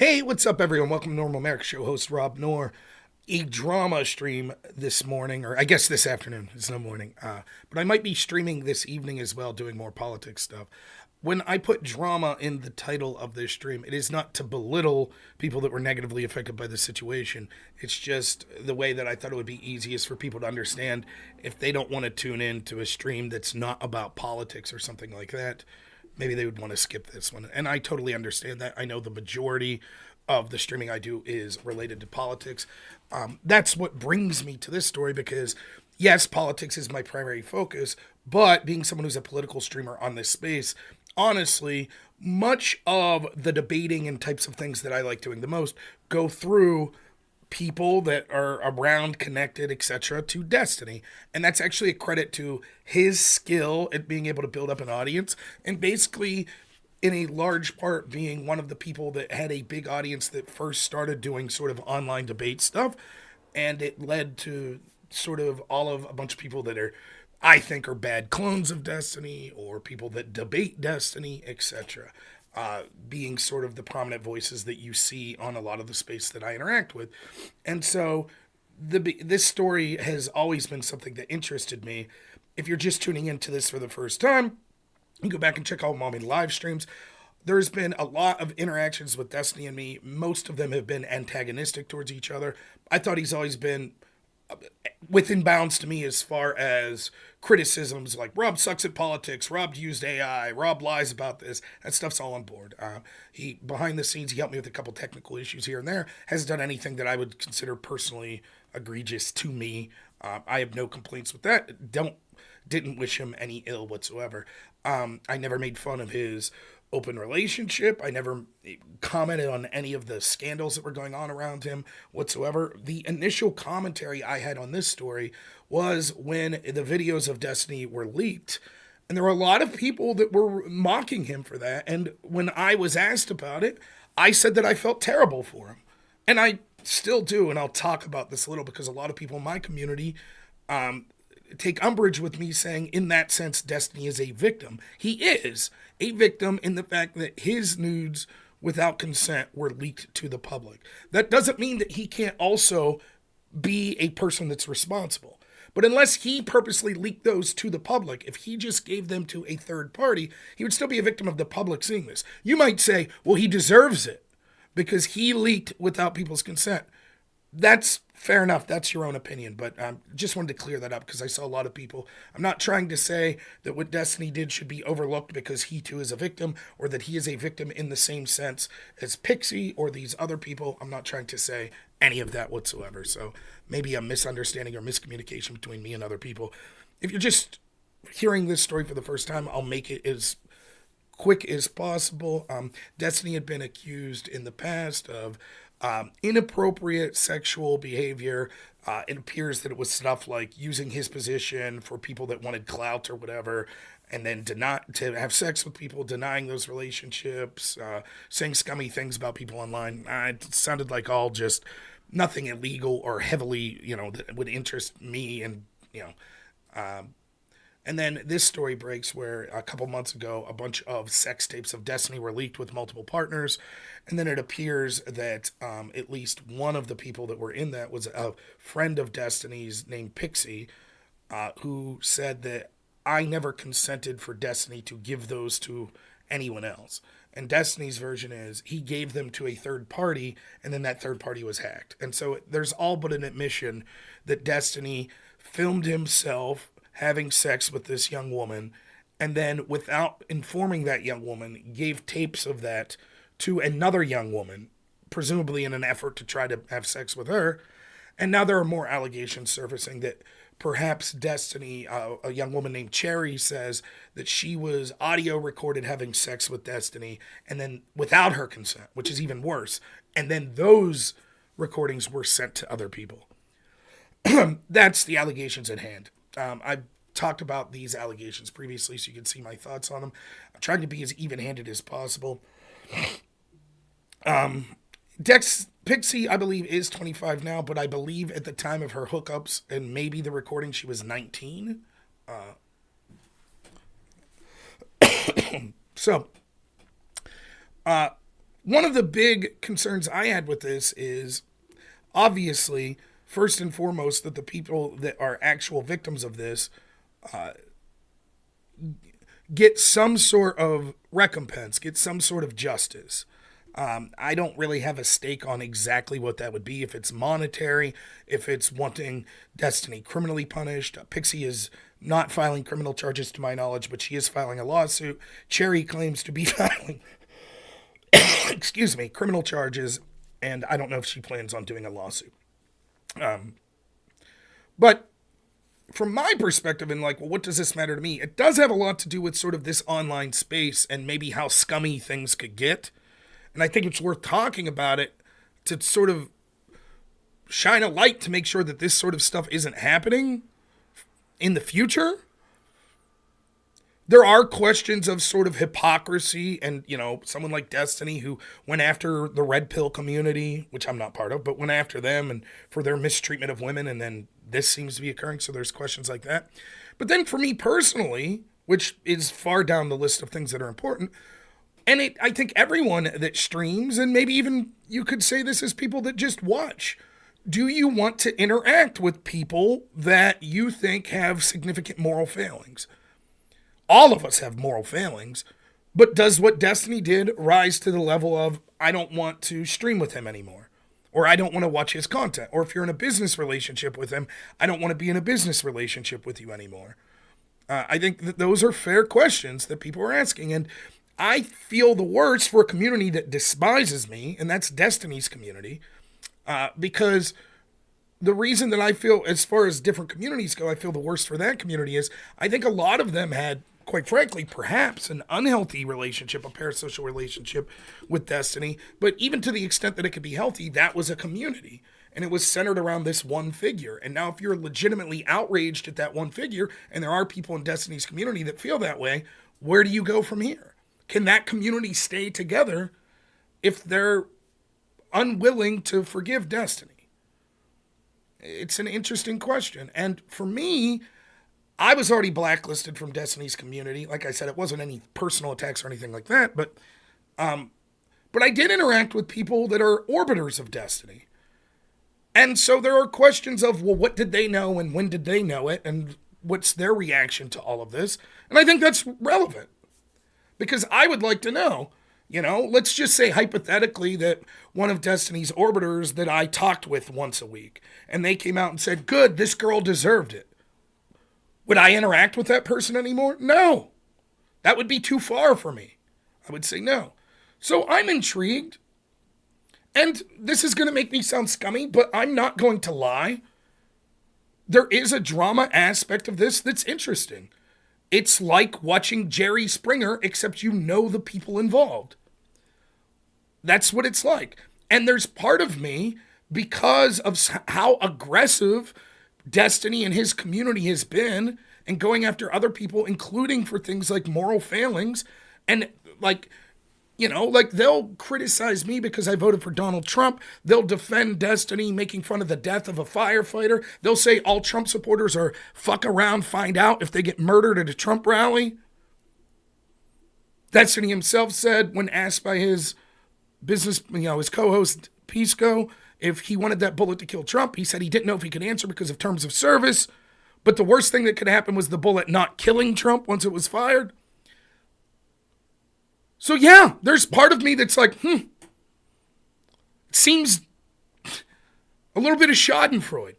Hey, what's up, everyone? Welcome to Normal America Show. Host Rob Noor. A drama stream this morning, or I guess this afternoon. It's no morning. But I might be streaming this evening as well, doing more politics stuff. When I put drama in the title of this stream, it is not to belittle people that were negatively affected by the situation. It's just the way that I thought it would be easiest for people to understand if they don't want to tune in to a stream that's not about politics or something like that. Maybe they would want to skip this one. And I totally understand that. I know the majority of the streaming I do is related to politics. That's what brings me to this story because, yes, politics is my primary focus, but being someone who's a political streamer on this space, honestly, much of the debating and types of things that I like doing the most go through people that are around, connected, etc., to Destiny. And that's actually a credit to his skill at being able to build up an audience and basically, in a large part, being one of the people that had a big audience that first started doing sort of online debate stuff. And it led to sort of all of a bunch of people that are, I think, are bad clones of Destiny or people that debate Destiny, etc. Being sort of the prominent voices that you see on a lot of the space that I interact with. And so this story has always been something that interested me. If you're just tuning into this for the first time, you go back and check out my live streams. There's been a lot of interactions with Destiny and me. Most of them have been antagonistic towards each other. I thought he's always been within bounds to me as far as criticisms like Rob sucks at politics, Rob used AI, Rob lies about this. That stuff's all on board. He behind the scenes, he helped me with a couple technical issues here and there. Hasn't done anything that I would consider personally egregious to me. I have no complaints with that. Didn't wish him any ill whatsoever. I never made fun of his open relationship. I never commented on any of the scandals that were going on around him whatsoever. The initial commentary I had on this story was when the videos of Destiny were leaked. And there were a lot of people that were mocking him for that. And when I was asked about it, I said that I felt terrible for him. And I still do. And I'll talk about this a little because a lot of people in my community take umbrage with me saying, in that sense, Destiny is a victim. He is a victim in the fact that his nudes without consent were leaked to the public. That doesn't mean that he can't also be a person that's responsible. But unless he purposely leaked those to the public, if he just gave them to a third party, he would still be a victim of the public seeing this. You might say, well, he deserves it because he leaked without people's consent. That's fair enough. That's your own opinion. But just wanted to clear that up because I saw a lot of people. I'm not trying to say that what Destiny did should be overlooked because he too is a victim or that he is a victim in the same sense as Pixie or these other people. I'm not trying to say any of that whatsoever. So maybe a misunderstanding or miscommunication between me and other people. If you're just hearing this story for the first time, I'll make it as quick as possible. Destiny had been accused in the past of inappropriate sexual behavior. It appears that it was stuff like using his position for people that wanted clout or whatever, and then to have sex with people, denying those relationships, saying scummy things about people online. It sounded like all just nothing illegal or heavily, that would interest me and, and then this story breaks where a couple months ago, a bunch of sex tapes of Destiny were leaked with multiple partners. And then it appears that at least one of the people that were in that was a friend of Destiny's named Pixie, who said that I never consented for Destiny to give those to anyone else. And Destiny's version is he gave them to a third party, and then that third party was hacked. And so there's all but an admission that Destiny filmed himself having sex with this young woman, and then without informing that young woman, gave tapes of that to another young woman, presumably in an effort to try to have sex with her. And now there are more allegations surfacing that perhaps Destiny, a young woman named Cherry, says that she was audio recorded having sex with Destiny, and then without her consent, which is even worse. And then those recordings were sent to other people. That's the allegations at hand. I've talked about these allegations previously, so you can see my thoughts on them. I'm trying to be as even-handed as possible. Pixie, I believe, is 25 now, but I believe at the time of her hookups and maybe the recording, she was 19. So one of the big concerns I had with this is obviously, first and foremost, that the people that are actual victims of this get some sort of recompense, get some sort of justice. I don't really have a stake on exactly what that would be, if it's monetary, if it's wanting Destiny criminally punished. Pixie is not filing criminal charges to my knowledge, but she is filing a lawsuit. Cherry claims to be filing, excuse me, criminal charges, and I don't know if she plans on doing a lawsuit. But from my perspective, and like, well, what does this matter to me? It does have a lot to do with sort of this online space and maybe how scummy things could get. And I think it's worth talking about it to sort of shine a light to make sure that this sort of stuff isn't happening in the future. There are questions of sort of hypocrisy and, someone like Destiny who went after the red pill community, which I'm not part of, but went after them and for their mistreatment of women. And then this seems to be occurring. So there's questions like that. But then for me personally, which is far down the list of things that are important, and I think everyone that streams, and maybe even you could say this as people that just watch, do you want to interact with people that you think have significant moral failings? All of us have moral failings, but does what Destiny did rise to the level of, I don't want to stream with him anymore, or I don't want to watch his content, or if you're in a business relationship with him, I don't want to be in a business relationship with you anymore? I think that those are fair questions that people are asking, and I feel the worst for a community that despises me, and that's Destiny's community, because the reason that I feel, as far as different communities go, I feel the worst for that community is I think a lot of them had, quite frankly, perhaps an unhealthy relationship, a parasocial relationship with Destiny. But even to the extent that it could be healthy, that was a community. And it was centered around this one figure. And now if you're legitimately outraged at that one figure, and there are people in Destiny's community that feel that way, where do you go from here? Can that community stay together if they're unwilling to forgive Destiny? It's an interesting question. And for me, I was already blacklisted from Destiny's community. Like I said, it wasn't any personal attacks or anything like that. But I did interact with people that are orbiters of Destiny. And so there are questions of, well, what did they know and when did they know it? And what's their reaction to all of this? And I think that's relevant. Because I would like to know, let's just say hypothetically that one of Destiny's orbiters that I talked with once a week, and they came out and said, good, this girl deserved it. Would I interact with that person anymore? No. That would be too far for me. I would say no. So I'm intrigued. And this is going to make me sound scummy, but I'm not going to lie. There is a drama aspect of this that's interesting. It's like watching Jerry Springer, except you know the people involved. That's what it's like. And there's part of me, because of how aggressive Destiny and his community has been, and going after other people, including for things like moral failings, and they'll criticize me because I voted for Donald Trump. They'll defend Destiny, making fun of the death of a firefighter. They'll say all Trump supporters are fuck around, find out if they get murdered at a Trump rally. Destiny himself said when asked by his business, his co-host Pisco, if he wanted that bullet to kill Trump, he said he didn't know if he could answer because of terms of service. But the worst thing that could happen was the bullet not killing Trump once it was fired. So yeah, there's part of me that's like, it seems a little bit of schadenfreude.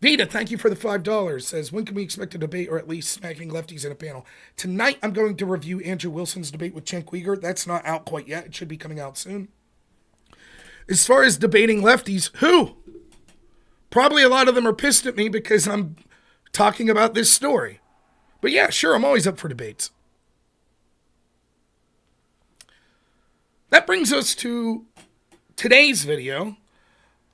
Vita, thank you for the $5, says, when can we expect a debate or at least smacking lefties in a panel? Tonight, I'm going to review Andrew Wilson's debate with Cenk Uygur. That's not out quite yet. It should be coming out soon. As far as debating lefties, who? Probably a lot of them are pissed at me because I'm talking about this story. But yeah, sure, I'm always up for debates. That brings us to today's video.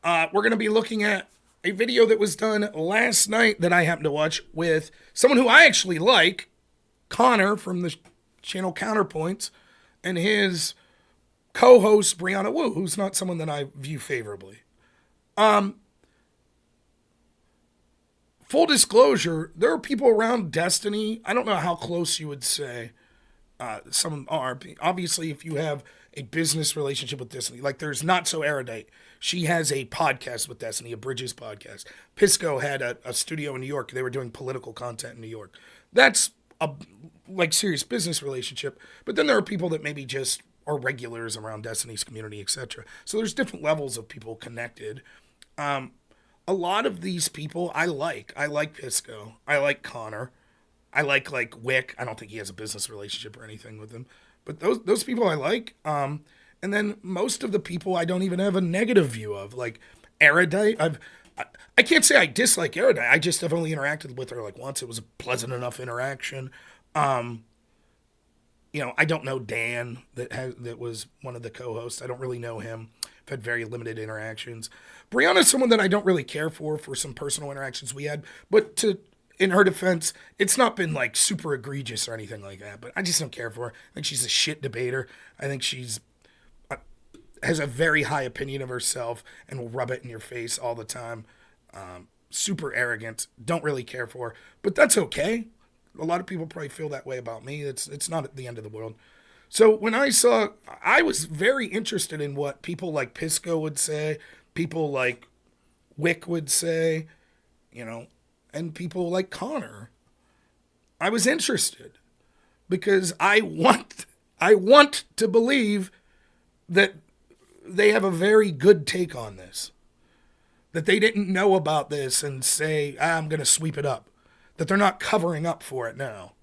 We're going to be looking at a video that was done last night that I happened to watch with someone who I actually like, Conor from the channel Counterpoints, and his co-host Brianna Wu, who's not someone that I view favorably. Full disclosure, there are people around Destiny. I don't know how close you would say some are. Obviously, if you have a business relationship with Destiny. Like there's Not So Erudite. She has a podcast with Destiny, a Bridges podcast. Pisco had a studio in New York. They were doing political content in New York. That's a like serious business relationship. But then there are people that maybe just are regulars around Destiny's community, etc. So there's different levels of people connected. A lot of these people I like. I like Pisco. I like Conor. I like Wick. I don't think he has a business relationship or anything with them. But those people I like. And then most of the people I don't even have a negative view of. Like Erudite, I can't say I dislike Erudite. I just have only interacted with her like once. It was a pleasant enough interaction. I don't know Dan that was one of the co-hosts. I don't really know him. I've had very limited interactions. Brianna's someone that I don't really care for some personal interactions we had. But in her defense, it's not been like super egregious or anything like that. But I just don't care for her. I think she's a shit debater. I think she's has a very high opinion of herself and will rub it in your face all the time. Super arrogant. Don't really care for her. But that's okay. A lot of people probably feel that way about me. It's not at the end of the world. So when I was very interested in what people like Pisco would say, people like Wick would say, and people like Conor. I was interested because I want to believe that they have a very good take on this. That they didn't know about this and say, I'm going to sweep it up. That they're not covering up for it now.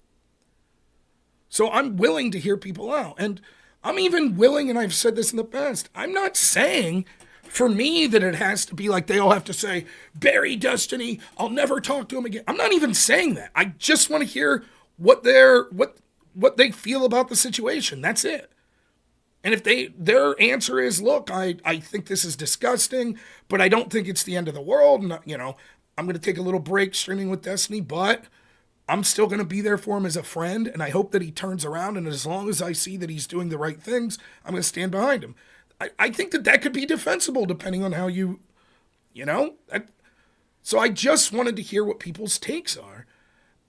So I'm willing to hear people out. And I'm even willing, and I've said this in the past, I'm not saying for me that it has to be like they all have to say, bury Destiny, I'll never talk to him again. I'm not even saying that. I just want to hear what they feel about the situation. That's it. And if their answer is, look, I think this is disgusting, but I don't think it's the end of the world. And, I'm going to take a little break streaming with Destiny, but I'm still going to be there for him as a friend. And I hope that he turns around. And as long as I see that he's doing the right things, I'm going to stand behind him. I think that could be defensible depending on how so I just wanted to hear what people's takes are.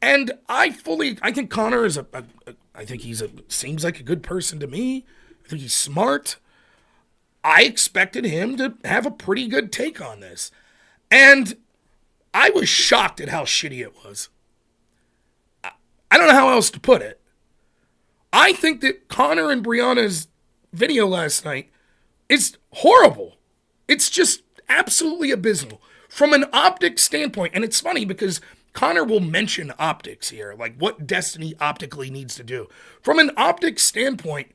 And I think Conor is I think seems like a good person to me. I think he's smart. I expected him to have a pretty good take on this. And I was shocked at how shitty it was. I don't know how else to put it. I think that Conor and Brianna's video last night is horrible. It's just absolutely abysmal. From an optics standpoint, and it's funny because Conor will mention optics here, like what Destiny optically needs to do. From an optics standpoint,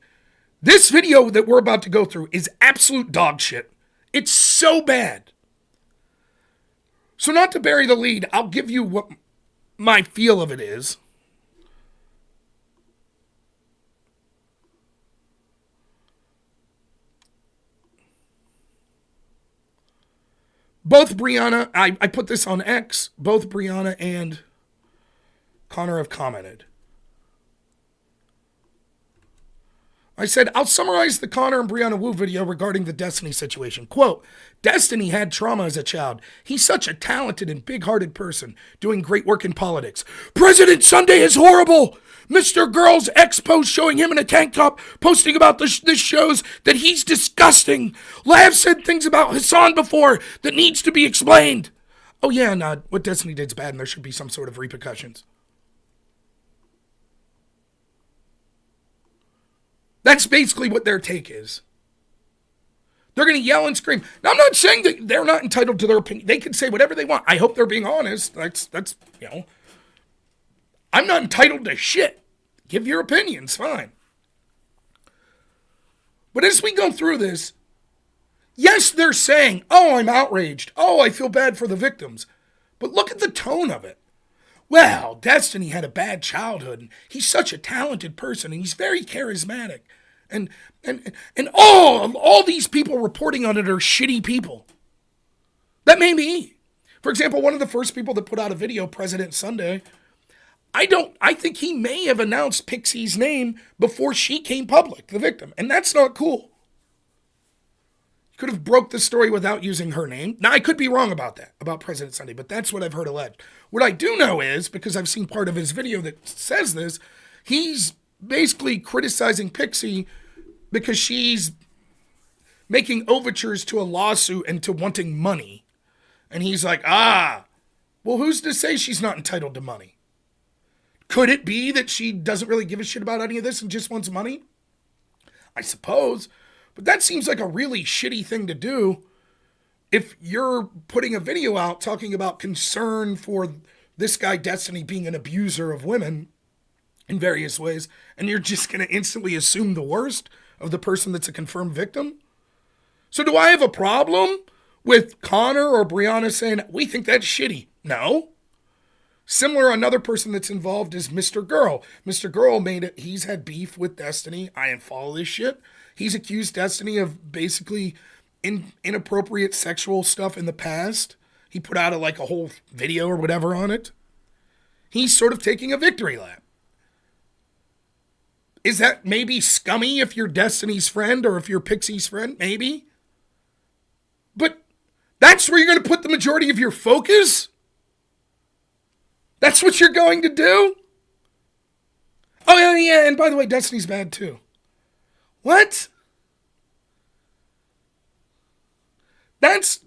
this video that we're about to go through is absolute dog shit. It's so bad. So not to bury the lead, I'll give you what my feel of it is. Both Brianna, I put this on X, both Brianna and Conor have commented. I said, I'll summarize the Conor and Brianna Wu video regarding the Destiny situation. Quote, Destiny had trauma as a child. He's such a talented and big-hearted person, doing great work in politics. President Sunday is horrible. Mr. Girl's ex post showing him in a tank top, posting about this shows that he's disgusting. Lav said things about Hassan before that needs to be explained. Oh yeah, and what Destiny did's bad and there should be some sort of repercussions. That's basically what their take is. They're going to yell and scream. Now, I'm not saying that they're not entitled to their opinion. They can say whatever they want. I hope they're being honest. That's I'm not entitled to shit. Give your opinions, fine. But as we go through this, yes, they're saying, oh, I'm outraged. Oh, I feel bad for the victims. But look at the tone of it. Well, Destiny had a bad childhood, and he's such a talented person, and he's very charismatic. And all these people reporting on it are shitty people. That may be. For example, one of the first people that put out a video, President Sunday, I think he may have announced Pixie's name before she came public, the victim. And that's not cool. Could have broke the story without using her name. Now, I could be wrong about that, about President Sunday, but that's what I've heard alleged. What I do know is, because I've seen part of his video that says this, he's basically criticizing Pixie because she's making overtures to a lawsuit and to wanting money. And he's like, well, who's to say she's not entitled to money? Could it be that she doesn't really give a shit about any of this and just wants money? I suppose. But that seems like a really shitty thing to do if you're putting a video out talking about concern for this guy Destiny being an abuser of women in various ways, and you're just going to instantly assume the worst of the person that's a confirmed victim. So do I have a problem with Conor or Brianna saying, we think that's shitty? No. Similar, another person that's involved is Mr. Girl. Mr. Girl he's had beef with Destiny. I didn't follow this shit. He's accused Destiny of basically inappropriate sexual stuff in the past. He put out a whole video or whatever on it. He's sort of taking a victory lap. Is that maybe scummy if you're Destiny's friend or if you're Pixie's friend? Maybe. But that's where you're going to put the majority of your focus? That's what you're going to do? Oh, yeah, and by the way, Destiny's bad too. What?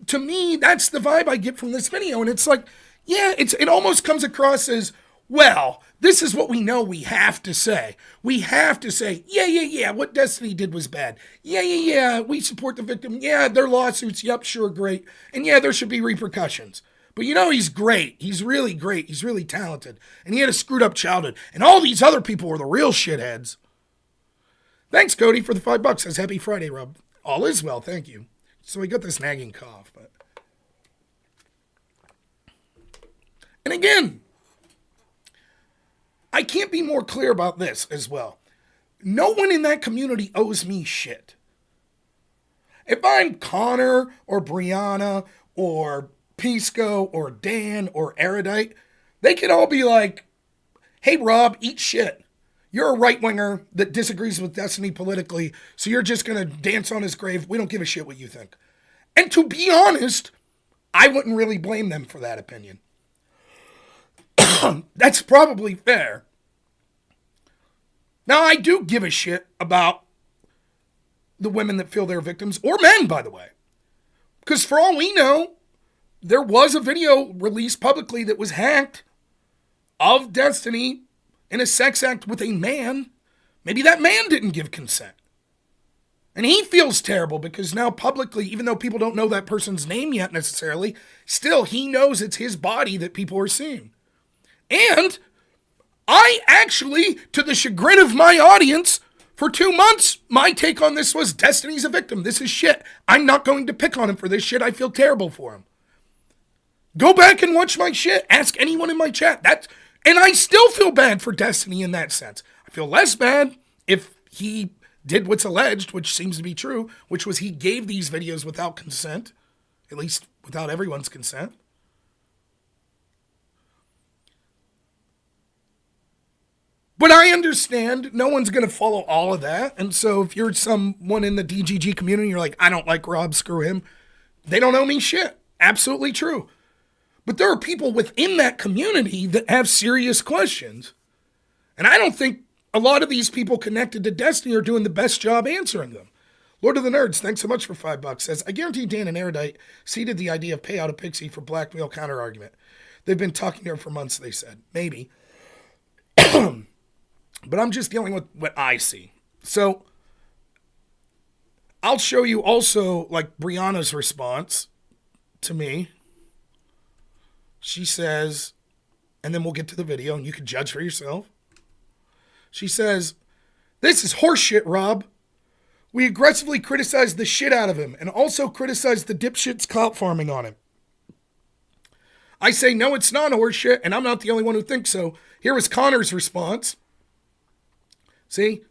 To me, that's the vibe I get from this video. And it's like, yeah, it almost comes across as, well, this is what we know we have to say. We have to say, yeah, what Destiny did was bad. Yeah, we support the victim. Yeah, their lawsuits, yep, sure, great. And yeah, there should be repercussions. But he's great. He's really great. He's really talented. And he had a screwed up childhood. And all these other people were the real shitheads. Thanks, Cody, for the $5. Says happy Friday, Rob. All is well, thank you. So I got this nagging cough, but. And again, I can't be more clear about this as well. No one in that community owes me shit. If I'm Conor or Brianna or Pisco or Dan or Erudite, they can all be like, hey, Rob, eat shit. You're a right-winger that disagrees with Destiny politically, so you're just going to dance on his grave. We don't give a shit what you think. And to be honest, I wouldn't really blame them for that opinion. That's probably fair. Now, I do give a shit about the women that feel they're victims, or men, by the way. Because for all we know, there was a video released publicly that was hacked of Destiny in a sex act with a man. Maybe that man didn't give consent. And he feels terrible because now publicly, even though people don't know that person's name yet necessarily, still he knows it's his body that people are seeing. And I actually, to the chagrin of my audience, for 2 months, my take on this was Destiny's a victim. This is shit. I'm not going to pick on him for this shit. I feel terrible for him. Go back and watch my shit. Ask anyone in my chat. And I still feel bad for Destiny in that sense. I feel less bad if he did what's alleged, which seems to be true, which was he gave these videos without consent, at least without everyone's consent. But I understand no one's going to follow all of that. And so if you're someone in the DGG community, you're like, I don't like Rob, screw him. They don't owe me shit. Absolutely true. But there are people within that community that have serious questions. And I don't think a lot of these people connected to Destiny are doing the best job answering them. Lord of the Nerds, thanks so much for $5. Says, I guarantee Dan and Erudite seeded the idea of payout of Pixie for blackmail counter-argument. They've been talking to her for months, they said. Maybe. But I'm just dealing with what I see. So I'll show you also like Brianna's response to me. She says, and then we'll get to the video and you can judge for yourself. She says, this is horseshit, Rob. We aggressively criticized the shit out of him and also criticized the dipshits clout farming on him. I say, no, it's not horseshit, and I'm not the only one who thinks so. Here was Conor's response. See,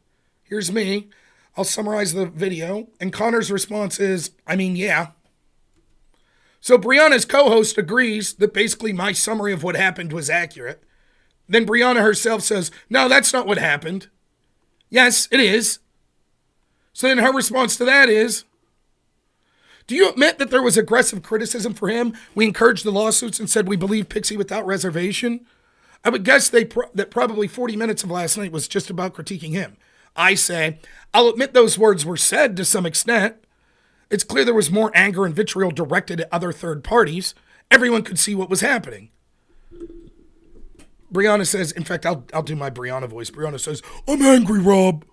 here's me. I'll summarize the video. And Conor's response is, I mean, yeah. So Brianna's co-host agrees that basically my summary of what happened was accurate. Then Brianna herself says, no, that's not what happened. Yes, it is. So then her response to that is, do you admit that there was aggressive criticism for him? We encouraged the lawsuits and said we believe Pixie without reservation. I would guess that probably 40 minutes of last night was just about critiquing him. I say, I'll admit those words were said to some extent. It's clear there was more anger and vitriol directed at other third parties. Everyone could see what was happening. Brianna says, in fact, I'll do my Brianna voice. Brianna says, I'm angry, Rob.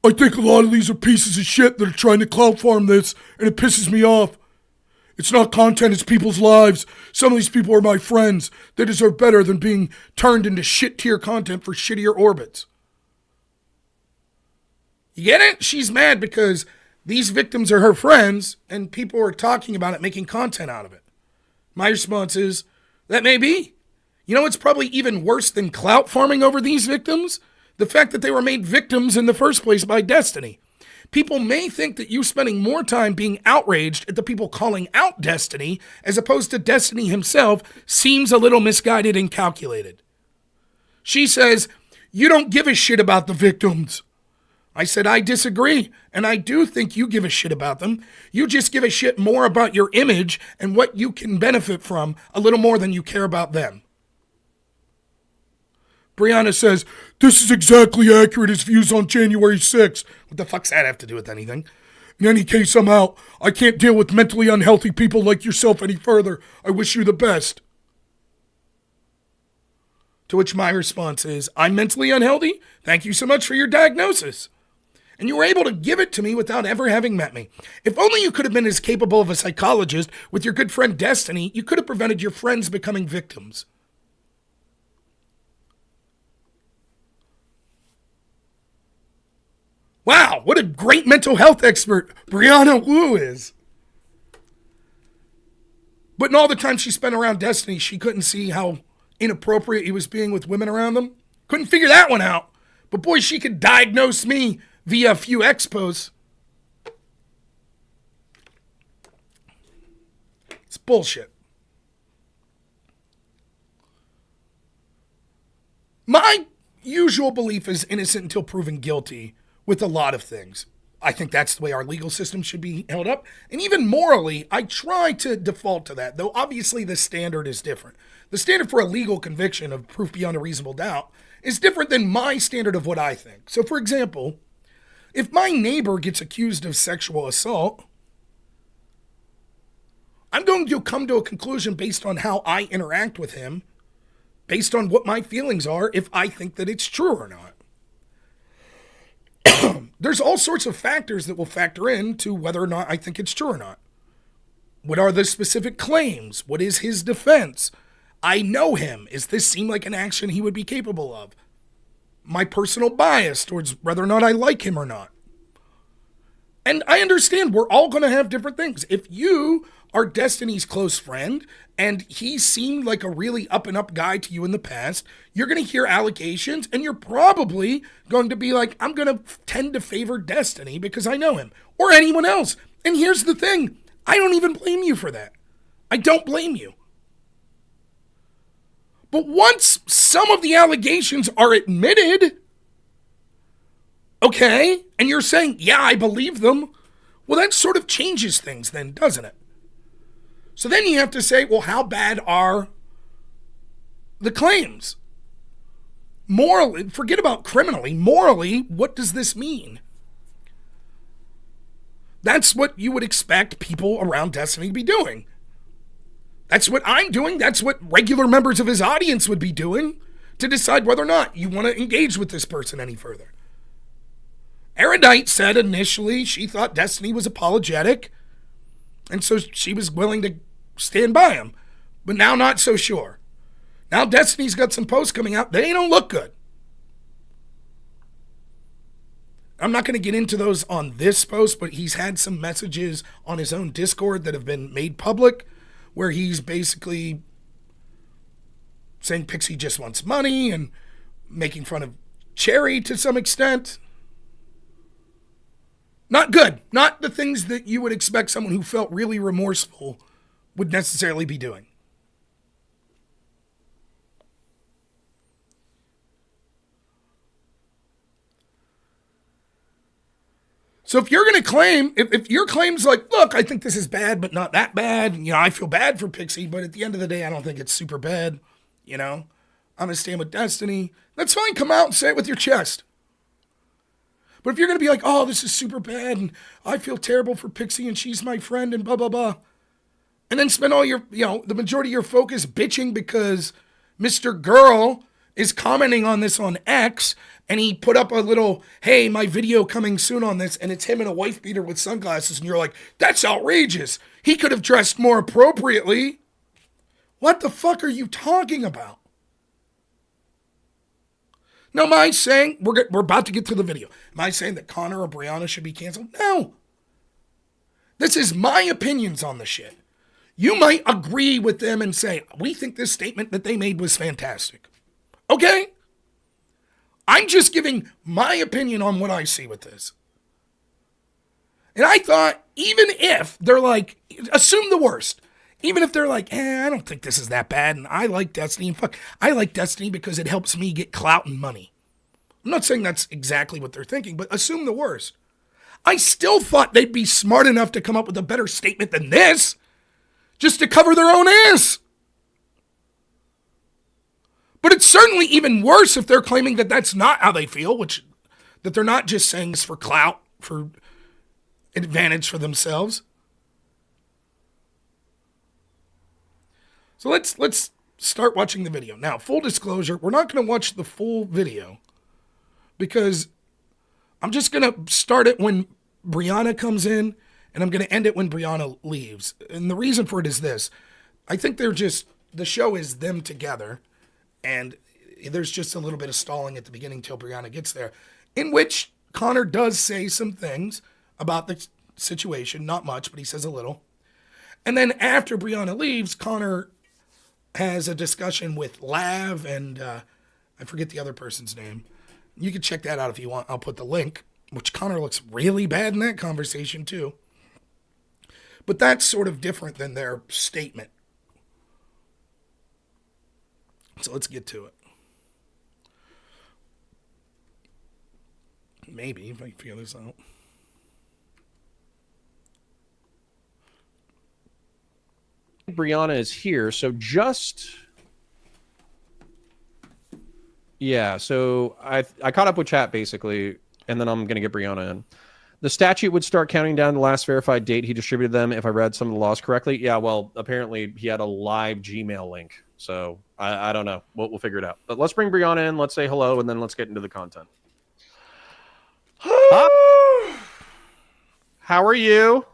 I think a lot of these are pieces of shit that are trying to clout farm this, and it pisses me off. It's not content, it's people's lives. Some of these people are my friends. They deserve better than being turned into shit tier content for shittier orbits. You get it? She's mad because these victims are her friends, and people are talking about it, making content out of it. My response is, that may be. You know what's probably even worse than clout farming over these victims? The fact that they were made victims in the first place by Destiny. People may think that you spending more time being outraged at the people calling out Destiny as opposed to Destiny himself seems a little misguided and calculated. She says, you don't give a shit about the victims. I said, I disagree, and I do think you give a shit about them. You just give a shit more about your image and what you can benefit from a little more than you care about them. Brianna says, this is exactly accurate as views on January 6th. What the fuck's that have to do with anything? In any case, I'm out. I can't deal with mentally unhealthy people like yourself any further. I wish you the best. To which my response is, I'm mentally unhealthy? Thank you so much for your diagnosis. And you were able to give it to me without ever having met me. If only you could have been as capable of a psychologist with your good friend Destiny, you could have prevented your friends becoming victims. Wow, what a great mental health expert Brianna Wu is. But in all the time she spent around Destiny, she couldn't see how inappropriate he was being with women around them. Couldn't figure that one out. But boy, she could diagnose me via a few expos. It's bullshit. My usual belief is innocent until proven guilty with a lot of things. I think that's the way our legal system should be held up. And even morally, I try to default to that, though obviously the standard is different. The standard for a legal conviction of proof beyond a reasonable doubt is different than my standard of what I think. So for example, if my neighbor gets accused of sexual assault, I'm going to come to a conclusion based on how I interact with him, based on what my feelings are, if I think that it's true or not. There's all sorts of factors that will factor into whether or not I think it's true or not. What are the specific claims? What is his defense? I know him. Does this seem like an action he would be capable of? My personal bias towards whether or not I like him or not. And I understand we're all going to have different things. If you are Destiny's close friend and he seemed like a really up and up guy to you in the past, you're going to hear allegations and you're probably going to be like, I'm going to tend to favor Destiny because I know him or anyone else. And here's the thing. I don't even blame you for that. I don't blame you. But once some of the allegations are admitted, okay, and you're saying, yeah, I believe them, well, that sort of changes things then, doesn't it? So then you have to say, well, how bad are the claims? Morally, forget about criminally, morally, what does this mean? That's what you would expect people around Destiny to be doing. That's what I'm doing. That's what regular members of his audience would be doing to decide whether or not you want to engage with this person any further. Erudite said initially she thought Destiny was apologetic, and so she was willing to stand by him. But now not so sure. Now Destiny's got some posts coming out. They don't look good. I'm not going to get into those on this post, but he's had some messages on his own Discord that have been made public where he's basically saying Pixie just wants money and making fun of Cherry to some extent. Not good. Not the things that you would expect someone who felt really remorseful would necessarily be doing. So if you're going to claim, if your claim's like, look, I think this is bad, but not that bad. You know, I feel bad for Pixie, but at the end of the day, I don't think it's super bad. You know, I'm going to stand with Destiny. That's fine. Come out and say it with your chest. But if you're going to be like, oh, this is super bad and I feel terrible for Pixie and she's my friend and blah, blah, blah, and then spend all your, the majority of your focus bitching because Mr. Girl is commenting on this on X and he put up a little, hey, my video coming soon on this, and it's him in a wife beater with sunglasses, and you're like, that's outrageous. He could have dressed more appropriately. What the fuck are you talking about? Now, am I saying, we're about to get to the video, am I saying that Conor or Brianna should be canceled? No. This is my opinions on the shit. You might agree with them and say, we think this statement that they made was fantastic. Okay? I'm just giving my opinion on what I see with this. And I thought, even if they're like, assume the worst. Even if they're like, I don't think this is that bad, and I like Destiny, and fuck, I like Destiny because it helps me get clout and money. I'm not saying that's exactly what they're thinking, but assume the worst. I still thought they'd be smart enough to come up with a better statement than this, just to cover their own ass. But it's certainly even worse if they're claiming that that's not how they feel, that they're not just saying this for clout, for advantage for themselves. So let's start watching the video. Now, full disclosure, we're not going to watch the full video because I'm just going to start it when Brianna comes in and I'm going to end it when Brianna leaves. And the reason for it is this. I think the show is them together. And there's just a little bit of stalling at the beginning till Brianna gets there, in which Conor does say some things about the situation. Not much, but he says a little. And then after Brianna leaves, Conor has a discussion with Lav and I forget the other person's name. You can check that out if you want. I'll put the link, which Conor looks really bad in that conversation too. But that's sort of different than their statement. So let's get to it. Maybe, if I can figure this out. Brianna is here, so so I caught up with chat basically, and then I'm going to get Brianna in. The statute would start counting down the last verified date he distributed them, if I read some of the laws correctly. Yeah, well, apparently he had a live Gmail link, so I don't know. We'll figure it out. But let's bring Brianna in, let's say hello, and then let's get into the content. Hi. How are you?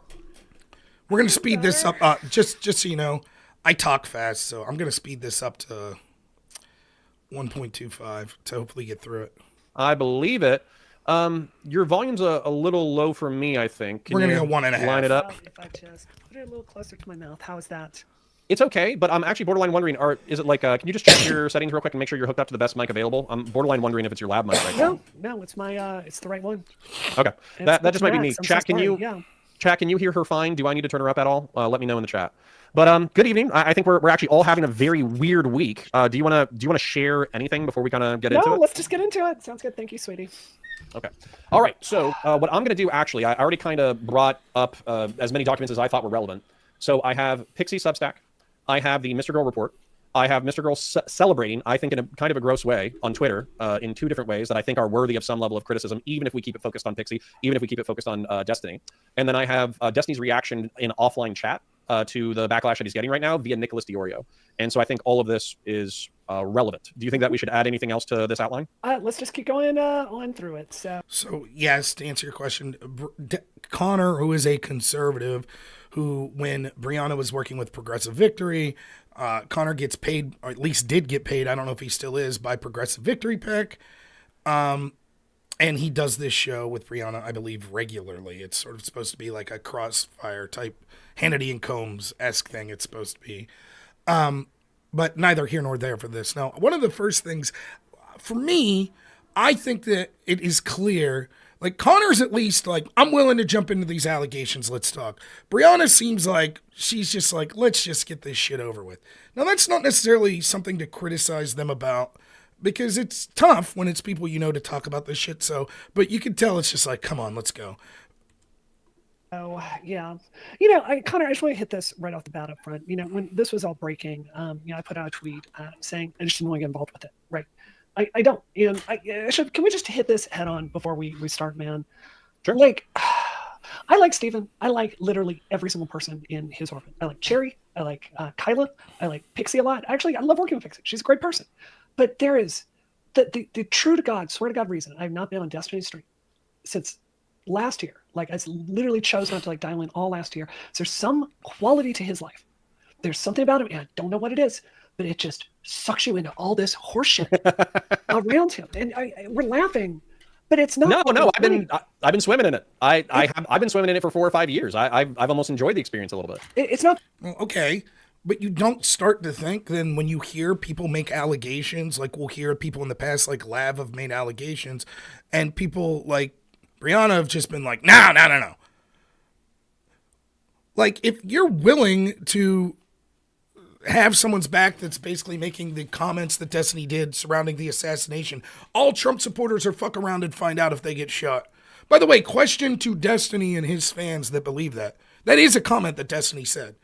We're going to speed this up. Just so you know, I talk fast, so I'm going to speed this up to 1.25 to hopefully get through it. I believe it. Your volume's a little low for me, I think. We're going to go 1.5. Line it up. If I just put it a little closer to my mouth, how is that? It's okay, but I'm actually borderline wondering, is it like, can you just check your settings real quick and make sure you're hooked up to the best mic available? I'm borderline wondering if it's your lab mic right now. No, it's my, it's the right one. Okay, that just might be me. Chat, can you, yeah. Chat, can you hear her fine? Do I need to turn her up at all? Let me know in the chat. But good evening. I think we're actually all having a very weird week. Do you want to share anything before we kind of get into it? No, let's just get into it. Sounds good. Thank you, sweetie. Okay. All right. So what I'm going to do, actually, I already kind of brought up as many documents as I thought were relevant. So I have Pixie Substack. I have the Mr. Girl report. I have Mr. Girl celebrating, I think in a kind of a gross way, on Twitter, in 2 different ways that I think are worthy of some level of criticism, even if we keep it focused on Pixie, even if we keep it focused on Destiny. And then I have Destiny's reaction in offline chat to the backlash that he's getting right now via Nicholas Diorio. And so I think all of this is relevant. Do you think that we should add anything else to this outline? Let's just keep going on through it. So yes, to answer your question, Conor, who is a conservative, who when Brianna was working with Progressive Victory, Conor gets paid, or at least did get paid, I don't know if he still is, by Progressive Victory PAC. And he does this show with Brianna, I believe, regularly. It's sort of supposed to be like a crossfire type, Hannity and Combs-esque thing it's supposed to be. But neither here nor there for this. Now, one of the first things, for me, I think that it is clear, like, Conor's at least like, I'm willing to jump into these allegations, let's talk. Brianna seems like she's just like, let's just get this shit over with. Now, that's not necessarily something to criticize them about, because it's tough when it's people you know to talk about this shit, so, but you can tell it's just like, come on, let's go. Oh, yeah. Conor, I just want to hit this right off the bat up front. When this was all breaking, I put out a tweet saying I just didn't want to get involved with it, right? I don't. And can we just hit this head on before we start, man? Sure. Like, I like Steven. I like literally every single person in his orbit. I like Cherry. I like Kyla. I like Pixie a lot. Actually, I love working with Pixie. She's a great person. But there is the true to God, swear to God reason I have not been on Destiny's stream since last year. Like, I literally chose not to like dial in all last year. So there's some quality to his life. There's something about him, and I don't know what it is, but it just sucks you into all this horseshit around him. And we're laughing, but it's not. No. I've been swimming in it. I've been swimming in it for 4 or 5 years. I've almost enjoyed the experience a little bit. It's not. Well, okay. But you don't start to think then when you hear people make allegations, like we'll hear people in the past, like Lav have made allegations, and people like Brianna have just been like, no. Like, if you're willing to have someone's back that's basically making the comments that Destiny did surrounding the assassination, all Trump supporters are fuck around and find out if they get shot. By the way, question to Destiny and his fans that believe that. That is a comment that Destiny said.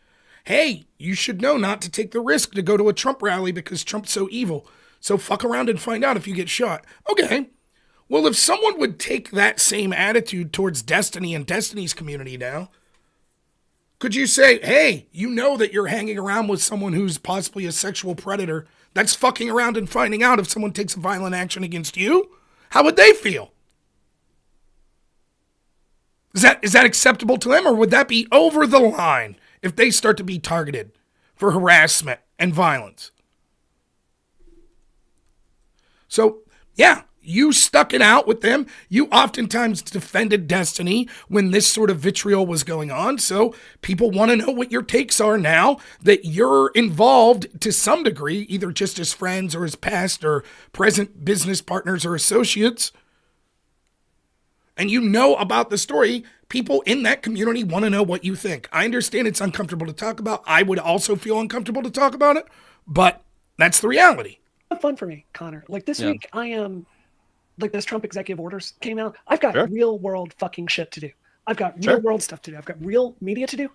Hey, you should know not to take the risk to go to a Trump rally because Trump's so evil. So fuck around and find out if you get shot. Okay. Well, if someone would take that same attitude towards Destiny and Destiny's community now, could you say, hey, you know that you're hanging around with someone who's possibly a sexual predator that's fucking around and finding out if someone takes a violent action against you? How would they feel? Is that acceptable to them, or would that be over the line if they start to be targeted for harassment and violence? So, yeah, you stuck it out with them. You oftentimes defended Destiny when this sort of vitriol was going on. So people want to know what your takes are now that you're involved to some degree, either just as friends or as past or present business partners or associates. And you know about the story. People in that community want to know what you think. I understand it's uncomfortable to talk about. I would also feel uncomfortable to talk about it, but that's the reality. Fun for me, Connor. Like this week, I am like this Trump executive orders came out. I've got real world fucking shit to do. I've got real world stuff to do. I've got real media to do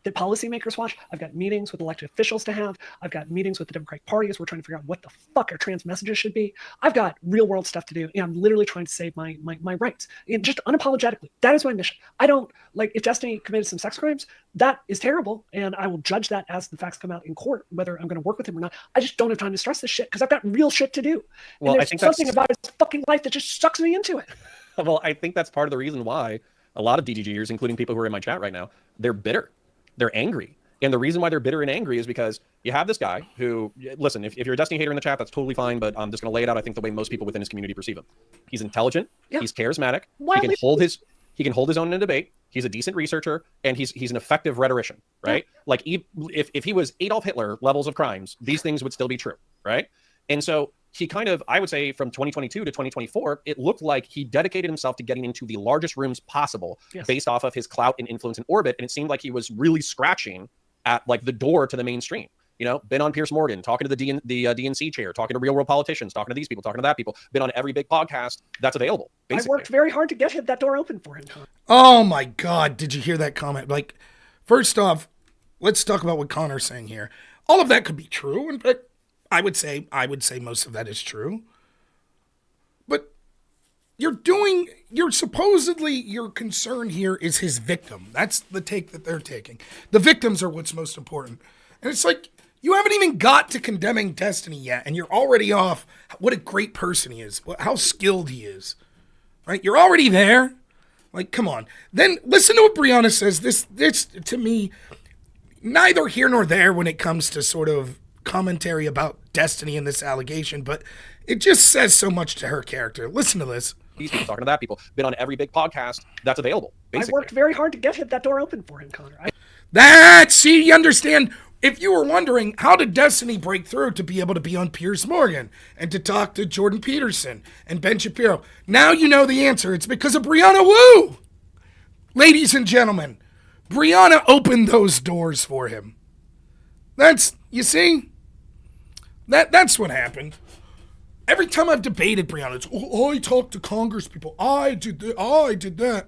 that policymakers watch. I've got meetings with elected officials to have. I've got meetings with the Democratic Party as we're trying to figure out what the fuck our trans messages should be. I've got real world stuff to do, and I'm literally trying to save my rights. And just unapologetically, that is my mission. I don't, like, if Destiny committed some sex crimes, that is terrible, and I will judge that as the facts come out in court, whether I'm going to work with him or not. I just don't have time to stress this shit, because I've got real shit to do. Well, and I think something about his fucking life that just sucks me into it. Well, I think that's part of the reason why a lot of DGGers, including people who are in my chat right now, they're bitter. They're angry. And the reason why they're bitter and angry is because you have this guy who, listen, if you're a Destiny hater in the chat, that's totally fine, but I'm just going to lay it out, I think, the way most people within his community perceive him. He's intelligent. Yeah. He's charismatic. He can hold his own in a debate. He's a decent researcher, and he's an effective rhetorician, right? Yeah. Like, if he was Adolf Hitler levels of crimes, these things would still be true, right? And so he kind of, I would say, from 2022 to 2024, it looked like he dedicated himself to getting into the largest rooms possible based off of his clout and influence in orbit, and it seemed like he was really scratching at like the door to the mainstream. You know, been on Piers Morgan, talking to the DNC chair, talking to real world politicians, talking to these people, talking to that people, been on every big podcast that's available. Basically. I worked very hard to get that door open for him. Oh my God. Did you hear that comment? Like, first off, let's talk about what Conor's saying here. All of that could be true. And I would say most of that is true. But your concern here is his victim. That's the take that they're taking. The victims are what's most important. And it's like, you haven't even got to condemning Destiny yet, and you're already off what a great person he is, how skilled he is, right? You're already there. Like, come on. Then listen to what Brianna says. This to me, neither here nor there when it comes to sort of commentary about Destiny and this allegation, but it just says so much to her character. Listen to this. These people, talking to that people, been on every big podcast that's available. Basically. I worked very hard to get that door open for him, Conor. See, you understand. If you were wondering, how did Destiny break through to be able to be on Piers Morgan and to talk to Jordan Peterson and Ben Shapiro? Now you know the answer. It's because of Brianna Wu. Ladies and gentlemen, Brianna opened those doors for him. You see? That's what happened. Every time I've debated Brianna, it's, I talked to Congress people. I did that.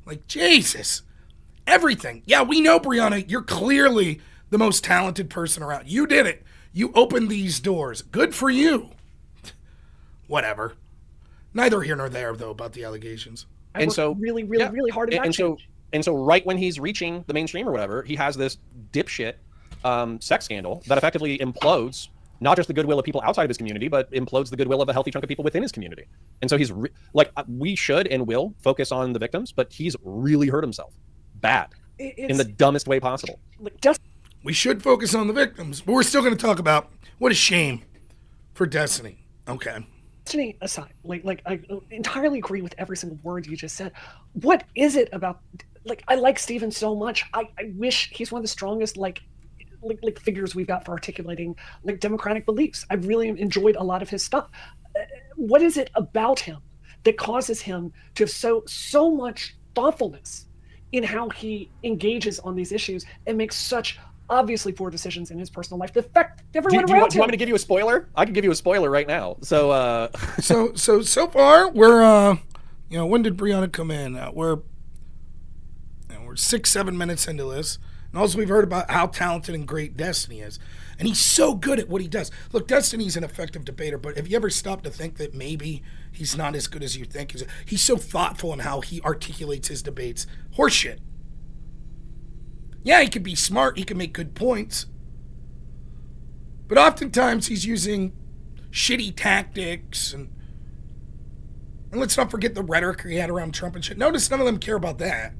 Like, Jesus. Everything. Yeah, we know, Brianna, you're clearly the most talented person around. You did it. You opened these doors. Good for you. Whatever. Neither here nor there, though, about the allegations. I worked really, really hard in that change. And so right when he's reaching the mainstream or whatever, he has this dipshit sex scandal that effectively implodes not just the goodwill of people outside of his community, but implodes the goodwill of a healthy chunk of people within his community. And so he's we should and will focus on the victims, but he's really hurt himself bad in the dumbest way possible. We should focus on the victims, but we're still going to talk about what a shame for Destiny. Okay. Destiny aside, I entirely agree with every single word you just said. What is it about? I like Steven so much. I wish he's one of the strongest figures we've got for articulating democratic beliefs. I've really enjoyed a lot of his stuff. What is it about him that causes him to have so much thoughtfulness in how he engages on these issues and makes such obviously poor decisions in his personal life that affect everyone around him? Do you want me to give you a spoiler? I can give you a spoiler right now. So so far we're when did Brianna come in? We're 6-7 minutes into this. And also we've heard about how talented and great Destiny is. And he's so good at what he does. Look, Destiny's an effective debater, but have you ever stopped to think that maybe he's not as good as you think? He's so thoughtful in how he articulates his debates. Horseshit. Yeah, he can be smart. He can make good points. But oftentimes he's using shitty tactics. And let's not forget the rhetoric he had around Trump and shit. Notice none of them care about that.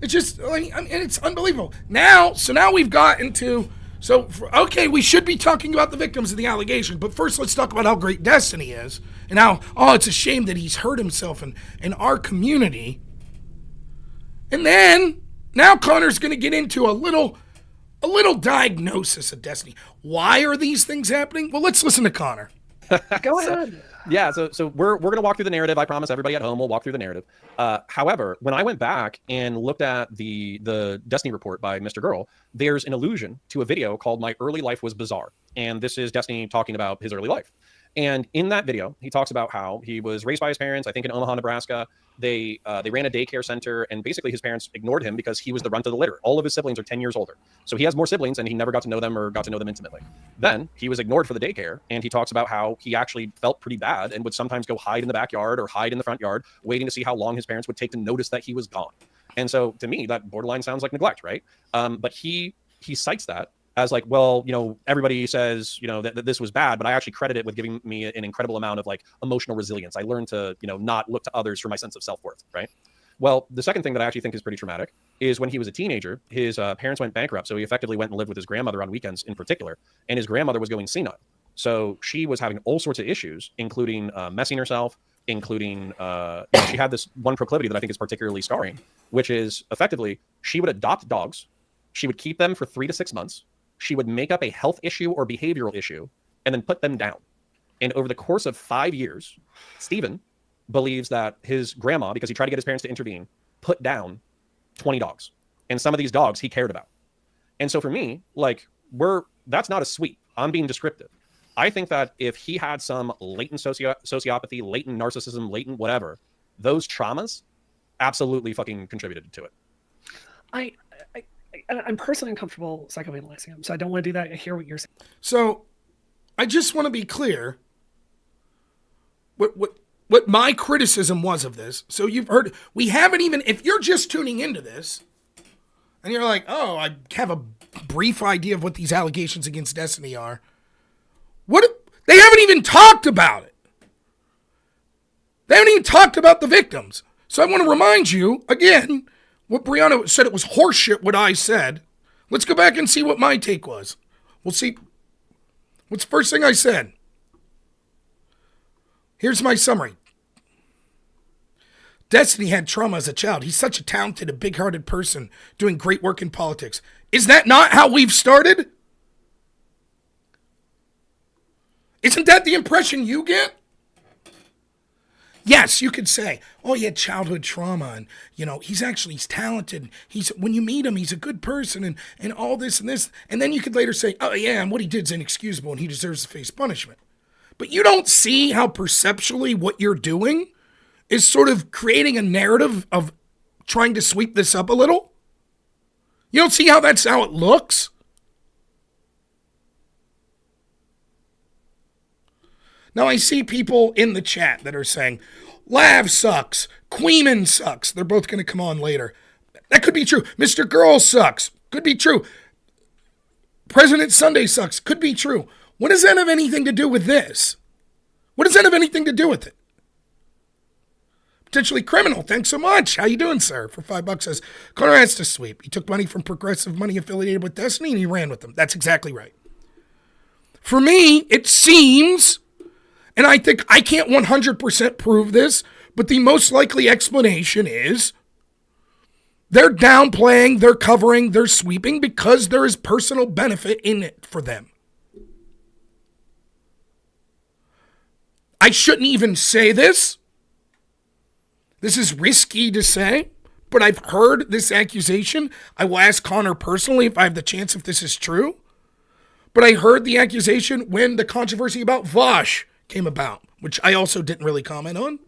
It's just, it's unbelievable. Now we've got into, okay, we should be talking about the victims of the allegation, but first let's talk about how great Destiny is, and how, it's a shame that he's hurt himself in our community. And then, now Conor's going to get into a little diagnosis of Destiny. Why are these things happening? Well, let's listen to Conor. Go ahead. Yeah, so we're going to walk through the narrative. I promise everybody at home will walk through the narrative. However, when I went back and looked at the Destiny report by Mr. Girl, there's an allusion to a video called My Early Life Was Bizarre. And this is Destiny talking about his early life. And in that video, he talks about how he was raised by his parents, I think in Omaha, Nebraska. They ran a daycare center, and basically his parents ignored him because he was the runt of the litter. All of his siblings are 10 years older. So he has more siblings, and he never got to know them or got to know them intimately. Then he was ignored for the daycare, and he talks about how he actually felt pretty bad and would sometimes go hide in the backyard or hide in the front yard, waiting to see how long his parents would take to notice that he was gone. And so to me, that borderline sounds like neglect, right? But he cites that as everybody says, that this was bad, but I actually credit it with giving me an incredible amount of emotional resilience. I learned to, not look to others for my sense of self-worth, right? Well, the second thing that I actually think is pretty traumatic is when he was a teenager, his parents went bankrupt. So he effectively went and lived with his grandmother on weekends in particular, and his grandmother was going senile. So she was having all sorts of issues, including messing herself, including she had this one proclivity that I think is particularly scarring, which is effectively she would adopt dogs. She would keep them for 3 to 6 months. She would make up a health issue or behavioral issue and then put them down. And over the course of 5 years, Steven believes that his grandma, because he tried to get his parents to intervene, put down 20 dogs. And some of these dogs he cared about. And so for me, that's not a sweep. I'm being descriptive. I think that if he had some latent sociopathy, latent narcissism, latent whatever, those traumas absolutely fucking contributed to it. I'm personally uncomfortable psychoanalyzing him, so I don't want to do that. I hear what you're saying. So, I just want to be clear what my criticism was of this. So you've heard, we haven't even, if you're just tuning into this, and you're like, I have a brief idea of what these allegations against Destiny are, they haven't even talked about it. They haven't even talked about the victims. So I want to remind you, again, what Brianna said, it was horseshit what I said. Let's go back and see what my take was. We'll see. What's the first thing I said? Here's my summary. Destiny had trauma as a child. He's such a talented and big-hearted person doing great work in politics. Is that not how we've started? Isn't that the impression you get? Yes, you could say, he had childhood trauma and, he's talented. When you meet him, he's a good person and all this and this. And then you could later say, and what he did is inexcusable and he deserves to face punishment. But you don't see how perceptually what you're doing is sort of creating a narrative of trying to sweep this up a little? You don't see how that's how it looks? Now, I see people in the chat that are saying, Lav sucks, Queeman sucks. They're both going to come on later. That could be true. Mr. Girl sucks. Could be true. President Sunday sucks. Could be true. What does that have anything to do with this? What does that have anything to do with it? Potentially criminal. Thanks so much. How you doing, sir? For $5 says, Conor has to sweep. He took money from progressive money affiliated with Destiny and he ran with them. That's exactly right. For me, it seems, and I think I can't 100% prove this, but the most likely explanation is they're downplaying, they're covering, they're sweeping because there is personal benefit in it for them. I shouldn't even say this. This is risky to say, but I've heard this accusation. I will ask Conor personally if I have the chance if this is true. But I heard the accusation when the controversy about Vosh came about, which I also didn't really comment on,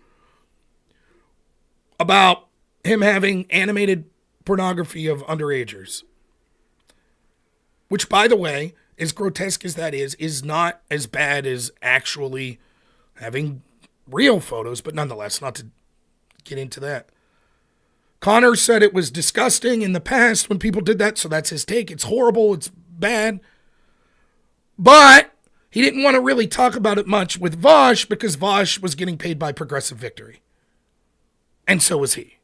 about him having animated pornography of underagers. Which, by the way, as grotesque as that is not as bad as actually having real photos, but nonetheless, not to get into that. Conor said it was disgusting in the past when people did that, so that's his take. It's horrible, it's bad. But he didn't want to really talk about it much with Vosh because Vosh was getting paid by Progressive Victory. And so was he.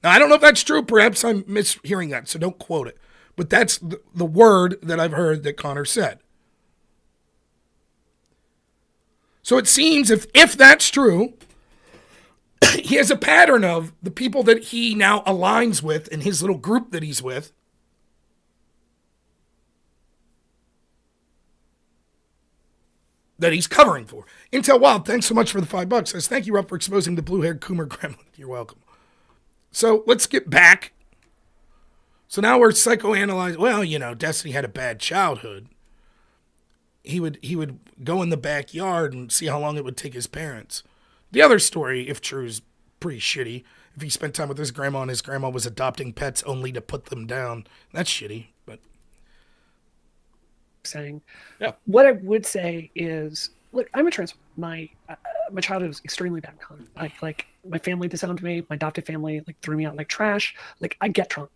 Now, I don't know if that's true. Perhaps I'm mishearing that, so don't quote it. But that's the word that I've heard that Conor said. So it seems if that's true, he has a pattern of the people that he now aligns with in his little group that he's with. That he's covering for. Intel Wild, thanks so much for the $5. Says, thank you, Rob, for exposing the blue-haired Coomer gremlin. You're welcome. So let's get back. So now we're psychoanalyzing. Well, you know, Destiny had a bad childhood. He would go in the backyard and see how long it would take his parents. The other story, if true, is pretty shitty. If he spent time with his grandma and his grandma was adopting pets only to put them down. That's shitty, but... saying. Yeah. What I would say is, look, I'm a trans. My childhood was extremely bad. Like my family disowned me. My adopted family threw me out like trash. Like I get Trump,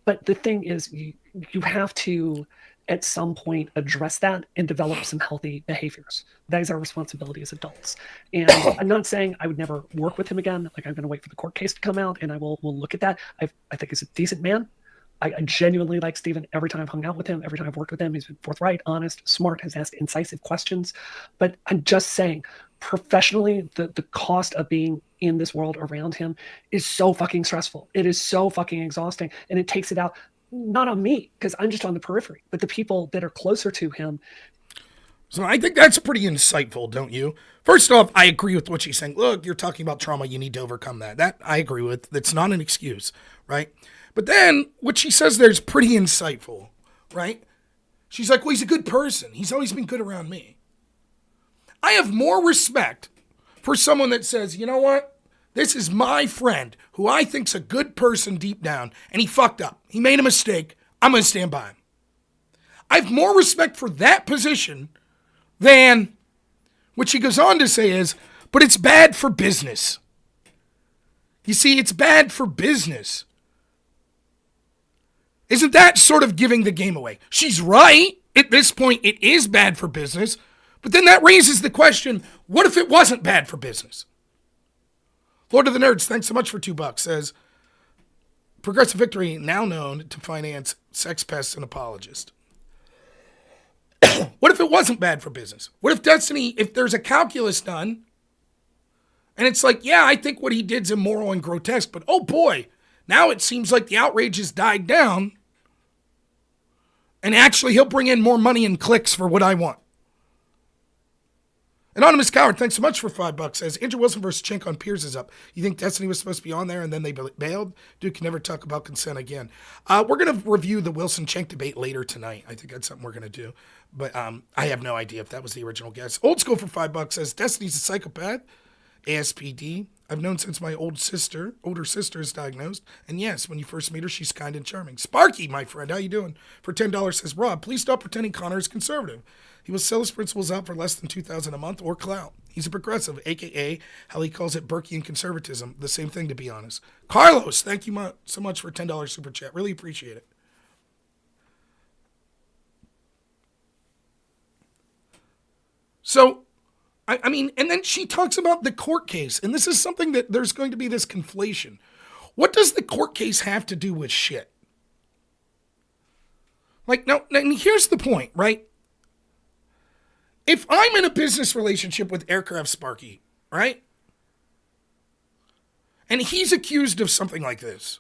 but the thing is, you have to at some point address that and develop some healthy behaviors. That is our responsibility as adults. And I'm not saying I would never work with him again. Like I'm going to wait for the court case to come out, and we'll look at that. I think he's a decent man. I genuinely like Stephen. Every time I've hung out with him, every time I've worked with him, he's been forthright, honest, smart, has asked incisive questions. But I'm just saying, professionally, the cost of being in this world around him is so fucking stressful. It is so fucking exhausting. And it takes it out, not on me, because I'm just on the periphery, but the people that are closer to him. So I think that's pretty insightful, don't you? First off, I agree with what she's saying. Look, you're talking about trauma. You need to overcome that. That I agree with. That's not an excuse, right? But then what she says there is pretty insightful, right? She's like, well, he's a good person. He's always been good around me. I have more respect for someone that says, you know what? This is my friend who I think's a good person deep down, and he fucked up. He made a mistake. I'm going to stand by him. I have more respect for that position than what she goes on to say is, but it's bad for business. You see, it's bad for business. Isn't that sort of giving the game away? She's right. At this point, it is bad for business. But then that raises the question, what if it wasn't bad for business? Lord of the Nerds, thanks so much for $2, says, Progressive Victory, now known to finance sex pests and apologists. What if it wasn't bad for business? What if Destiny, if there's a calculus done, and it's like, yeah, I think what he did's immoral and grotesque, but oh boy, now it seems like the outrage has died down, and actually he'll bring in more money and clicks for what I want. Anonymous Coward, thanks so much for $5. Says, Andrew Wilson versus Chink on Piers is up. You think Destiny was supposed to be on there and then they bailed? Dude can never talk about consent again. We're going to review the Wilson-Chink debate later tonight. I think that's something we're going to do. But I have no idea if that was the original guess. Old School for $5 says, Destiny's a psychopath. ASPD. I've known since my older sister is diagnosed. And yes, when you first meet her, she's kind and charming. Sparky, my friend, how you doing? For $10 says, Rob, please stop pretending Conor is conservative. He will sell his principles out for less than $2,000 a month or clout. He's a progressive, a.k.a. how he calls it Burkean conservatism. The same thing, to be honest. Carlos, thank you so much for $10 super chat. Really appreciate it. So, I mean, and then she talks about the court case, and this is something that there's going to be this conflation. What does the court case have to do with shit? Like, now, and here's the point, right? If I'm in a business relationship with Aircraft Sparky, right? And he's accused of something like this,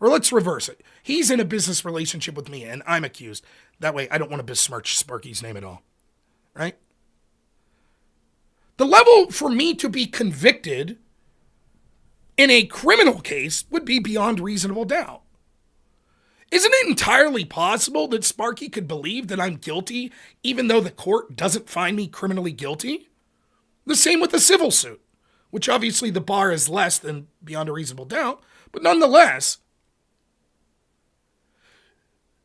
or let's reverse it. He's in a business relationship with me, and I'm accused. That way, I don't want to besmirch Sparky's name at all, right? The level for me to be convicted in a criminal case would be beyond reasonable doubt. Isn't it entirely possible that Sparky could believe that I'm guilty even though the court doesn't find me criminally guilty? The same with the civil suit, which obviously the bar is less than beyond a reasonable doubt, but nonetheless,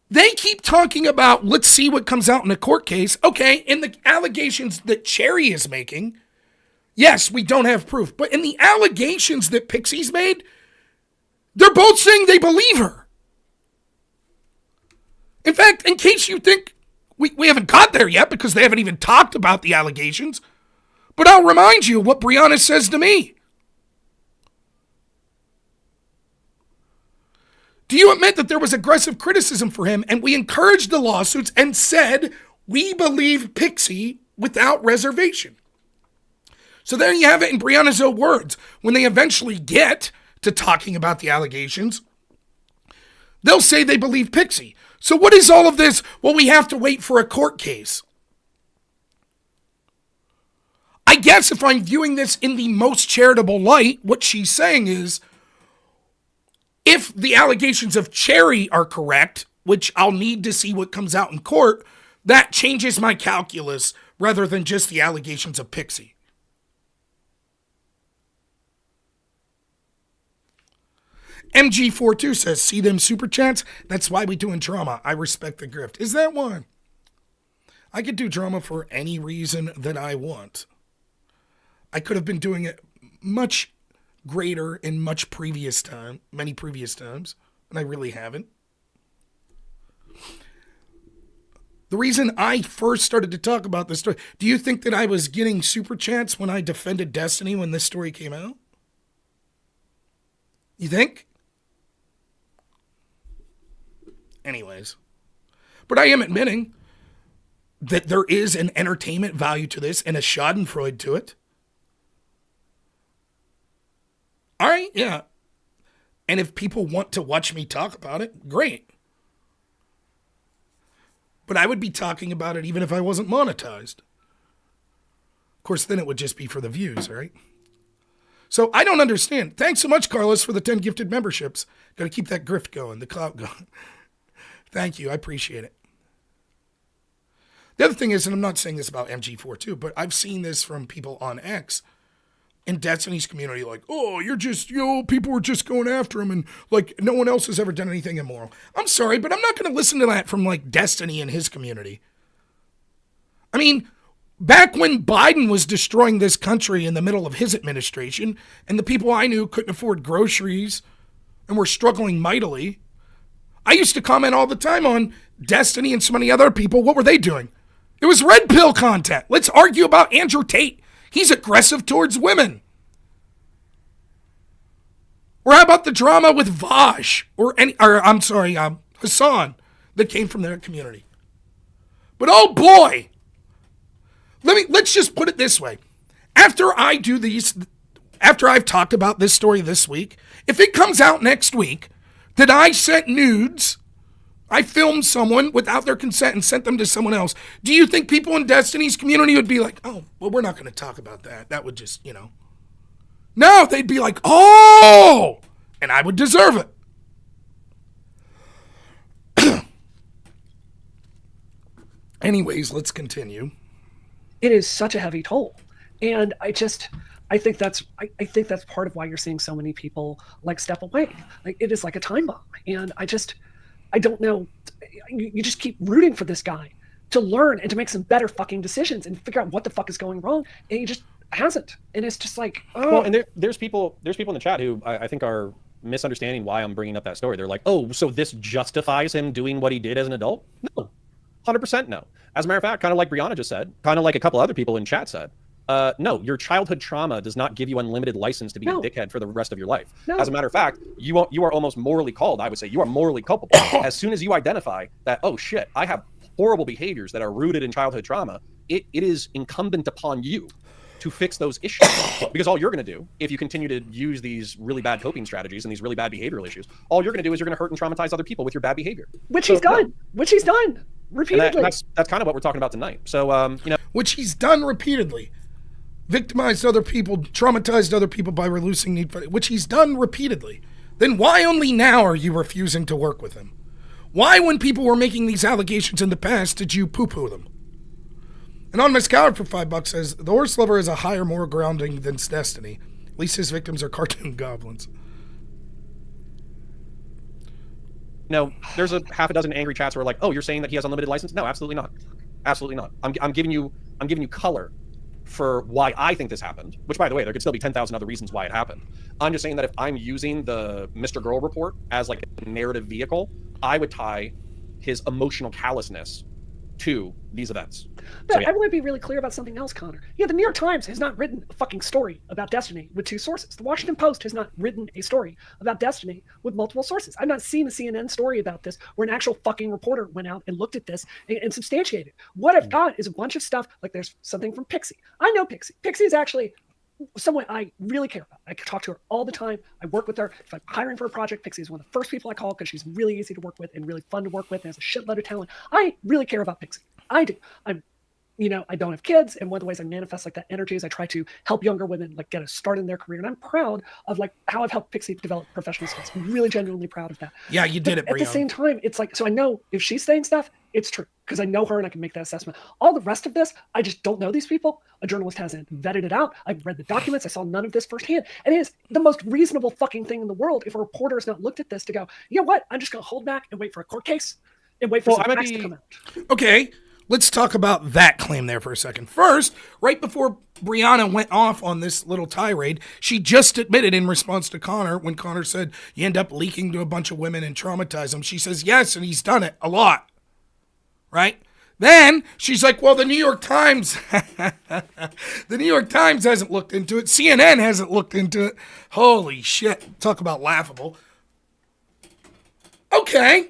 they keep talking about, let's see what comes out in a court case. Okay, in the allegations that Cherry is making, yes, we don't have proof. But in the allegations that Pixie's made, they're both saying they believe her. In fact, in case you think we haven't got there yet because they haven't even talked about the allegations, but I'll remind you what Brianna says to me. Do you admit that there was aggressive criticism for him and we encouraged the lawsuits and said we believe Pixie without reservation? So there you have it in Brianna's own words. When they eventually get to talking about the allegations, they'll say they believe Pixie. So what is all of this? Well, we have to wait for a court case. I guess if I'm viewing this in the most charitable light, what she's saying is, if the allegations of Cherry are correct, which I'll need to see what comes out in court, that changes my calculus rather than just the allegations of Pixie. MG42 says, see them super chats? That's why we doing drama. I respect the grift. Is that why? I could do drama for any reason that I want. I could have been doing it much greater in many previous times, and I really haven't. The reason I first started to talk about this story, do you think that I was getting super chats when I defended Destiny when this story came out? You think? Anyways. But I am admitting that there is an entertainment value to this and a schadenfreude to it. All right, yeah. And if people want to watch me talk about it, great. But I would be talking about it even if I wasn't monetized. Of course, then it would just be for the views, right? So I don't understand. Thanks so much, Carlos, for the 10 gifted memberships. Got to keep that grift going, the clout going. Thank you. I appreciate it. The other thing is, and I'm not saying this about MG42, but I've seen this from people on X in Destiny's community, like, oh, people were just going after him and like no one else has ever done anything immoral. I'm sorry, but I'm not going to listen to that from like Destiny and his community. I mean, back when Biden was destroying this country in the middle of his administration and the people I knew couldn't afford groceries and were struggling mightily, I used to comment all the time on Destiny and so many other people. What were they doing? It was red pill content. Let's argue about Andrew Tate. He's aggressive towards women. Or how about the drama with Vaj Hassan that came from their community? But oh boy, let's just put it this way. After I've talked about this story this week, if it comes out next week that I sent nudes, I filmed someone without their consent and sent them to someone else, do you think people in Destiny's community would be like, oh, well, we're not going to talk about that. That would just, No, they'd be like, oh, and I would deserve it. Anyways, let's continue. It is such a heavy toll. And I think that's part of why you're seeing so many people like step away. Like it is like a time bomb, and I don't know. You just keep rooting for this guy to learn and to make some better fucking decisions and figure out what the fuck is going wrong, and he just hasn't. And it's just like, oh. Well, and there's people in the chat who I think are misunderstanding why I'm bringing up that story. They're like, oh, so this justifies him doing what he did as an adult? No, 100% no. As a matter of fact, kind of like Brianna just said, kind of like a couple other people in chat said, no, your childhood trauma does not give you unlimited license to be a dickhead for the rest of your life. No. As a matter of fact, you are almost morally called. I would say you are morally culpable. As soon as you identify that, oh shit, I have horrible behaviors that are rooted in childhood trauma, it is incumbent upon you to fix those issues. Because all you're going to do, if you continue to use these really bad coping strategies and these really bad behavioral issues, all you're going to do is you're going to hurt and traumatize other people with your bad behavior. Which he's done repeatedly. And that's kind of what we're talking about tonight. So, which he's done repeatedly. Victimized other people, traumatized other people by releasing need for, which he's done repeatedly. Then why only now are you refusing to work with him? Why, when people were making these allegations in the past, did you poo-poo them? Anonymous Coward for $5 says, the horse lover is a higher, more grounding than Destiny. At least his victims are cartoon goblins. No, there's a half a dozen angry chats who are like, oh, you're saying that he has unlimited license? No, absolutely not. Absolutely not. I'm giving you color for why I think this happened, which, by the way, there could still be 10,000 other reasons why it happened. I'm just saying that if I'm using the Mr. Girl report as like a narrative vehicle, I would tie his emotional callousness to these events. But I want to be really clear about something else, Conor. Yeah, the New York Times has not written a fucking story about Destiny with 2 sources. The Washington Post has not written a story about Destiny with multiple sources. I've not seen a CNN story about this where an actual fucking reporter went out and looked at this and substantiated. What I've got is a bunch of stuff, like there's something from Pixie. I know Pixie. Pixie is actually someone I really care about. I talk to her all the time. I work with her. If I'm hiring for a project, Pixie is one of the first people I call because she's really easy to work with and really fun to work with and has a shitload of talent. I really care about Pixie. I do. I don't have kids, and one of the ways I manifest like that energy is I try to help younger women like get a start in their career, and I'm proud of like how I've helped Pixie develop professional skills. I'm really genuinely proud of that. Yeah, you did it, Brianna. At the same time, it's like, so I know if she's saying stuff, it's true because I know her and I can make that assessment. All the rest of this, I just don't know these people. A journalist hasn't vetted it out. I've read the documents. I saw none of this firsthand, and it is the most reasonable fucking thing in the world if a reporter has not looked at this to go, you know what? I'm just going to hold back and wait for a court case and wait for some facts to come out. Okay. Let's talk about that claim there for a second. First, right before Brianna went off on this little tirade, she just admitted in response to Conor, when Conor said, you end up leaking to a bunch of women and traumatize them. She says, yes, and he's done it a lot. Right? Then she's like, well, the New York Times, the New York Times hasn't looked into it. CNN hasn't looked into it. Holy shit. Talk about laughable. Okay.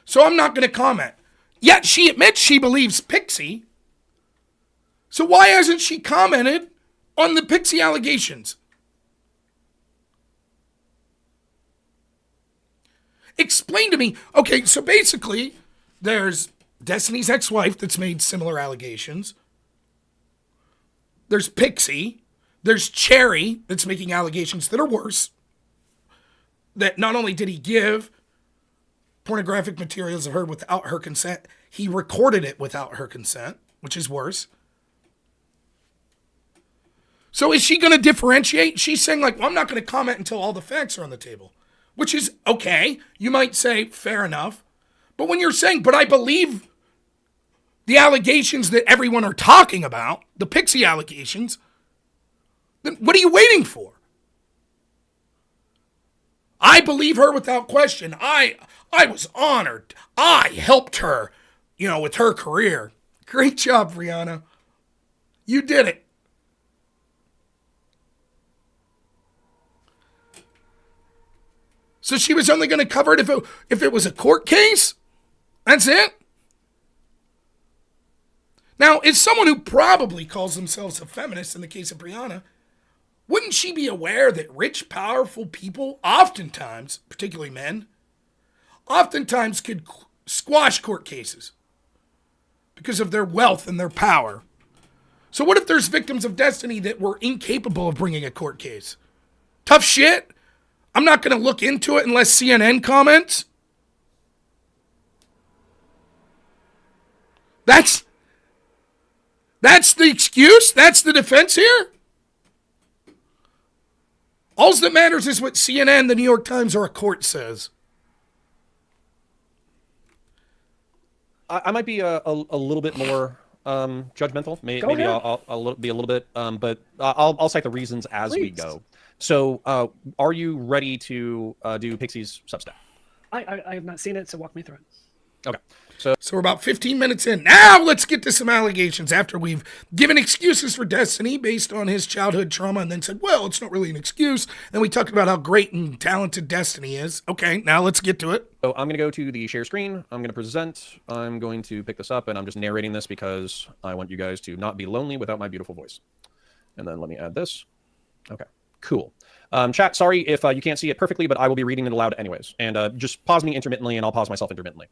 So I'm not going to comment. Yet she admits she believes Pixie. So why hasn't she commented on the Pixie allegations? Explain to me. Okay, so basically, there's Destiny's ex-wife that's made similar allegations. There's Pixie. There's Cherry that's making allegations that are worse. That not only did he give pornographic materials of her without her consent, he recorded it without her consent, which is worse. So is she going to differentiate? She's saying like, well, I'm not going to comment until all the facts are on the table, which is okay. You might say, fair enough. But when you're saying, but I believe the allegations that everyone are talking about, the Pixie allegations, then what are you waiting for? I believe her without question. I was honored. I helped her, with her career. Great job, Brianna. You did it. So she was only going to cover it if it was a court case? That's it? Now, as someone who probably calls themselves a feminist in the case of Brianna, wouldn't she be aware that rich, powerful people, oftentimes, particularly men, oftentimes could squash court cases because of their wealth and their power? So what if there's victims of Destiny that were incapable of bringing a court case? Tough shit. I'm not going to look into it unless CNN comments. That's the excuse? That's the defense here? All that matters is what CNN, the New York Times, or a court says. I might be a little bit more judgmental. Maybe I'll be a little bit, but I'll cite the reasons as we go. So, are you ready to do Pixie's Substack? I have not seen it, so walk me through it. Okay. So we're about 15 minutes in. Now let's get to some allegations after we've given excuses for Destiny based on his childhood trauma and then said, well, it's not really an excuse. Then we talked about how great and talented Destiny is. Okay, now let's get to it. So I'm going to go to the share screen. I'm going to present. I'm going to pick this up, and I'm just narrating this because I want you guys to not be lonely without my beautiful voice. And then let me add this. Okay, cool. Chat, sorry if you can't see it perfectly, but I will be reading it aloud anyways. And just pause me intermittently, and I'll pause myself intermittently.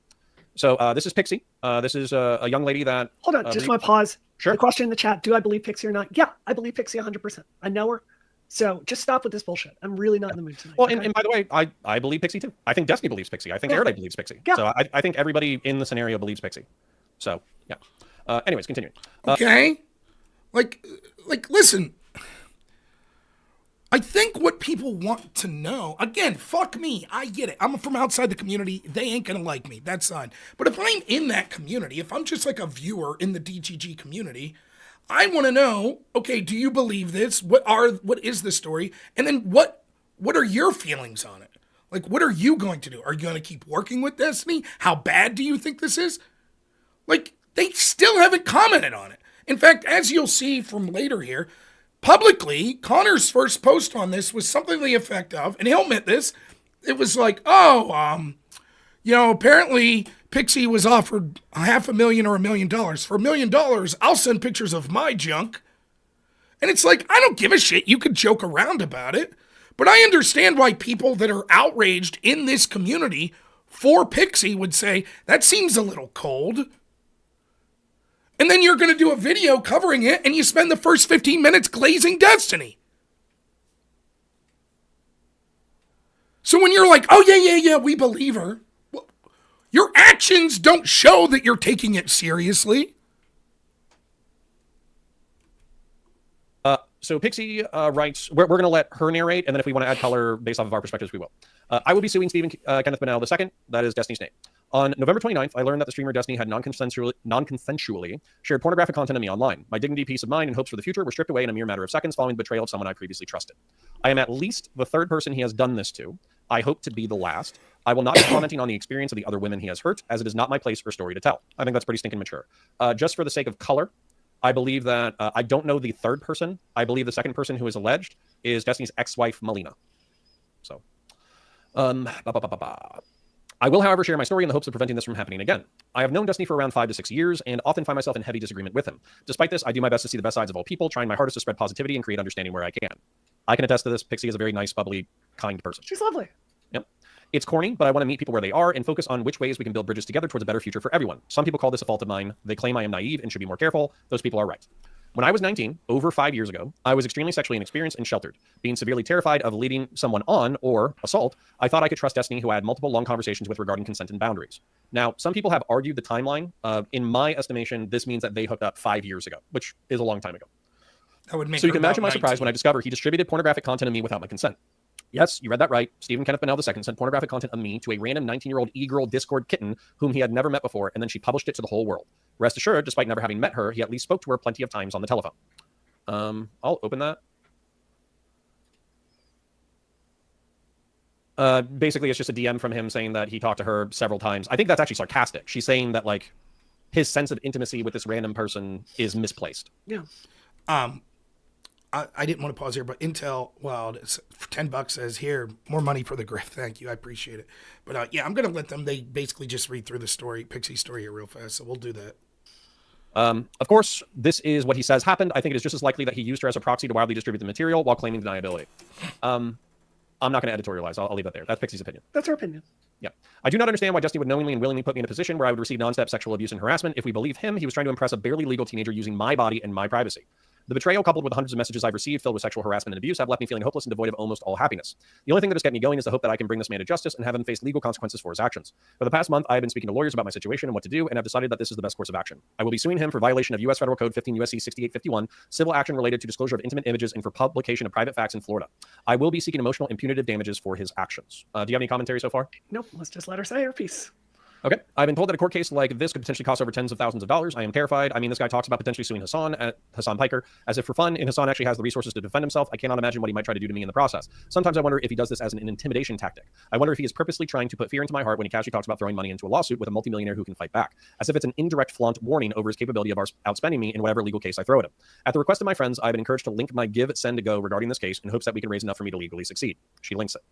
So this is Pixie. This is a young lady that... Hold on, just want to pause. Sure. The question in the chat, do I believe Pixie or not? Yeah, I believe Pixie 100%. I know her. So just stop with this bullshit. I'm really not in the mood tonight. Well, and by the way, I believe Pixie too. I think Destiny believes Pixie. I think everybody believes Pixie. Yeah. So I think everybody in the scenario believes Pixie. So, yeah. Anyways, continuing. Okay. Like, listen. I think what people want to know, again, fuck me, I get it. I'm from outside the community. They ain't gonna like me. That's fine. But if I'm in that community, if I'm just like a viewer in the DGG community, I want to know, okay, do you believe this? What is the story? And then what are your feelings on it? Like, what are you going to do? Are you going to keep working with Destiny? How bad do you think this is? Like, they still haven't commented on it. In fact, as you'll see from later here, publicly, Conor's first post on this was something to the effect of, and he'll admit this, it was like, apparently Pixie was offered $500,000 or $1 million. For $1 million, I'll send pictures of my junk. And it's like, I don't give a shit. You could joke around about it. But I understand why people that are outraged in this community for Pixie would say, that seems a little cold. And then you're going to do a video covering it, and you spend the first 15 minutes glazing Destiny. So when you're like, oh, yeah, we believe her, well, your actions don't show that you're taking it seriously. So Pixie writes, we're going to let her narrate, and then if we want to add color based off of our perspectives, we will. I will be suing Stephen Kenneth Bonnell II. That is Destiny's name. On November 29th, I learned that the streamer Destiny had non-consensually shared pornographic content of me online. My dignity, peace of mind, and hopes for the future were stripped away in a mere matter of seconds following the betrayal of someone I previously trusted. I am at least the third person he has done this to. I hope to be the last. I will not be commenting on the experience of the other women he has hurt, as it is not my place or story to tell. I think that's pretty stinking mature. Just for the sake of color, I believe that I don't know the third person. I believe the second person who is alleged is Destiny's ex-wife, Melina. So, I will, however, share my story in the hopes of preventing this from happening again. I have known Destiny for around 5 to 6 years and often find myself in heavy disagreement with him. Despite this, I do my best to see the best sides of all people, trying my hardest to spread positivity and create understanding where I can. I can attest to this. Pixie is a very nice, bubbly, kind person. She's lovely. Yep. It's corny, but I want to meet people where they are and focus on which ways we can build bridges together towards a better future for everyone. Some people call this a fault of mine. They claim I am naive and should be more careful. Those people are right. When I was 19, over 5 years ago, I was extremely sexually inexperienced and sheltered. Being severely terrified of leading someone on, or assault, I thought I could trust Destiny, who I had multiple long conversations with regarding consent and boundaries. Now, some people have argued the timeline. In my estimation, this means that they hooked up 5 years ago, which is a long time ago. That would make so you can imagine my 19. surprise when I discovered he distributed pornographic content of me without my consent. Yes, you read that right. Stephen Kenneth Bonnell II sent pornographic content of me to a random 19-year-old e-girl Discord kitten whom he had never met before, and then she published it to the whole world. Rest assured, despite never having met her, he at least spoke to her plenty of times on the telephone. I'll open that. Basically, it's just a DM from him saying that he talked to her several times. I think that's actually sarcastic. She's saying that, like, his sense of intimacy with this random person is misplaced. Yeah. I didn't want to pause here, but Intel Wild for $10 says here, more money for the grift. Thank you. I appreciate it. But yeah, I'm going to let them, they basically just read through the story, Pixie's story here real fast. So we'll do that. Of course, this is what he says happened. I think it is just as likely that he used her as a proxy to widely distribute the material while claiming deniability. I'm not going to editorialize. I'll leave that there. That's Pixie's opinion. That's her opinion. Yeah. I do not understand why Destiny would knowingly and willingly put me in a position where I would receive non-step sexual abuse and harassment. If we believe him, he was trying to impress a barely legal teenager using my body and my privacy. The betrayal, coupled with the hundreds of messages I've received filled with sexual harassment and abuse, have left me feeling hopeless and devoid of almost all happiness. The only thing that has kept me going is the hope that I can bring this man to justice and have him face legal consequences for his actions. For the past month, I have been speaking to lawyers about my situation and what to do, and have decided that this is the best course of action. I will be suing him for violation of U.S. Federal Code 15 U.S.C. 6851, civil action related to disclosure of intimate images and for publication of private facts in Florida. I will be seeking emotional and punitive damages for his actions. Do you have any commentary so far? Nope. Let's just let her say her piece. Okay. I've been told that a court case like this could potentially cost over tens of thousands of dollars. I am terrified. I mean, this guy talks about potentially suing Hassan Piker, as if for fun, and Hassan actually has the resources to defend himself. I cannot imagine what he might try to do to me in the process. Sometimes I wonder if he does this as an intimidation tactic. I wonder if he is purposely trying to put fear into my heart when he casually talks about throwing money into a lawsuit with a multimillionaire who can fight back, as if it's an indirect flaunt warning over his capability of outspending me in whatever legal case I throw at him. At the request of my friends, I've been encouraged to link my give, send, to go regarding this case in hopes that we can raise enough for me to legally succeed. She links it.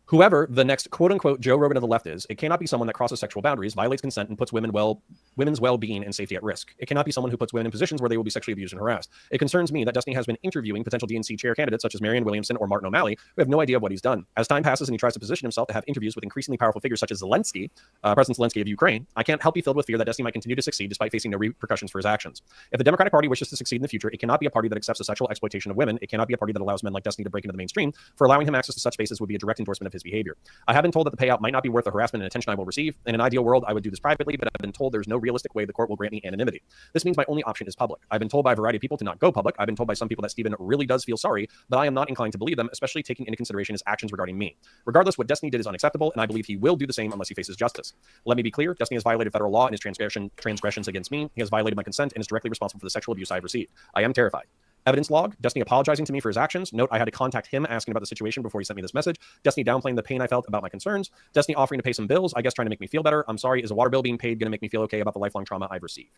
Whoever the next quote-unquote Joe Rogan of the left is, it cannot be someone that crosses sexual boundaries, violates consent, and puts women's well-being and safety at risk. It cannot be someone who puts women in positions where they will be sexually abused and harassed. It concerns me that Destiny has been interviewing potential DNC chair candidates such as Marianne Williamson or Martin O'Malley, who have no idea of what he's done. As time passes and he tries to position himself to have interviews with increasingly powerful figures such as Zelensky, President Zelensky of Ukraine, I can't help be filled with fear that Destiny might continue to succeed despite facing no repercussions for his actions. If the Democratic Party wishes to succeed in the future, it cannot be a party that accepts the sexual exploitation of women. It cannot be a party that allows men like Destiny to break into the mainstream. For allowing him access to such spaces would be a direct endorsement of his behavior. I have been told that the payout might not be worth the harassment and attention I will receive. In an ideal world, I would do this privately, but I've been told there's no realistic way the court will grant me anonymity. This means my only option is public. I've been told by a variety of people to not go public. I've been told by some people that Stephen really does feel sorry, but I am not inclined to believe them, especially taking into consideration his actions regarding me. Regardless, what Destiny did is unacceptable, and I believe he will do the same unless he faces justice. Let me be clear, Destiny has violated federal law in his transgressions against me. He has violated my consent and is directly responsible for the sexual abuse I have received. I am terrified. Evidence log, Destiny apologizing to me for his actions. Note, I had to contact him asking about the situation before he sent me this message. Destiny downplaying the pain I felt about my concerns. Destiny offering to pay some bills, I guess trying to make me feel better. I'm sorry, is a water bill being paid going to make me feel okay about the lifelong trauma I've received?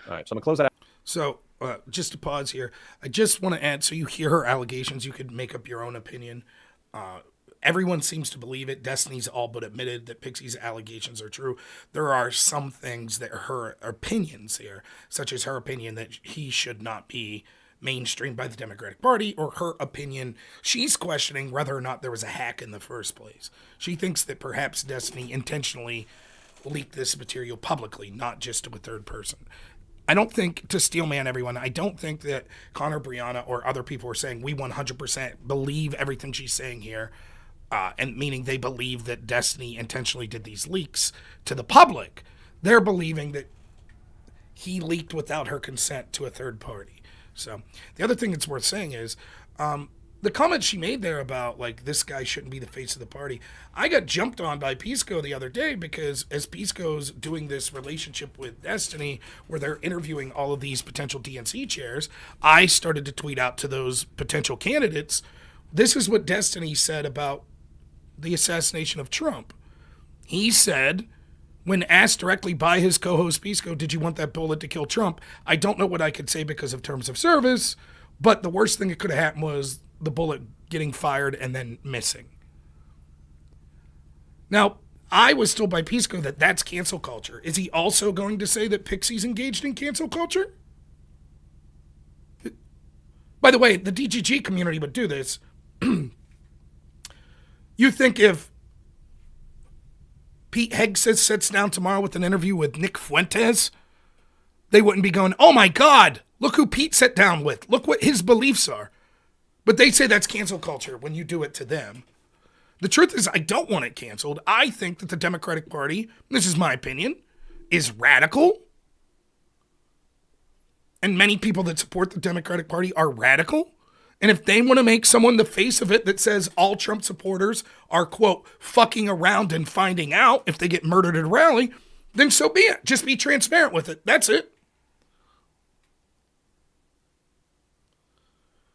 All right, so I'm going to close that out. So, just to pause here, I just want to add, so you hear her allegations, you could make up your own opinion. Everyone seems to believe it. Destiny's all but admitted that Pixie's allegations are true. There are some things that are her opinions here, such as her opinion that he should not be mainstreamed by the Democratic Party, or her opinion, she's questioning whether or not there was a hack in the first place. She thinks that perhaps Destiny intentionally leaked this material publicly, not just to a third person. I don't think, to steelman everyone, I don't think that Conor, Brianna, or other people are saying we 100% believe everything she's saying here, and meaning they believe that Destiny intentionally did these leaks to the public. They're believing that he leaked without her consent to a third party. So the other thing that's worth saying is the comment she made there about, like, this guy shouldn't be the face of the party. I got jumped on by Pisco the other day because as Pisco's doing this relationship with Destiny where they're interviewing all of these potential DNC chairs, I started to tweet out to those potential candidates, this is what Destiny said about the assassination of Trump. He said, when asked directly by his co-host Pisco, did you want that bullet to kill Trump? I don't know what I could say because of terms of service, but the worst thing that could have happened was the bullet getting fired and then missing. Now, I was told by Pisco that that's cancel culture. Is he also going to say that Pixie's engaged in cancel culture? By the way, the DGG community would do this. You think if Pete Hegseth sits down tomorrow with an interview with Nick Fuentes, they wouldn't be going, oh my God, look who Pete sat down with. Look what his beliefs are. But they say that's cancel culture when you do it to them. The truth is, I don't want it canceled. I think that the Democratic Party, this is my opinion, is radical. And many people that support the Democratic Party are radical. And if they want to make someone the face of it that says all Trump supporters are, quote, fucking around and finding out if they get murdered at a rally, then so be it. Just be transparent with it. That's it.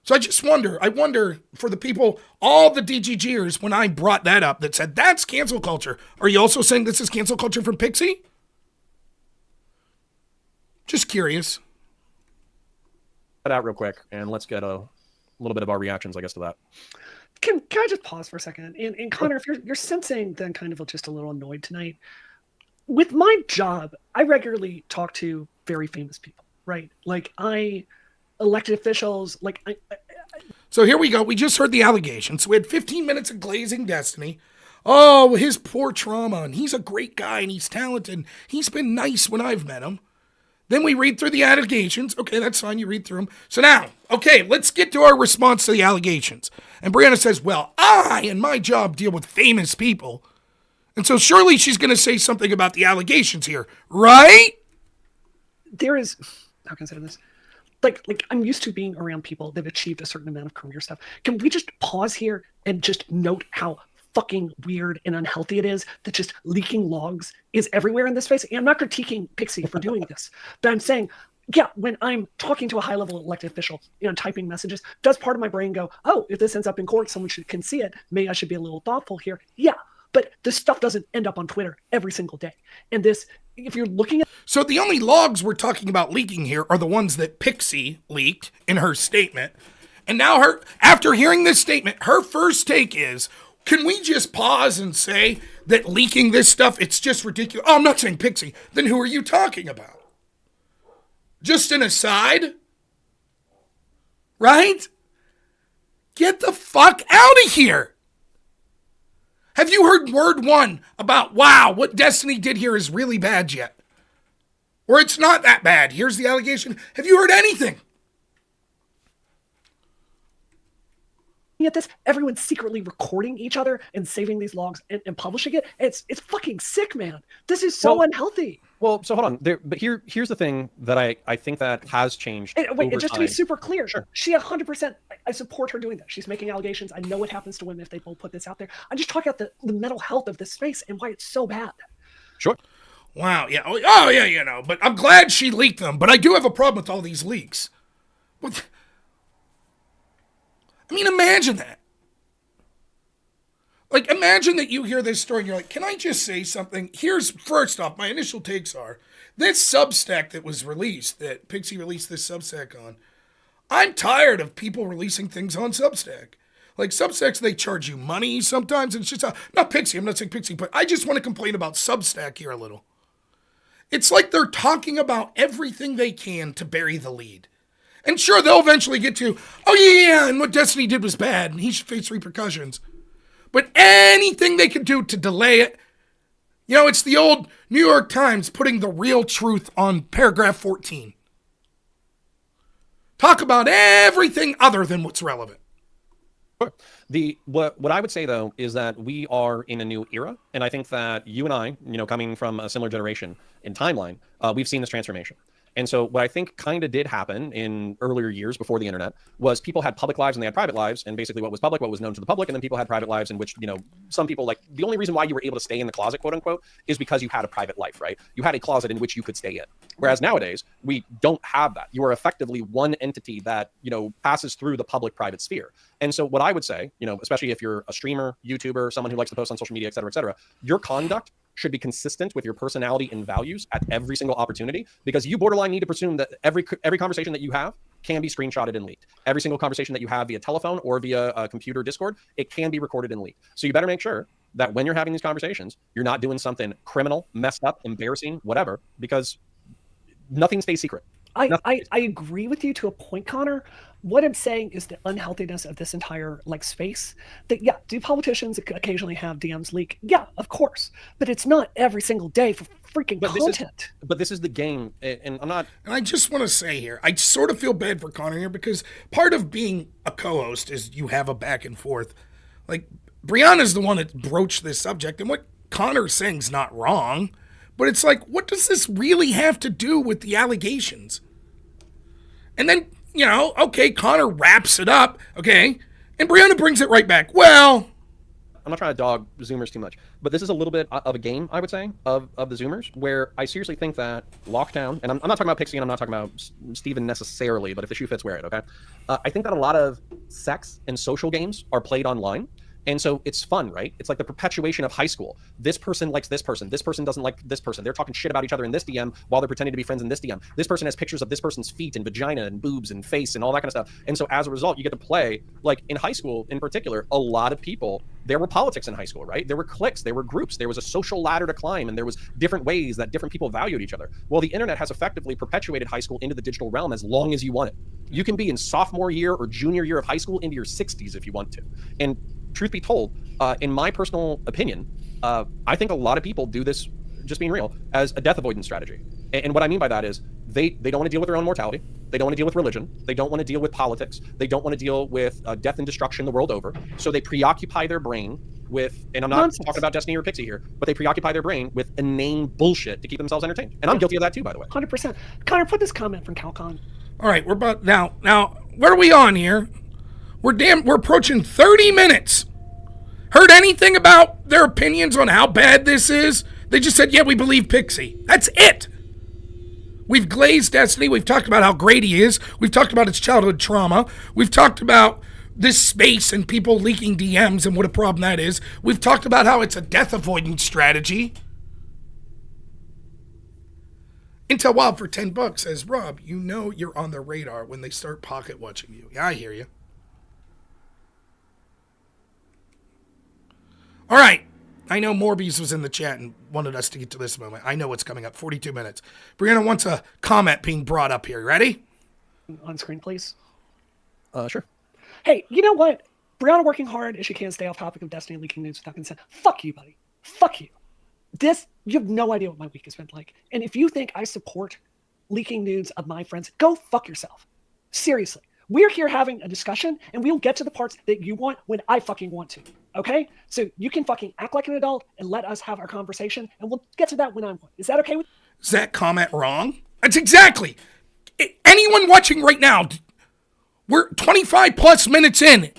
So I wonder for the people, all the DGGers, when I brought that up, that said, that's cancel culture. Are you also saying this is cancel culture from Pixie? Just curious. That out real quick, and let's get a little bit of our reactions, I guess, to that. Can I just pause for a second? And Conor, if you're sensing then kind of just a little annoyed tonight, with my job, I regularly talk to very famous people, right? Like elected officials, So here we go. We just heard the allegations. So we had 15 minutes of glazing Destiny. Oh, his poor trauma, and he's a great guy, and he's talented. He's been nice when I've met him. Then we read through the allegations. Okay, that's fine. You read through them. So now, okay, let's get to our response to the allegations. And Brianna says, well, I and my job deal with famous people. And so surely she's going to say something about the allegations here, right? There is, how can I say this? Like I'm used to being around people that have achieved a certain amount of career stuff. Can we just pause here and just note how fucking weird and unhealthy it is that just leaking logs is everywhere in this space? And I'm not critiquing Pixie for doing this, but I'm saying, yeah, when I'm talking to a high-level elected official, typing messages, does part of my brain go, oh, if this ends up in court, someone can see it. Maybe I should be a little thoughtful here. Yeah, but this stuff doesn't end up on Twitter every single day. And this, if you're looking at... So the only logs we're talking about leaking here are the ones that Pixie leaked in her statement. And now after hearing this statement, her first take is, can we just pause and say that leaking this stuff, it's just ridiculous? Oh, I'm not saying Pixie. Then who are you talking about? Just an aside? Right? Get the fuck out of here. Have you heard word one about, wow, what Destiny did here is really bad yet? Or it's not that bad. Here's the allegation. Have you heard anything? At this, everyone's secretly recording each other and saving these logs and publishing it. It's fucking sick, man. This is so unhealthy. Well, so hold on. But here's the thing that I think that has changed. And just to be super clear, sure. She 100%, I support her doing that. She's making allegations. I know what happens to women if they both put this out there. I'm just talking about the mental health of this space and why it's so bad. Sure. Wow, yeah. Oh, yeah, but I'm glad she leaked them. But I do have a problem with all these leaks. I mean, imagine that. Like, imagine that you hear this story and you're like, can I just say something? Here's, first off, my initial takes are, this Substack that was released, that Pixie released this Substack on, I'm tired of people releasing things on Substack. Like, Substacks, they charge you money sometimes, and it's just, not Pixie, I'm not saying Pixie, but I just want to complain about Substack here a little. It's like they're talking about everything they can to bury the lead. And sure, they'll eventually get to, oh yeah, and what Destiny did was bad, and he should face repercussions. But anything they can do to delay it, it's the old New York Times putting the real truth on paragraph 14. Talk about everything other than what's relevant. Sure. What I would say, though, is that we are in a new era, and I think that you and I, coming from a similar generation in timeline, we've seen this transformation. And so what I think kind of did happen in earlier years before the internet was people had public lives and they had private lives, and basically what was public, what was known to the public, and then people had private lives in which, some people, like, the only reason why you were able to stay in the closet, quote unquote, is because you had a private life, right? You had a closet in which you could stay in. Whereas nowadays, we don't have that. You are effectively one entity that, passes through the public-private sphere. And so what I would say, especially if you're a streamer, YouTuber, someone who likes to post on social media, et cetera, your conduct should be consistent with your personality and values at every single opportunity, because you borderline need to presume that every conversation that you have can be screenshotted and leaked. Every single conversation that you have via telephone or via a computer Discord, it can be recorded and leaked. So you better make sure that when you're having these conversations, you're not doing something criminal, messed up, embarrassing, whatever, because nothing stays secret. I agree with you to a point, Connor. What I'm saying is the unhealthiness of this entire space. That, yeah, do politicians occasionally have DMs leak? Yeah, of course, but it's not every single day for freaking content. But this is the game, and I'm not. And I just want to say here, I sort of feel bad for Conor here, because part of being a co-host is you have a back and forth. Like, Brianna's the one that broached this subject, and what Conor's saying is not wrong. But it's like, what does this really have to do with the allegations? And then, okay, Conor wraps it up, okay, and Brianna brings it right back. Well, I'm not trying to dog Zoomers too much, but this is a little bit of a game, I would say, of the Zoomers, where I seriously think that lockdown, and I'm not talking about Pixie, and I'm not talking about Steven necessarily, but if the shoe fits, wear it, okay? I think that a lot of sex and social games are played online. And so it's fun, right? It's like the perpetuation of high school. This person likes this person doesn't like this person. They're talking shit about each other in this DM while they're pretending to be friends in this DM. This person has pictures of this person's feet and vagina and boobs and face and all that kind of stuff. And so as a result, you get to play, like in high school in particular, a lot of people, there were politics in high school, right? There were cliques, there were groups, there was a social ladder to climb, and there was different ways that different people valued each other. Well, the internet has effectively perpetuated high school into the digital realm as long as you want it. You can be in sophomore year or junior year of high school into your 60s if you want to. And truth be told, in my personal opinion, I think a lot of people do this just being real, as a death avoidance strategy. And what I mean by that is they don't want to deal with their own mortality. They don't want to deal with religion. They don't want to deal with politics. They don't want to deal with death and destruction the world over. So they preoccupy their brain with, and I'm not talking about Destiny or Pixie here, but they preoccupy their brain with inane bullshit to keep themselves entertained. And I'm guilty of that too, by the way. 100%. Conor, put this comment from Calcon. All right, we're about now. What are we on here? We're approaching 30 minutes. Heard anything about their opinions on how bad this is? They just said, yeah, we believe Pixie. That's it. We've glazed Destiny. We've talked about how great he is. We've talked about his childhood trauma. We've talked about this space and people leaking DMs and what a problem that is. We've talked about how it's a death avoidance strategy. Intel Wild for $10 says, Rob, you know you're on the radar when they start pocket watching you. Yeah, I hear you. All right. I know Morbius was in the chat and wanted us to get to this moment. I know what's coming up. 42 minutes. Brianna wants a comment being brought up here. Ready? On screen, please. Sure. Hey, you know what? Brianna working hard as she can stay off topic of Destiny leaking news without consent. Fuck you, buddy. Fuck you. You have no idea what my week has been like. And if you think I support leaking news of my friends, go fuck yourself. Seriously. We're here having a discussion, and we'll get to the parts that you want when I fucking want to. Okay? So you can fucking act like an adult and let us have our conversation, and we'll get to that when I want. Is that okay with you? Is that comment wrong? That's exactly. Anyone watching right now, we're 25 plus minutes in.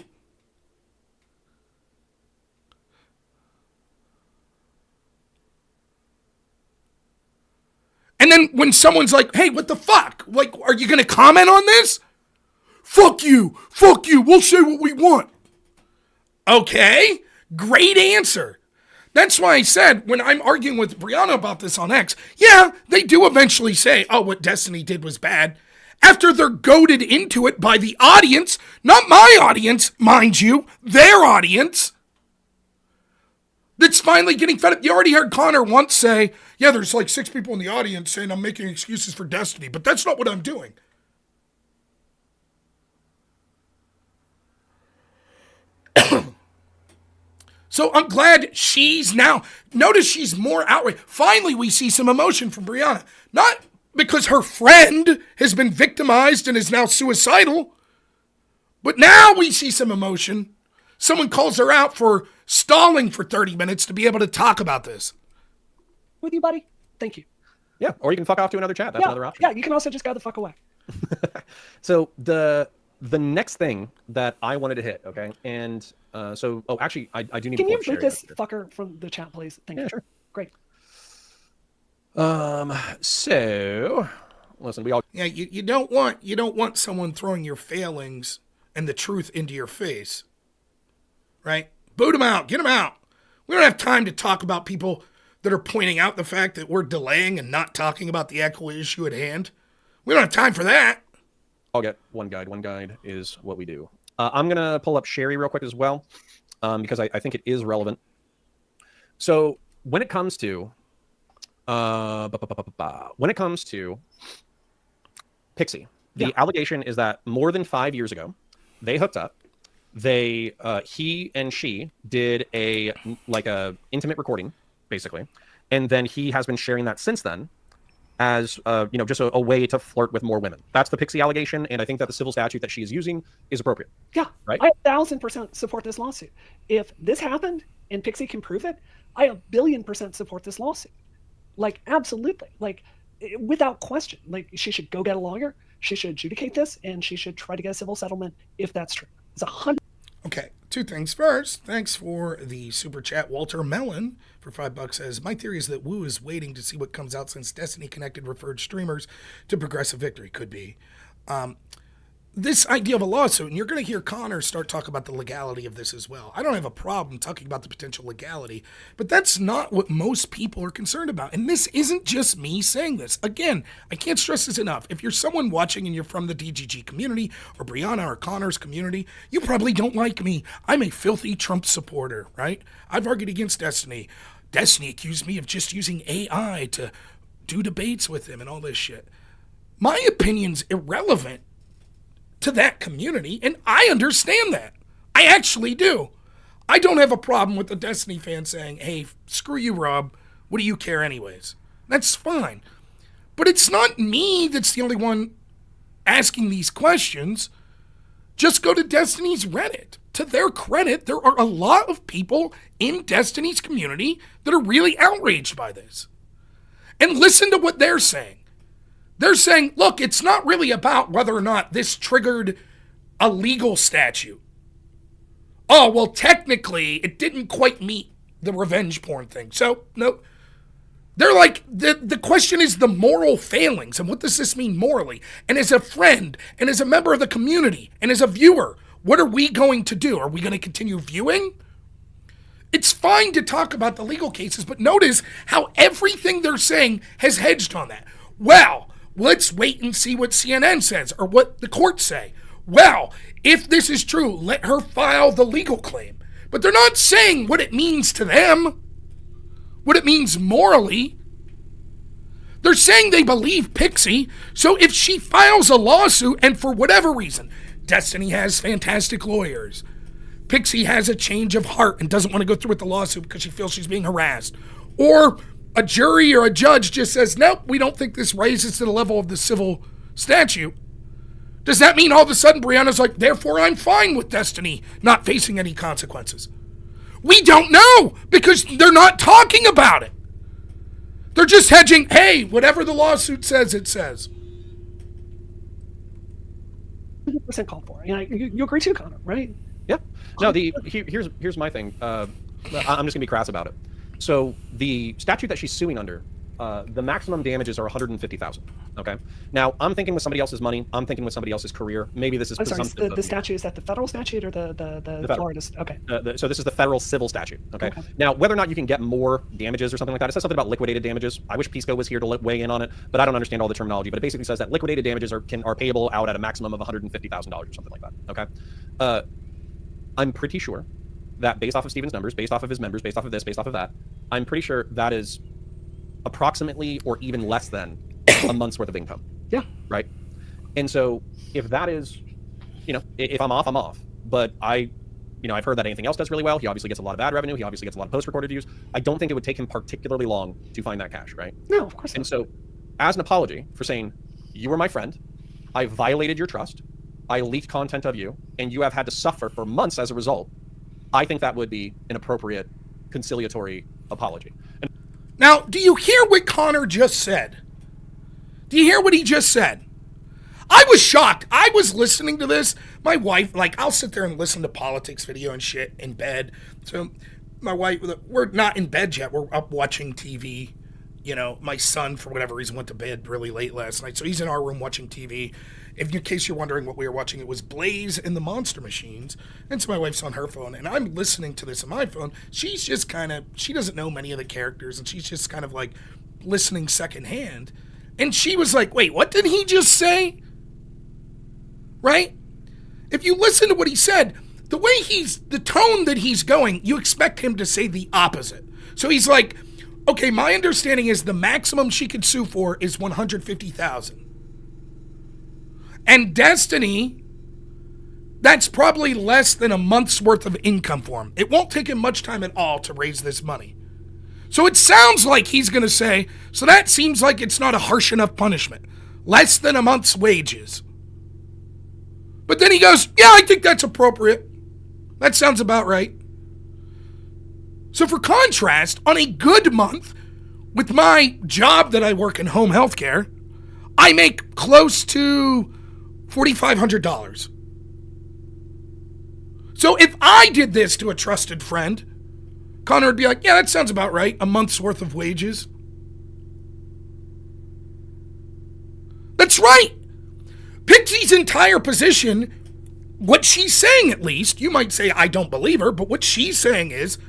And then when someone's like, hey, what the fuck? Like, are you going to comment on this? Fuck you. Fuck you. We'll say what we want. Okay. Great answer. That's why I said when I'm arguing with Brianna about this on X, yeah, they do eventually say, oh, what Destiny did was bad. After they're goaded into it by the audience, not my audience, mind you, their audience. That's finally getting fed up. You already heard Conor once say, yeah, there's like 6 people in the audience saying I'm making excuses for Destiny, but that's not what I'm doing. So I'm glad she's now, notice she's more outraged. Finally, we see some emotion from Brianna. Not because her friend has been victimized and is now suicidal, but now we see some emotion. Someone calls her out for stalling for 30 minutes to be able to talk about this. With you, buddy? Thank you. Yeah, or you can fuck off to another chat. That's another option. Yeah, you can also just go the fuck away. So the next thing that I wanted to hit, okay, and actually, I do need to. Can you mute this fucker from the chat, please? Thank you. Sure. Great. So listen, we all. Yeah, you don't want someone throwing your failings and the truth into your face, right? Boot them out, get them out. We don't have time to talk about people that are pointing out the fact that we're delaying and not talking about the actual issue at hand. We don't have time for that. I'll get one guide. One guide is what we do. I'm going to pull up Sherry real quick as well, because I think it is relevant. So when it comes to Pixie, the allegation is that more than 5 years ago, they hooked up. He and she did a intimate recording, basically. And then he has been sharing that since then as, just a way to flirt with more women. That's the Pixie allegation. And I think that the civil statute that she is using is appropriate. Yeah. Right. I 1,000% support this lawsuit. If this happened and Pixie can prove it, I 1,000,000,000% support this lawsuit. Like, absolutely. Like, without question. Like, she should go get a lawyer. She should adjudicate this, and she should try to get a civil settlement if that's true. It's 100. Okay, 2 things. First, thanks for the super chat. Walter Mellon for $5 says, my theory is that Wu is waiting to see what comes out since Destiny connected referred streamers to Progressive Victory. Could be. This idea of a lawsuit, and you're going to hear Conor start talking about the legality of this as well. I don't have a problem talking about the potential legality, but that's not what most people are concerned about. And this isn't just me saying this. Again, I can't stress this enough. If you're someone watching and you're from the DGG community or Brianna or Conor's community, you probably don't like me. I'm a filthy Trump supporter, right? I've argued against Destiny. Destiny accused me of just using AI to do debates with him and all this shit. My opinion's irrelevant to that community, and I understand that. I actually do. I don't have a problem with the Destiny fan saying, hey, screw you, Rob. What do you care anyways? That's fine. But it's not me that's the only one asking these questions. Just go to Destiny's Reddit. To their credit, there are a lot of people in Destiny's community that are really outraged by this. And listen to what they're saying. They're saying, look, it's not really about whether or not this triggered a legal statute. Oh, well, technically, it didn't quite meet the revenge porn thing. So, no. They're like, the question is the moral failings. And what does this mean morally? And as a friend, and as a member of the community, and as a viewer, what are we going to do? Are we going to continue viewing? It's fine to talk about the legal cases, but notice how everything they're saying has hedged on that. Well, let's wait and see what CNN says or what the courts say. Well, if this is true, let her file the legal claim. But they're not saying what it means to them, what it means morally. They're saying they believe Pixie, so if she files a lawsuit and for whatever reason, Destiny has fantastic lawyers, Pixie has a change of heart and doesn't want to go through with the lawsuit because she feels she's being harassed, or a jury or a judge just says, nope, we don't think this raises to the level of the civil statute, does that mean all of a sudden Brianna's like, therefore I'm fine with Destiny not facing any consequences? We don't know because they're not talking about it. They're just hedging, hey, whatever the lawsuit says, it says. 100% called for. You agree too, Conor, right? Yeah. No, here's my thing. I'm just going to be crass about it. So the statute that she's suing under, the maximum damages are $150,000. Okay. Now I'm thinking with somebody else's money. I'm thinking with somebody else's career. Maybe this is presumptive. The statute, is that the federal statute or the Florida? Okay. So this is the federal civil statute. Okay? Now whether or not you can get more damages or something like that, it says something about liquidated damages. I wish Pisco was here to weigh in on it, but I don't understand all the terminology. But it basically says that liquidated damages are payable out at a maximum of $150,000 or something like that. Okay. I'm pretty sure that based off of Steven's numbers, based off of his members, based off of this, based off of that, I'm pretty sure that is approximately or even less than a month's worth of income. Yeah. Right. And so if that is, if I'm off, I'm off. But I've heard that anything else does really well. He obviously gets a lot of ad revenue. He obviously gets a lot of post-recorded views. I don't think it would take him particularly long to find that cash, right? No, of course not. And so as an apology for saying, you were my friend, I violated your trust, I leaked content of you, and you have had to suffer for months as a result, I think that would be an appropriate conciliatory apology. Now, do you hear what Conor just said? Do you hear what he just said? I was shocked. I was listening to this. My wife, I'll sit there and listen to politics video and shit in bed. So my wife, we're not in bed yet. We're up watching TV. My son, for whatever reason, went to bed really late last night. So he's in our room watching TV. In case you're wondering what we were watching, it was Blaze and the Monster Machines. And so my wife's on her phone, and I'm listening to this on my phone. She's just she doesn't know many of the characters, and she's just kind of listening secondhand. And she was like, wait, what did he just say? Right? If you listen to what he said, the tone that he's going, you expect him to say the opposite. So he's like, okay, my understanding is the maximum she could sue for is $150,000. And Destiny, that's probably less than a month's worth of income for him. It won't take him much time at all to raise this money. So it sounds like he's going to say, so that seems like it's not a harsh enough punishment. Less than a month's wages. But then he goes, yeah, I think that's appropriate. That sounds about right. So for contrast, on a good month, with my job that I work in home health care, I make close to $4,500. So if I did this to a trusted friend, Conor would be like, yeah, that sounds about right. A month's worth of wages. That's right. Pixie's entire position, what she's saying at least, you might say I don't believe her, but what she's saying is,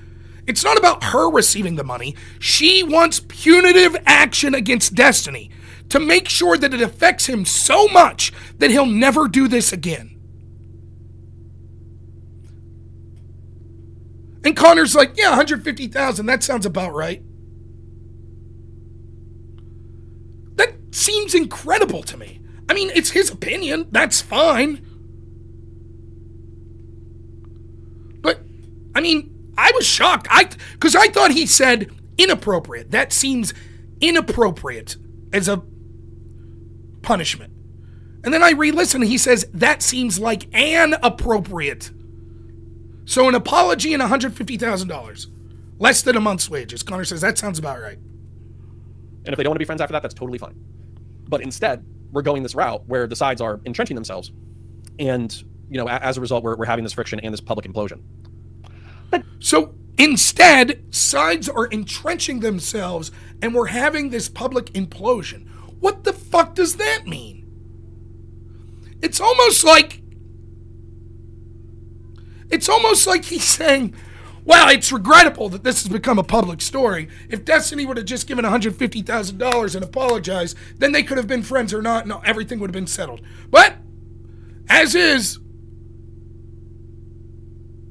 it's not about her receiving the money. She wants punitive action against Destiny to make sure that it affects him so much that he'll never do this again. And Conor's like, yeah, $150,000, that sounds about right. That seems incredible to me. I mean, it's his opinion, that's fine. But, I mean, I was shocked. Because I thought he said inappropriate. That seems inappropriate as a punishment. And then I re-listen, and he says, that seems like an appropriate. So an apology and $150,000. Less than a month's wages. Conor says, that sounds about right. And if they don't want to be friends after that, that's totally fine. But instead, we're going this route where the sides are entrenching themselves. And, you know, as a result, we're having this friction and this public implosion. So instead, sides are entrenching themselves, and we're having this public implosion. What the fuck does that mean? It's almost like he's saying, well, it's regrettable that this has become a public story. If Destiny would have just given $150,000 and apologized, then they could have been friends or not, and everything would have been settled. But as is,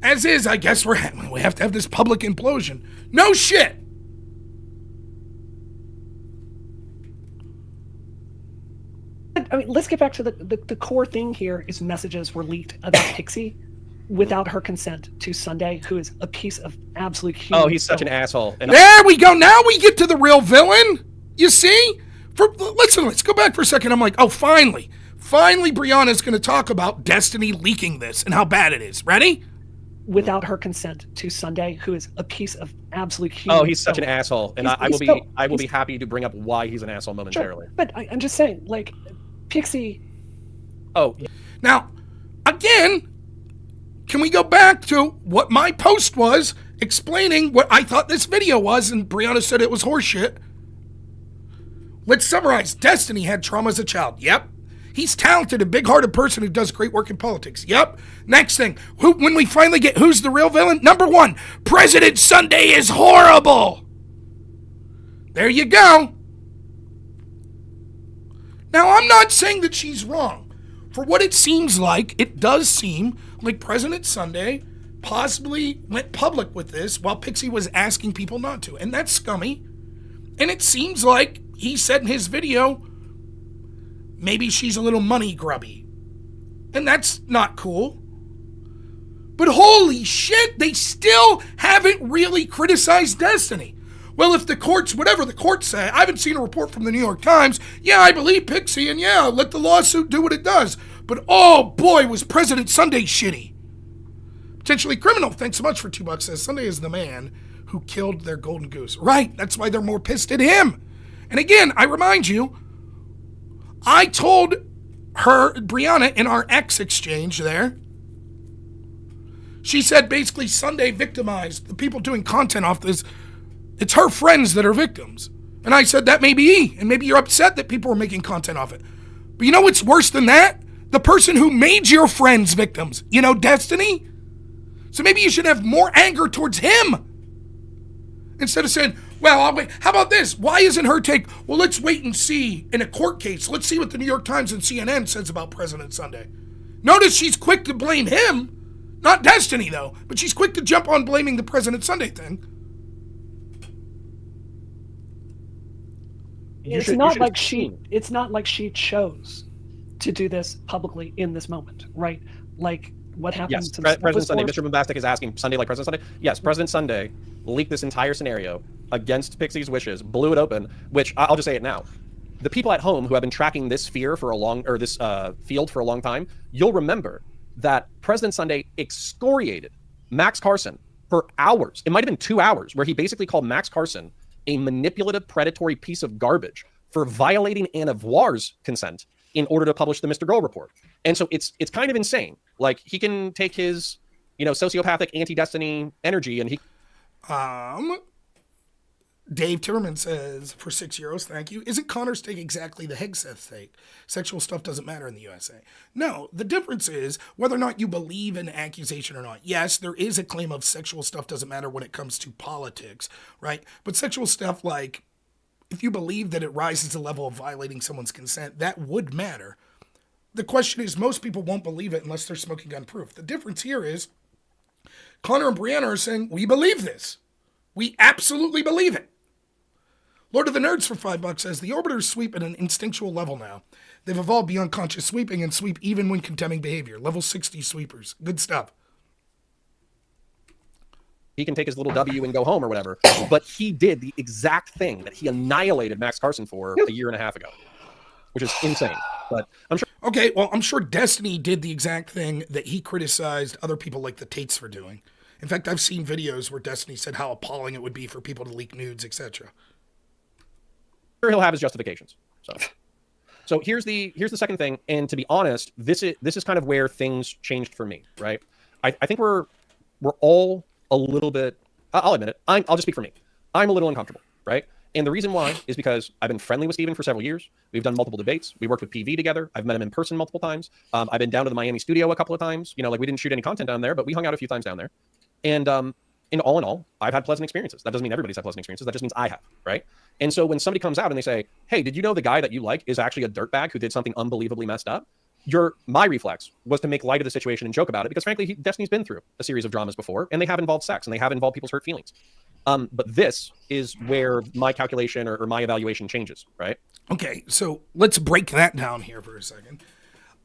I guess we have to have this public implosion. No shit. I mean, let's get back to the core thing here is messages were leaked about Pixie without her consent to Sunday, who is a piece of absolute human. Oh, he's such an asshole. And there we go. Now we get to the real villain. You see? Let's go back for a second. I'm like, oh, finally, Brianna's going to talk about Destiny leaking this and how bad it is. Ready? Without her consent to Sunday, who is a piece of absolute human. Oh, he's such an asshole. And I will be happy to bring up why he's an asshole momentarily. Sure, but I'm just saying, like, Pixie. Oh, now, again, can we go back to what my post was explaining what I thought this video was, and Brianna said it was horseshit? Let's summarize. Destiny had trauma as a child. Yep. He's talented, a big-hearted person who does great work in politics. Yep. Next thing, when we finally get who's the real villain? Number one, President Sunday is horrible. There you go. Now, I'm not saying that she's wrong. For what it seems like, it does seem like President Sunday possibly went public with this while Pixie was asking people not to. And that's scummy. And it seems like he said in his video, maybe she's a little money grubby. And that's not cool. But holy shit, they still haven't really criticized Destiny. Well, if the courts, whatever the courts say, I haven't seen a report from the New York Times. Yeah, I believe Pixie, and yeah, let the lawsuit do what it does. But oh boy, was President Sunday shitty. Potentially criminal. Thanks so much for $2. Says Sunday is the man who killed their golden goose. Right, that's why they're more pissed at him. And again, I remind you, I told her, Brianna, in our X exchange there, she said basically Sunday victimized the people doing content off this. It's her friends that are victims. And I said, that may be, and maybe you're upset that people are making content off it. But you know what's worse than that? The person who made your friends victims. You know, Destiny? So maybe you should have more anger towards him. Instead of saying, well, I'll wait. How about this? Why isn't her take, well, let's wait and see in a court case. Let's see what the New York Times and CNN says about President Sunday. Notice she's quick to blame him. Not Destiny, though. But she's quick to jump on blaming the President Sunday thing. It's not like she chose to do this publicly in this moment, right? Like what happened to President Sunday. Mr. Bombastic is asking Sunday like President Sunday. Yes, President Sunday leaked this entire scenario against Pixie's wishes, blew it open. Which I'll just say it now: the people at home who have been tracking this field for a long time, you'll remember that President Sunday excoriated Max Carson for hours. It might have been 2 hours, where he basically called Max Carson a manipulative, predatory piece of garbage for violating Anna Voir's consent in order to publish the Mr. Girl report. And so it's kind of insane. Like, he can take his, sociopathic anti-Destiny energy and he... Dave Timmerman says, for €6, thank you. Isn't Conor's take exactly the Hegseth take? Sexual stuff doesn't matter in the USA. No, the difference is whether or not you believe in accusation or not. Yes, there is a claim of sexual stuff doesn't matter when it comes to politics, right? But sexual stuff, like, if you believe that it rises to the level of violating someone's consent, that would matter. The question is, most people won't believe it unless they're smoking gun proof. The difference here is Conor and Brianna are saying, we believe this. We absolutely believe it. Lord of the Nerds for $5 says, the orbiters sweep at an instinctual level now. They've evolved beyond conscious sweeping and sweep even when condemning behavior. Level 60 sweepers. Good stuff. He can take his little W and go home or whatever. But he did the exact thing that he annihilated Max Carson for a year and a half ago, which is insane. But I'm sure. Okay, well, I'm sure Destiny did the exact thing that he criticized other people like the Tates for doing. In fact, I've seen videos where Destiny said how appalling it would be for people to leak nudes, etc. He'll have his justifications. So here's the second thing, and to be honest, this is kind of where things changed for me, right? I think we're all a little bit. I'll admit it. I'll just speak for me. I'm a little uncomfortable, right? And the reason why is because I've been friendly with Steven for several years. We've done multiple debates. We worked with PV together. I've met him in person multiple times. I've been down to the Miami studio a couple of times. You know, like we didn't shoot any content down there, but we hung out a few times down there. And in all, I've had pleasant experiences. That doesn't mean everybody's had pleasant experiences. That just means I have, right? And so when somebody comes out and they say, hey, did you know the guy that you like is actually a dirtbag who did something unbelievably messed up? My reflex was to make light of the situation and joke about it because frankly, Destiny's been through a series of dramas before and they have involved sex and they have involved people's hurt feelings. But this is where my calculation or my evaluation changes, right? Okay, so let's break that down here for a second.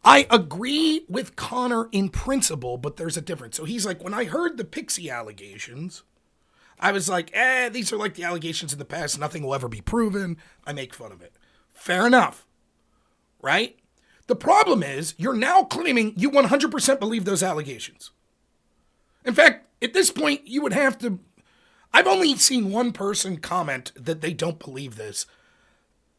I agree with Conor in principle, but there's a difference. So he's like, when I heard the Pixie allegations, I was like, these are like the allegations in the past. Nothing will ever be proven. I make fun of it. Fair enough, right? The problem is you're now claiming you 100% believe those allegations. In fact, at this point, you would have to... I've only seen one person comment that they don't believe this,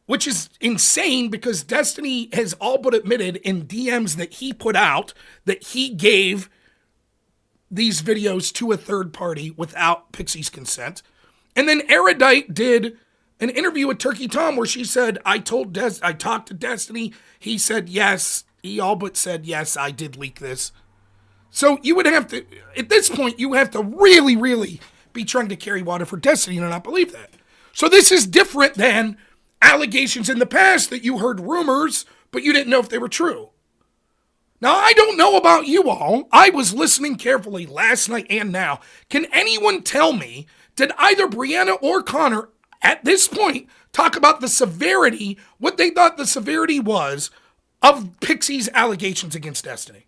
which is insane because Destiny has all but admitted in DMs that he put out that he gave these videos to a third party without Pixie's consent. And then Erudite did an interview with Turkey Tom where she said, I talked to Destiny. He said yes. He all but said, yes, I did leak this. So you would have to, at this point, you have to really, really be trying to carry water for Destiny and not believe that. So this is different than allegations in the past that you heard rumors, but you didn't know if they were true. Now, I don't know about you all. I was listening carefully last night and now. Can anyone tell me, did either Brianna or Conor at this point talk about the severity, what they thought the severity was of Pixie's allegations against Destiny?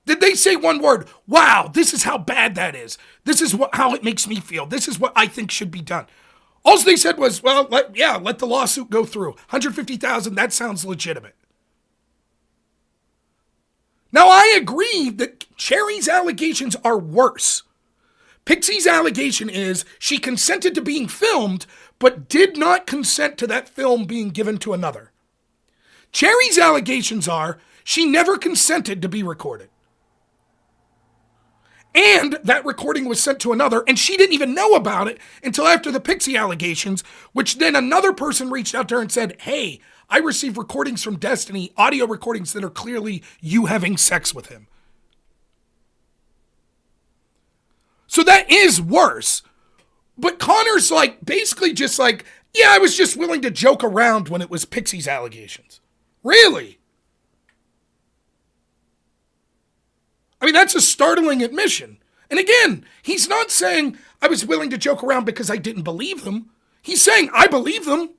Did they say one word? Wow, this is how bad that is. This is how it makes me feel. This is what I think should be done. All they said was, well, let the lawsuit go through. $150,000, that sounds legitimate. Now, I agree that Cherry's allegations are worse. Pixie's allegation is she consented to being filmed, but did not consent to that film being given to another. Cherry's allegations are she never consented to be recorded. And that recording was sent to another, and she didn't even know about it until after the Pixie allegations, which then another person reached out to her and said, hey, I received recordings from Destiny, audio recordings that are clearly you having sex with him. So that is worse. But Conor's like, basically just like, yeah, I was just willing to joke around when it was Pixie's allegations. Really? I mean, that's a startling admission. And again, he's not saying I was willing to joke around because I didn't believe them. He's saying I believe them.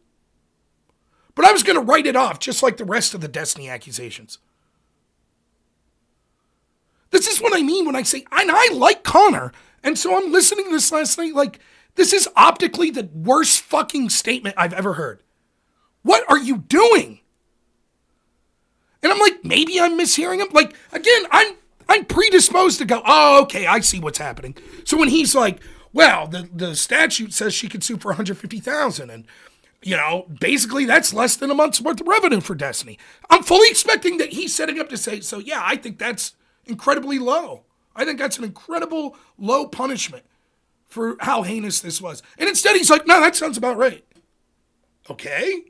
But I was going to write it off just like the rest of the Destiny accusations. This is what I mean when I say, and I like Conor. And so I'm listening to this last night like, this is optically the worst fucking statement I've ever heard. What are you doing? And I'm like, maybe I'm mishearing him. Like, again, I'm predisposed to go, oh, okay, I see what's happening. So when he's like, well, the statute says she could sue for $150,000 and, you know, basically that's less than a month's worth of revenue for Destiny. I'm fully expecting that he's setting up to say, so yeah, I think that's incredibly low. I think that's an incredible low punishment for how heinous this was. And instead he's like, no, that sounds about right. Okay.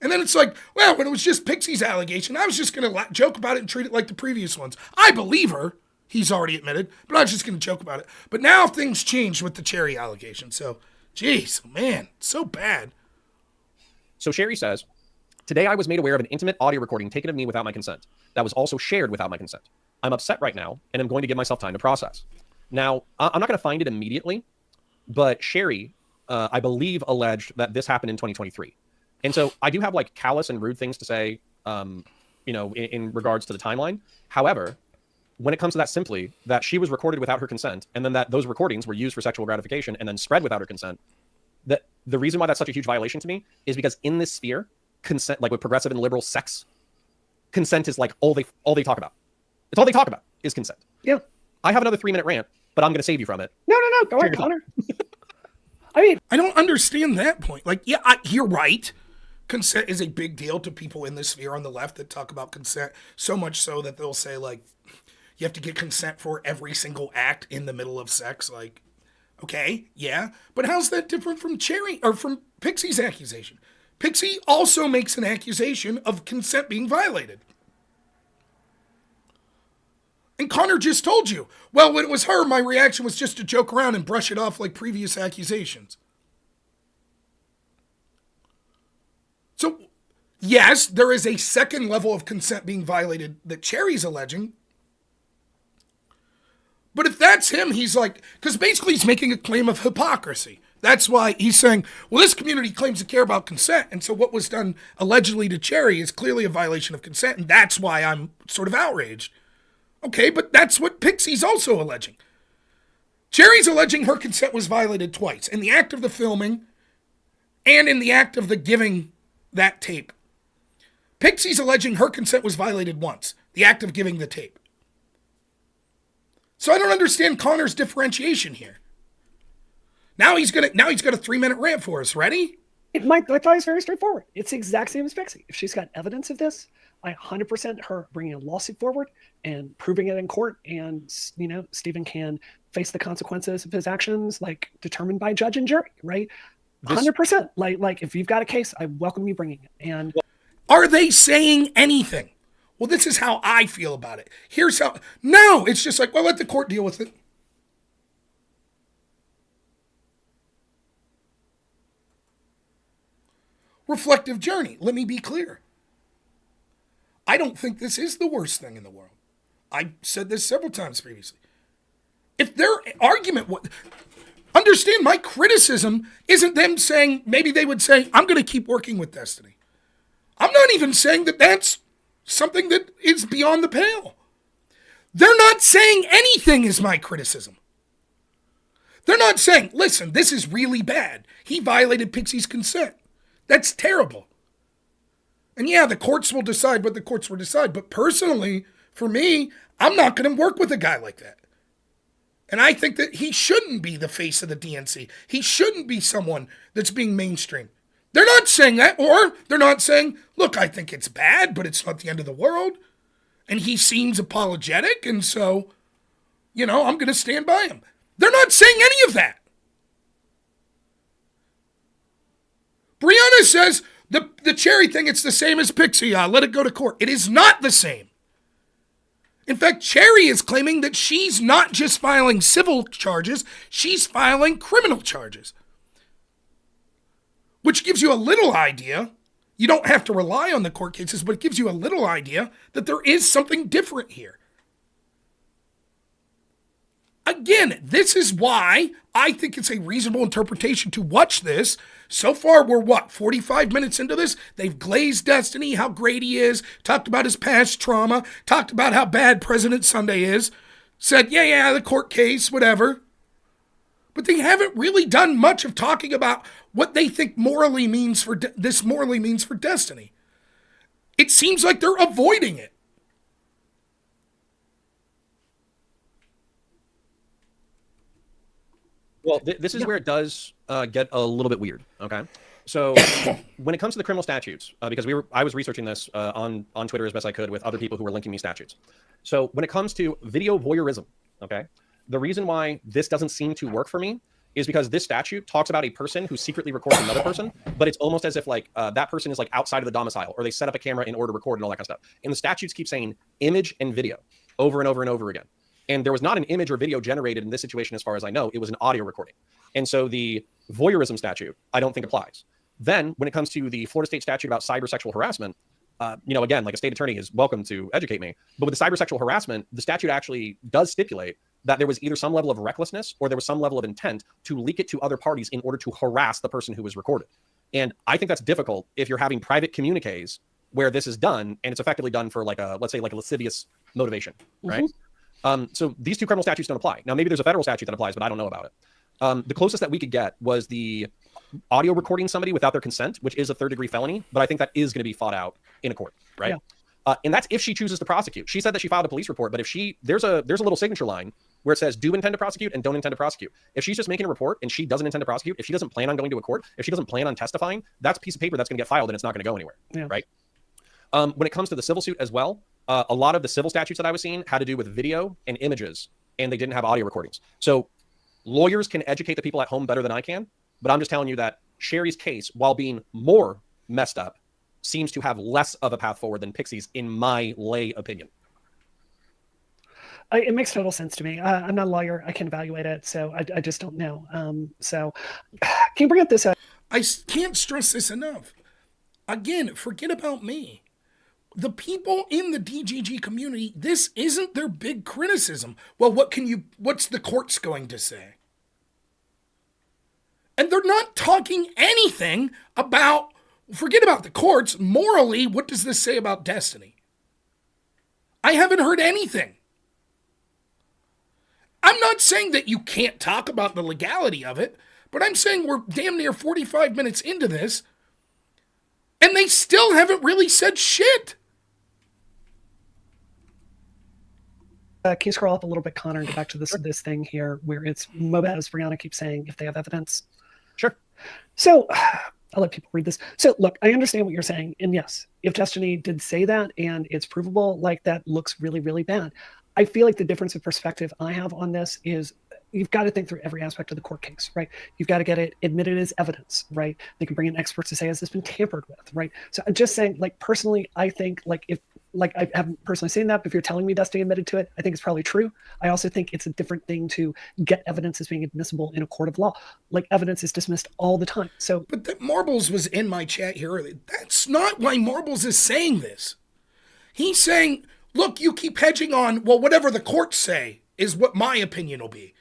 And then it's like, well, when it was just Pixie's allegation, I was just going to joke about it and treat it like the previous ones. I believe her, he's already admitted, but I was just going to joke about it. But now things changed with the Cherry allegation. So, geez, man, it's so bad. So Sherry says, today I was made aware of an intimate audio recording taken of me without my consent. That was also shared without my consent. I'm upset right now, and I'm going to give myself time to process. Now, I'm not going to find it immediately, but Sherry, I believe, alleged that this happened in 2023. And so I do have like callous and rude things to say, you know, in regards to the timeline. However, when it comes to that simply, that she was recorded without her consent, and then that those recordings were used for sexual gratification and then spread without her consent, that the reason why that's such a huge violation to me is because in this sphere, consent, like with progressive and liberal sex, consent is like all they talk about. It's all they talk about is consent. Yeah. I have another 3-minute rant, but I'm going to save you from it. No. Go ahead, Conor. I mean, I don't understand that point. Like, yeah, you're right. Consent is a big deal to people in this sphere on the left that talk about consent, so much so that they'll say, like, you have to get consent for every single act in the middle of sex. Like, okay, yeah. But how's that different from from Pixie's accusation? Pixie also makes an accusation of consent being violated. And Conor just told you, well, when it was her, my reaction was just to joke around and brush it off like previous accusations. So, yes, there is a second level of consent being violated that Cherry's alleging. But if that's him, he's like, because basically he's making a claim of hypocrisy. That's why he's saying, well, this community claims to care about consent. And so what was done allegedly to Cherry is clearly a violation of consent. And that's why I'm sort of outraged. Okay, but that's what Pixie's also alleging. Cherry's alleging her consent was violated twice, in the act of the filming and in the act of the giving that tape. Pixie's alleging her consent was violated once, the act of giving the tape. So I don't understand Conor's differentiation here. Now he's got a 3-minute rant for us. Ready? my thought is very straightforward. It's the exact same as Pixie. If she's got evidence of this, I 100% her bringing a lawsuit forward and proving it in court, and Stephen can face the consequences of his actions, like determined by judge and jury, right? 100%. Like if you've got a case, I welcome you bringing it. And are they saying anything? Well, this is how I feel about it. Here's how. No, it's just like, well, let the court deal with it. Reflective journey. Let me be clear. I don't think this is the worst thing in the world. I said this several times previously. If their argument was, understand my criticism isn't them saying, maybe they would say, I'm going to keep working with Destiny. I'm not even saying that that's something that is beyond the pale. They're not saying anything is my criticism. They're not saying, listen, this is really bad. He violated Pixie's consent. That's terrible. And yeah, the courts will decide what the courts will decide. But personally, for me, I'm not going to work with a guy like that. And I think that he shouldn't be the face of the DNC. He shouldn't be someone that's being mainstream. They're not saying that, or they're not saying, look, I think it's bad, but it's not the end of the world. And he seems apologetic, and so, I'm going to stand by him. They're not saying any of that. Brianna says the Cherry thing, it's the same as Pixie. Let it go to court. It is not the same. In fact, Cherry is claiming that she's not just filing civil charges, she's filing criminal charges. Which gives you a little idea. You don't have to rely on the court cases, but it gives you a little idea that there is something different here. Again, this is why I think it's a reasonable interpretation to watch this. So far, we're 45 minutes into this? They've glazed Destiny, how great he is, talked about his past trauma, talked about how bad President Sunday is, said, yeah, the court case, whatever. But they haven't really done much of talking about what they think morally means for Destiny. It seems like they're avoiding it. Well, this is where it does get a little bit weird. Okay, so when it comes to the criminal statutes, because I was researching this on Twitter as best I could with other people who were linking me statutes. So when it comes to video voyeurism, okay, the reason why this doesn't seem to work for me is because this statute talks about a person who secretly records another person, but it's almost as if like that person is like outside of the domicile, or they set up a camera in order to record and all that kind of stuff. And the statutes keep saying image and video over and over and over again. And there was not an image or video generated in this situation, as far as I know. It was an audio recording. And so the voyeurism statute, I don't think applies. Then when it comes to the Florida state statute about cybersexual harassment, again, like a state attorney is welcome to educate me. But with the cybersexual harassment, the statute actually does stipulate that there was either some level of recklessness or there was some level of intent to leak it to other parties in order to harass the person who was recorded. And I think that's difficult if you're having private communiques where this is done and it's effectively done for like a, let's say like a lascivious motivation, right? So these two criminal statutes don't apply. Now, maybe there's a federal statute that applies, but I don't know about it. The closest that we could get was the audio recording somebody without their consent, which is a third-degree felony, but I think that is going to be fought out in a court, right? And that's if she chooses to prosecute. She said that she filed a police report, but if there's a little signature line where it says do intend to prosecute and don't intend to prosecute. If she's just making a report and she doesn't intend to prosecute, if she doesn't plan on going to a court, if she doesn't plan on testifying, that's a piece of paper that's going to get filed and it's not going to go anywhere, right? When it comes to the civil suit as well, a lot of the civil statutes that I was seeing had to do with video and images, and they didn't have audio recordings. So lawyers can educate the people at home better than I can, but I'm just telling you that Sherry's case, while being more messed up, seems to have less of a path forward than Pixie's, in my lay opinion. It makes total sense to me. I'm not a lawyer. I can't evaluate it, so I just don't know. So can you bring up this? I can't stress this enough. Again, forget about me. The people in the DGG community, this isn't their big criticism. Well, what's the courts going to say? And they're not talking anything about, forget about the courts, morally, what does this say about Destiny? I haven't heard anything. I'm not saying that you can't talk about the legality of it, but I'm saying we're damn near 45 minutes into this, and they still haven't really said shit. Can you scroll up a little bit, Connor, and get back to this thing here where it's Mobaz, Brianna keeps saying if they have evidence. Sure. So I'll let people read this. So look, I understand what you're saying. And yes, if Destiny did say that and it's provable, like that looks really, really bad. I feel like the difference of perspective I have on this is you've got to think through every aspect of the court case, right? You've got to get it admitted as evidence, right? They can bring in experts to say, has this been tampered with, right? So I'm just saying, like, personally, I think, like, if, like, I haven't personally seen that, but if you're telling me Destiny admitted to it, I think it's probably true. I also think it's a different thing to get evidence as being admissible in a court of law. Like, evidence is dismissed all the time. So, but that Marbles was in my chat here earlier. That's not why Marbles is saying this. He's saying, look, you keep hedging on, well, whatever the courts say is what my opinion will be.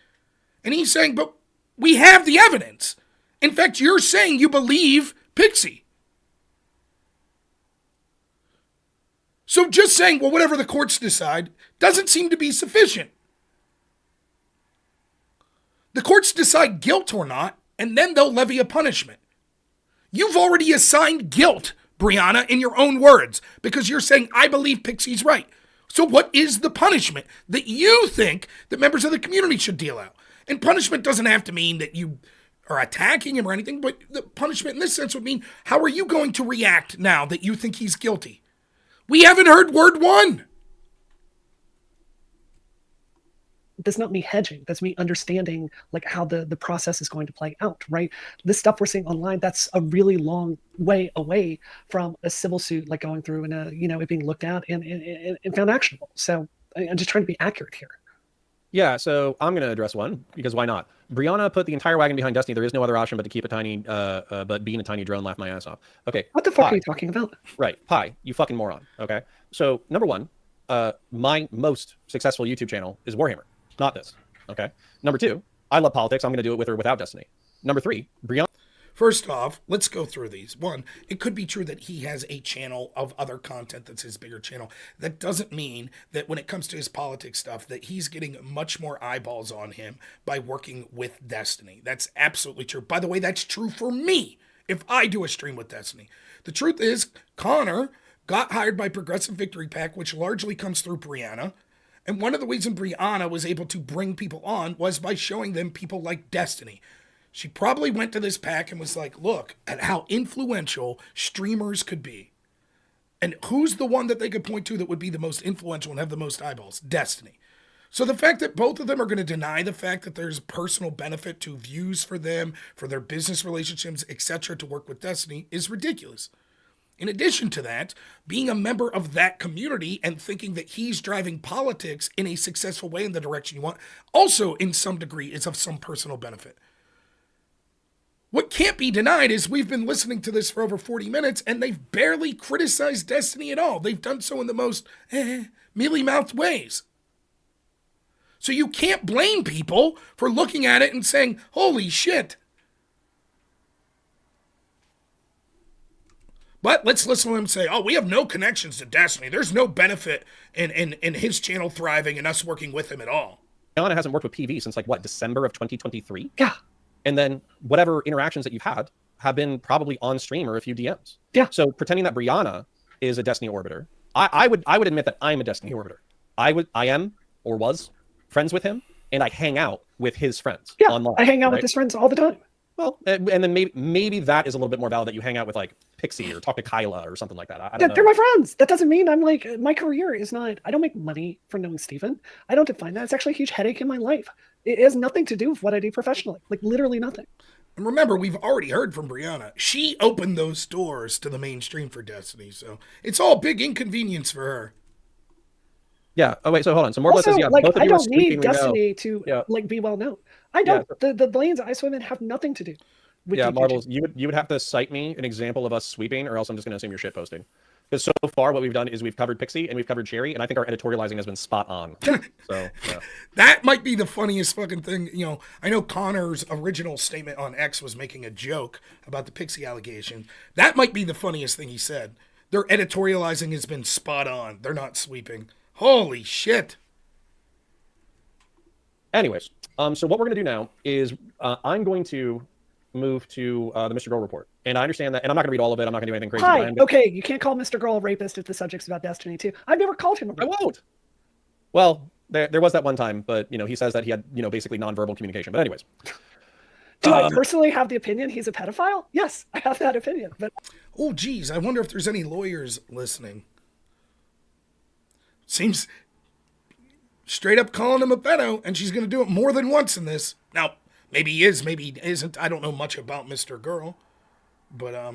And he's saying, but we have the evidence. In fact, you're saying you believe Pixie. So just saying, well, whatever the courts decide doesn't seem to be sufficient. The courts decide guilt or not, and then they'll levy a punishment. You've already assigned guilt, Brianna, in your own words, because you're saying, I believe Pixie's right. So what is the punishment that you think that members of the community should deal out? And punishment doesn't have to mean that you are attacking him or anything, but the punishment in this sense would mean, how are you going to react now that you think he's guilty? We haven't heard word one. that's not me hedging. That's me understanding like how the process is going to play out, right? This stuff we're seeing online, that's a really long way away from a civil suit, like going through and it being looked at and found actionable. So I'm just trying to be accurate here. Yeah, so I'm going to address one, because why not? Brianna put the entire wagon behind Destiny. There is no other option but to keep a tiny, but being a tiny drone, laugh my ass off. Okay. What the fuck are you talking about? Right. Pi, you fucking moron. Okay. So, number one, my most successful YouTube channel is Warhammer, not this. Okay. Number two, I love politics. I'm going to do it with or without Destiny. Number three, Brianna. First off, let's go through these. One, it could be true that he has a channel of other content that's his bigger channel. That doesn't mean that when it comes to his politics stuff, that he's getting much more eyeballs on him by working with Destiny. That's absolutely true. By the way, that's true for me if I do a stream with Destiny. The truth is, Conor got hired by Progressive Victory Pack, which largely comes through Brianna. And one of the reasons Brianna was able to bring people on was by showing them people like Destiny. She probably went to this pack and was like, look at how influential streamers could be. And who's the one that they could point to that would be the most influential and have the most eyeballs? Destiny. So the fact that both of them are going to deny the fact that there's personal benefit to views for them, for their business relationships, etc., to work with Destiny is ridiculous. In addition to that, being a member of that community and thinking that he's driving politics in a successful way in the direction you want, also in some degree is of some personal benefit. What can't be denied is we've been listening to this for over 40 minutes and they've barely criticized Destiny at all. They've done so in the most mealy-mouthed ways. So you can't blame people for looking at it and saying, holy shit. But let's listen to him say, oh, we have no connections to Destiny. There's no benefit in his channel thriving and us working with him at all. Brianna hasn't worked with PV since like what, December of 2023? Yeah. And then whatever interactions that you've had have been probably on stream or a few DMs. Yeah. So pretending that Brianna is a Destiny orbiter, I would admit that I'm a Destiny orbiter. I am or was friends with him, and I hang out with his friends online. I hang out with his friends all the time. Well, and then maybe that is a little bit more valid, that you hang out with like Pixie or talk to Kyla or something like that. I don't know. They're my friends. That doesn't mean I'm like, my career is not, I don't make money for knowing Steven. I don't define that. It's actually a huge headache in my life. It has nothing to do with what I do professionally, like literally nothing. And remember, we've already heard from Brianna. She opened those doors to the mainstream for Destiny, so it's all big inconvenience for her. Yeah. Oh wait. So hold on. So Morbla says, yeah, like, both of I you are don't need speaking, Destiny to like be well known. I don't. The lanes I swim in have nothing to do with Marbles. You would have to cite me an example of us sweeping, or else I'm just going to assume you're shit posting. Because so far, what we've done is we've covered Pixie and we've covered Cherry, and I think our editorializing has been spot on. So yeah. That might be the funniest fucking thing. You know, I know Connor's original statement on X was making a joke about the Pixie allegation. That might be the funniest thing he said. Their editorializing has been spot on. They're not sweeping. Holy shit. Anyways, so what we're going to do now is I'm going to move to the Mr. Girl report. And I understand that, and I'm not going to read all of it. I'm not going to do anything crazy. Hi, okay, you can't call Mr. Girl a rapist if the subject's about Destiny 2. I've never called him a rapist. I won't. Well, there was that one time, but, you know, he says that he had, you know, basically nonverbal communication. But anyways. Do I personally have the opinion he's a pedophile? Yes, I have that opinion. But oh, geez, I wonder if there's any lawyers listening. Seems straight up calling him a pedo, and she's going to do it more than once in this. Now, maybe he is, maybe he isn't. I don't know much about Mr. Girl. But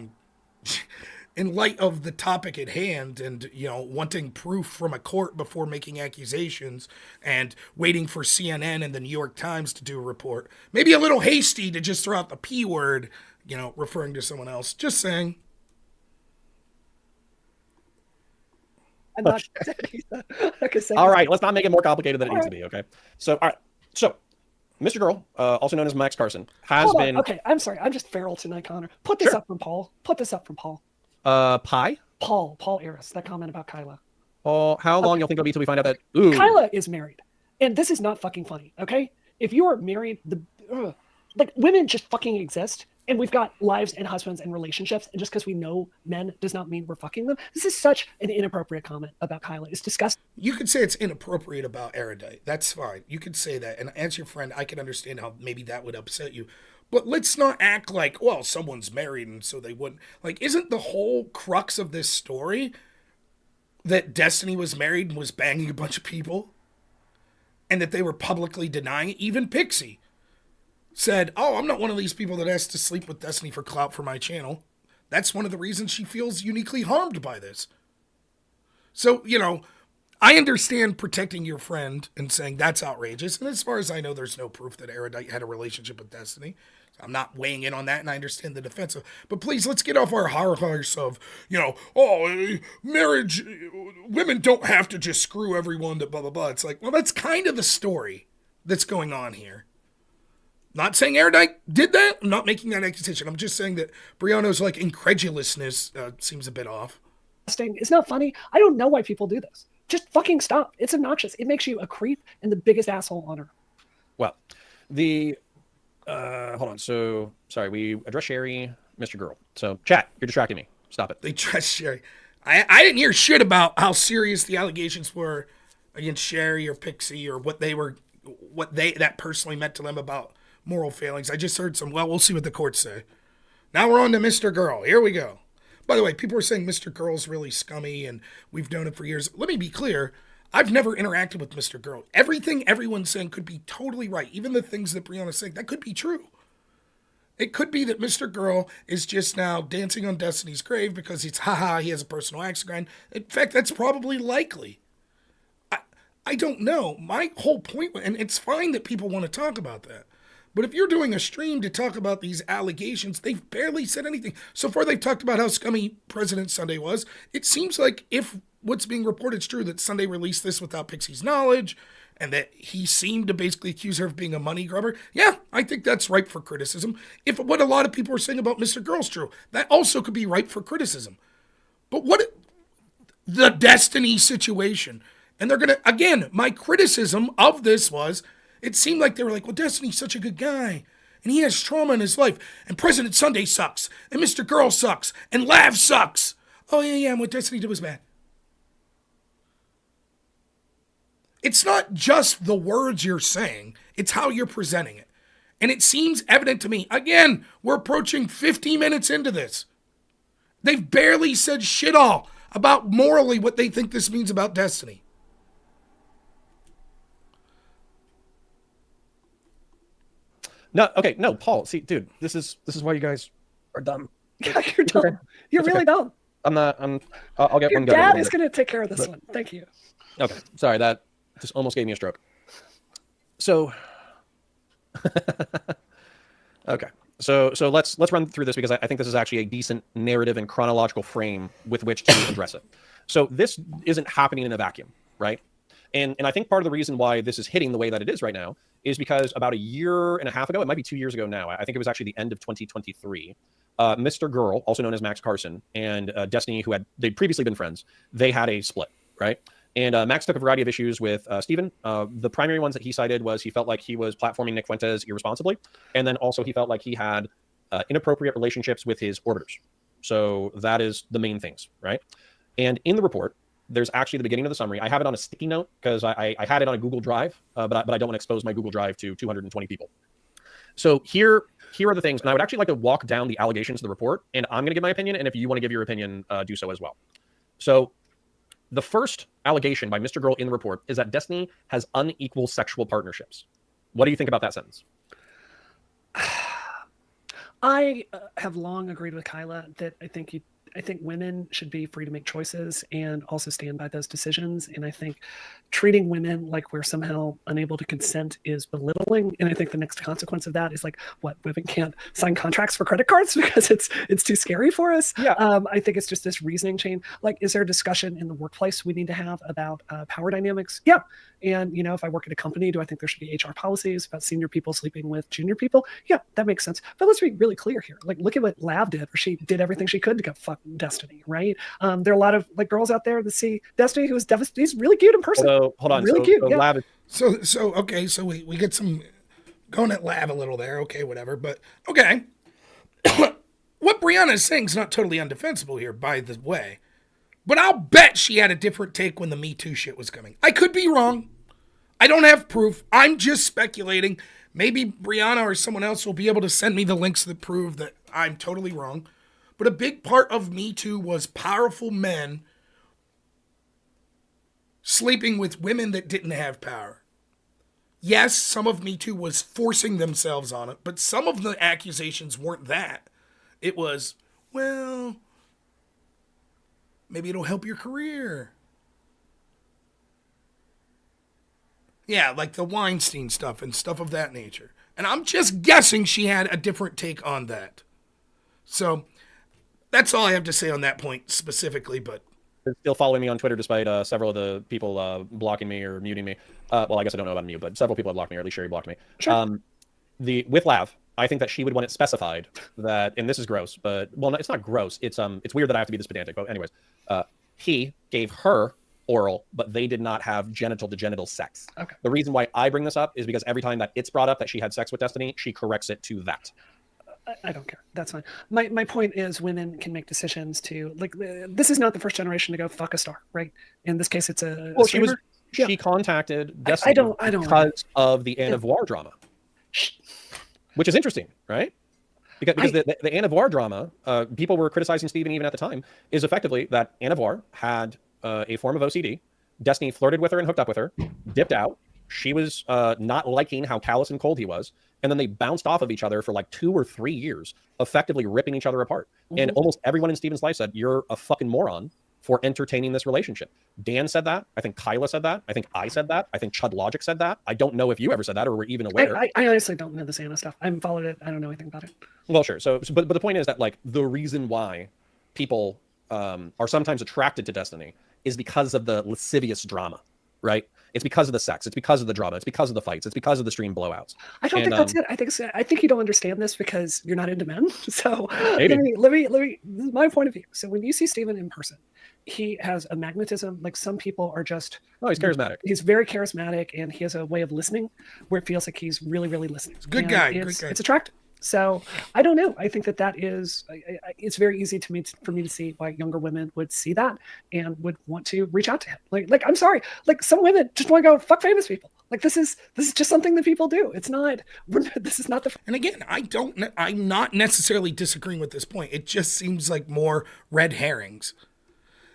in light of the topic at hand and, you know, wanting proof from a court before making accusations and waiting for CNN and the New York Times to do a report, maybe a little hasty to just throw out the P word, you know, referring to someone else. Just saying. I'm not saying all right, let's not make it more complicated than it needs to be, okay? So, all right. So, Mr. Girl, also known as Max Carson, has been... Okay, I'm sorry. I'm just feral tonight, Connor. Put this up from Paul. Put this up from Paul. Pie? Paul Aris, that comment about Kyla. Oh, how long you'll think it'll be till we find out that... Ooh. Kyla is married. And this is not fucking funny, okay? If you are married, like, women just fucking exist. And we've got lives and husbands and relationships. And just because we know men does not mean we're fucking them. This is such an inappropriate comment about Kyla. It's disgusting. You could say it's inappropriate about Erudite. That's fine. You could say that. And as your friend, I can understand how maybe that would upset you. But let's not act like, well, someone's married and so they wouldn't. Like, isn't the whole crux of this story that Destiny was married and was banging a bunch of people? And that they were publicly denying it? Even Pixie said, oh, I'm not one of these people that has to sleep with Destiny for clout for my channel. That's one of the reasons she feels uniquely harmed by this. So, you know, I understand protecting your friend and saying that's outrageous. And as far as I know, there's no proof that Erudite had a relationship with Destiny. So I'm not weighing in on that, and I understand the defense of. But please, let's get off our horse of, you know, oh, marriage, women don't have to just screw everyone that blah, blah, blah. It's like, well, that's kind of the story that's going on here. Not saying Erudite did that. I'm not making that accusation. I'm just saying that Brianna's like incredulousness seems a bit off. It's not funny. I don't know why people do this. Just fucking stop. It's obnoxious. It makes you a creep and the biggest asshole on earth. Well, hold on. So, sorry, we addressed Sherry, Mr. Girl. So, chat, you're distracting me. Stop it. They addressed Sherry. I didn't hear shit about how serious the allegations were against Sherry or Pixie or what that personally meant to them about moral failings. I just heard some, well, we'll see what the courts say. Now we're on to Mr. Girl. Here we go. By the way, people are saying Mr. Girl's really scummy and we've known it for years. Let me be clear. I've never interacted with Mr. Girl. Everything everyone's saying could be totally right. Even the things that Brianna's saying, that could be true. It could be that Mr. Girl is just now dancing on Destiny's grave because he has a personal axe to grind. In fact, that's probably likely. I don't know. My whole point, and it's fine that people want to talk about that. But if you're doing a stream to talk about these allegations, they've barely said anything. So far, they've talked about how scummy President Sunday was. It seems like if what's being reported is true, that Sunday released this without Pixie's knowledge, and that he seemed to basically accuse her of being a money grubber. Yeah, I think that's ripe for criticism. If what a lot of people are saying about Mr. Girl's true, that also could be ripe for criticism. But what the Destiny situation? And they're gonna, again, my criticism of this was it seemed like they were like, well, Destiny's such a good guy. And he has trauma in his life. And President Sunday sucks. And Mr. Girl sucks. And Lav sucks. Oh, yeah, and what Destiny did was bad. It's not just the words you're saying, it's how you're presenting it. And it seems evident to me. Again, we're approaching 50 minutes into this. They've barely said shit all about morally what they think this means about Destiny. No, okay, no, Paul. See, dude, this is why you guys are dumb. Yeah, you're dumb. Okay. You're It's really okay. dumb. I'll get Your one going. dad is going to take care of this one. Thank you. Okay, sorry, that just almost gave me a stroke. So, okay, so let's run through this because I think this is actually a decent narrative and chronological frame with which to address it. So this isn't happening in a vacuum, right? And I think part of the reason why this is hitting the way that it is right now is because about a year and a half ago, it might be 2 years ago now, I think it was actually the end of 2023, Mr. Girl, also known as Max Carson, and Destiny, they'd previously been friends, they had a split, right? And Max took a variety of issues with Steven. The primary ones that he cited was he felt like he was platforming Nick Fuentes irresponsibly, and then also he felt like he had inappropriate relationships with his orbiters. So that is the main things, right? And in the report, there's actually the beginning of the summary. I have it on a sticky note because I had it on a Google Drive, but I don't want to expose my Google Drive to 220 people. So here are the things, and I would actually like to walk down the allegations of the report, and I'm going to give my opinion, and if you want to give your opinion, do so as well. So the first allegation by Mr. Girl in the report is that Destiny has unequal sexual partnerships. What do you think about that sentence? I have long agreed with Kyla that I think women should be free to make choices and also stand by those decisions. And I think treating women like we're somehow unable to consent is belittling. And I think the next consequence of that is like, what, women can't sign contracts for credit cards because it's too scary for us. Yeah. I think it's just this reasoning chain. Like, is there a discussion in the workplace we need to have about power dynamics? Yeah. And, if I work at a company, do I think there should be HR policies about senior people sleeping with junior people? Yeah, that makes sense. But let's be really clear here. Like, look at what Lav did, where she did everything she could to go fuck Destiny, right? There are a lot of girls out there that see Destiny who is devastated. He's really cute in person. So, hold on. Really cute. Yeah. Lav So okay, so we get some going at Lav a little there. Okay, whatever. But okay, what Brianna is saying is not totally undefensible here, by the way. But I'll bet she had a different take when the Me Too shit was coming. I could be wrong. I don't have proof. I'm just speculating. Maybe Brianna or someone else will be able to send me the links that prove that I'm totally wrong. But a big part of Me Too was powerful men sleeping with women that didn't have power. Yes, some of Me Too was forcing themselves on it, but some of the accusations weren't that. It was, well, maybe it'll help your career. Yeah, like the Weinstein stuff and stuff of that nature. And I'm just guessing she had a different take on that. So that's all I have to say on that point specifically, but is still following me on Twitter despite several of the people blocking me or muting me. Well, I guess I don't know about mute, but several people have blocked me, or at least Sherry blocked me. Sure. With Lav, I think that she would want it specified that, and this is gross, but well, it's not gross. It's weird that I have to be this pedantic. But anyways, he gave her oral, but they did not have genital to genital sex. Okay. The reason why I bring this up is because every time that it's brought up that she had sex with Destiny, she corrects it to that. I don't care. That's fine. My point is women can make decisions to, like, this is not the first generation to go fuck a star, right? In this case, it's a Well, streamer. she contacted Destiny I don't because of the Anne of War drama, which is interesting, right? Because the Anne of War drama, people were criticizing Steven even at the time, is effectively that Anne of War had a form of OCD. Destiny flirted with her and hooked up with her, dipped out. She was not liking how callous and cold he was. And then they bounced off of each other for like 2 or 3 years, effectively ripping each other apart. Mm-hmm. And almost everyone in Steven's life said, you're a fucking moron for entertaining this relationship. Dan said that. I think Kyla said that. I think I said that. I think Chud Logic said that. I don't know if you ever said that or were even aware. I honestly don't know this Anna stuff. I haven't followed it. I don't know anything about it. Well, sure. But the point is that, like, the reason why people are sometimes attracted to Destiny is because of the lascivious drama, right? It's because of the sex. It's because of the drama. It's because of the fights. It's because of the stream blowouts. I don't think that's it. I think you don't understand this because you're not into men. So Maybe. let me. This is my point of view. So when you see Steven in person, he has a magnetism. Like some people are just. Oh, he's charismatic. He's very charismatic, and he has a way of listening where it feels like he's really, really listening. Good guy. It's attractive. So I don't know. I think that is. It's very easy for me to see why younger women would see that and would want to reach out to him. Like I'm sorry. Like some women just want to go fuck famous people. Like this is just something that people do. It's not. This is not the. And again, I'm not necessarily disagreeing with this point. It just seems like more red herrings.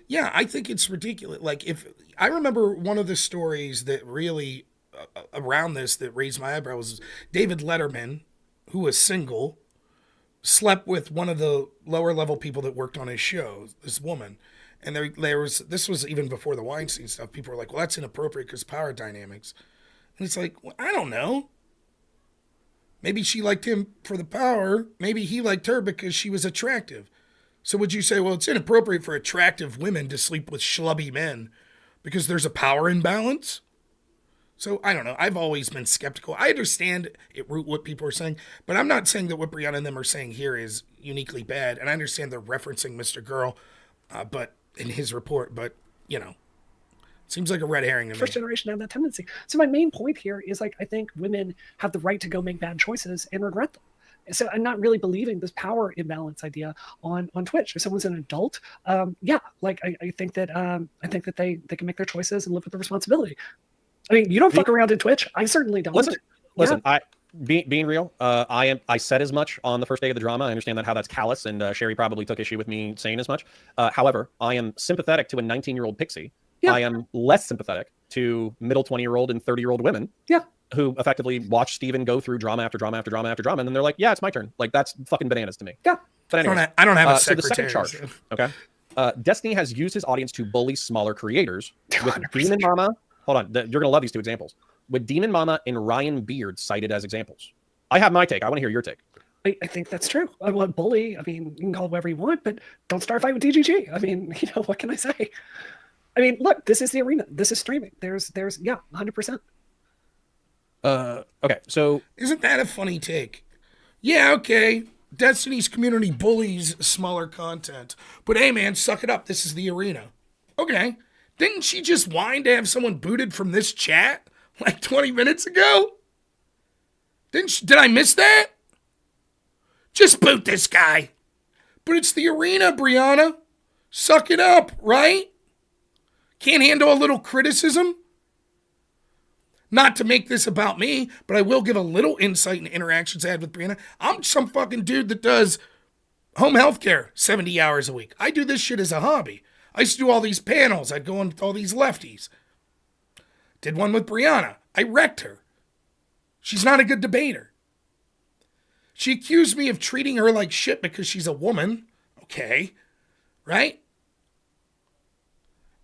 Yeah, I think it's ridiculous. Like if I remember one of the stories that really around this that raised my eyebrow was David Letterman, who was single, slept with one of the lower level people that worked on his show, this woman. And this was even before the Weinstein stuff. People were like, well, that's inappropriate because power dynamics. And it's like, well, I don't know. Maybe she liked him for the power. Maybe he liked her because she was attractive. So would you say, well, it's inappropriate for attractive women to sleep with schlubby men because there's a power imbalance? So I don't know. I've always been skeptical. I understand what people are saying, but I'm not saying that what Brianna and them are saying here is uniquely bad. And I understand they're referencing Mr. Girl, but in his report, but it seems like a red herring to me. First generation have that tendency. So my main point here is like I think women have the right to go make bad choices and regret them. So I'm not really believing this power imbalance idea on Twitch. If someone's an adult, I think that they can make their choices and live with the responsibility. I mean, you don't fuck around in Twitch. I certainly don't. Listen. Being real, I said as much on the first day of the drama. I understand how that's callous, and Sherry probably took issue with me saying as much. However, I am sympathetic to a 19-year-old pixie. Yeah. I am less sympathetic to middle 20-year-old and 30-year-old women. Yeah. Who effectively watch Steven go through drama after drama after drama after drama, and then they're like, "Yeah, it's my turn." Like that's fucking bananas to me. Yeah. But anyways, I don't have a secretary. So the second charge, okay. Destiny has used his audience to bully smaller creators. With 100%. Demon Mama, hold on, you're gonna love these two examples. With Demon Mama and Ryan Beard cited as examples. I have my take. I want to hear your take. I think that's true. I want bully. I mean, you can call it whatever you want, but don't start a fight with DGG. I mean, what can I say? I mean, look, this is the arena. This is streaming. There's 100%. Okay, so isn't that a funny take? Yeah, okay. Destiny's community bullies smaller content, but hey, man, suck it up. This is the arena. Okay, didn't she just whine to have someone booted from this chat like 20 minutes ago? Did I miss that? Just boot this guy. But it's the arena, Brianna. Suck it up, right? Can't handle a little criticism? Not to make this about me, but I will give a little insight into interactions I had with Brianna. I'm some fucking dude that does home health care 70 hours a week. I do this shit as a hobby. I used to do all these panels. I'd go on with all these lefties. Did one with Brianna. I wrecked her. She's not a good debater. She accused me of treating her like shit because she's a woman. Okay. Right?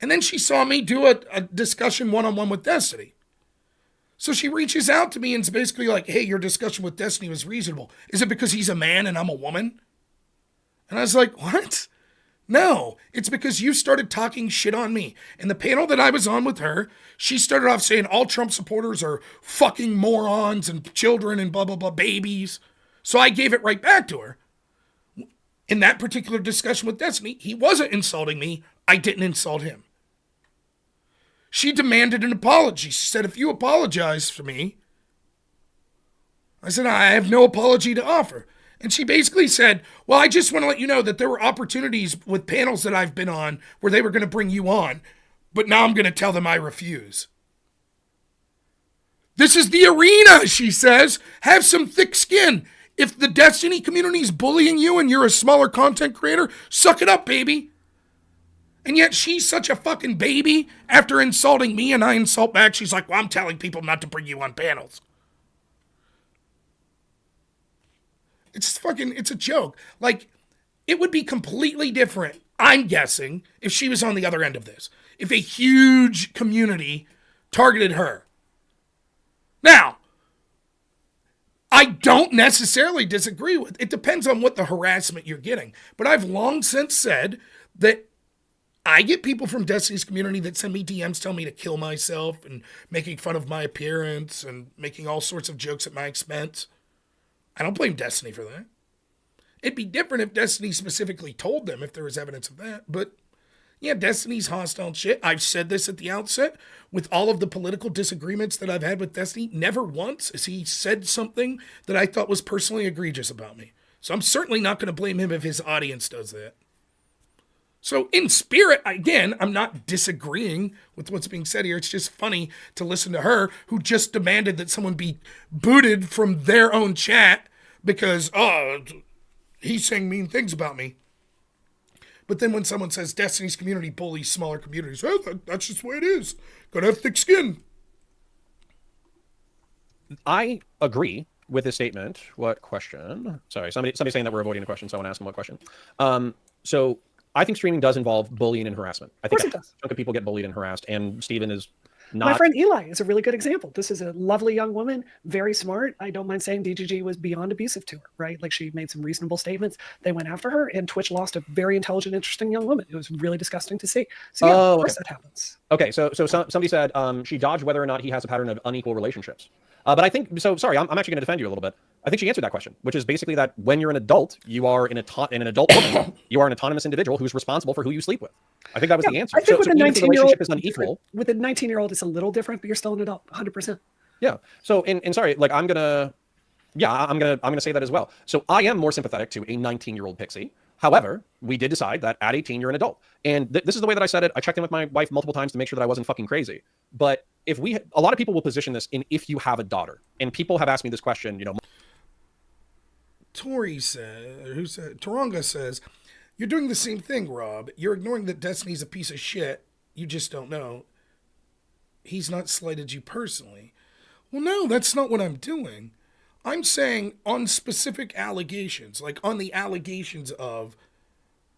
And then she saw me do a discussion one-on-one with Destiny. So she reaches out to me and is basically like, hey, your discussion with Destiny was reasonable. Is it because he's a man and I'm a woman? And I was like, what? No, it's because you started talking shit on me. And the panel that I was on with her, she started off saying all Trump supporters are fucking morons and children and blah, blah, blah, babies. So I gave it right back to her. In that particular discussion with Destiny, he wasn't insulting me. I didn't insult him. She demanded an apology. She said, if you apologize for me, I said, I have no apology to offer. And she basically said, well, I just want to let you know that there were opportunities with panels that I've been on where they were going to bring you on, but now I'm going to tell them I refuse. This is the arena, she says. Have some thick skin. If the Destiny community is bullying you and you're a smaller content creator, suck it up, baby. And yet she's such a fucking baby after insulting me and I insult back. She's like, well, I'm telling people not to bring you on panels. It's a joke. Like, it would be completely different, I'm guessing, if she was on the other end of this. If a huge community targeted her. Now, I don't necessarily disagree with it. Depends on what the harassment you're getting. But I've long since said that I get people from Destiny's community that send me DMs telling me to kill myself and making fun of my appearance and making all sorts of jokes at my expense. I don't blame Destiny for that. It'd be different if Destiny specifically told them if there was evidence of that. But yeah, Destiny's hostile and shit. I've said this at the outset. With all of the political disagreements that I've had with Destiny, never once has he said something that I thought was personally egregious about me. So I'm certainly not going to blame him if his audience does that. So in spirit, again, I'm not disagreeing with what's being said here. It's just funny to listen to her, who just demanded that someone be booted from their own chat because, he's saying mean things about me. But then when someone says Destiny's community bullies smaller communities, well, that's just the way it is. Gotta have thick skin. I agree with this statement. What question? Sorry, somebody saying that we're avoiding the question, so I want to ask them what question. So I think streaming does involve bullying and harassment. I think a chunk of people get bullied and harassed, and Steven is not. My friend Eli is a really good example. This is a lovely young woman, very smart. I don't mind saying DGG was beyond abusive to her, right? Like, she made some reasonable statements. They went after her, and Twitch lost a very intelligent, interesting young woman. It was really disgusting to see. So yeah, of course that happens. Okay, so somebody said she dodged whether or not he has a pattern of unequal relationships. But I think, so sorry, I'm actually going to defend you a little bit. I think she answered that question, which is basically that when you're an adult, you are an adult woman, you are an autonomous individual who's responsible for who you sleep with. I think that was the answer. I think with a 19-year-old, is unequal. With a 19-year-old, it's a little different, but you're still an adult, 100%. Yeah. So, and sorry, like I'm gonna say that as well. So I am more sympathetic to a 19-year-old Pixie. However, we did decide that at 18, you're an adult. And this is the way that I said it. I checked in with my wife multiple times to make sure that I wasn't fucking crazy. But a lot of people will position this in if you have a daughter. And people have asked me this question, Tori says, Taronga says, you're doing the same thing, Rob. You're ignoring that Destiny's a piece of shit. You just don't know. He's not slighted you personally. Well, no, that's not what I'm doing. I'm saying on specific allegations, like on the allegations of,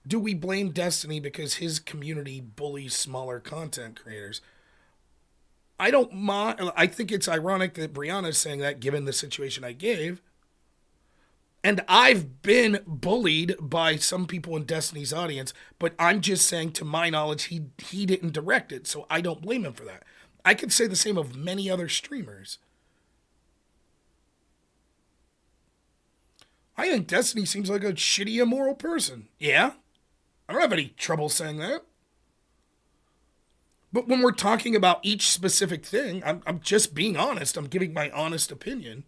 do we blame Destiny because his community bullies smaller content creators? I don't mind. I think it's ironic that Brianna is saying that given the situation I gave. And I've been bullied by some people in Destiny's audience, but I'm just saying, to my knowledge, he didn't direct it, so I don't blame him for that. I could say the same of many other streamers. I think Destiny seems like a shitty, immoral person. Yeah, I don't have any trouble saying that. But when we're talking about each specific thing, I'm just being honest. I'm giving my honest opinion.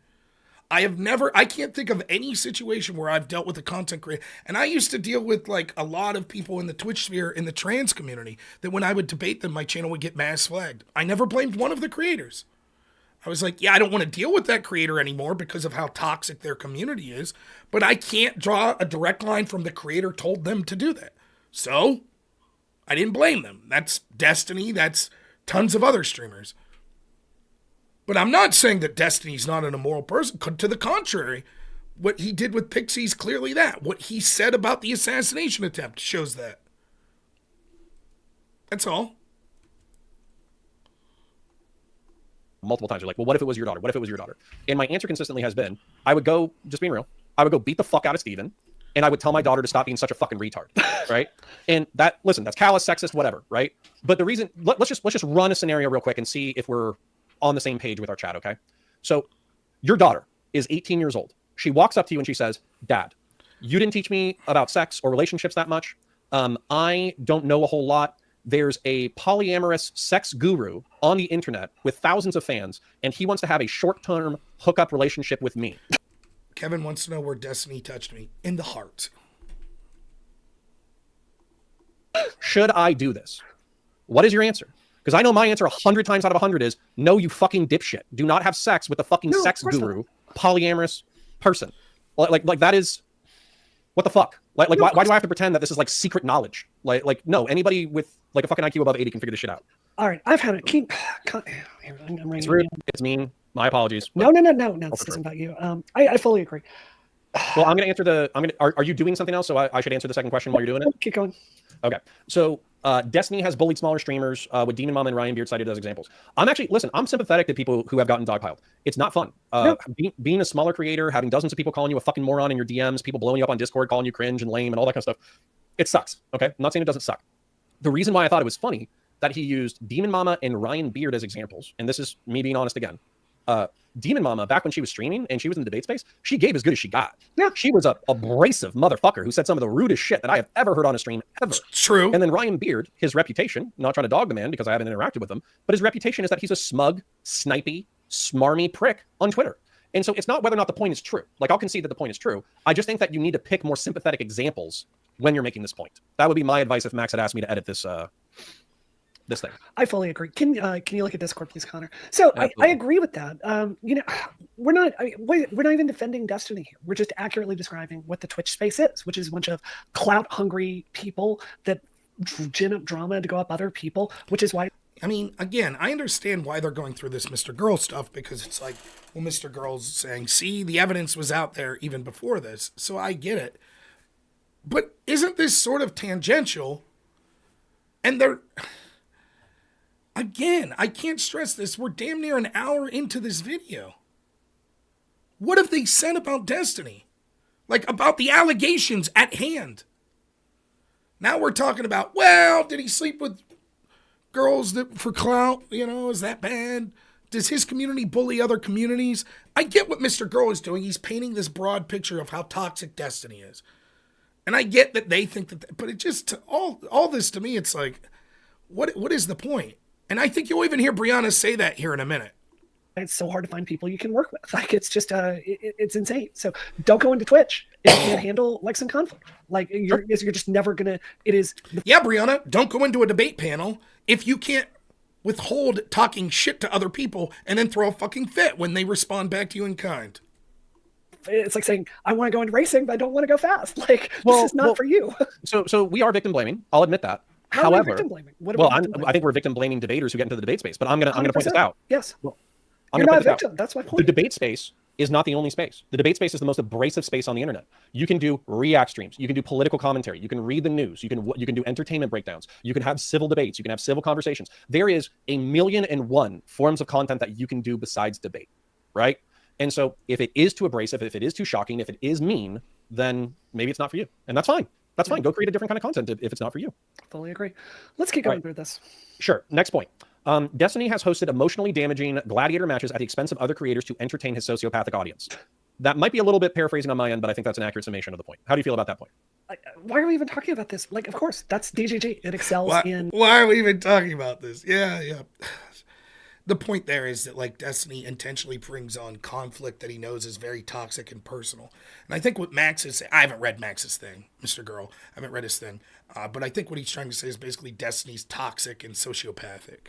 I can't think of any situation where I've dealt with a content creator. And I used to deal with like a lot of people in the Twitch sphere in the trans community that when I would debate them, my channel would get mass flagged. I never blamed one of the creators. I was like, yeah, I don't want to deal with that creator anymore because of how toxic their community is. But I can't draw a direct line from the creator told them to do that. So I didn't blame them. That's Destiny. That's tons of other streamers. But I'm not saying that Destiny's not an immoral person. To the contrary, what he did with Pixie's clearly that. What he said about the assassination attempt shows that. That's all. Multiple times, you're like, well, what if it was your daughter? What if it was your daughter? And my answer consistently has been, I would go, just being real, I would go beat the fuck out of Steven, and I would tell my daughter to stop being such a fucking retard, right? And that, listen, that's callous, sexist, whatever, right? But the reason, let's just run a scenario real quick and see if we're on the same page with our chat, okay? So your daughter is 18 years old. She walks up to you and she says, Dad, you didn't teach me about sex or relationships that much. I don't know a whole lot. There's a polyamorous sex guru on the internet with thousands of fans, and he wants to have a short-term hookup relationship with me. Kevin wants to know where Destiny touched me. In the heart. Should I do this? What is your answer? Because I know my answer 100 times out of 100 is, no, you fucking dipshit. Do not have sex with a fucking sex guru, polyamorous person. Like that is, what the fuck? Why do I have to pretend that this is like secret knowledge? Like no, anybody with like a fucking IQ above 80 can figure this shit out. All right, I've had it. It's rude. It's mean. My apologies. No. This isn't about you. I fully agree. Well, I'm going to answer are you doing something else? So I should answer the second question while you're doing it? Keep going. Okay. So Destiny has bullied smaller streamers with Demon Mom and Ryan Beard cited as examples. I'm sympathetic to people who have gotten dogpiled. It's not fun. No. Being a smaller creator, having dozens of people calling you a fucking moron in your DMs, people blowing you up on Discord, calling you cringe and lame and all that kind of stuff. It sucks. Okay. I'm not saying it doesn't suck. The reason why I thought it was funny that he used Demon Mama and Ryan Beard as examples, and this is me being honest again. Demon Mama, back when she was streaming and she was in the debate space, she gave as good as she got. Yeah. She was a abrasive motherfucker who said some of the rudest shit that I have ever heard on a stream ever. True. And then Ryan Beard, his reputation, not trying to dog the man because I haven't interacted with him, but his reputation is that he's a smug, snipey, smarmy prick on Twitter. And so it's not whether or not the point is true. Like, I'll concede that the point is true. I just think that you need to pick more sympathetic examples when you're making this point. That would be my advice if Max had asked me to edit this this thing. I fully agree. Can you look at Discord, please, Connor? So I agree with that. We're not even defending Destiny here. We're just accurately describing what the Twitch space is, which is a bunch of clout-hungry people that gin up drama to go up other people, which is why. I mean, again, I understand why they're going through this Mr. Girl stuff, because it's like, well, Mr. Girl's saying, see, the evidence was out there even before this, so I get it. But isn't this sort of tangential? And they're... Again, I can't stress this. We're damn near an hour into this video. What have they said about Destiny? Like, about the allegations at hand. Now we're talking about, well, did he sleep with girls for clout? Is that bad? Does his community bully other communities? I get what Mr. Girl is doing. He's painting this broad picture of how toxic Destiny is. And I get that they think that, but it just, all this to me, it's like, what is the point? And I think you'll even hear Brianna say that here in a minute. It's so hard to find people you can work with. Like, it's just, it's insane. So don't go into Twitch if you can't handle like some conflict. Like, you're just never gonna. It is. Yeah, Brianna, don't go into a debate panel if you can't withhold talking shit to other people and then throw a fucking fit when they respond back to you in kind. It's like saying, I want to go into racing, but I don't want to go fast. Like, this is not for you. So we are victim blaming. I'll admit that. However, I think we're victim blaming debaters who get into the debate space. But I'm gonna point this out. Yes, you're not a victim. That's my point. The debate space is not the only space. The debate space is the most abrasive space on the internet. You can do react streams. You can do political commentary. You can read the news. You can do entertainment breakdowns. You can have civil debates. You can have civil conversations. There is 1,000,001 forms of content that you can do besides debate, right? And so if it is too abrasive, if it is too shocking, if it is mean, then maybe it's not for you, and that's fine. That's fine. Go create a different kind of content if it's not for you. Fully agree. Let's keep going through this. Sure. Next point. Destiny has hosted emotionally damaging gladiator matches at the expense of other creators to entertain his sociopathic audience. That might be a little bit paraphrasing on my end, but I think that's an accurate summation of the point. How do you feel about that point? Why are we even talking about this? Like, of course, that's DGG. It excels in... Why are we even talking about this? Yeah. The point there is that, like, Destiny intentionally brings on conflict that he knows is very toxic and personal. And I think what Max is saying, I haven't read Max's thing, Mr. Girl. I haven't read his thing. But I think what he's trying to say is basically Destiny's toxic and sociopathic.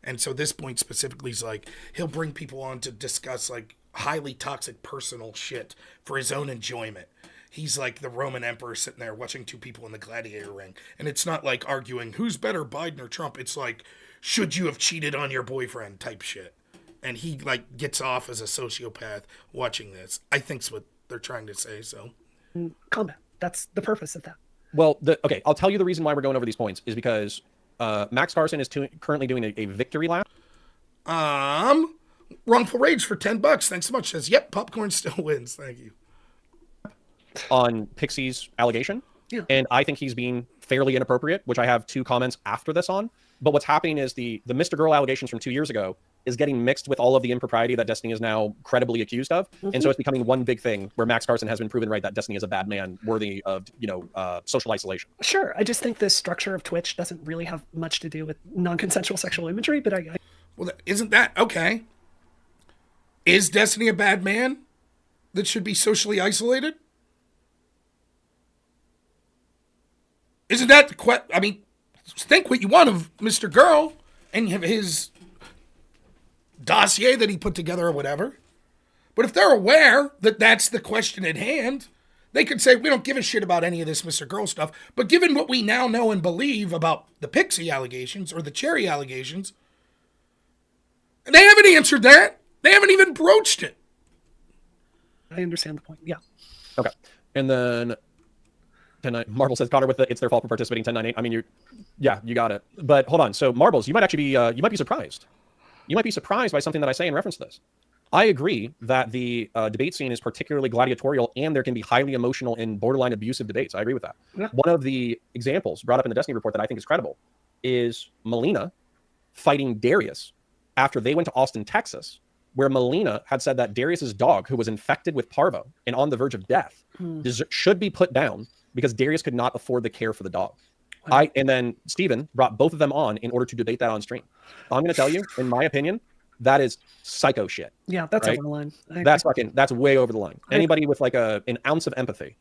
And so this point specifically is like, he'll bring people on to discuss, like, highly toxic personal shit for his own enjoyment. He's like the Roman emperor sitting there watching two people in the gladiator ring. And it's not like arguing, who's better, Biden or Trump? It's like, should you have cheated on your boyfriend type shit. And he, like, gets off as a sociopath watching this. I think's what they're trying to say, so. Combat. That's the purpose of that. Well, okay, I'll tell you the reason why we're going over these points is because Max Carson is currently doing a victory lap. Wrongful Rage for $10. Thanks so much. Says, yep, popcorn still wins. Thank you. On Pixie's allegation. Yeah. And I think he's being fairly inappropriate, which I have 2 comments after this on. But what's happening is the Mr. Girl allegations from 2 years ago is getting mixed with all of the impropriety that Destiny is now credibly accused of. Mm-hmm. And so it's becoming one big thing where Max Carson has been proven right that Destiny is a bad man worthy of, social isolation. Sure. I just think the structure of Twitch doesn't really have much to do with non-consensual sexual imagery, but Well, isn't that okay? Is Destiny a bad man that should be socially isolated? Isn't that the question? I mean, think what you want of Mr. Girl and his dossier that he put together or whatever. But if they're aware that that's the question at hand, they could say, we don't give a shit about any of this Mr. Girl stuff. But given what we now know and believe about the Pixie allegations or the Cherry allegations, they haven't answered that. They haven't even broached it. I understand the point. Yeah. Okay. And then Marble says, Conor with the it's their fault for participating 10-9-8. I mean, you got it. But hold on. So Marbles, you might actually be, you might be surprised. You might be surprised by something that I say in reference to this. I agree that the debate scene is particularly gladiatorial, and there can be highly emotional and borderline abusive debates. I agree with that. Yeah. One of the examples brought up in the Destiny report that I think is credible is Melina fighting Darius after they went to Austin, Texas, where Melina had said that Darius's dog, who was infected with parvo and on the verge of death, should be put down because Darius could not afford the care for the dog. And then Steven brought both of them on in order to debate that on stream. I'm going to tell you, in my opinion, that is psycho shit. Yeah, that's right? over the line. That's way over the line. Anybody with like an ounce of empathy,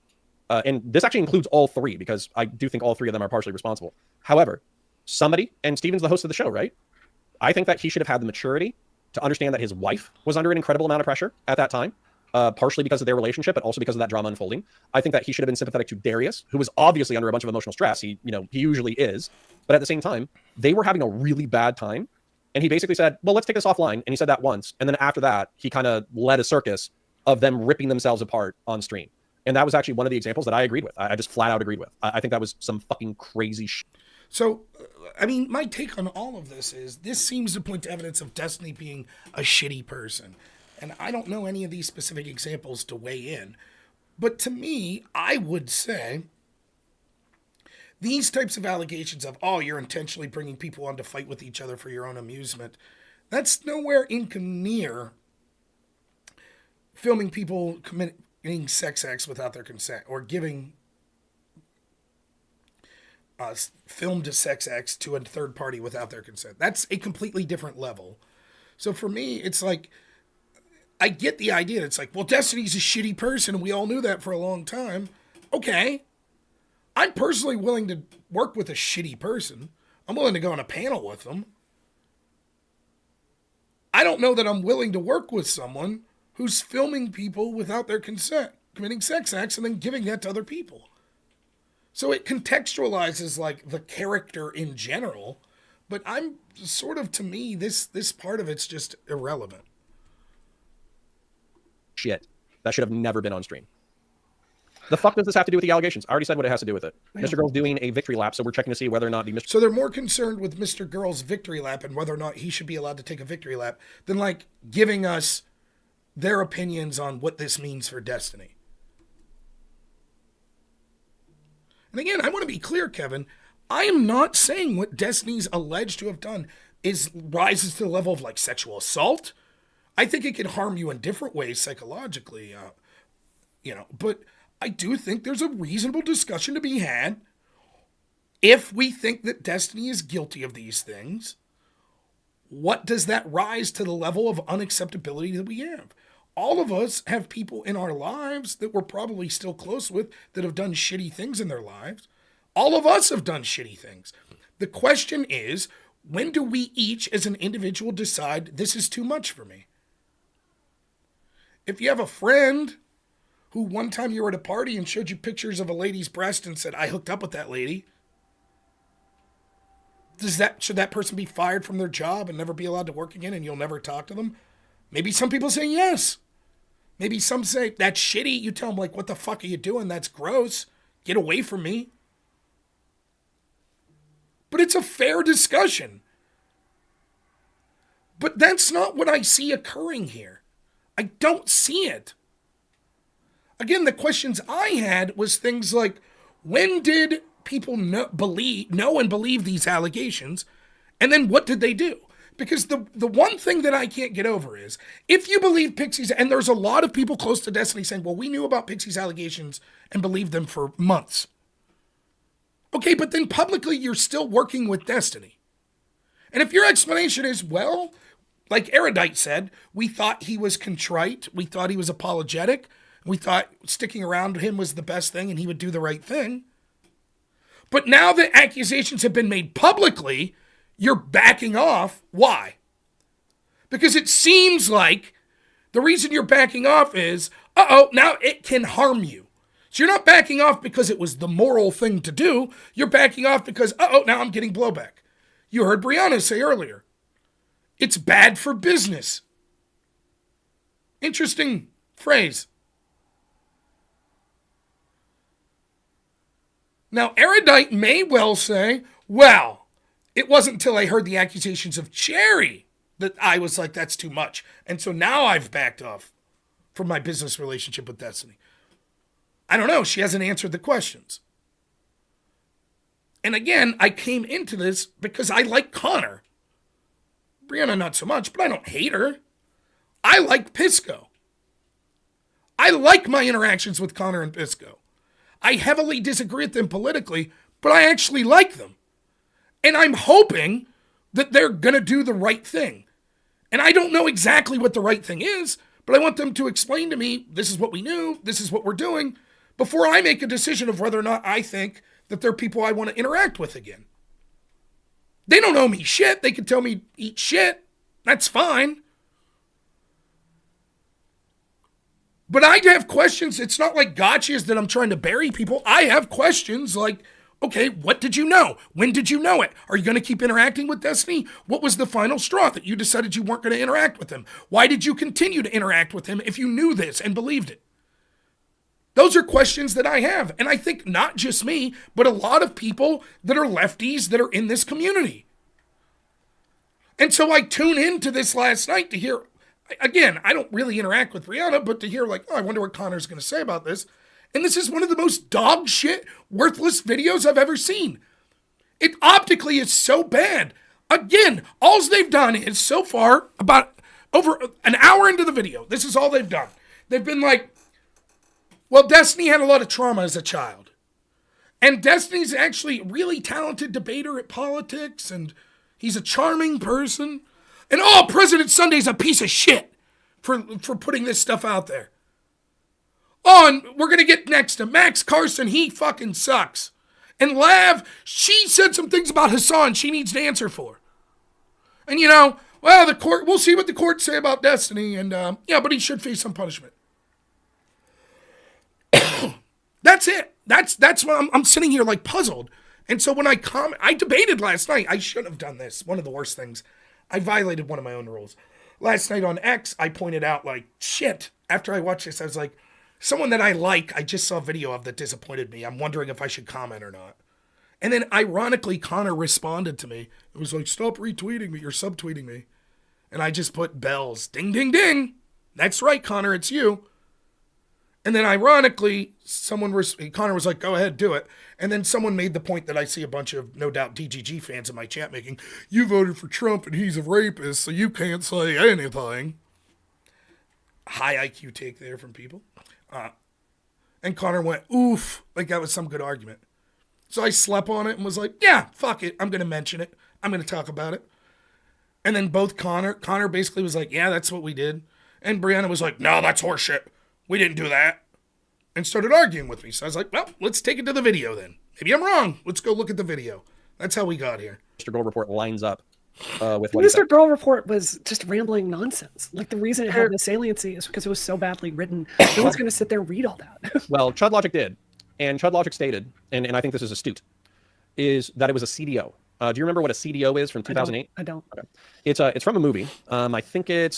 and this actually includes all three, because I do think all three of them are partially responsible. However, somebody, and Steven's the host of the show, right? I think that he should have had the maturity to understand that his wife was under an incredible amount of pressure at that time, partially because of their relationship, but also because of that drama unfolding. I think that he should have been sympathetic to Darius, who was obviously under a bunch of emotional stress. He usually is, but at the same time, they were having a really bad time. And he basically said, well, let's take this offline. And he said that once. And then after that, he kind of led a circus of them ripping themselves apart on stream. And that was actually one of the examples that I agreed with. I just flat out agreed with. I think that was some fucking crazy shit. So, I mean, my take on all of this is this seems to point to evidence of Destiny being a shitty person. And I don't know any of these specific examples to weigh in. But to me, I would say these types of allegations of, oh, you're intentionally bringing people on to fight with each other for your own amusement, that's nowhere near filming people committing sex acts without their consent, or giving filmed sex acts to a third party without their consent. That's a completely different level. So for me, it's like, I get the idea. It's like, well, Destiny's a shitty person, and we all knew that for a long time. Okay. I'm personally willing to work with a shitty person. I'm willing to go on a panel with them. I don't know that I'm willing to work with someone who's filming people without their consent, committing sex acts, and then giving that to other people. So it contextualizes like the character in general, but I'm sort of, to me, this part of it's just irrelevant. Shit. That should have never been on stream. The fuck does this have to do with the allegations? I already said what it has to do with it. Mr. Girl's doing a victory lap, so we're checking to see whether or not the Mr. So they're more concerned with Mr. Girl's victory lap and whether or not he should be allowed to take a victory lap than like giving us their opinions on what this means for Destiny. And again, I want to be clear, Kevin. I am not saying what Destiny's alleged to have done rises to the level of like sexual assault. I think it can harm you in different ways psychologically, but I do think there's a reasonable discussion to be had. If we think that Destiny is guilty of these things, what does that rise to the level of unacceptability that we have? All of us have people in our lives that we're probably still close with that have done shitty things in their lives. All of us have done shitty things. The question is, when do we each as an individual decide this is too much for me? If you have a friend who one time you were at a party and showed you pictures of a lady's breast and said, I hooked up with that lady, should that person be fired from their job and never be allowed to work again and you'll never talk to them? Maybe some people say yes. Maybe some say, that's shitty. You tell them, like, what the fuck are you doing? That's gross. Get away from me. But it's a fair discussion. But that's not what I see occurring here. I don't see it. Again, the questions I had was things like, when did people know and believe these allegations? And then what did they do? Because the one thing that I can't get over is, if you believe Pixie's, and there's a lot of people close to Destiny saying, well, we knew about Pixie's allegations and believed them for months. Okay, but then publicly you're still working with Destiny. And if your explanation is, well, like Erudite said, we thought he was contrite, we thought he was apologetic, we thought sticking around him was the best thing and he would do the right thing. But now that accusations have been made publicly, you're backing off. Why? Because it seems like the reason you're backing off is, now it can harm you. So you're not backing off because it was the moral thing to do. You're backing off because, now I'm getting blowback. You heard Brianna say earlier, it's bad for business. Interesting phrase. Now, Erudite may well say, well, it wasn't until I heard the accusations of Cherry that I was like, that's too much. And so now I've backed off from my business relationship with Destiny. I don't know. She hasn't answered the questions. And again, I came into this because I like Conor. Brianna, not so much, but I don't hate her. I like Pisco. I like my interactions with Conor and Pisco. I heavily disagree with them politically, but I actually like them. And I'm hoping that they're going to do the right thing. And I don't know exactly what the right thing is, but I want them to explain to me, this is what we knew, this is what we're doing, before I make a decision of whether or not I think that they're people I want to interact with again. They don't owe me shit. They can tell me eat shit. That's fine. But I have questions. It's not like gotchas that I'm trying to bury people. I have questions like, okay, what did you know? When did you know it? Are you going to keep interacting with Destiny? What was the final straw that you decided you weren't going to interact with him? Why did you continue to interact with him if you knew this and believed it? Those are questions that I have. And I think not just me, but a lot of people that are lefties that are in this community. And so I tune into this last night to hear, again, I don't really interact with Brianna, but to hear like, oh, I wonder what Conor's going to say about this. And this is one of the most dog shit, worthless videos I've ever seen. It optically is so bad. Again, all they've done is so far, about over an hour into the video, this is all they've done. They've been like, well, Destiny had a lot of trauma as a child. And Destiny's actually a really talented debater at politics, and he's a charming person. And oh, President Sunday's a piece of shit for putting this stuff out there. Oh, and we're going to get next to Max Carson. He fucking sucks. And Lav, she said some things about Hassan she needs to answer for. And well, the court, we'll see what the courts say about Destiny. And yeah, but he should face some punishment. That's it. That's what I'm sitting here like puzzled. And so when I debated last night. I shouldn't have done this. One of the worst things. I violated one of my own rules. Last night on X, I pointed out like, shit. After I watched this, I was like, someone that I like, I just saw a video of that disappointed me. I'm wondering if I should comment or not. And then ironically, Conor responded to me. It was like, stop retweeting me or subtweeting me. And I just put bells. Ding, ding, ding. That's right, Conor, it's you. And then ironically, Conor was like, go ahead, do it. And then someone made the point that I see a bunch of, no doubt, DGG fans in my chat making, you voted for Trump and he's a rapist, so you can't say anything. High IQ take there from people. And Conor went, oof, like that was some good argument. So I slept on it and was like, yeah, fuck it. I'm going to mention it. I'm going to talk about it. And then both Conor basically was like, yeah, that's what we did. And Brianna was like, no, that's horseshit. We didn't do that. And started arguing with me. So I was like, well, let's take it to the video then. Maybe I'm wrong. Let's go look at the video. That's how we got here. Mr. Girl Report lines up with what Mr. Girl Report was just rambling nonsense. Like the reason it had the saliency is because it was so badly written. No one's going to sit there and read all that. Well, Chud Logic did. And Chud Logic stated, and I think this is astute, is that it was a CDO. Do you remember what a CDO is from 2008? I don't. Okay. It's from a movie. I think it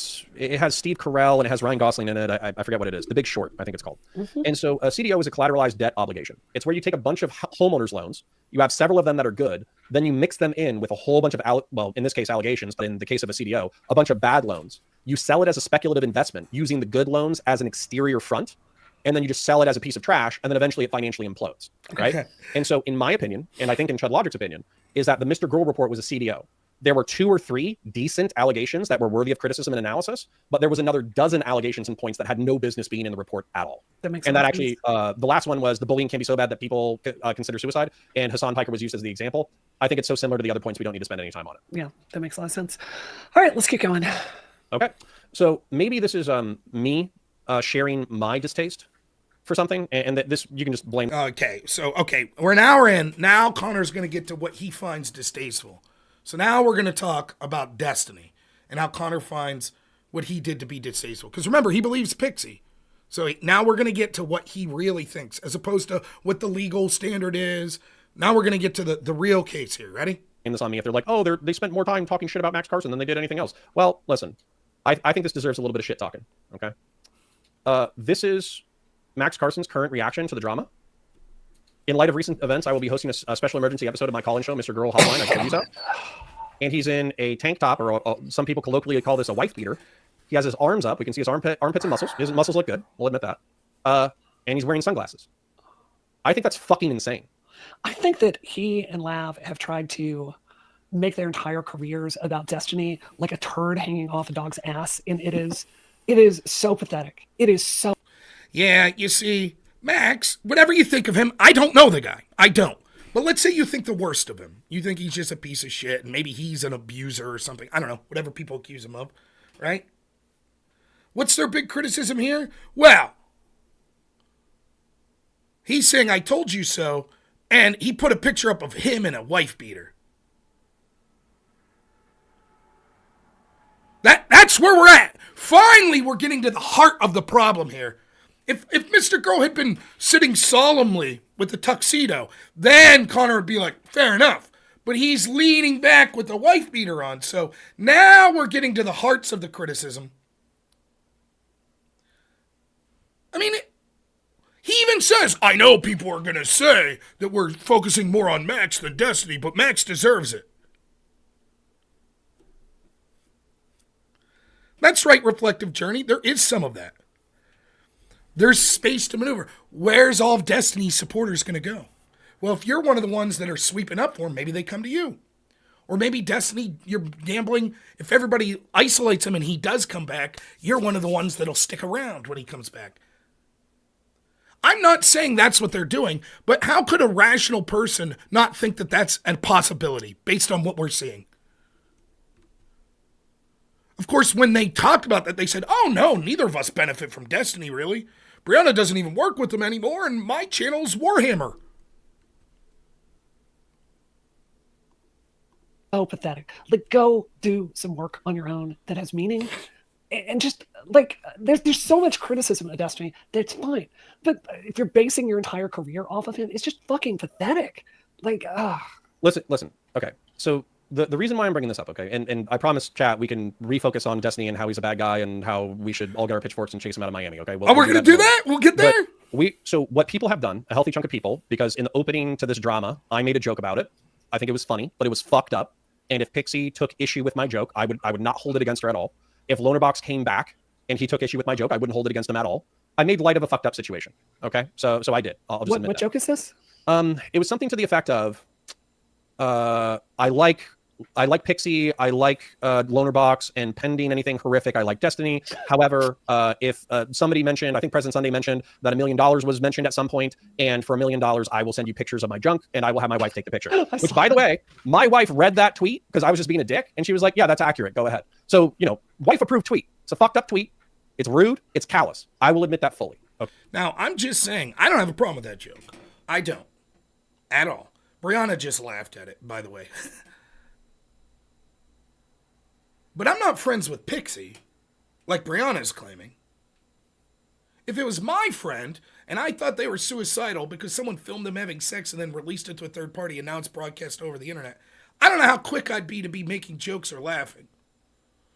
has Steve Carell and it has Ryan Gosling in it. I forget what it is. The Big Short, I think it's called. Mm-hmm. And so a CDO is a collateralized debt obligation. It's where you take a bunch of homeowners loans. You have several of them that are good. Then you mix them in with a whole bunch of, well, in this case, allegations, but in the case of a CDO, a bunch of bad loans. You sell it as a speculative investment using the good loans as an exterior front. And then you just sell it as a piece of trash, and then eventually it financially implodes, right? And so in my opinion, and I think in Chud Logic's opinion, is that the Mr. Girl Report was a CDO. There were 2 or 3 decent allegations that were worthy of criticism and analysis, but there was another dozen allegations and points that had no business being in the report at all. That makes sense. And that actually, the last one was the bullying can be so bad that people consider suicide, and Hassan Piker was used as the example. I think it's so similar to the other points we don't need to spend any time on it. Yeah, that makes a lot of sense. All right, let's keep going. Okay, so maybe this is me sharing my distaste for something, and this you can just blame. Okay, we're an hour in. Now Conor's going to get to what he finds distasteful. So now we're going to talk about Destiny and how Conor finds what he did to be distasteful. Because remember, he believes Pixie. So now we're going to get to what he really thinks, as opposed to what the legal standard is. Now we're going to get to the real case here. Ready? And this on me if they're like, oh, they spent more time talking shit about Max Carson than they did anything else. Well, listen, I think this deserves a little bit of shit talking. Okay, this is Max Carson's current reaction to the drama. In light of recent events, I will be hosting a special emergency episode of my call-in show, Mr. Girl Hotline. I told you so. and he's in a tank top, or some people colloquially call this a wife beater. He has his arms up. We can see his armpits and muscles. His muscles look good. We'll admit that. And he's wearing sunglasses. I think that's fucking insane. I think that he and Lav have tried to make their entire careers about Destiny like a turd hanging off a dog's ass, and it is so pathetic. It is so. Yeah, you see, Max, whatever you think of him, I don't know the guy. I don't. But let's say you think the worst of him. You think he's just a piece of shit, and maybe he's an abuser or something. I don't know, whatever people accuse him of, right? What's their big criticism here? Well, he's saying, I told you so, and he put a picture up of him in a wife beater. That's where we're at. Finally, we're getting to the heart of the problem here. If Mr. Girl had been sitting solemnly with the tuxedo, then Conor would be like, fair enough. But he's leaning back with the wife beater on. So now we're getting to the hearts of the criticism. I mean, he even says, I know people are going to say that we're focusing more on Max than Destiny, but Max deserves it. That's right, Reflective Journey. There is some of that. There's space to maneuver. Where's all of Destiny's supporters going to go? Well, if you're one of the ones that are sweeping up for him, maybe they come to you. Or maybe Destiny, you're gambling. If everybody isolates him and he does come back, you're one of the ones that'll stick around when he comes back. I'm not saying that's what they're doing, but how could a rational person not think that that's a possibility based on what we're seeing? Of course, when they talked about that, they said, oh no, neither of us benefit from Destiny, really. Brianna doesn't even work with them anymore, and my channel's Warhammer. So pathetic. Like, go do some work on your own that has meaning. And just, like, there's so much criticism of Destiny that's fine. But if you're basing your entire career off of him, it's just fucking pathetic. Like, Listen. Okay, so the reason why I'm bringing this up, okay, and I promise, chat, we can refocus on Destiny and how he's a bad guy and how we should all get our pitchforks and chase him out of Miami, okay? We're going to do that? We'll get there? So what people have done, a healthy chunk of people, because in the opening to this drama, I made a joke about it. I think it was funny, but it was fucked up. And if Pixie took issue with my joke, I would not hold it against her at all. If Lonerbox came back and he took issue with my joke, I wouldn't hold it against him at all. I made light of a fucked up situation, okay? So I did. I'll just admit what that. Joke is this? It was something to the effect of, I like Pixie, I like Lonerbox, and pending anything horrific, I like Destiny. However, if somebody mentioned, I think President Sunday mentioned that $1 million was mentioned at some point, and for $1 million, I will send you pictures of my junk, and I will have my wife take the picture. Which, by the way, my wife read that tweet because I was just being a dick, and she was like, yeah, that's accurate, go ahead. So, wife-approved tweet. It's a fucked up tweet. It's rude. It's callous. I will admit that fully. Okay. Now, I'm just saying, I don't have a problem with that joke. I don't. At all. Brianna just laughed at it, by the way. But I'm not friends with Pixie, like Brianna's claiming. If it was my friend, and I thought they were suicidal because someone filmed them having sex and then released it to a third party and now it's broadcast over the internet, I don't know how quick I'd be to be making jokes or laughing.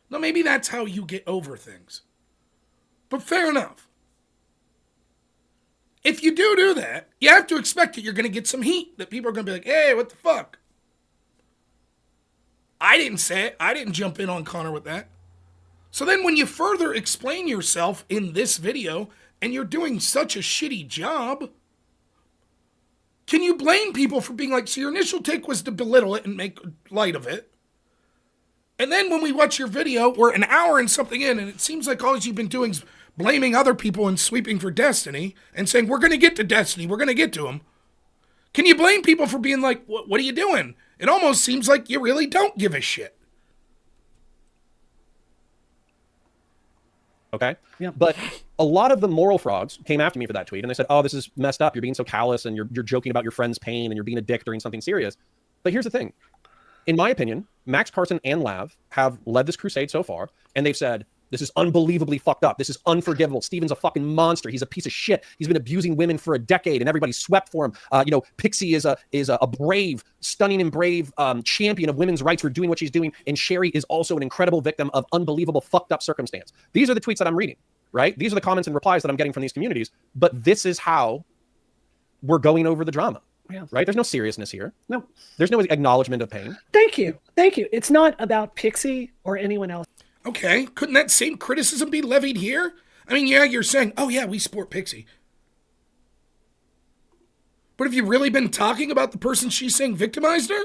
Now, maybe that's how you get over things. But fair enough. If you do that, you have to expect that you're going to get some heat, that people are going to be like, hey, what the fuck? I didn't say it. I didn't jump in on Conor with that. So then when you further explain yourself in this video and you're doing such a shitty job, can you blame people for being like, so your initial take was to belittle it and make light of it? And then when we watch your video, we're an hour and something in, and it seems like all you've been doing is blaming other people and sweeping for Destiny and saying, we're going to get to Destiny, we're going to get to him. Can you blame people for being like, what are you doing? It almost seems like you really don't give a shit. Okay? Yeah. But a lot of the moral frogs came after me for that tweet, and they said, oh, this is messed up. You're being so callous, and you're joking about your friend's pain, and you're being a dick during something serious. But here's the thing. In my opinion, Max Carson and Lav have led this crusade so far, and they've said, this is unbelievably fucked up. This is unforgivable. Steven's a fucking monster. He's a piece of shit. He's been abusing women for a decade, and everybody swept for him. Pixie is a brave, stunning and brave champion of women's rights for doing what she's doing, and Sherry is also an incredible victim of unbelievable fucked up circumstance. These are the tweets that I'm reading, right? These are the comments and replies that I'm getting from these communities, but this is how we're going over the drama. Yeah. Right? There's no seriousness here. No. There's no acknowledgement of pain. Thank you. It's not about Pixie or anyone else. Okay, couldn't that same criticism be levied here? I mean, yeah, you're saying, oh yeah, we support Pixie. But have you really been talking about the person she's saying victimized her?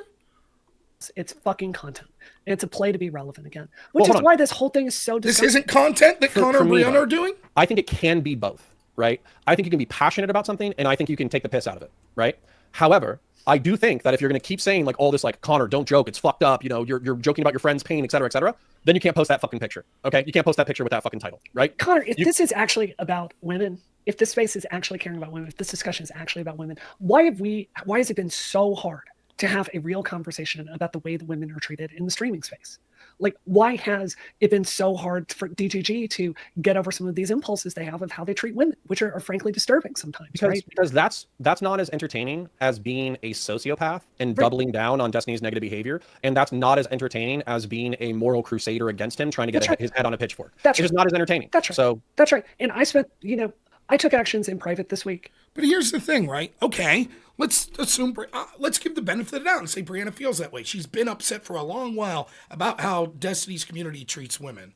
It's fucking content. And it's a play to be relevant again. Which is why this whole thing is so disgusting. This isn't content that Conor and Brianna are doing? I think it can be both, right? I think you can be passionate about something, and I think you can take the piss out of it, right? However, I do think that if you're going to keep saying like all this, like, Conor, don't joke, it's fucked up, you know, you're joking about your friend's pain, et cetera, then you can't post that fucking picture, okay? You can't post that picture with that fucking title, right? Conor, if this is actually about women, if this space is actually caring about women, if this discussion is actually about women, why has it been so hard to have a real conversation about the way that women are treated in the streaming space? Like, why has it been so hard for DGG to get over some of these impulses they have of how they treat women, which are frankly disturbing sometimes, right? Because that's not as entertaining as being a sociopath and doubling down on Destiny's negative behavior. And that's not as entertaining as being a moral crusader against him, trying to get his head on a pitchfork. It's just not as entertaining. That's right. So that's right. And I took actions in private this week. But here's the thing, right? Okay, let's assume, let's give the benefit of the doubt and say Brianna feels that way. She's been upset for a long while about how Destiny's community treats women.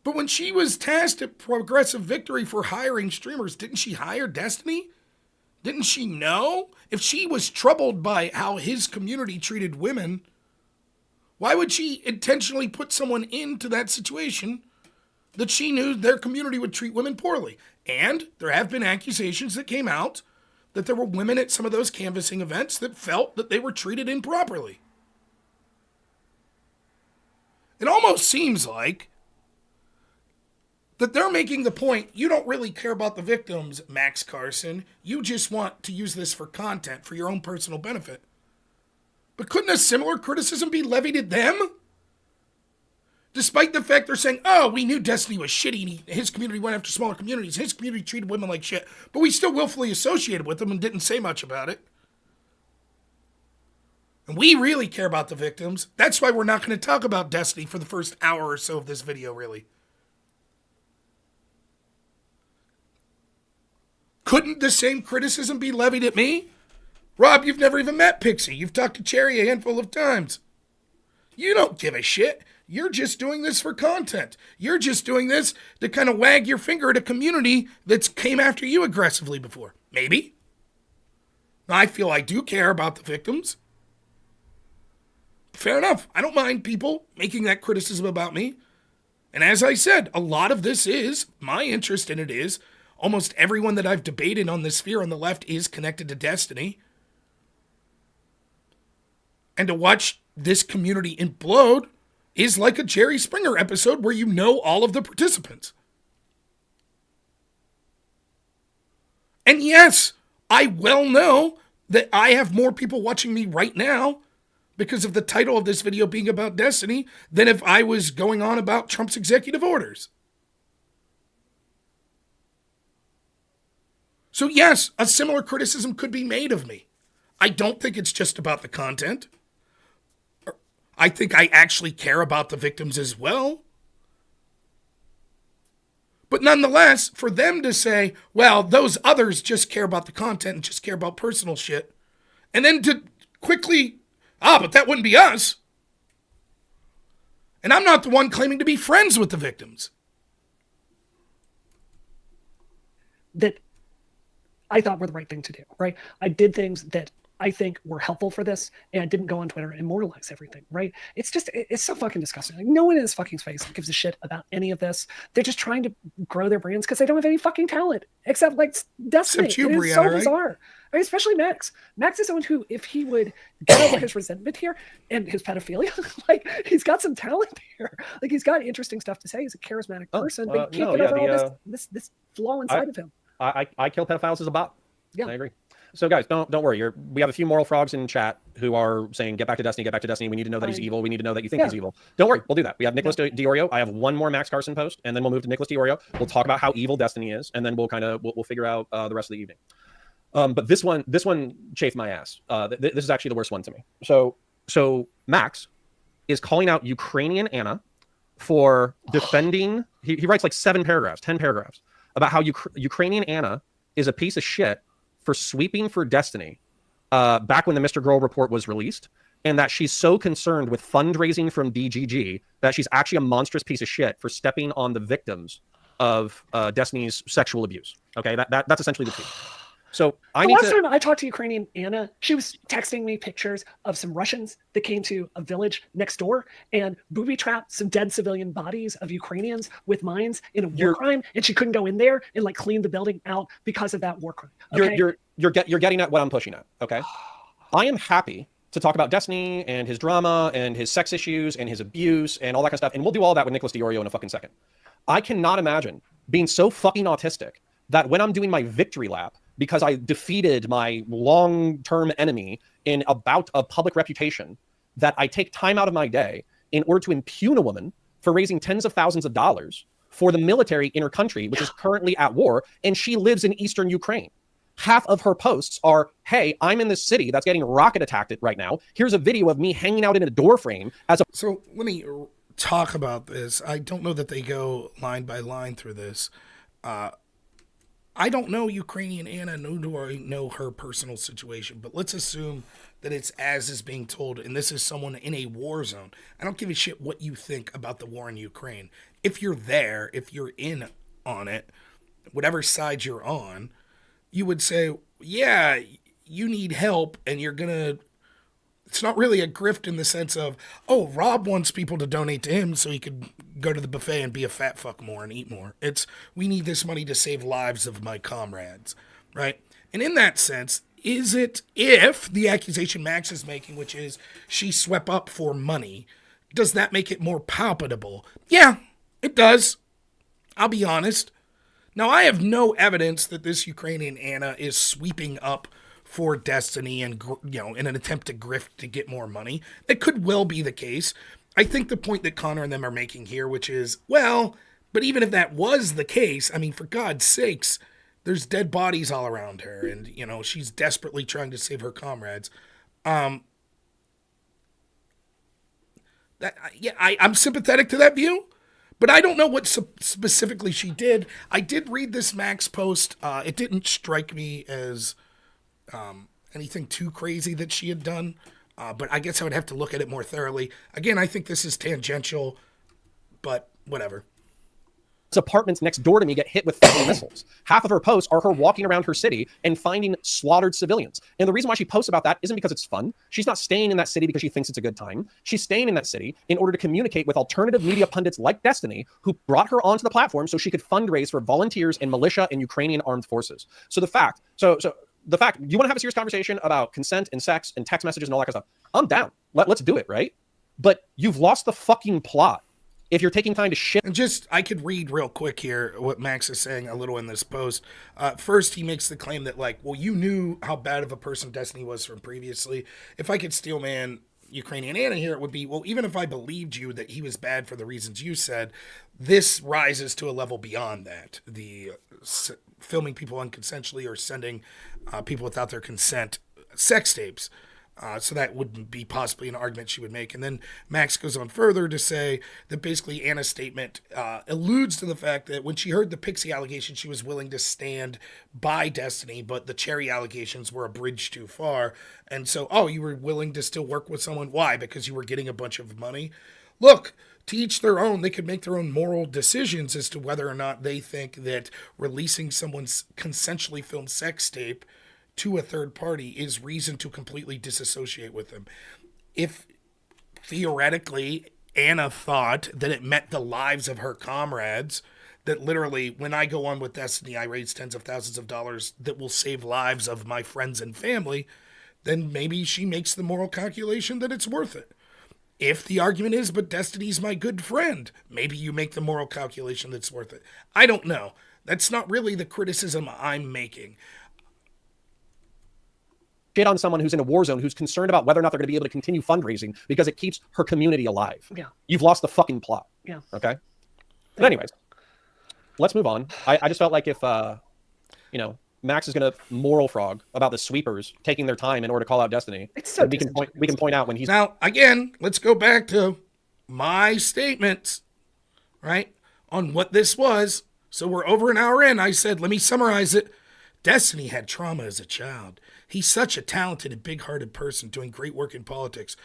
But when she was tasked at Progressive Victory for hiring streamers, didn't she hire Destiny? Didn't she know? If she was troubled by how his community treated women, why would she intentionally put someone into that situation that she knew their community would treat women poorly? And there have been accusations that came out that there were women at some of those canvassing events that felt that they were treated improperly. It almost seems like that they're making the point, you don't really care about the victims, Max Carson. You just want to use this for content, for your own personal benefit. But couldn't a similar criticism be levied at them? Despite the fact they're saying, oh, we knew Destiny was shitty and his community went after smaller communities. His community treated women like shit. But we still willfully associated with them and didn't say much about it. And we really care about the victims. That's why we're not going to talk about Destiny for the first hour or so of this video, really. Couldn't the same criticism be levied at me? Rob, you've never even met Pixie. You've talked to Cherry a handful of times. You don't give a shit. You're just doing this for content. You're just doing this to kind of wag your finger at a community that's came after you aggressively before. Maybe. I feel I do care about the victims. Fair enough. I don't mind people making that criticism about me. And as I said, a lot of this is, my interest in it is, almost everyone that I've debated on this sphere on the left is connected to Destiny. And to watch this community implode is like a Jerry Springer episode where you know all of the participants. And yes, I well know that I have more people watching me right now because of the title of this video being about Destiny than if I was going on about Trump's executive orders. So yes, a similar criticism could be made of me. I don't think it's just about the content. I think I actually care about the victims as well. But nonetheless, for them to say, well, those others just care about the content and just care about personal shit, and then to quickly, but that wouldn't be us. And I'm not the one claiming to be friends with the victims. That I thought were the right thing to do, right? I did things that I think were helpful for this, and I didn't go on Twitter and moralize everything, right? It's so fucking disgusting. Like, no one in this fucking space gives a shit about any of this. They're just trying to grow their brands because they don't have any fucking talent, except like Destiny. Except you, it is Brianna, so right? bizarre. I mean, especially Max. Max is someone who, if he would get over his resentment here and his pedophilia, like, he's got some talent here. Like, he's got interesting stuff to say. He's a charismatic person, but he can't get over all this flaw inside of him. I kill pedophiles as a bot. Yeah, I agree. So guys, don't worry. We have a few moral frogs in chat who are saying, get back to Destiny, get back to Destiny. We need to know that he's evil. We need to know that you think he's evil. Don't worry. We'll do that. We have Nicholas Diorio. I have one more Max Carson post, and then we'll move to Nicholas Diorio. We'll talk about how evil Destiny is, and then we'll figure out the rest of the evening. But this one chafed my ass. This is actually the worst one to me. So Max is calling out Ukrainian Anna for defending, he writes like 10 paragraphs about how Ukrainian Anna is a piece of shit for sweeping for Destiny back when the Mr. Girl report was released, and that she's so concerned with fundraising from BGG that she's actually a monstrous piece of shit for stepping on the victims of Destiny's sexual abuse. Okay, that's essentially the tweet. So the last time I talked to Ukrainian Anna, she was texting me pictures of some Russians that came to a village next door and booby trapped some dead civilian bodies of Ukrainians with mines in a war crime, and she couldn't go in there and like clean the building out because of that war crime. Okay? You're getting at what I'm pushing at. Okay, I am happy to talk about Destiny and his drama and his sex issues and his abuse and all that kind of stuff, and we'll do all that with Nicholas DiOrio in a fucking second. I cannot imagine being so fucking autistic that when I'm doing my victory lap because I defeated my long-term enemy in a bout of public reputation, that I take time out of my day in order to impugn a woman for raising tens of thousands of dollars for the military in her country, which is currently at war, and she lives in eastern Ukraine. Half of her posts are, hey, I'm in this city that's getting rocket attacked right now. Here's a video of me hanging out in a door frame as a... So let me talk about this. I don't know that they go line by line through this. I don't know Ukrainian Anna, nor do I know her personal situation, but let's assume that it's as is being told, and this is someone in a war zone. I don't give a shit what you think about the war in Ukraine. If you're there, if you're in on it, whatever side you're on, you would say, yeah, you need help, and you're going to... It's not really a grift in the sense of, oh, Rob wants people to donate to him so he could go to the buffet and be a fat fuck more and eat more. It's, we need this money to save lives of my comrades, right? And in that sense, is it, if the accusation Max is making, which is she swept up for money, does that make it more palpable? Yeah, it does. I'll be honest. Now, I have no evidence that this Ukrainian Anna is sweeping up for Destiny and, you know, in an attempt to grift to get more money. It could well be the case. I think the point that Conor and them are making here, which is, well, but even if that was the case, I mean, for God's sakes, there's dead bodies all around her, and, you know, she's desperately trying to save her comrades. I'm sympathetic to that view, but I don't know what specifically she did. I did read this Max post. It didn't strike me as anything too crazy that she had done, but I guess I would have to look at it more thoroughly. Again, I think this is tangential, but whatever. Apartments next door to me get hit with fucking missiles. Half of her posts are her walking around her city and finding slaughtered civilians. And the reason why she posts about that isn't because it's fun. She's not staying in that city because she thinks it's a good time. She's staying in that city in order to communicate with alternative media pundits like Destiny, who brought her onto the platform so she could fundraise for volunteers and militia and Ukrainian armed forces. So the fact you want to have a serious conversation about consent and sex and text messages and all that kind of stuff, I'm down. Let's do it, right? But you've lost the fucking plot if you're taking time to shit. And just, I could read real quick here what Max is saying a little in this post. First, he makes the claim that, like, well, you knew how bad of a person Destiny was from previously. If I could steel man Ukrainian Anna here, it would be, well, even if I believed you that he was bad for the reasons you said, this rises to a level beyond that. The filming people unconsensually or sending people without their consent sex tapes. So that would be possibly an argument she would make. And then Max goes on further to say that basically Anna's statement alludes to the fact that when she heard the Pixie allegation, she was willing to stand by Destiny, but the Cherry allegations were a bridge too far. And so, oh, you were willing to still work with someone? Why? Because you were getting a bunch of money? Look, to each their own. They could make their own moral decisions as to whether or not they think that releasing someone's consensually filmed sex tape to a third party is reason to completely disassociate with them. If theoretically Anna thought that it meant the lives of her comrades, that literally when I go on with Destiny, I raise tens of thousands of dollars that will save lives of my friends and family, then maybe she makes the moral calculation that it's worth it. If the argument is, but Destiny's my good friend, maybe you make the moral calculation that's worth it. I don't know. That's not really the criticism I'm making. Shit on someone who's in a war zone who's concerned about whether or not they're going to be able to continue fundraising because it keeps her community alive. Yeah. You've lost the fucking plot. Yeah. Okay? But anyways, let's move on. I just felt like if, Max is going to moral frog about the sweepers taking their time in order to call out Destiny, it's so we can point out when he's... Now, again, let's go back to my statements, right, on what this was. So we're over an hour in. I said, let me summarize it. Destiny had trauma as a child. He's such a talented and big-hearted person doing great work in politics.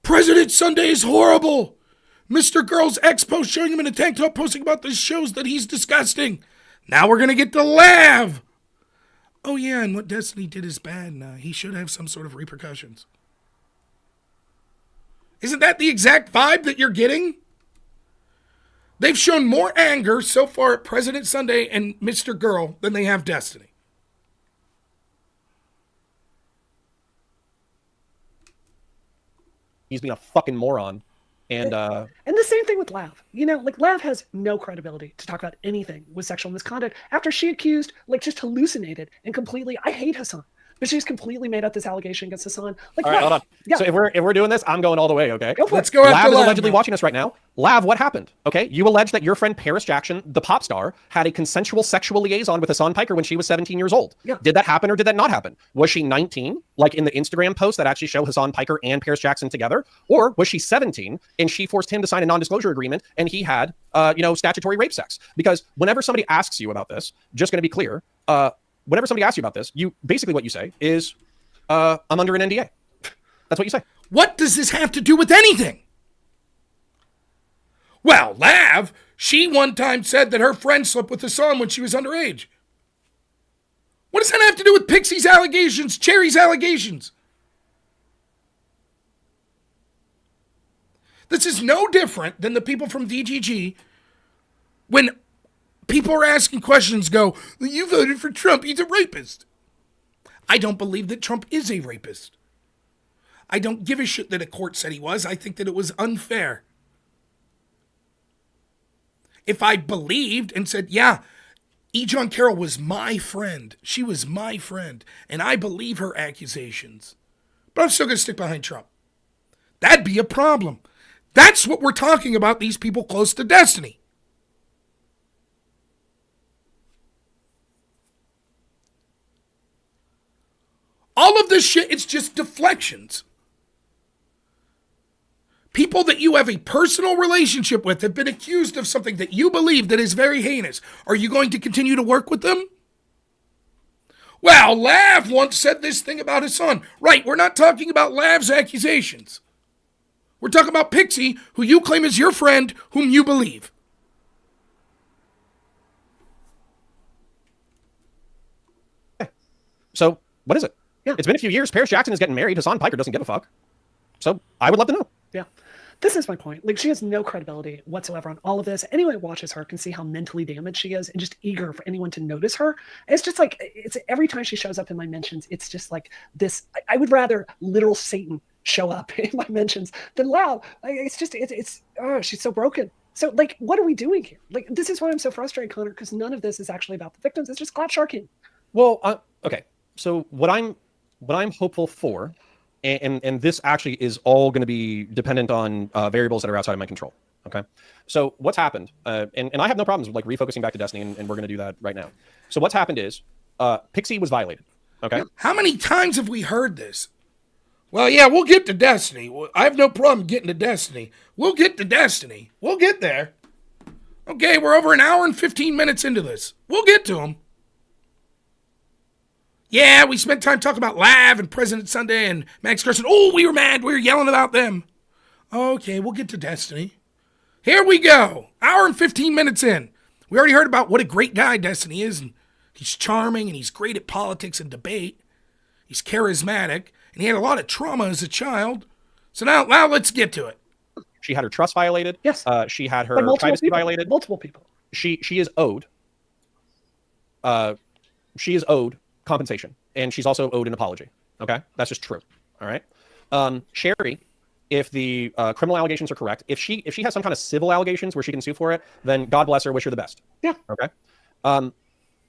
President Sunday is horrible. Mr. Girl's ex post showing him in a tank top posting about this shows that he's disgusting. Now we're going to get to Lav. Oh, yeah, and what Destiny did is bad. And, he should have some sort of repercussions. Isn't that the exact vibe that you're getting? They've shown more anger so far at President Sunday and Mr. Girl than they have Destiny. He's being a fucking moron. And the same thing with Lav. You know, like Lav has no credibility to talk about anything with sexual misconduct after she accused, like just hallucinated and completely, I hate Hassan, but she's completely made up this allegation against Hassan. Like, all right, hold on. Yeah. So if we're doing this, I'm going all the way, okay? Go for Let's it. go after Lav is Lav. allegedly watching us right now. Lav, what happened? Okay, you allege that your friend Paris Jackson, the pop star, had a consensual sexual liaison with Hassan Piker when she was 17 years old. Yeah. Did that happen or did that not happen? Was she 19, like in the Instagram post that actually show Hassan Piker and Paris Jackson together? Or was she 17 and she forced him to sign a non-disclosure agreement and he had, statutory rape sex? Because whenever somebody asks you about this, just going to be clear, whenever somebody asks you about this, you basically what you say is, I'm under an NDA. That's what you say. What does this have to do with anything? Well, Lav, she one time said that her friend slept with Hassan when she was underage. What does that have to do with Pixie's allegations, Cherry's allegations? This is no different than the people from DGG when people are asking questions go, you voted for Trump, he's a rapist. I don't believe that Trump is a rapist. I don't give a shit that a court said he was. I think that it was unfair. If I believed and said, yeah, E. John Carroll was my friend, she was my friend, and I believe her accusations, but I'm still going to stick behind Trump, that'd be a problem. That's what we're talking about, these people close to Destiny. All of this shit, it's just deflections. People that you have a personal relationship with have been accused of something that you believe that is very heinous. Are you going to continue to work with them? Well, Lav once said this thing about his son. Right, we're not talking about Lav's accusations. We're talking about Pixie, who you claim is your friend, whom you believe. So, what is it? Yeah. It's been a few years. Paris Jackson is getting married. Hassan Piker doesn't give a fuck. So, I would love to know. Yeah. This is my point. Like, she has no credibility whatsoever on all of this. Anyone who watches her can see how mentally damaged she is and just eager for anyone to notice her. It's just like, it's every time she shows up in my mentions, it's just like this. I would rather literal Satan show up in my mentions than Lau. It's just, she's so broken. So, like, what are we doing here? Like, this is why I'm so frustrated, Connor, because none of this is actually about the victims. It's just clout sharking. Well, okay. So, what I'm hopeful for, and this actually is all going to be dependent on variables that are outside of my control. Okay. So what's happened, and I have no problems with like refocusing back to Destiny, and we're going to do that right now. So what's happened is Pixie was violated. Okay. How many times have we heard this? Well, yeah, we'll get to Destiny. I have no problem getting to Destiny. We'll get to Destiny. We'll get there. Okay, we're over an hour and 15 minutes into this. We'll get to them. Yeah, we spent time talking about Lav and President Sunday and Max Carson. Oh, we were mad. We were yelling about them. Okay, we'll get to Destiny. Here we go. Hour and 15 minutes in. We already heard about what a great guy Destiny is. And he's charming and he's great at politics and debate. He's charismatic. And he had a lot of trauma as a child. So now let's get to it. She had her trust violated. Yes. She had her people, privacy violated. Multiple people. She is owed. She is owed compensation, and she's also owed an apology. Okay, that's just true. All right. Sherry, if the criminal allegations are correct, if she has some kind of civil allegations where she can sue for it, then God bless her. Wish her the best. Yeah. Okay.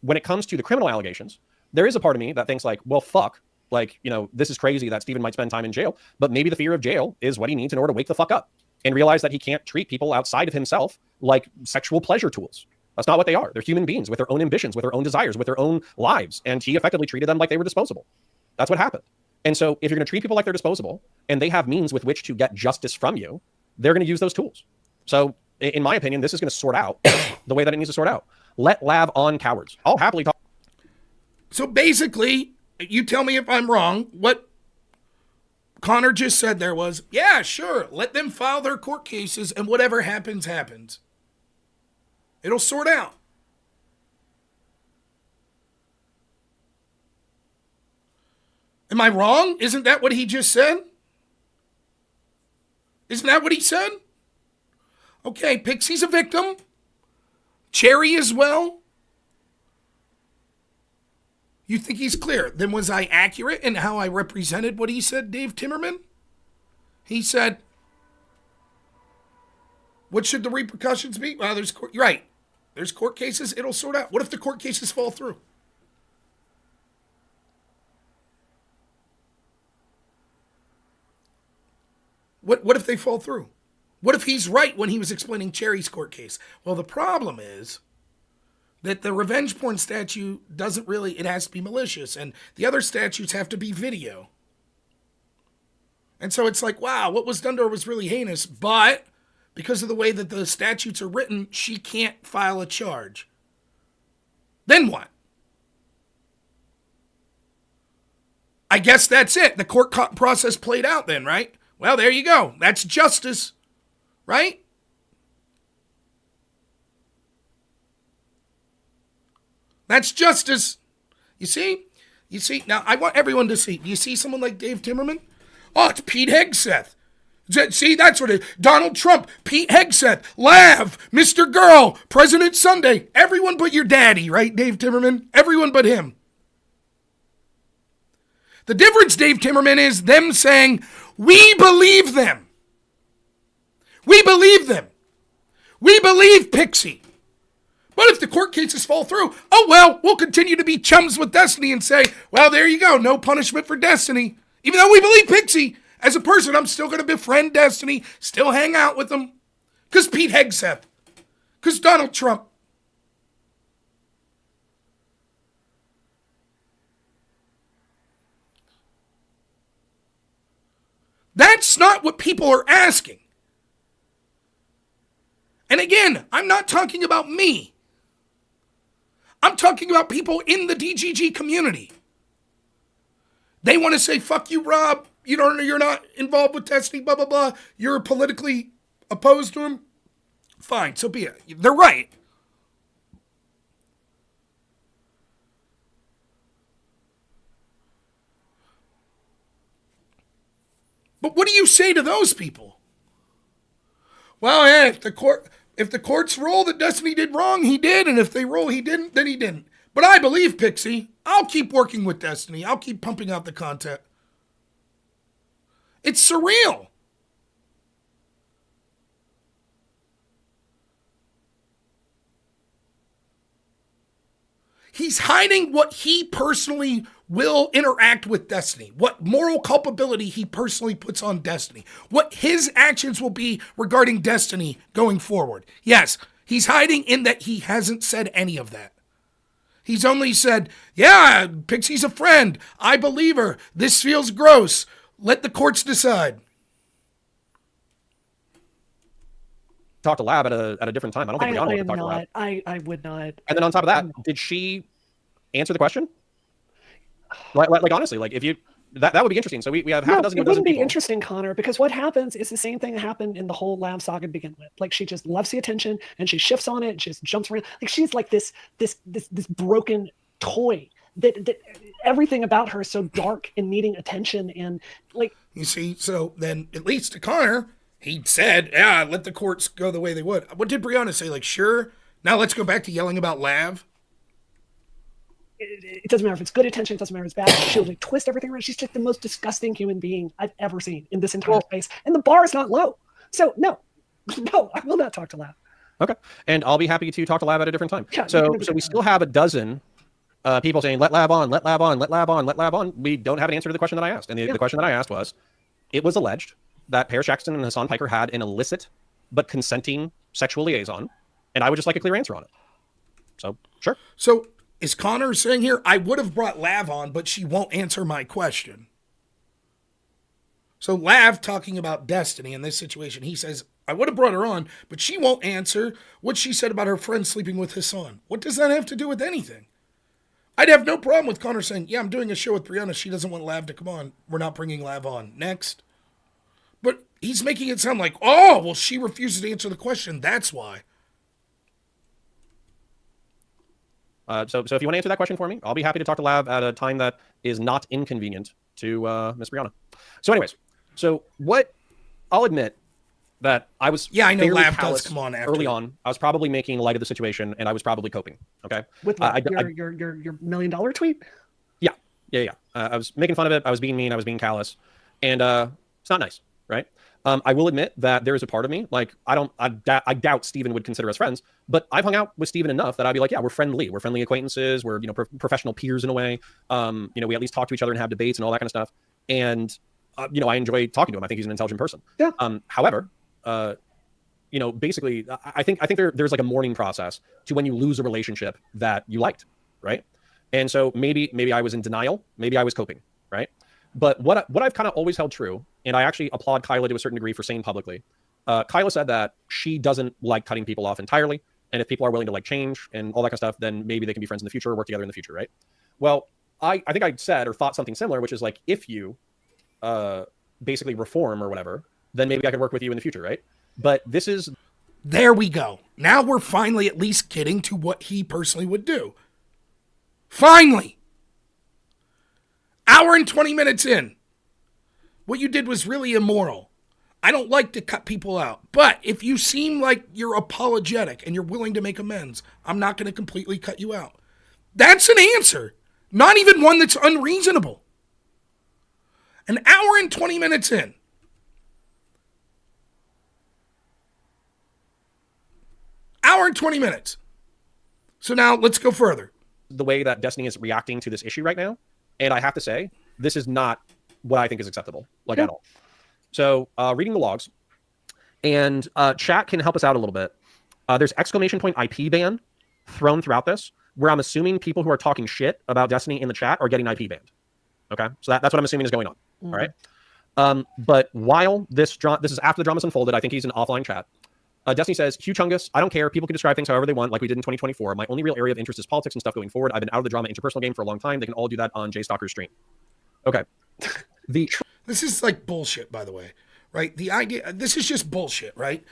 When it comes to the criminal allegations, there is a part of me that thinks like, well, fuck. Like, this is crazy that Steven might spend time in jail, but maybe the fear of jail is what he needs in order to wake the fuck up and realize that he can't treat people outside of himself like sexual pleasure tools. That's not what they are. They're human beings with their own ambitions, with their own desires, with their own lives. And he effectively treated them like they were disposable. That's what happened. And so if you're going to treat people like they're disposable and they have means with which to get justice from you, they're going to use those tools. So in my opinion, this is going to sort out the way that it needs to sort out. Let Lav on cowards. I'll happily talk. So basically, you tell me if I'm wrong, what Conor just said there was, yeah, sure, let them file their court cases and whatever happens, happens. It'll sort out. Am I wrong? Isn't that what he just said? Isn't that what he said? Okay, Pixie's a victim. Cherry as well. You think he's clear? Then was I accurate in how I represented what he said, Dave Timmerman? He said, what should the repercussions be? Well, you're right. There's court cases. It'll sort out. What if the court cases fall through? What if they fall through? What if he's right when he was explaining Cherry's court case? Well, the problem is that the revenge porn statute doesn't really, it has to be malicious, and the other statutes have to be video. And so it's like, wow, what was done to her was really heinous, but because of the way that the statutes are written, she can't file a charge. Then what? I guess that's it. The court process played out then, right? Well, there you go. That's justice, right? That's justice. You see? You see? Now, I want everyone to see. Do you see someone like Dave Timmerman? Oh, it's Pete Hegseth. See, that's what it is. Donald Trump, Pete Hegseth, Lav, Mr. Girl, President Sunday. Everyone but your daddy, right, Dave Timmerman? Everyone but him. The difference, Dave Timmerman, is them saying, we believe them. We believe them. We believe Pixie. But if the court cases fall through, oh well, we'll continue to be chums with Destiny and say, well, there you go, no punishment for Destiny. Even though we believe Pixie, as a person, I'm still going to befriend Destiny, still hang out with them. Because Pete Hegseth. Because Donald Trump. That's not what people are asking. And again, I'm not talking about me. I'm talking about people in the DGG community. They want to say, fuck you, Rob. You're not involved with Destiny, blah, blah, blah. You're politically opposed to him. Fine, so be it. They're right. But what do you say to those people? Well, yeah, if the courts rule that Destiny did wrong, he did, and if they rule he didn't, then he didn't. But I believe Pixie. I'll keep working with Destiny. I'll keep pumping out the content. It's surreal. He's hiding what he personally will interact with Destiny, what moral culpability he personally puts on Destiny, what his actions will be regarding Destiny going forward. Yes, he's hiding in that he hasn't said any of that. He's only said, yeah, Pixie's a friend. I believe her. This feels gross. Let the courts decide. Talk to Lab at a different time. I don't think Brianna would talk to Lab. I would not. And then on top of that, did she answer the question? Like honestly, like if you that would be interesting. So we have half a dozen. It wouldn't be interesting, Connor, because what happens is the same thing that happened in the whole Lab saga to begin with. Like she just loves the attention and she shifts on it and she just jumps around. Like she's like this broken toy that everything about her is so dark and needing attention and like. You see, so then at least to Connor, he said, yeah, let the courts go the way they would. What did Brianna say? Like, sure, now let's go back to yelling about Lav. It doesn't matter if it's good attention. It doesn't matter if it's bad. She'll like twist everything around. She's just the most disgusting human being I've ever seen in this entire space. And the bar is not low. So no, I will not talk to Lav. Okay. And I'll be happy to talk to Lav at a different time. Yeah, so we still have a dozen people saying, let Lav on, let Lav on, let Lav on, let Lav on. We don't have an answer to the question that I asked. And the question that I asked was, it was alleged that Pear Shaxton and Hassan Piker had an illicit but consenting sexual liaison. And I would just like a clear answer on it. So, sure. So is Connor saying here, I would have brought Lav on, but she won't answer my question? So Lav talking about Destiny in this situation, he says, I would have brought her on, but she won't answer what she said about her friend sleeping with Hassan. What does that have to do with anything? I'd have no problem with Conor saying, yeah, I'm doing a show with Brianna. She doesn't want Lav to come on. We're not bringing Lav on. Next. But he's making it sound like, oh, well, she refuses to answer the question. That's why. So if you want to answer that question for me, I'll be happy to talk to Lav at a time that is not inconvenient to Miss Brianna. So anyways, so what I'll admit that I was I know fairly Lav callous does come on after. early on. I was probably making light of the situation, and I was probably coping. Okay, With what? Your $1 million tweet? Yeah. I was making fun of it. I was being mean. I was being callous, and it's not nice, right? I will admit that there is a part of me, like I doubt Steven would consider us friends, but I've hung out with Steven enough that I'd be like, yeah, we're friendly acquaintances, we're professional peers in a way. We at least talk to each other and have debates and all that kind of stuff. And I enjoy talking to him. I think he's an intelligent person. Yeah. However, basically, I think there's like a mourning process to when you lose a relationship that you liked, right? And so maybe I was in denial, maybe I was coping, right? But what I've kind of always held true, and I actually applaud Kyla to a certain degree for saying publicly, Kyla said that she doesn't like cutting people off entirely, and if people are willing to like change and all that kind of stuff, then maybe they can be friends in the future or work together in the future, right? Well, I think I said or thought something similar, which is like, if you basically reform or whatever, then maybe I could work with you in the future, right? But this is... There we go. Now we're finally at least getting to what he personally would do. Finally! Hour and 20 minutes in. What you did was really immoral. I don't like to cut people out. But if you seem like you're apologetic and you're willing to make amends, I'm not going to completely cut you out. That's an answer. Not even one that's unreasonable. An hour and 20 minutes in. Hour and 20 minutes. So now let's go further. The way that Destiny is reacting to this issue right now. And I have to say, this is not what I think is acceptable, at all. So reading the logs, and chat can help us out a little bit. There's exclamation point IP ban thrown throughout this, where I'm assuming people who are talking shit about Destiny in the chat are getting IP banned. Okay, so that's what I'm assuming is going on. All right. But while this is after the drama's unfolded, I think he's in offline chat. Destiny says, Hugh Chungus, I don't care. People can describe things however they want, like we did in 2024. My only real area of interest is politics and stuff going forward. I've been out of the drama interpersonal game for a long time. They can all do that on Jay Stalker's stream. Okay. This is like bullshit, by the way, right? The idea, this is just bullshit, right?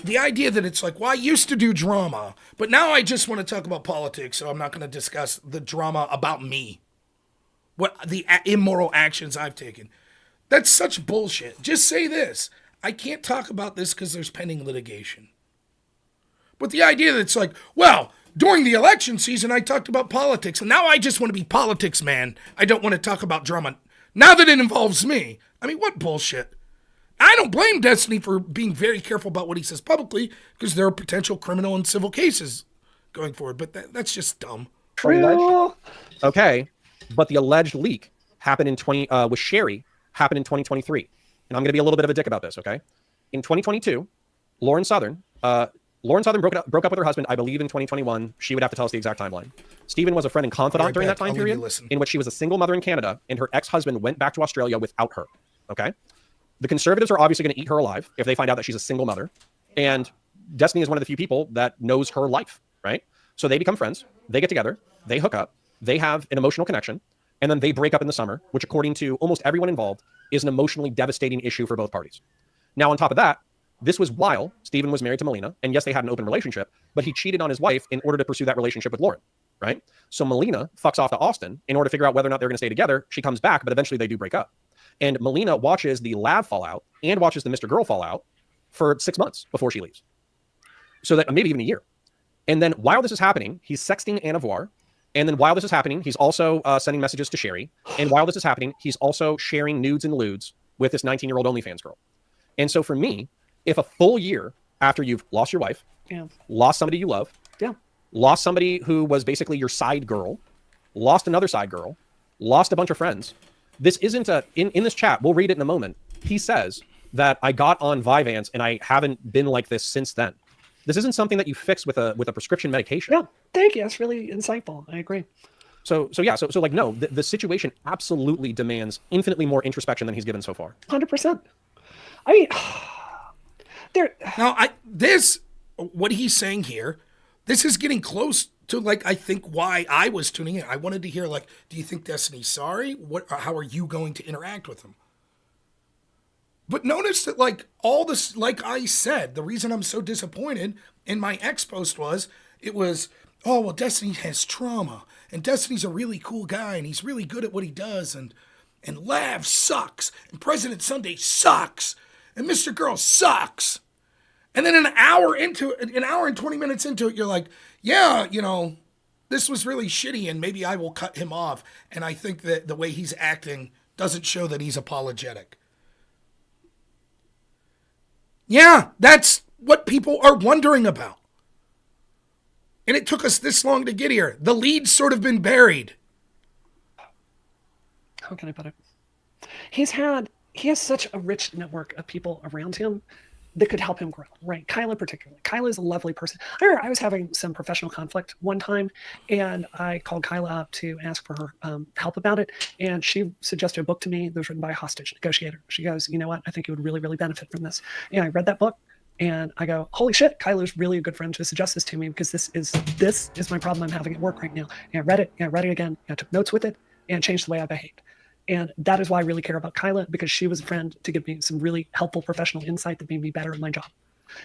The idea that it's like, well, I used to do drama, but now I just want to talk about politics, so I'm not going to discuss the drama about me. What the immoral actions I've taken. That's such bullshit. Just say this. I can't talk about this because there's pending litigation. But the idea that it's like, well, during the election season, I talked about politics, and now I just want to be politics, man. I don't want to talk about drama. Now that it involves me. I mean, what bullshit? I don't blame Destiny for being very careful about what he says publicly, because there are potential criminal and civil cases going forward, but that's just dumb. True. Okay, but the alleged leak happened with Sherry happened in 2023. And I'm going to be a little bit of a dick about this, okay? In 2022, Lauren Southern broke up with her husband, I believe, in 2021. She would have to tell us the exact timeline. Stephen was a friend and confidant during that time period, in which she was a single mother in Canada, and her ex-husband went back to Australia without her, okay? The conservatives are obviously going to eat her alive if they find out that she's a single mother. And Destiny is one of the few people that knows her life, right? So they become friends. They get together. They hook up. They have an emotional connection. And then they break up in the summer, which, according to almost everyone involved, is an emotionally devastating issue for both parties. Now, on top of that, this was while Stephen was married to Melina, and yes, they had an open relationship, but he cheated on his wife in order to pursue that relationship with Lauren, right? So Melina fucks off to Austin in order to figure out whether or not they're going to stay together. She comes back, but eventually they do break up. And Melina watches the Lav fallout and watches the Mr. Girl fallout for 6 months before she leaves. So that maybe even a year. And then while this is happening, he's sexting Anna Voir. And then while this is happening, he's also sending messages to Sherry. And while this is happening, he's also sharing nudes and lewds with this 19-year-old OnlyFans girl. And so for me, if a full year after you've lost your wife, lost somebody you love, lost somebody who was basically your side girl, lost another side girl, lost a bunch of friends, this isn't in this chat, we'll read it in a moment. He says that I got on Vyvanse and I haven't been like this since then. This isn't something that you fix with a prescription medication. Yeah, thank you. That's really insightful. I agree. So like, no, the situation absolutely demands infinitely more introspection than he's given so far. 100%. I mean, Now, what he's saying here, This is getting close to, like, I think why I was tuning in. I wanted to hear, like, do you think Destiny's sorry? How are you going to interact with him? But notice that, like, all this, like I said, the reason I'm so disappointed in my X post was, oh, well, Destiny has trauma, and Destiny's a really cool guy, and he's really good at what he does, and Lav sucks, and President Sunday sucks, and Mr. Girl sucks. And then an hour and 20 minutes into it, you're like, yeah, this was really shitty, and maybe I will cut him off. And I think that the way he's acting doesn't show that he's apologetic. Yeah, that's what people are wondering about. And it took us this long to get here. The lead's sort of been buried. How can I put it? He has such a rich network of people around him that could help him grow, right? Kyla particularly. Kyla is a lovely person. I was having some professional conflict one time, and I called Kyla up to ask for her help about it, and she suggested a book to me that was written by a hostage negotiator. She goes, you know what? I think you would really, really benefit from this. And I read that book, and I go, holy shit, Kyla's really a good friend to suggest this to me, because this is my problem I'm having at work right now. And I read it, and I read it again, and I took notes with it, and changed the way I behaved. And that is why I really care about Kyla, because she was a friend to give me some really helpful professional insight that made me better at my job.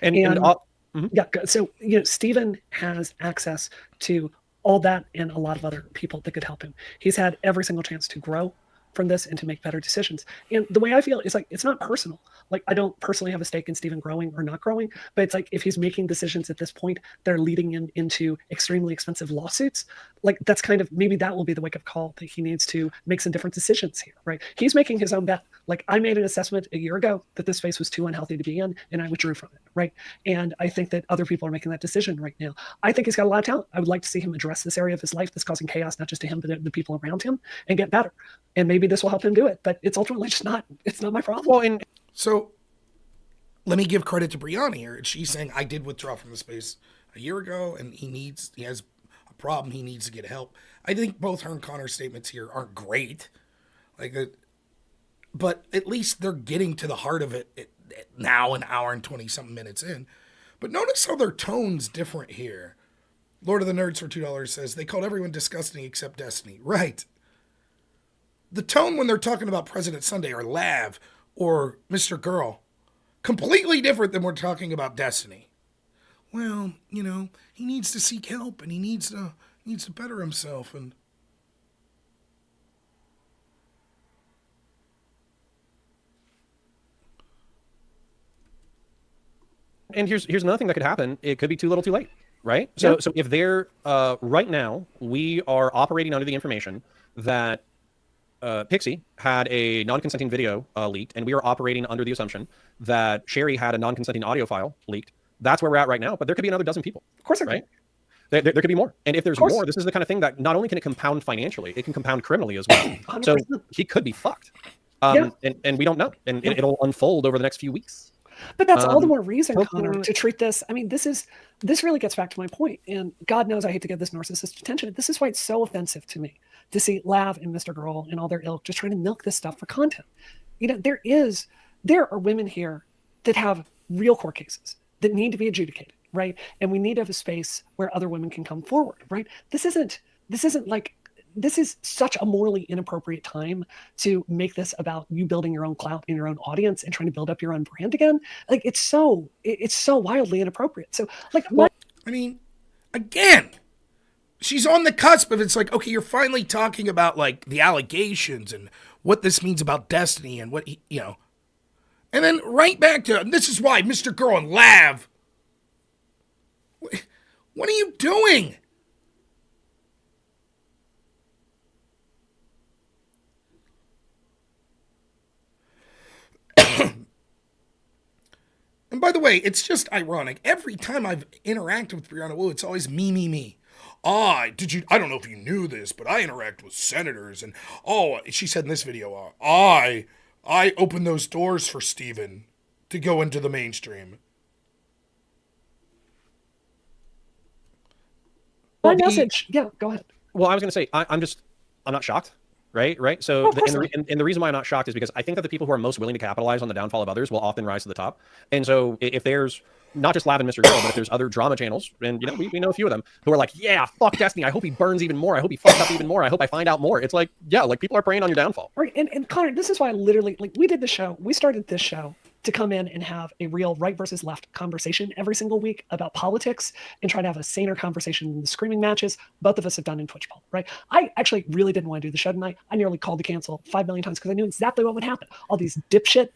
Yeah, so Stephen has access to all that and a lot of other people that could help him. He's had every single chance to grow from this and to make better decisions. And the way I feel is like, it's not personal. Like, I don't personally have a stake in Stephen growing or not growing, but it's like, if he's making decisions at this point that are leading him into extremely expensive lawsuits, like, that's kind of, maybe that will be the wake-up call that he needs to make some different decisions here, right? He's making his own bet. Like, I made an assessment a year ago that this space was too unhealthy to be in, and I withdrew from it, right? And I think that other people are making that decision right now. I think he's got a lot of talent. I would like to see him address this area of his life that's causing chaos, not just to him, but the people around him, and get better. And maybe this will help him do it, but it's ultimately just not, it's not my problem. Well, So let me give credit to Brianna here. She's saying, I did withdraw from the space a year ago, and he has a problem. He needs to get help. I think both her and Conor's statements here aren't great. But at least they're getting to the heart of it now, an hour and 20 something minutes in. But notice how their tone's different here. Lord of the Nerds for $2 says, they called everyone disgusting except Destiny. Right. The tone when they're talking about President Sunday or Lav or Mr. Girl, completely different than we're talking about Destiny. Well, he needs to seek help, and he needs to better himself. And here's another thing that could happen. It could be too little too late, right? So if they're right now, we are operating under the information that Pixie had a non-consenting video leaked, and we are operating under the assumption that Sherry had a non-consenting audio file leaked. That's where we're at right now, but there could be another dozen people. Of course, right? There could be more. And if there's more, this is the kind of thing that not only can it compound financially, it can compound criminally as well. 100%. So he could be fucked. And we don't know. And it'll unfold over the next few weeks. But that's all the more reason, Conor, to treat this. I mean, this really gets back to my point. And God knows I hate to give this narcissist attention. This is why it's so offensive to me to see Lav and Mr. Girl and all their ilk just trying to milk this stuff for content. There are women here that have real court cases that need to be adjudicated, right? And we need to have a space where other women can come forward, right? This is such a morally inappropriate time to make this about you building your own clout in your own audience and trying to build up your own brand again. Like, it's so wildly inappropriate. So, like, again, she's on the cusp of, it's like, okay, you're finally talking about, like, the allegations and what this means about Destiny and what and then right back to, and this is why Mr. Girl and Lav. What are you doing? And by the way, it's just ironic. Every time I've interacted with Brianna Wu, it's always me. I don't know if you knew this, but I interact with senators, and she said in this video, I opened those doors for Steven to go into the mainstream. My message, go ahead. Well, I was going to say, I'm not shocked. Right. So, the reason why I'm not shocked is because I think that the people who are most willing to capitalize on the downfall of others will often rise to the top. And so if there's not just Lav and Mr. Girl, but if there's other drama channels, and you know, we know a few of them who are like, yeah, fuck Destiny. I hope he burns even more. I hope he fucks up even more. I hope I find out more. It's like, yeah, like people are preying on your downfall. Right. And Conor, this is why I literally, like, we started this show to come in and have a real right versus left conversation every single week about politics and try to have a saner conversation than the screaming matches both of us have done in Twitch Poll, right? I actually really didn't want to do the show tonight. I nearly called to cancel 5 million times because I knew exactly what would happen. All these dipshit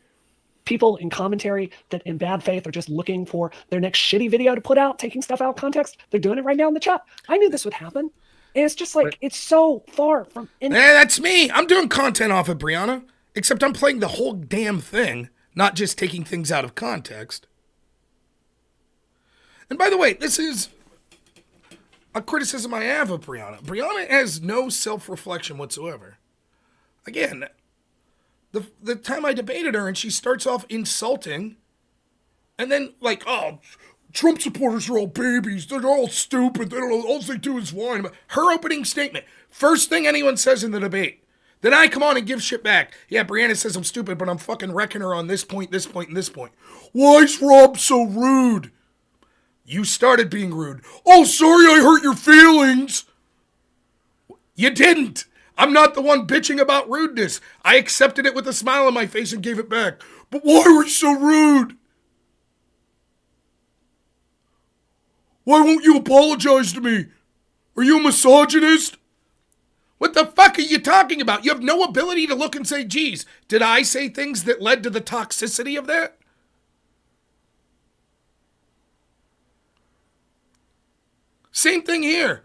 people in commentary that in bad faith are just looking for their next shitty video to put out, taking stuff out of context. They're doing it right now in the chat. I knew this would happen. And it's just like, it's so far from... That's me. I'm doing content off of Brianna, except I'm playing the whole damn thing, not just taking things out of context. And by the way, this is a criticism I have of Brianna. Brianna has no self-reflection whatsoever. Again, the time I debated her and she starts off insulting, and then like, oh, Trump supporters are all babies. They're all stupid. They don't know. All they do is whine. Her opening statement, first thing anyone says in the debate. Then I come on and give shit back. Yeah, Brianna says I'm stupid, but I'm fucking wrecking her on this point, this point, and this point. Why is Rob so rude? You started being rude. Oh, sorry I hurt your feelings. You didn't. I'm not the one bitching about rudeness. I accepted it with a smile on my face and gave it back. But why were you so rude? Why won't you apologize to me? Are you a misogynist? What the fuck are you talking about? You have no ability to look and say, geez, did I say things that led to the toxicity of that? Same thing here.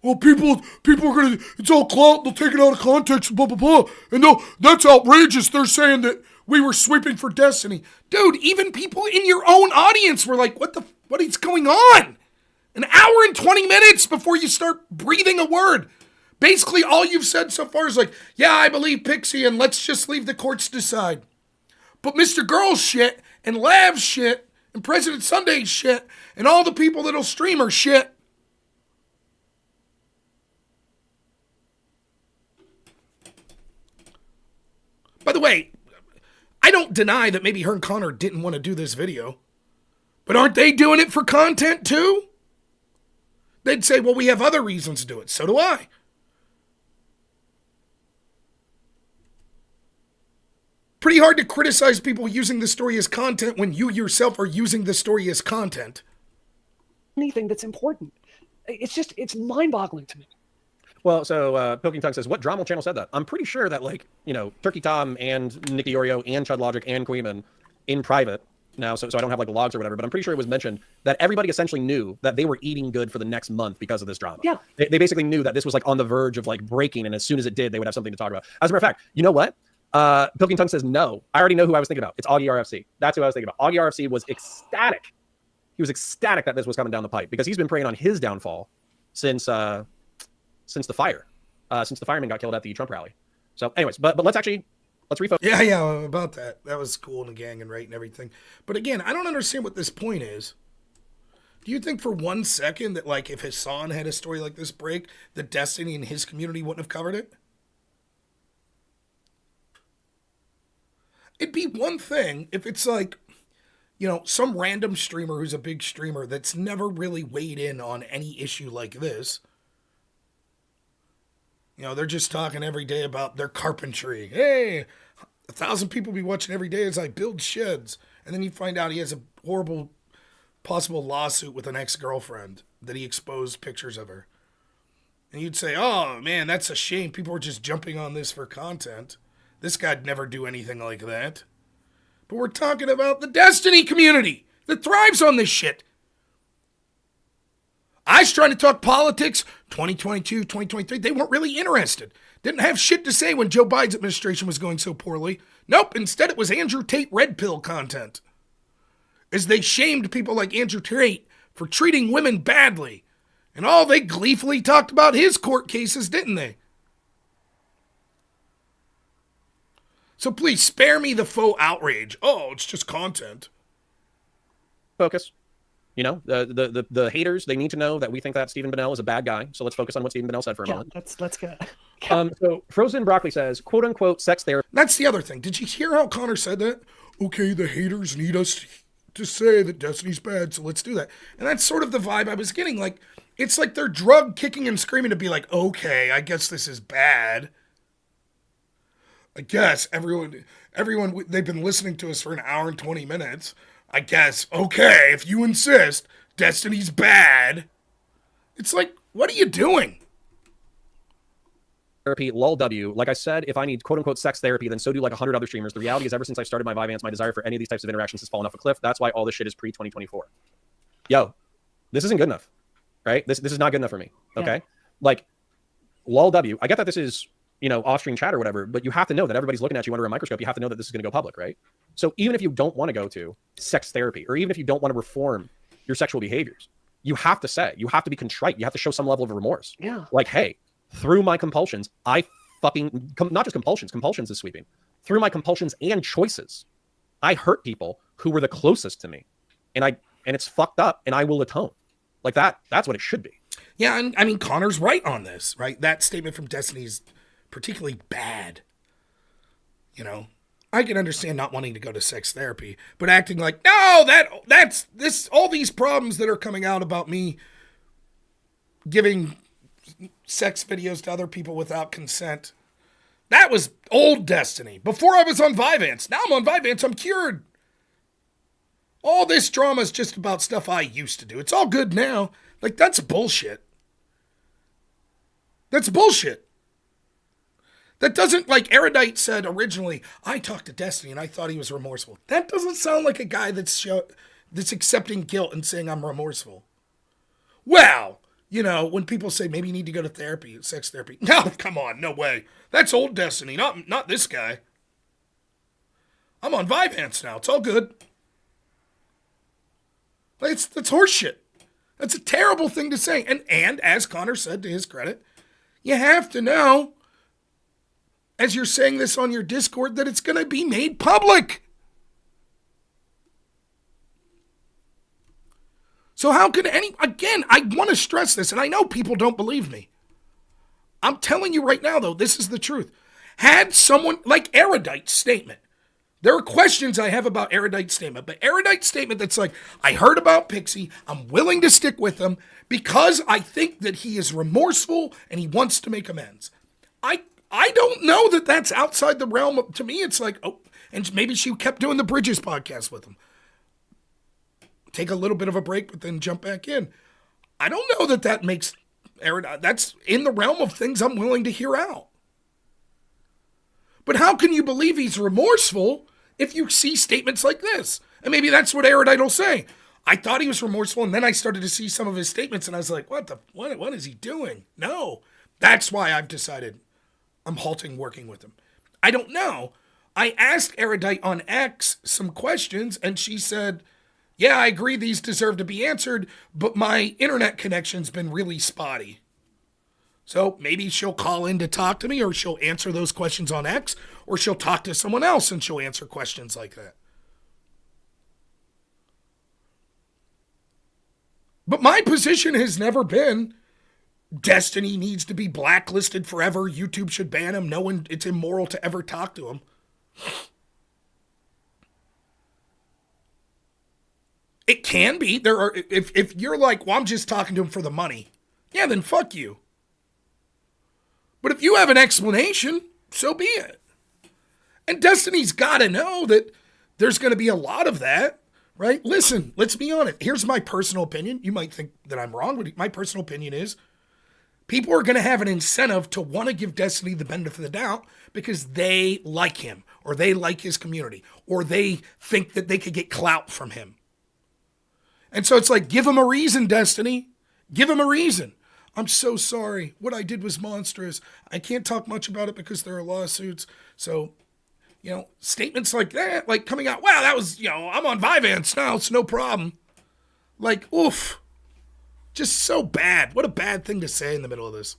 Well, people are gonna, it's all clout, they'll take it out of context, blah, blah, blah. And no, that's outrageous. They're saying that we were sweeping for Destiny. Dude, even people in your own audience were like, what is going on? An hour and 20 minutes before you start breathing a word. Basically, all you've said so far is like, yeah, I believe Pixie, and let's just leave the courts decide. But Mr. Girl's shit, and Lav's shit, and President Sunday's shit, and all the people that'll stream are shit. By the way, I don't deny that maybe her and Conor didn't want to do this video. But aren't they doing it for content too? They'd say, well, we have other reasons to do it. So do I. Pretty hard to criticize people using the story as content when you yourself are using the story as content. Anything that's important. It's mind-boggling to me. Well, so Poking Tongue says, what drama channel said that? I'm pretty sure that, like, you know, Turkey Tom and Nick Diorio and Chud Logic and Queeman in private now, so I don't have like the logs or whatever, but I'm pretty sure it was mentioned that everybody essentially knew that they were eating good for the next month because of this drama. Yeah. They basically knew that this was like on the verge of like breaking, and as soon as it did, they would have something to talk about. As a matter of fact, you know what? Poking Tongue says, no, I already know who I was thinking about. It's Augie RFC. That's who I was thinking about. Augie RFC was ecstatic. He was ecstatic that this was coming down the pipe because he's been preying on his downfall since the fire, since the fireman got killed at the Trump rally. So anyways, but let's refocus. Yeah, about that. That was cool and the gang and right and everything. But again, I don't understand what this point is. Do you think for 1 second that, like, if Hassan had a story like this break, that Destiny and his community wouldn't have covered it? It'd be one thing if it's like, you know, some random streamer who's a big streamer that's never really weighed in on any issue like this. You know, they're just talking every day about their carpentry. Hey, 1,000 people be watching every day as I build sheds. And then you find out he has a horrible possible lawsuit with an ex-girlfriend that he exposed pictures of her. And you'd say, oh, man, that's a shame. People are just jumping on this for content. This guy'd never do anything like that. But we're talking about the Destiny community that thrives on this shit. I was trying to talk politics, 2022, 2023. They weren't really interested. Didn't have shit to say when Joe Biden's administration was going so poorly. Nope, instead it was Andrew Tate red pill content. As they shamed people like Andrew Tate for treating women badly. And all they gleefully talked about his court cases, didn't they? So please spare me the faux outrage. Oh, it's just content. Focus. You know, the haters, they need to know that we think that Stephen Bonnell is a bad guy. So let's focus on what Stephen Bonnell said for a moment. Let's go. So Frozen Broccoli says, quote unquote, sex therapy. That's the other thing. Did you hear how Conor said that? Okay, the haters need us to say that Destiny's bad, so let's do that. And that's sort of the vibe I was getting. Like, it's like they're drug kicking and screaming to be like, okay, I guess this is bad. I guess everyone, they've been listening to us for an hour and 20 minutes. I guess, okay, if you insist, Destiny's bad. It's like, what are you doing? Therapy, lol W. Like I said, if I need quote unquote sex therapy, then so do like 100 other streamers. The reality is, ever since I started my Vivance, my desire for any of these types of interactions has fallen off a cliff. That's why all this shit is pre 2024. Yo, this isn't good enough, right? This is not good enough for me. Okay, yeah. Like, lol W. I get that this is, you know, off-stream chat or whatever, but you have to know that everybody's looking at you under a microscope. You have to know that this is going to go public, right? So even if you don't want to go to sex therapy, or even if you don't want to reform your sexual behaviors, you have to say, you have to be contrite. You have to show some level of remorse. Yeah. Like, hey, through my compulsions, I fucking, not just compulsions is sweeping. Through my compulsions and choices, I hurt people who were the closest to me. And it's fucked up, and I will atone. Like that's what it should be. Yeah, and I mean, Conor's right on this, right? That statement from Destiny is particularly bad. You know, I can understand not wanting to go to sex therapy, but acting like, no, that's this, all these problems that are coming out about me giving sex videos to other people without consent. That was old Destiny. Before I was on Vivance. Now I'm on Vivance, I'm cured. All this drama is just about stuff I used to do. It's all good now. Like, that's bullshit. That's bullshit. That doesn't, like Erudite said originally, I talked to Destiny and I thought he was remorseful. That doesn't sound like a guy that's accepting guilt and saying I'm remorseful. Well, you know, when people say maybe you need to go to therapy, sex therapy. No, come on, no way. That's old Destiny, not this guy. I'm on Vivance now. It's all good. That's horseshit. That's a terrible thing to say. And as Conor said, to his credit, you have to know, as you're saying this on your Discord, that it's going to be made public. So how could again, I want to stress this, and I know people don't believe me. I'm telling you right now, though, this is the truth. Had someone, like Erudite's statement, there are questions I have about Erudite's statement, but Erudite's statement that's like, I heard about Pixie, I'm willing to stick with him because I think that he is remorseful and he wants to make amends. I don't know that that's outside the realm of, to me, it's like, oh, and maybe she kept doing the Bridges podcast with him. Take a little bit of a break, but then jump back in. I don't know that makes Erudite, that's in the realm of things I'm willing to hear out. But how can you believe he's remorseful if you see statements like this? And maybe that's what Erudite will say. I thought he was remorseful, and then I started to see some of his statements, and I was like, what is he doing? No. That's why I've decided I'm halting working with him. I don't know. I asked Erudite on X some questions, and she said, yeah, I agree these deserve to be answered, but my internet connection's been really spotty. So maybe she'll call in to talk to me, or she'll answer those questions on X, or she'll talk to someone else and she'll answer questions like that. But my position has never been Destiny needs to be blacklisted forever. YouTube should ban him. No one, it's immoral to ever talk to him. It can be. There are, if you're like, well, I'm just talking to him for the money. Yeah, then fuck you. But if you have an explanation, so be it. And Destiny's got to know that there's going to be a lot of that, right? Listen, let's be honest. Here's my personal opinion. You might think that I'm wrong, but my personal opinion is people are going to have an incentive to want to give Destiny the benefit of the doubt because they like him, or they like his community, or they think that they could get clout from him. And so it's like, give him a reason, Destiny. Give him a reason. I'm so sorry. What I did was monstrous. I can't talk much about it because there are lawsuits. So, you know, statements like that, like coming out, wow, that was, you know, I'm on Vivance now. It's no problem. Like, oof. Just so bad. What a bad thing to say in the middle of this.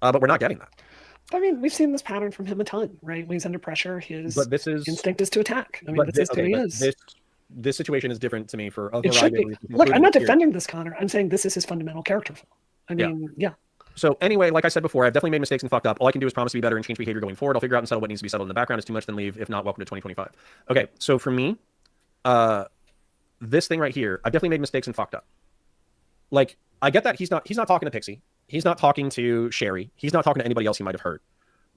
But we're not getting that. I mean, we've seen this pattern from him a ton, right? When he's under pressure, his instinct is to attack. I mean, that's who he is. This situation is different to me for a variety of reasons. Look, I'm not defending this, Conor. I'm saying this is his fundamental character flaw. I mean, yeah. So anyway, like I said before, I've definitely made mistakes and fucked up. All I can do is promise to be better and change behavior going forward. I'll figure out and settle what needs to be settled in the background. It's too much, then leave. If not, welcome to 2025. Okay, so for me, this thing right here, I've definitely made mistakes and fucked up. Like, I get that he's not talking to Pixie. He's not talking to Sherry. He's not talking to anybody else he might have heard.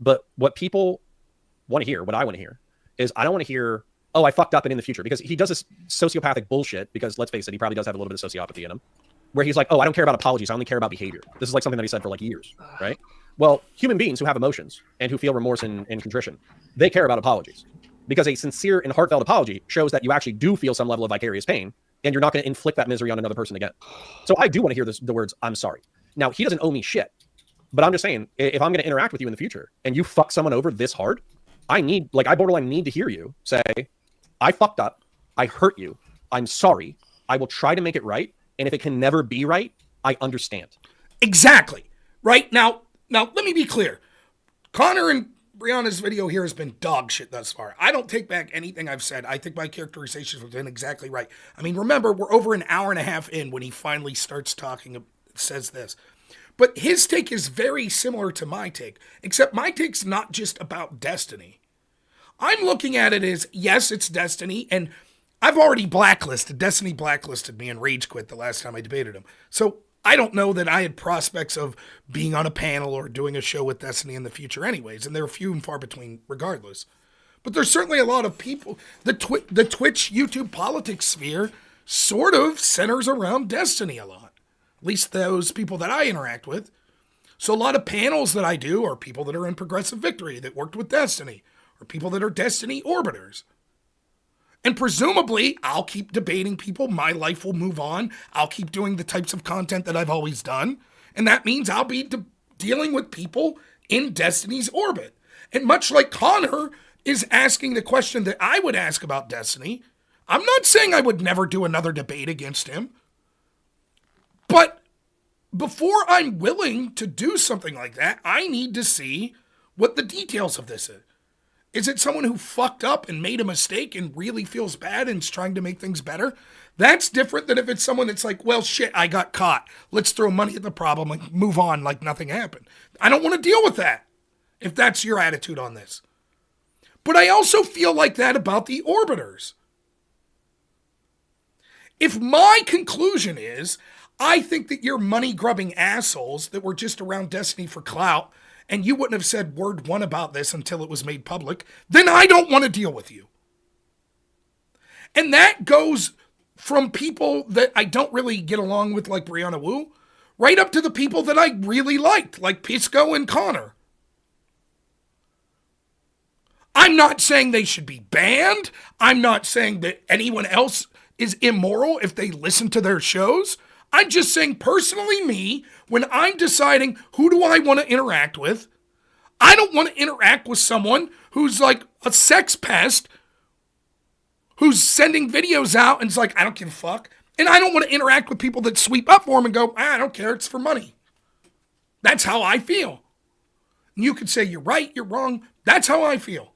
But what people want to hear, what I want to hear, is I don't want to hear, oh, I fucked up and in the future. Because he does this sociopathic bullshit, because let's face it, he probably does have a little bit of sociopathy in him, where he's like, oh, I don't care about apologies. I only care about behavior. This is like something that he said for like years, right? Well, human beings who have emotions and who feel remorse and contrition, they care about apologies. Because a sincere and heartfelt apology shows that you actually do feel some level of vicarious pain, and you're not going to inflict that misery on another person again. So I do want to hear the words, I'm sorry. Now, he doesn't owe me shit. But I'm just saying, if I'm going to interact with you in the future and you fuck someone over this hard, I borderline need to hear you say, I fucked up. I hurt you. I'm sorry. I will try to make it right. And if it can never be right, I understand. Exactly. Right? Now, let me be clear. Conor and Brianna's video here has been dog shit thus far. I don't take back anything I've said. I think my characterizations have been exactly right. I mean, remember, we're over an hour and a half in when he finally starts talking, says this. But his take is very similar to my take, except my take's not just about Destiny. I'm looking at it as, yes, it's Destiny, and I've already blacklisted. Destiny blacklisted me and rage quit the last time I debated him. So I don't know that I had prospects of being on a panel or doing a show with Destiny in the future anyways, and they're few and far between regardless. But there's certainly a lot of people. The Twitch, YouTube politics sphere sort of centers around Destiny a lot. At least those people that I interact with. So a lot of panels that I do are people that are in Progressive Victory that worked with Destiny, or people that are Destiny orbiters. And presumably, I'll keep debating people. My life will move on. I'll keep doing the types of content that I've always done. And that means I'll be dealing with people in Destiny's orbit. And much like Conor is asking the question that I would ask about Destiny, I'm not saying I would never do another debate against him. But before I'm willing to do something like that, I need to see what the details of this is. Is it someone who fucked up and made a mistake and really feels bad and is trying to make things better? That's different than if it's someone that's like, well, shit, I got caught. Let's throw money at the problem and move on like nothing happened. I don't want to deal with that, if that's your attitude on this. But I also feel like that about the orbiters. If my conclusion is, I think that you're money-grubbing assholes that were just around Destiny for clout, and you wouldn't have said word one about this until it was made public, then I don't want to deal with you. And that goes from people that I don't really get along with, like Brianna Wu, right up to the people that I really liked, like Pisco and Conor. I'm not saying they should be banned. I'm not saying that anyone else is immoral if they listen to their shows. I'm just saying, personally, me, when I'm deciding who do I want to interact with, I don't want to interact with someone who's like a sex pest, who's sending videos out and is like, I don't give a fuck. And I don't want to interact with people that sweep up for them and go, I don't care, it's for money. That's how I feel. And you could say, you're right, you're wrong. That's how I feel.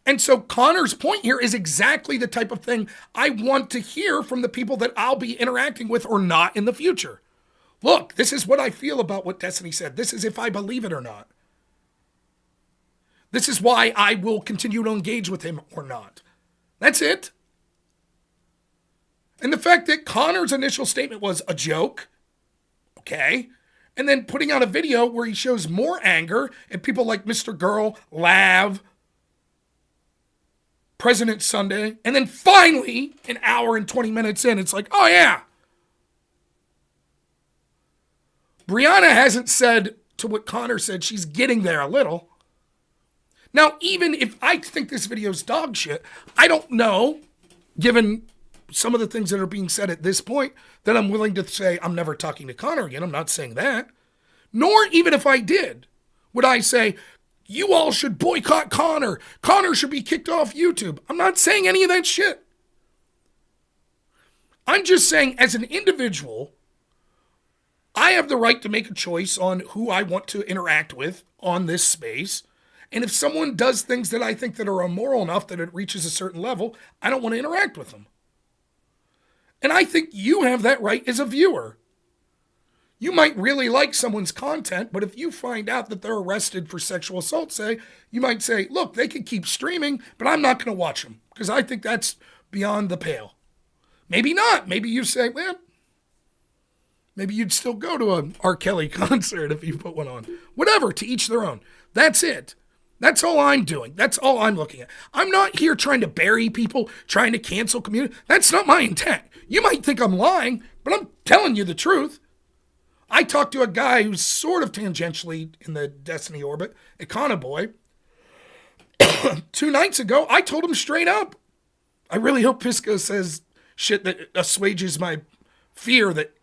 And so Conor's point here is exactly the type of thing I want to hear from the people that I'll be interacting with or not in the future. Look, this is what I feel about what Destiny said. This is if I believe it or not. This is why I will continue to engage with him or not. That's it. And the fact that Conor's initial statement was a joke, okay, and then putting out a video where he shows more anger and people like Mr. Girl, Lav, President Sunday, and then finally, an hour and 20 minutes in, it's like, oh yeah. Brianna hasn't said to what Conor said, she's getting there a little. Now, even if I think this video's dog shit, I don't know, given some of the things that are being said at this point, that I'm willing to say I'm never talking to Conor again. I'm not saying that. Nor even if I did, would I say, you all should boycott Conor. Conor should be kicked off YouTube. I'm not saying any of that shit. I'm just saying, as an individual, I have the right to make a choice on who I want to interact with on this space. And if someone does things that I think that are immoral enough that it reaches a certain level, I don't want to interact with them. And I think you have that right as a viewer. You might really like someone's content, but if you find out that they're arrested for sexual assault, say, you might say, look, they could keep streaming, but I'm not going to watch them because I think that's beyond the pale. Maybe not. Maybe you say, well, maybe you'd still go to an R. Kelly concert if you put one on. Whatever, to each their own. That's it. That's all I'm doing. That's all I'm looking at. I'm not here trying to bury people, trying to cancel community. That's not my intent. You might think I'm lying, but I'm telling you the truth. I talked to a guy who's sort of tangentially in the Destiny orbit, a Conor boy. 2 nights ago, I told him straight up. I really hope Pisco says shit that assuages my fear that...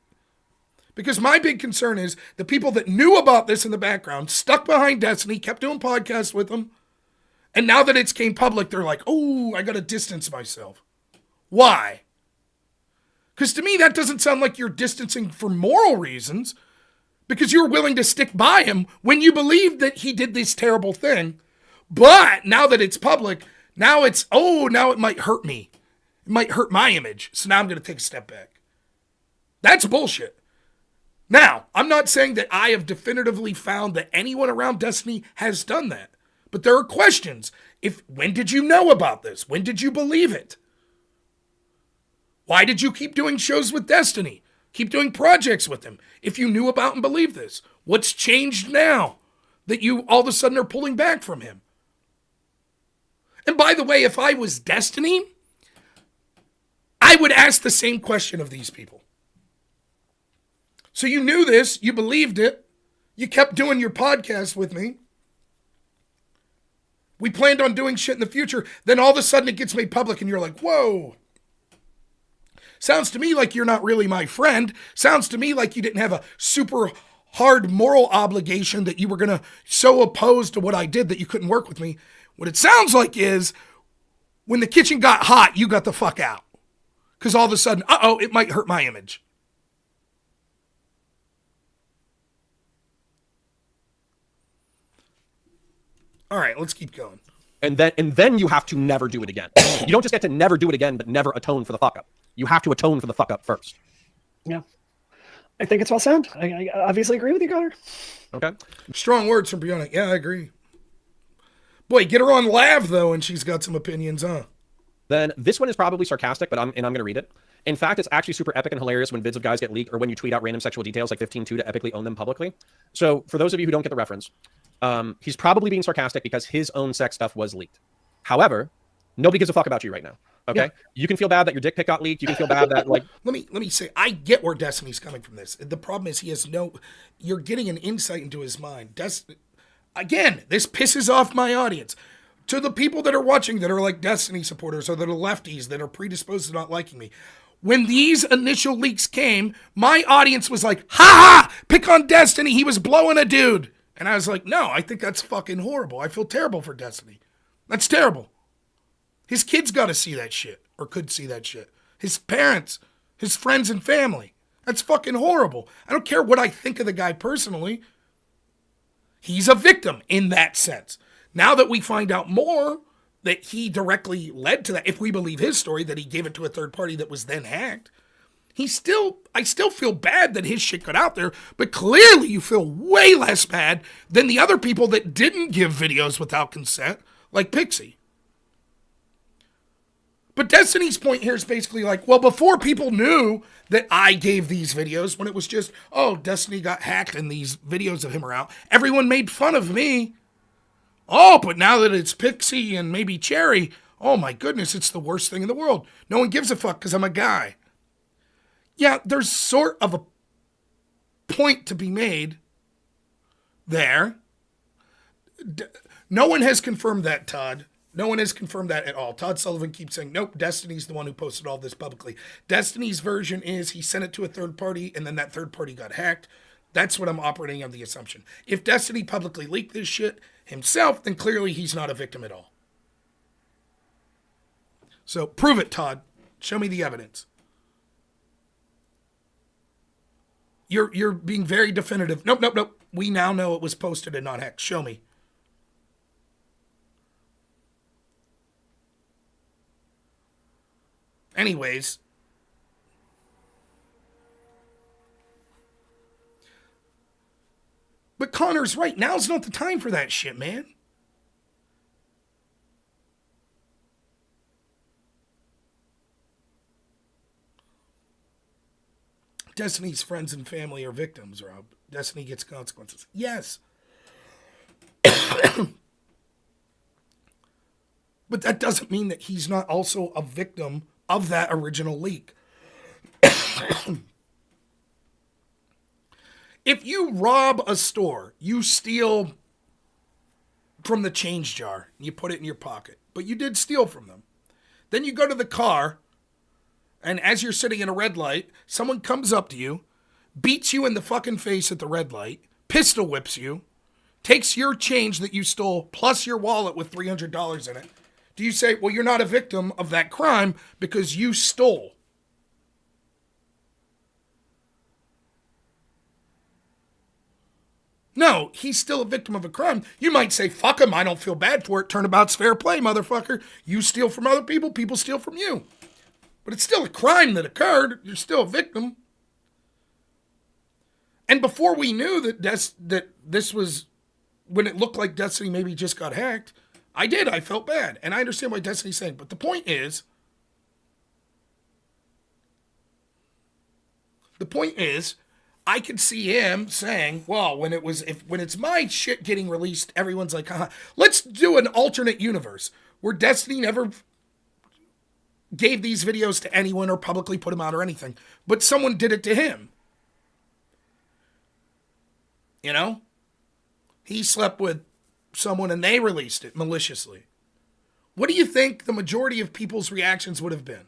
Because my big concern is the people that knew about this in the background, stuck behind Destiny, kept doing podcasts with them, and now that it's came public, they're like, oh, I got to distance myself. Why? Because to me, that doesn't sound like you're distancing for moral reasons, because you're willing to stick by him when you believe that he did this terrible thing. But now that it's public, now it's, oh, now it might hurt me. It might hurt my image. So now I'm going to take a step back. That's bullshit. Now, I'm not saying that I have definitively found that anyone around Destiny has done that. But there are questions. When did you know about this? When did you believe it? Why did you keep doing shows with Destiny? Keep doing projects with him if you knew about and believed this? What's changed now that you all of a sudden are pulling back from him? And by the way, if I was Destiny, I would ask the same question of these people. So you knew this, you believed it, you kept doing your podcast with me. We planned on doing shit in the future, then all of a sudden it gets made public and you're like, whoa. Sounds to me like you're not really my friend. Sounds to me like you didn't have a super hard moral obligation that you were going to so oppose to what I did that you couldn't work with me. What it sounds like is when the kitchen got hot, you got the fuck out. Because all of a sudden, it might hurt my image. All right, let's keep going. And then you have to never do it again. You don't just get to never do it again, but never atone for the fuck up. You have to atone for the fuck up first. Yeah. I think it's well said. I obviously agree with you, Conor. Okay. Strong words from Brianna. Yeah, I agree. Boy, get her on Lav, though, and she's got some opinions, huh? Then this one is probably sarcastic, but I'm going to read it. In fact, it's actually super epic and hilarious when vids of guys get leaked or when you tweet out random sexual details like 15-2 to epically own them publicly. So for those of you who don't get the reference, he's probably being sarcastic because his own sex stuff was leaked. However, nobody gives a fuck about you right now. Okay, yeah. You can feel bad that your dick pic got leaked. You can feel bad that like. Let me say, I get where Destiny's coming from this. The problem is he has no. You're getting an insight into his mind. Again, this pisses off my audience. To the people that are watching that are like Destiny supporters or that are lefties that are predisposed to not liking me. When these initial leaks came, my audience was like, ha ha, pick on Destiny. He was blowing a dude. And I was like, no, I think that's fucking horrible. I feel terrible for Destiny. That's terrible. His kids got to see that shit, or could see that shit. His parents, his friends and family. That's fucking horrible. I don't care what I think of the guy personally. He's a victim in that sense. Now that we find out more that he directly led to that, if we believe his story, that he gave it to a third party that was then hacked, I still feel bad that his shit got out there, but clearly you feel way less bad than the other people that didn't give videos without consent, like Pixie. But Destiny's point here is basically like, well, before people knew that I gave these videos, when it was just, oh, Destiny got hacked and these videos of him are out, everyone made fun of me. Oh, but now that it's Pixie and maybe Cherry, oh my goodness, it's the worst thing in the world. No one gives a fuck because I'm a guy. Yeah, there's sort of a point to be made there. No one has confirmed that, Todd. No one has confirmed that at all. Todd Sullivan keeps saying, nope, Destiny's the one who posted all this publicly. Destiny's version is he sent it to a third party and then that third party got hacked. That's what I'm operating on the assumption. If Destiny publicly leaked this shit himself, then clearly he's not a victim at all. So prove it, Todd. Show me the evidence. You're being very definitive. Nope. We now know it was posted and not hacked. Show me. Anyways, But Connor's right. Now's not the time for that shit, man. Destiny's friends and family are victims, Rob. Destiny gets consequences. Yes. But that doesn't mean that he's not also a victim of that original leak. If you rob a store, you steal from the change jar, and you put it in your pocket. But you did steal from them. Then you go to the car, and as you're sitting in a red light, someone comes up to you, beats you in the fucking face at the red light, pistol whips you, takes your change that you stole, plus your wallet with $300 in it. Do you say, well, you're not a victim of that crime because you stole? No, he's still a victim of a crime. You might say, fuck him, I don't feel bad for it. Turnabout's fair play, motherfucker. You steal from other people, people steal from you. But it's still a crime that occurred. You're still a victim. And before we knew that this was, when it looked like Destiny maybe just got hacked, I felt bad. And I understand why Destiny's saying. But the point is, I could see him saying, well, when it's my shit getting released, everyone's like, haha. Let's do an alternate universe where Destiny never gave these videos to anyone or publicly put them out or anything, but someone did it to him. You know? He slept with someone and they released it maliciously. What do you think the majority of people's reactions would have been?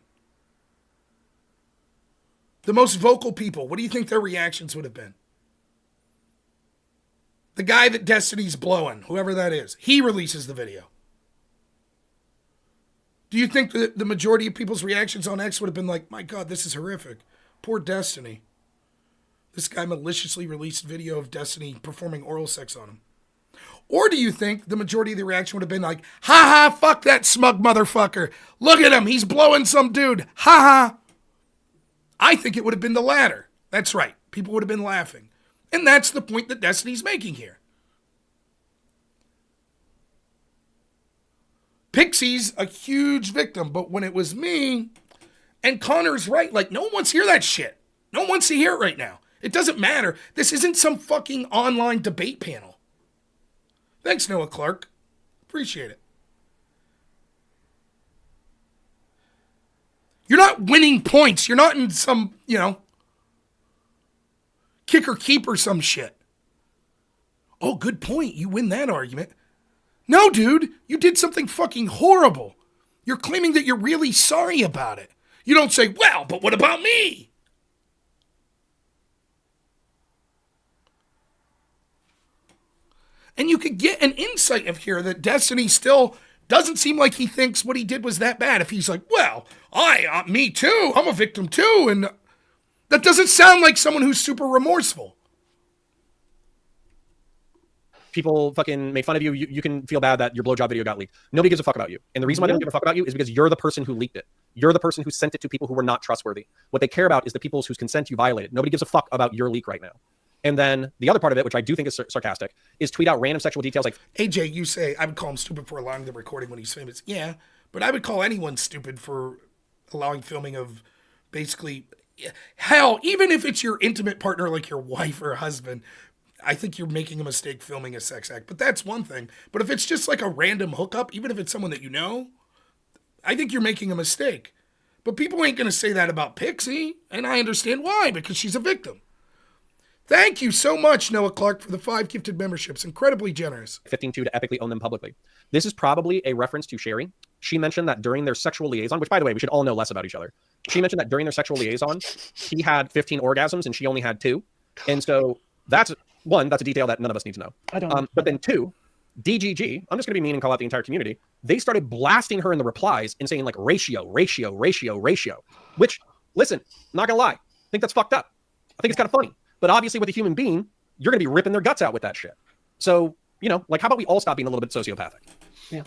The most vocal people, what do you think their reactions would have been? The guy that Destiny's blowing, whoever that is, he releases the video. Do you think that the majority of people's reactions on X would have been like, my God, this is horrific. Poor Destiny. This guy maliciously released video of Destiny performing oral sex on him. Or do you think the majority of the reaction would have been like, ha ha, fuck that smug motherfucker. Look at him, he's blowing some dude. Ha ha. I think it would have been the latter. That's right. People would have been laughing. And that's the point that Destiny's making here. Pixie's a huge victim, but when it was me, and Connor's right, like, no one wants to hear that shit. No one wants to hear it right now. It doesn't matter. This isn't some fucking online debate panel. Thanks, Noah Clark. Appreciate it. You're not winning points. You're not in some, kick or keep or some shit. Oh, good point. You win that argument. No, dude, you did something fucking horrible. You're claiming that you're really sorry about it. You don't say, well, but what about me? And you could get an insight of here that Destiny still doesn't seem like he thinks what he did was that bad. If he's like, well, me too, I'm a victim too. And that doesn't sound like someone who's super remorseful. People fucking make fun of you. You can feel bad that your blowjob video got leaked. Nobody gives a fuck about you. And the reason why they don't give a fuck about you is because you're the person who leaked it. You're the person who sent it to people who were not trustworthy. What they care about is the people whose consent you violated. Nobody gives a fuck about your leak right now. And then the other part of it, which I do think is sarcastic, is tweet out random sexual details like, AJ, you say, I would call him stupid for allowing the recording when he's famous. Yeah, but I would call anyone stupid for allowing filming of basically, hell, even if it's your intimate partner like your wife or husband, I think you're making a mistake filming a sex act. But that's one thing. But if it's just like a random hookup, even if it's someone that you know, I think you're making a mistake. But people ain't going to say that about Pixie, and I understand why, because she's a victim. Thank you so much, Noah Clark, for the 5 gifted memberships. Incredibly generous. 15-2 to epically own them publicly. This is probably a reference to Sherry. She mentioned that during their sexual liaison, which, by the way, we should all know less about each other. She mentioned that during their sexual liaison, he had 15 orgasms and she only had 2. And so that's, one, that's a detail that none of us need to know. I don't. But then 2, DGG, I'm just going to be mean and call out the entire community. They started blasting her in the replies and saying like ratio, which, listen, not going to lie, I think that's fucked up. I think it's kind of funny. But obviously with a human being, you're going to be ripping their guts out with that shit. So, how about we all stop being a little bit sociopathic? Yeah.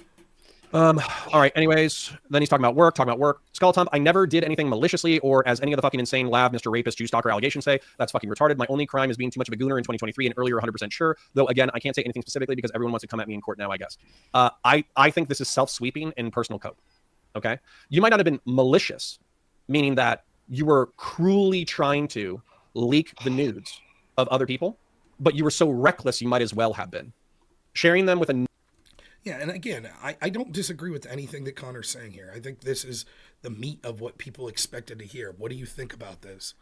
All right. Anyways, then he's talking about work. Skeleton, I never did anything maliciously or as any of the fucking insane lab, Mr. Rapist, Jew stalker allegations say. That's fucking retarded. My only crime is being too much of a gooner in 2023 and earlier 100% sure. Though, again, I can't say anything specifically because everyone wants to come at me in court now, I guess. I think this is self-sweeping in personal code. Okay? You might not have been malicious, meaning that you were cruelly trying to leak the nudes of other people, but you were so reckless you might as well have been. Sharing them with a... Yeah, and again, I don't disagree with anything that Conor's saying here. I think this is the meat of what people expected to hear. What do you think about this?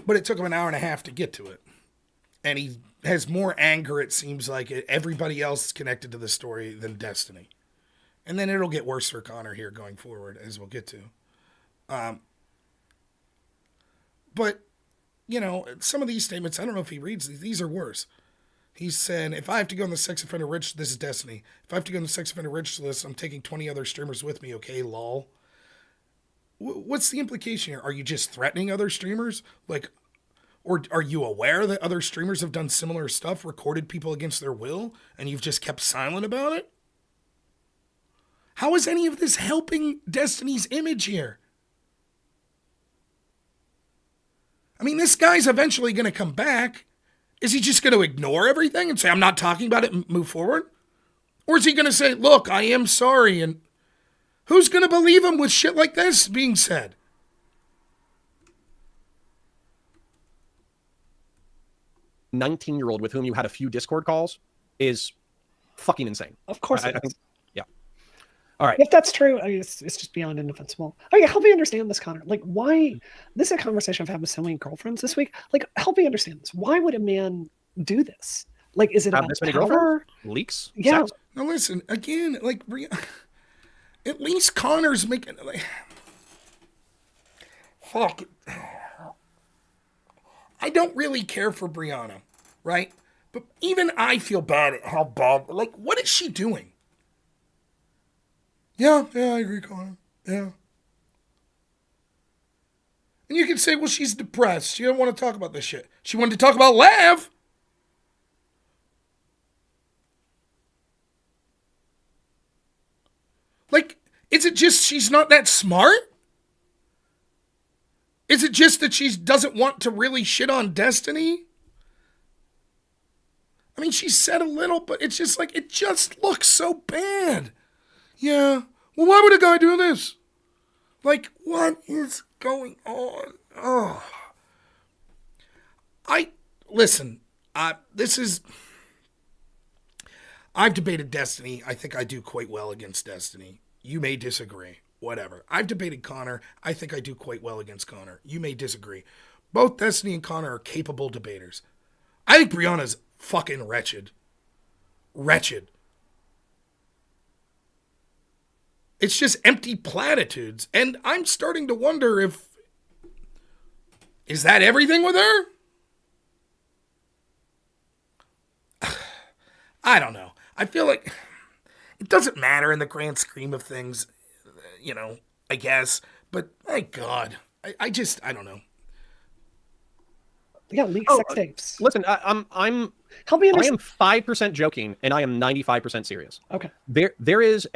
But it took him an hour and a half to get to it. And he has more anger, it seems like, at everybody else connected to the story than Destiny. And then it'll get worse for Conor here going forward, as we'll get to. But, you know, some of these statements, I don't know if he reads these are worse. He's saying, if I have to go on the sex offender register, this is Destiny. If I have to go on the sex offender register list, I'm taking 20 other streamers with me, okay, lol. What's the implication here? Are you just threatening other streamers? Like, or are you aware that other streamers have done similar stuff, recorded people against their will, and you've just kept silent about it? How is any of this helping Destiny's image here? I mean, this guy's eventually going to come back. Is he just going to ignore everything and say, I'm not talking about it and move forward? Or is he going to say, look, I am sorry? And who's going to believe him with shit like this being said? A 19-year-old with whom you had a few Discord calls is fucking insane. Of course I think, yeah. All right. If that's true, I mean, it's just beyond indefensible. Okay, help me understand this, Conor. Like, why? This is a conversation I've had with so many girlfriends this week. Like, help me understand this. Why would a man do this? Like, is it Have about this many power? girlfriends? Leaks? Yeah. Sex? Now listen, again, like, at least Conor's making, like, fuck. I don't really care for Brianna, right? But even I feel bad at how bad, like, what is she doing? Yeah, I agree, Conor. Yeah. And you can say, well, she's depressed. She don't want to talk about this shit. She wanted to talk about Lav. Like, is it just she's not that smart? Is it just that she doesn't want to really shit on Destiny? I mean, she said a little, but it's just like, it just looks so bad. Yeah. Well, why would a guy do this? Like, what is going on? Oh. Listen, I've debated Destiny. I think I do quite well against Destiny. You may disagree. Whatever. I've debated Conor. I think I do quite well against Conor. You may disagree. Both Destiny and Conor are capable debaters. I think Brianna's fucking wretched. Wretched. It's just empty platitudes. And I'm starting to wonder if... Is that everything with her? I don't know. I feel like it doesn't matter in the grand scheme of things, you know, I guess. But, my God, I don't know. Yeah, leak sex tapes. Listen, I'm Help me I am understand. 5% joking and I am 95% serious. Okay. There is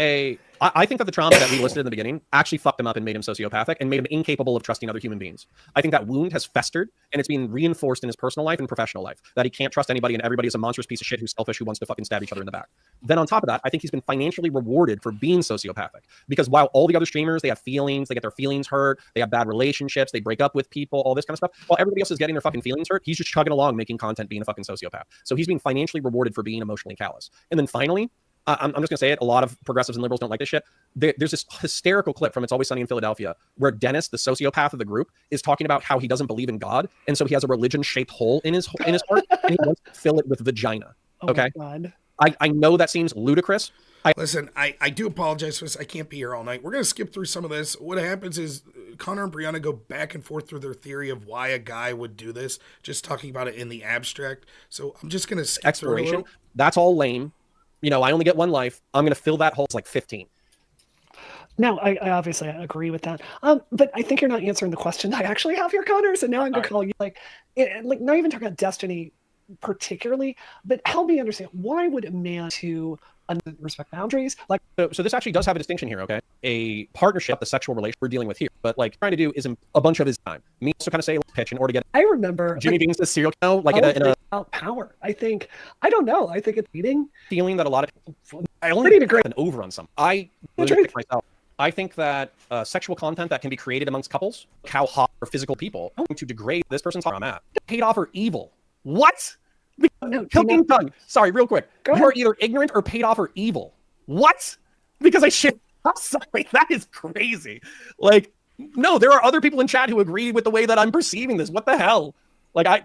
I think that the trauma that we listed in the beginning actually fucked him up and made him sociopathic and made him incapable of trusting other human beings. I think that wound has festered and it's being reinforced in his personal life and professional life, that he can't trust anybody and everybody is a monstrous piece of shit who's selfish, who wants to fucking stab each other in the back. Then on top of that, I think he's been financially rewarded for being sociopathic, because while all the other streamers, they have feelings, they get their feelings hurt, they have bad relationships, they break up with people, all this kind of stuff, while everybody else is getting their fucking feelings hurt, he's just chugging along making content being a fucking sociopath. So he's being financially rewarded for being emotionally callous. And then finally, I'm just going to say it, a lot of progressives and liberals don't like this shit. There's this hysterical clip from It's Always Sunny in Philadelphia where Dennis, the sociopath of the group, is talking about how he doesn't believe in God, and so he has a religion-shaped hole in his heart, and he wants to fill it with vagina. Oh Okay? my God. I know that seems ludicrous. Listen, I do apologize for this. I can't be here all night. We're going to skip through some of this. What happens is Conor and Brianna go back and forth through their theory of why a guy would do this, just talking about it in the abstract. So I'm just going to skip through a Exploration. little. That's all lame. You know, I only get one life. I'm going to fill that hole. It's like 15. No, I obviously agree with that. But I think you're not answering the question I actually have here, Conor. So now I'm going to call you like not even talking about Destiny. particularly, but help me understand, why would a man to respect boundaries? Like, so this actually does have a distinction here, okay? A partnership, the sexual relationship we're dealing with here, but like trying to do is a bunch of his time. Me also kind of say, let's pitch in order to get. I remember Jimmy Bean's the serial killer, like in a about power. I don't know. I think it's eating feeling that a lot of people, I only pretty agree. an over on some. I really pick myself. I think that sexual content that can be created amongst couples, how hot or physical people, are going to degrade this person's I'm at. Paid off or evil. What? No, Pilking tongue. Sorry, real quick. Go You ahead. are either ignorant or paid off or evil. What? Because I shit. I'm sorry. That is crazy. Like, no, there are other people in chat who agree with the way that I'm perceiving this. What the hell? Like, I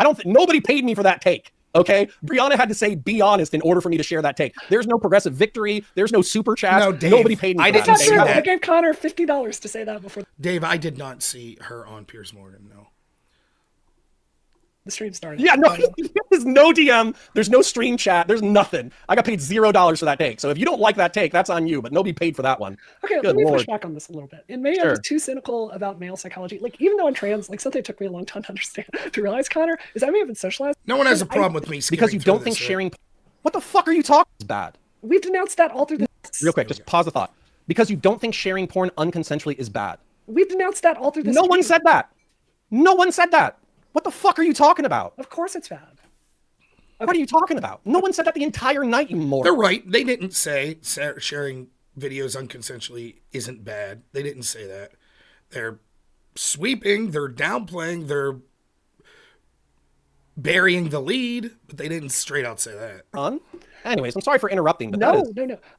don't think nobody paid me for that take. Okay, Brianna had to say "be honest" in order for me to share that take. There's no progressive victory. There's no super chat. No, Dave, nobody paid me. I For didn't that. say that. I gave Conor $50 to say that before Dave, I did not see her on Piers Morgan. No. the stream started. Yeah, no, there's no DM, there's no stream chat, there's nothing. I got paid $0 for that take. So if you don't like that take, that's on you, but nobody paid for that one. Okay, Good let me Lord. push back on this a little bit. And maybe I Sure. was too cynical about male psychology. Like, even though I'm trans, like, something it took me a long time to understand, to realize, Conor, is I may have been socialized. No one has a And problem with me Because you skimming don't through think this, sharing. What the fuck are you talking about? We've denounced that all through the. Real quick, just pause the thought. Because you don't think sharing porn unconsensually is bad. We've denounced that all through the. No one said that. No one said that. What the fuck are you talking about? Of course it's bad. What are you talking about? No one said that the entire night anymore. They're right. They didn't say sharing videos unconsensually isn't bad. They didn't say that. They're sweeping, they're downplaying, they're burying the lead, but they didn't straight out say that. Anyways, I'm sorry for interrupting, but No.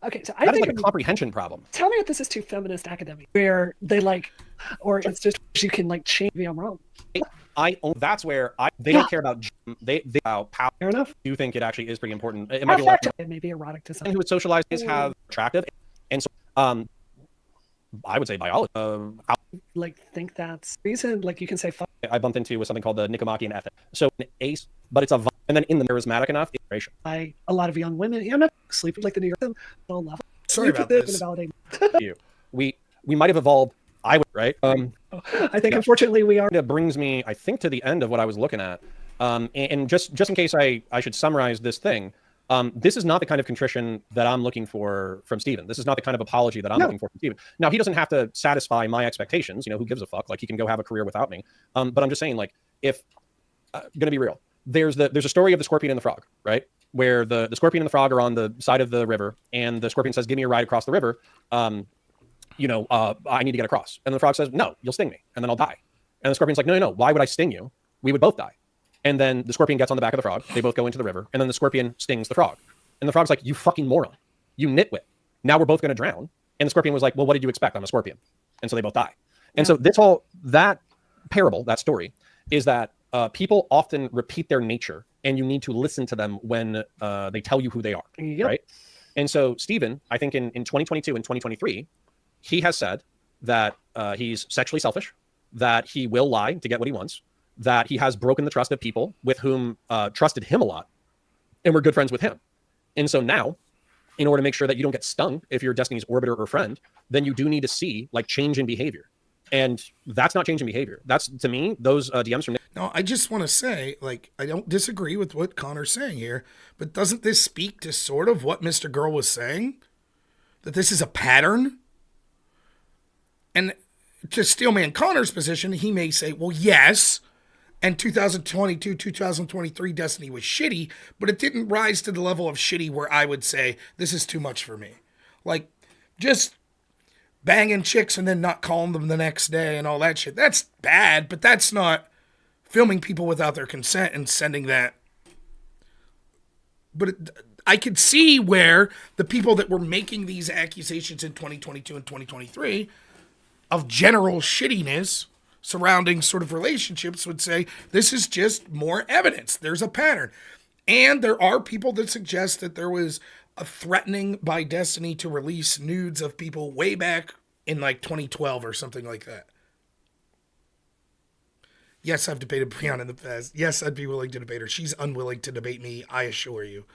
Okay, so I that is think like a comprehension problem. tell me if this is too feminist academic, where they like, or it's just you can like change me. I'm wrong. That's where they don't care about they about power. Fair enough. I do think it actually is pretty important. It might be a lot It may be erotic to some. who would socialize is have attractive, and so I would say biology. Like think that's reason. Like you can say fuck. I bumped into with something called the Nicomachean ethic. So an ace, but it's a and then in the charismatic enough iteration. By a lot of young women. I'm not sleeping like the New York. Don't love it. Sorry about this. We might have evolved. I would right. I think unfortunately we are. That brings me, I think, to the end of what I was looking at. And just in case I should summarize this thing, this is not the kind of contrition that I'm looking for from Steven. This is not the kind of apology that I'm looking for from Steven. Now, he doesn't have to satisfy my expectations. You know, who gives a fuck? Like, he can go have a career without me. But I'm just saying, like, if gonna be real, there's a story of the scorpion and the frog, right? Where the scorpion and the frog are on the side of the river, and the scorpion says, "Give me a ride across the river. I need to get across." And the frog says, "No, you'll sting me, and then I'll die." And the scorpion's like, "No, why would I sting you? We would both die." And then the scorpion gets on the back of the frog. They both go into the river, and then the scorpion stings the frog. And the frog's like, "You fucking moron, you nitwit. Now we're both going to drown." And the scorpion was like, "Well, what did you expect? I'm a scorpion." And so they both die. And so that parable, that story, is that people often repeat their nature, and you need to listen to them when they tell you who they are, right? And so Steven, I think in 2022 and 2023, he has said that he's sexually selfish, that he will lie to get what he wants, that he has broken the trust of people with whom trusted him a lot and were good friends with him. And so now, in order to make sure that you don't get stung if you're Destiny's orbiter or friend, then you do need to see like change in behavior. And that's not change in behavior. That's, to me, those DMs from... No, I just want to say, like, I don't disagree with what Conor's saying here, but doesn't this speak to sort of what Mr. Girl was saying? That this is a pattern? And to Steelman Connor's position, he may say, well, yes, and 2022, 2023 Destiny was shitty, but it didn't rise to the level of shitty where I would say, this is too much for me. Like, just banging chicks and then not calling them the next day and all that shit. That's bad, but that's not filming people without their consent and sending that. But I could see where the people that were making these accusations in 2022 and 2023 of general shittiness surrounding sort of relationships would say, this is just more evidence. There's a pattern. And there are people that suggest that there was a threatening by Destiny to release nudes of people way back in like 2012 or something like that. Yes, I've debated Brianna in the past. Yes, I'd be willing to debate her. She's unwilling to debate me, I assure you.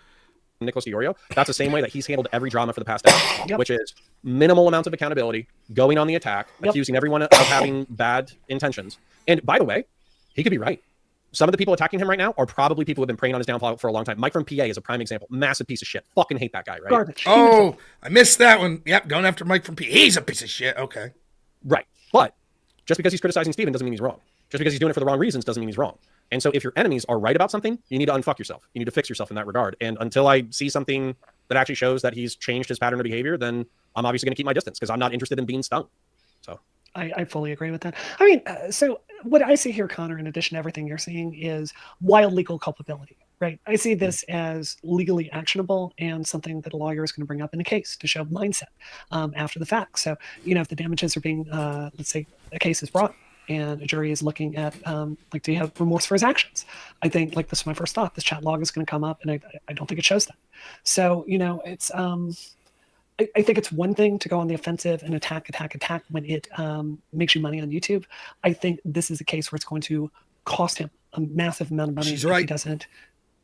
Nicholas Diorio, that's the same way that he's handled every drama for the past decade, which is minimal amounts of accountability, going on the attack, accusing everyone of having bad intentions. And by the way, he could be right. some of the people attacking him right now are probably people who have been preying on his downfall for a long time. Mike from PA is a prime example. Massive piece of shit. Fucking hate that guy, right? Garbage. Oh, I missed that one. Yep, going after Mike from P. He's a piece of shit. Okay. Right. But just because he's criticizing Steven doesn't mean he's wrong. Just because he's doing it for the wrong reasons doesn't mean he's wrong. And so if your enemies are right about something, you need to unfuck yourself. You need to fix yourself in that regard. And until I see something that actually shows that he's changed his pattern of behavior, then I'm obviously going to keep my distance because I'm not interested in being stung. So I fully agree with that. I mean, so what I see here, Conor, in addition to everything you're seeing, is wild legal culpability, right? I see this as legally actionable and something that a lawyer is going to bring up in a case to show mindset after the fact. So, if the damages are being, let's say a case is brought and a jury is looking at, like, do you have remorse for his actions? I think, like, this is my first thought. This chat log is going to come up, and I don't think it shows that. So, it's... I think it's one thing to go on the offensive and attack when it makes you money on YouTube. I think this is a case where it's going to cost him a massive amount of money if he doesn't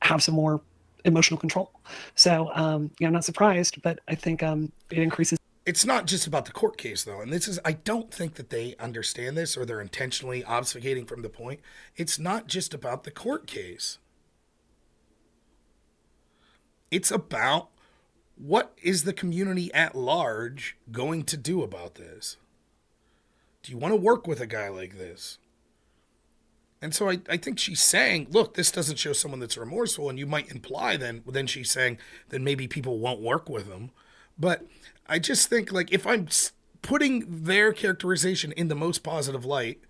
have some more emotional control. So, I'm not surprised, but I think it increases. It's not just about the court case, though. And I don't think that they understand this or they're intentionally obfuscating from the point. It's not just about the court case. It's about what is the community at large going to do about this? Do you want to work with a guy like this? And so I think she's saying, look, this doesn't show someone that's remorseful, and you might imply then she's saying then maybe people won't work with him. But I just think, like, if I'm putting their characterization in the most positive light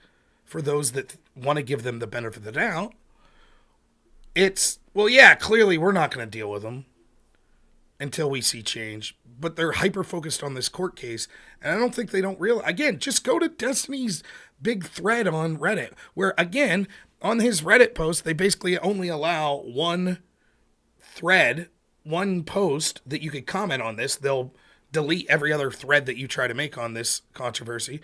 for those that want to give them the benefit of the doubt, it's, well, yeah, clearly we're not going to deal with them until we see change, but they're hyper-focused on this court case, and I don't think they don't realize. Again, just go to Destiny's big thread on Reddit, where, again, on his Reddit post, they basically only allow one thread, one post that you could comment on this. They'll delete every other thread that you try to make on this controversy,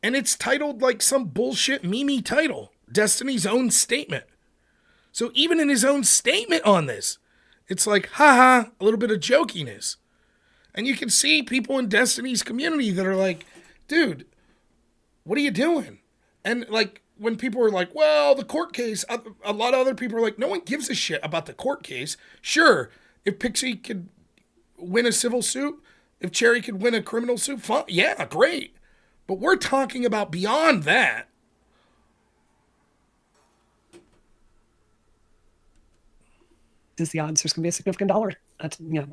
and it's titled like some bullshit meme title, Destiny's own statement. So even in his own statement on this, it's like, haha, a little bit of jokiness. And you can see people in Destiny's community that are like, dude, what are you doing? And like, when people are like, well, the court case, a lot of other people are like, no one gives a shit about the court case. Sure, if Pixie could win a civil suit, if Cherry could win a criminal suit, fine, yeah, great. But we're talking about beyond that. Is the odds there's going to be a significant dollar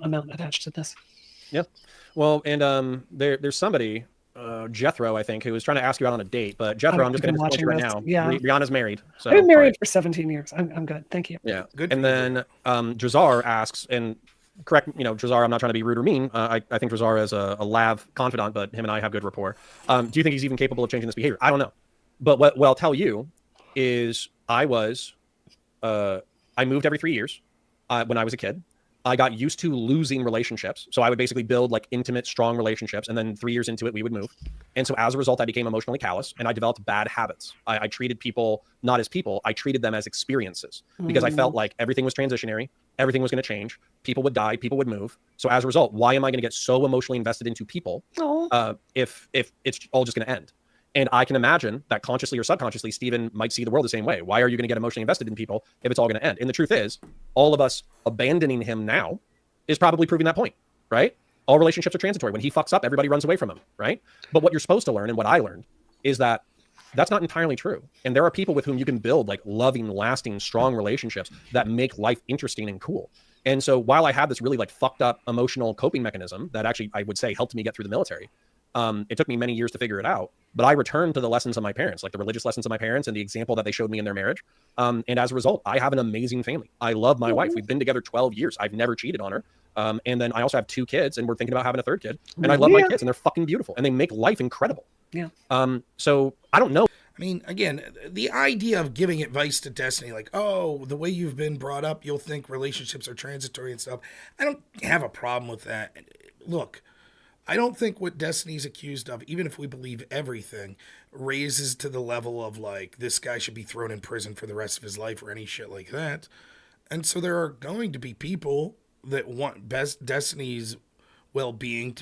amount attached to this. Yeah. Well, and there's somebody, Jethro, I think, who was trying to ask you out on a date. But Jethro, I'm just going to disclose you right now. Yeah. Brianna's married. So I've been married for 17 years. I'm good. Thank you. Yeah. Good. And then Jazar asks, and correct, Jazar, I'm not trying to be rude or mean. I think Jazar is a lav confidant, but him and I have good rapport. Do you think he's even capable of changing this behavior? I don't know. But what I'll tell you is I moved every 3 years. When I was a kid, I got used to losing relationships. So I would basically build like intimate, strong relationships. And then 3 years into it, we would move. And so as a result, I became emotionally callous and I developed bad habits. I treated people not as people. I treated them as experiences because I felt like everything was transitionary. Everything was going to change. People would die. People would move. So as a result, why am I going to get so emotionally invested into people if it's all just going to end? And I can imagine that consciously or subconsciously, Steven might see the world the same way. Why are you going to get emotionally invested in people if it's all going to end? And the truth is, all of us abandoning him now is probably proving that point, right? All relationships are transitory. When he fucks up, everybody runs away from him, right? But what you're supposed to learn, and what I learned, is that that's not entirely true. And there are people with whom you can build like loving, lasting, strong relationships that make life interesting and cool. And so while I had this really like fucked up emotional coping mechanism that actually, I would say, helped me get through the military, it took me many years to figure it out, but I returned to the lessons of my parents, like the religious lessons of my parents and the example that they showed me in their marriage. And as a result, I have an amazing family. I love my wife. We've been together 12 years. I've never cheated on her. And then I also have 2 kids and we're thinking about having a 3rd kid. And I love my kids and they're fucking beautiful and they make life incredible. Yeah. So I don't know. I mean, again, the idea of giving advice to Destiny, like, oh, the way you've been brought up, you'll think relationships are transitory and stuff. I don't have a problem with that. Look, I don't think what Destiny's accused of, even if we believe everything, raises to the level of like, this guy should be thrown in prison for the rest of his life or any shit like that. And so there are going to be people that want Destiny's well-being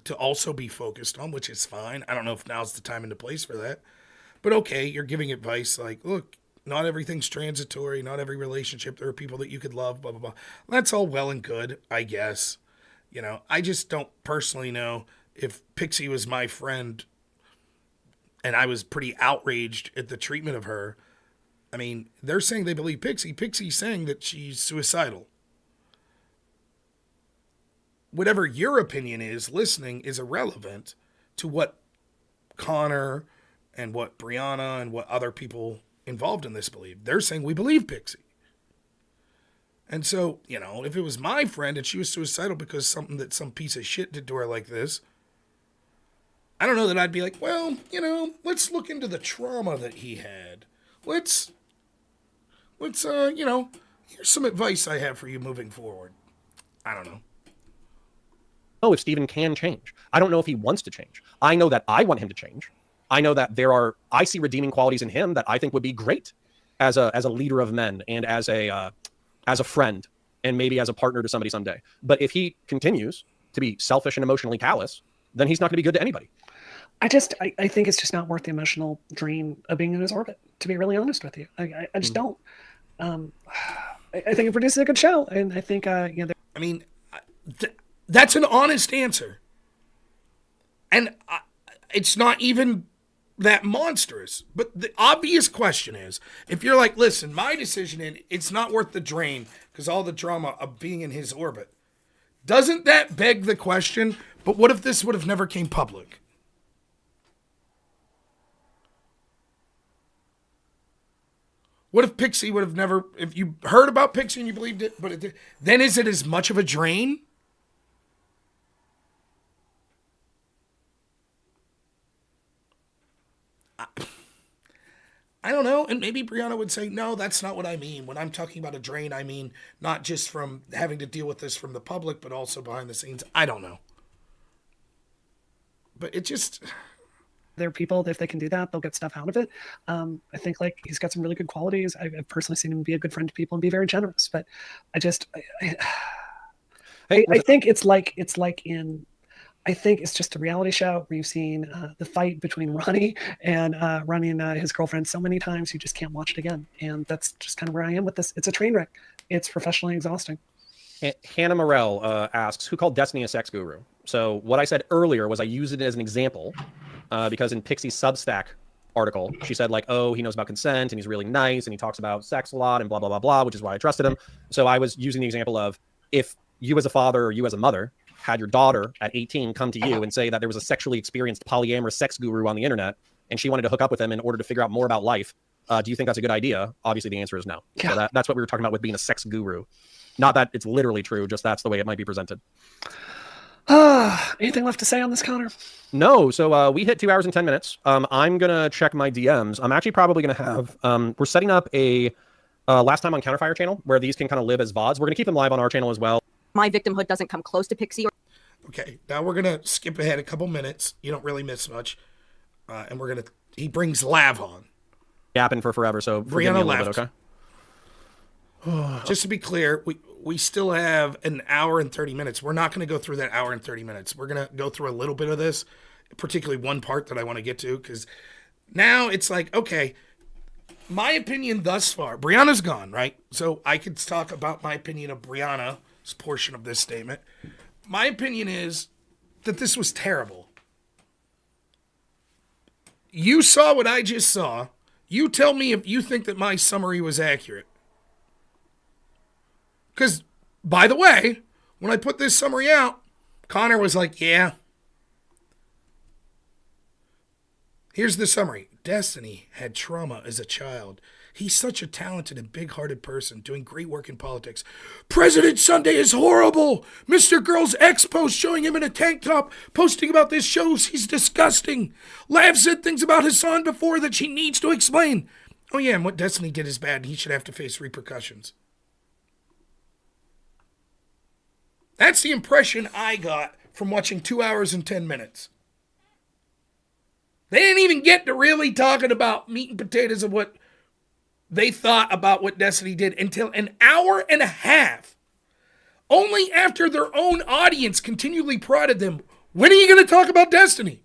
to also be focused on, which is fine. I don't know if now's the time and the place for that. But okay, you're giving advice like, look, not everything's transitory. Not every relationship, there are people that you could love, blah, blah, blah. That's all well and good, I guess. You know, I just don't personally know if Pixie was my friend and I was pretty outraged at the treatment of her. I mean, they're saying they believe Pixie. Pixie's saying that she's suicidal. Whatever your opinion is, listening is irrelevant to what Conor and what Brianna and what other people involved in this believe. They're saying we believe Pixie. And so, you know, if it was my friend and she was suicidal because something that some piece of shit did to her like this, I don't know that I'd be like, well, you know, let's look into the trauma that he had. Let's you know, here's some advice I have for you moving forward. I don't know. Oh, if Stephen can change. I don't know if he wants to change. I know that I want him to change. I know that I see redeeming qualities in him that I think would be great as a leader of men and as a friend and maybe as a partner to somebody someday. But if he continues to be selfish and emotionally callous, then he's not going to be good to anybody. I think it's just not worth the emotional drain of being in his orbit, to be really honest with you. I just don't. I think it produces a good show, and I think you know. I mean, that's an honest answer, and it's not even that monstrous. But the obvious question is, if you're like, listen, my decision in it's not worth the drain because all the drama of being in his orbit, doesn't that beg the question? But what if this would have never came public? What if Pixie would have never, if you heard about Pixie and you believed it, but it did, then is it as much of a drain? I don't know. And maybe Brianna would say, no, that's not what I mean. When I'm talking about a drain, I mean not just from having to deal with this from the public, but also behind the scenes. I don't know. But it just... There are people, if they can do that, they'll get stuff out of it. I think like he's got some really good qualities. I've personally seen him be a good friend to people and be very generous. But I think it's just a reality show where you've seen the fight between Ronnie and his girlfriend so many times you just can't watch it again. And that's just kind of where I am with this. It's a train wreck. It's professionally exhausting. Hannah Morell asks, who called Destiny a sex guru? So what I said earlier was I used it as an example because in Pixie's Substack article, she said like, oh, he knows about consent and he's really nice and he talks about sex a lot and blah, blah, blah, blah, which is why I trusted him. So I was using the example of if you as a father or you as a mother had your daughter at 18 come to you and say that there was a sexually experienced polyamorous sex guru on the internet and she wanted to hook up with him in order to figure out more about life, do you think that's a good idea? Obviously, the answer is no. Yeah. So that's what we were talking about with being a sex guru. Not that it's literally true, just that's the way it might be presented. Anything left to say on this, Conor? No. So we hit 2 hours and 10 minutes. I'm going to check my DMs. I'm actually probably going to have, we're setting up a Last Time on Counterfire channel where these can kind of live as VODs. We're going to keep them live on our channel as well. My victimhood doesn't come close to Pixie. Okay, now we're going to skip ahead a couple minutes. You don't really miss much. And he brings Lav on. Yapping for forever, so forgive me a little bit, okay? Just to be clear, we still have an hour and 30 minutes. We're not going to go through that hour and 30 minutes. We're going to go through a little bit of this, particularly one part that I want to get to, because now it's like, okay, my opinion thus far, Brianna's gone, right? So I could talk about my opinion of Brianna's portion of this statement. My opinion is that this was terrible. You saw what I just saw. You tell me if you think that my summary was accurate. Because, by the way, when I put this summary out, Conor was like, yeah. Here's the summary. Destiny had trauma as a child. He's such a talented and big-hearted person doing great work in politics. President Sunday is horrible. Mr. Girl's ex post showing him in a tank top posting about this shows he's disgusting. Lav said things about Hassan before that she needs to explain. Oh yeah, and what Destiny did is bad and he should have to face repercussions. That's the impression I got from watching 2 hours and 10 minutes. They didn't even get to really talking about meat and potatoes of what they thought about what Destiny did until an hour and a half. Only after their own audience continually prodded them, when are you going to talk about Destiny?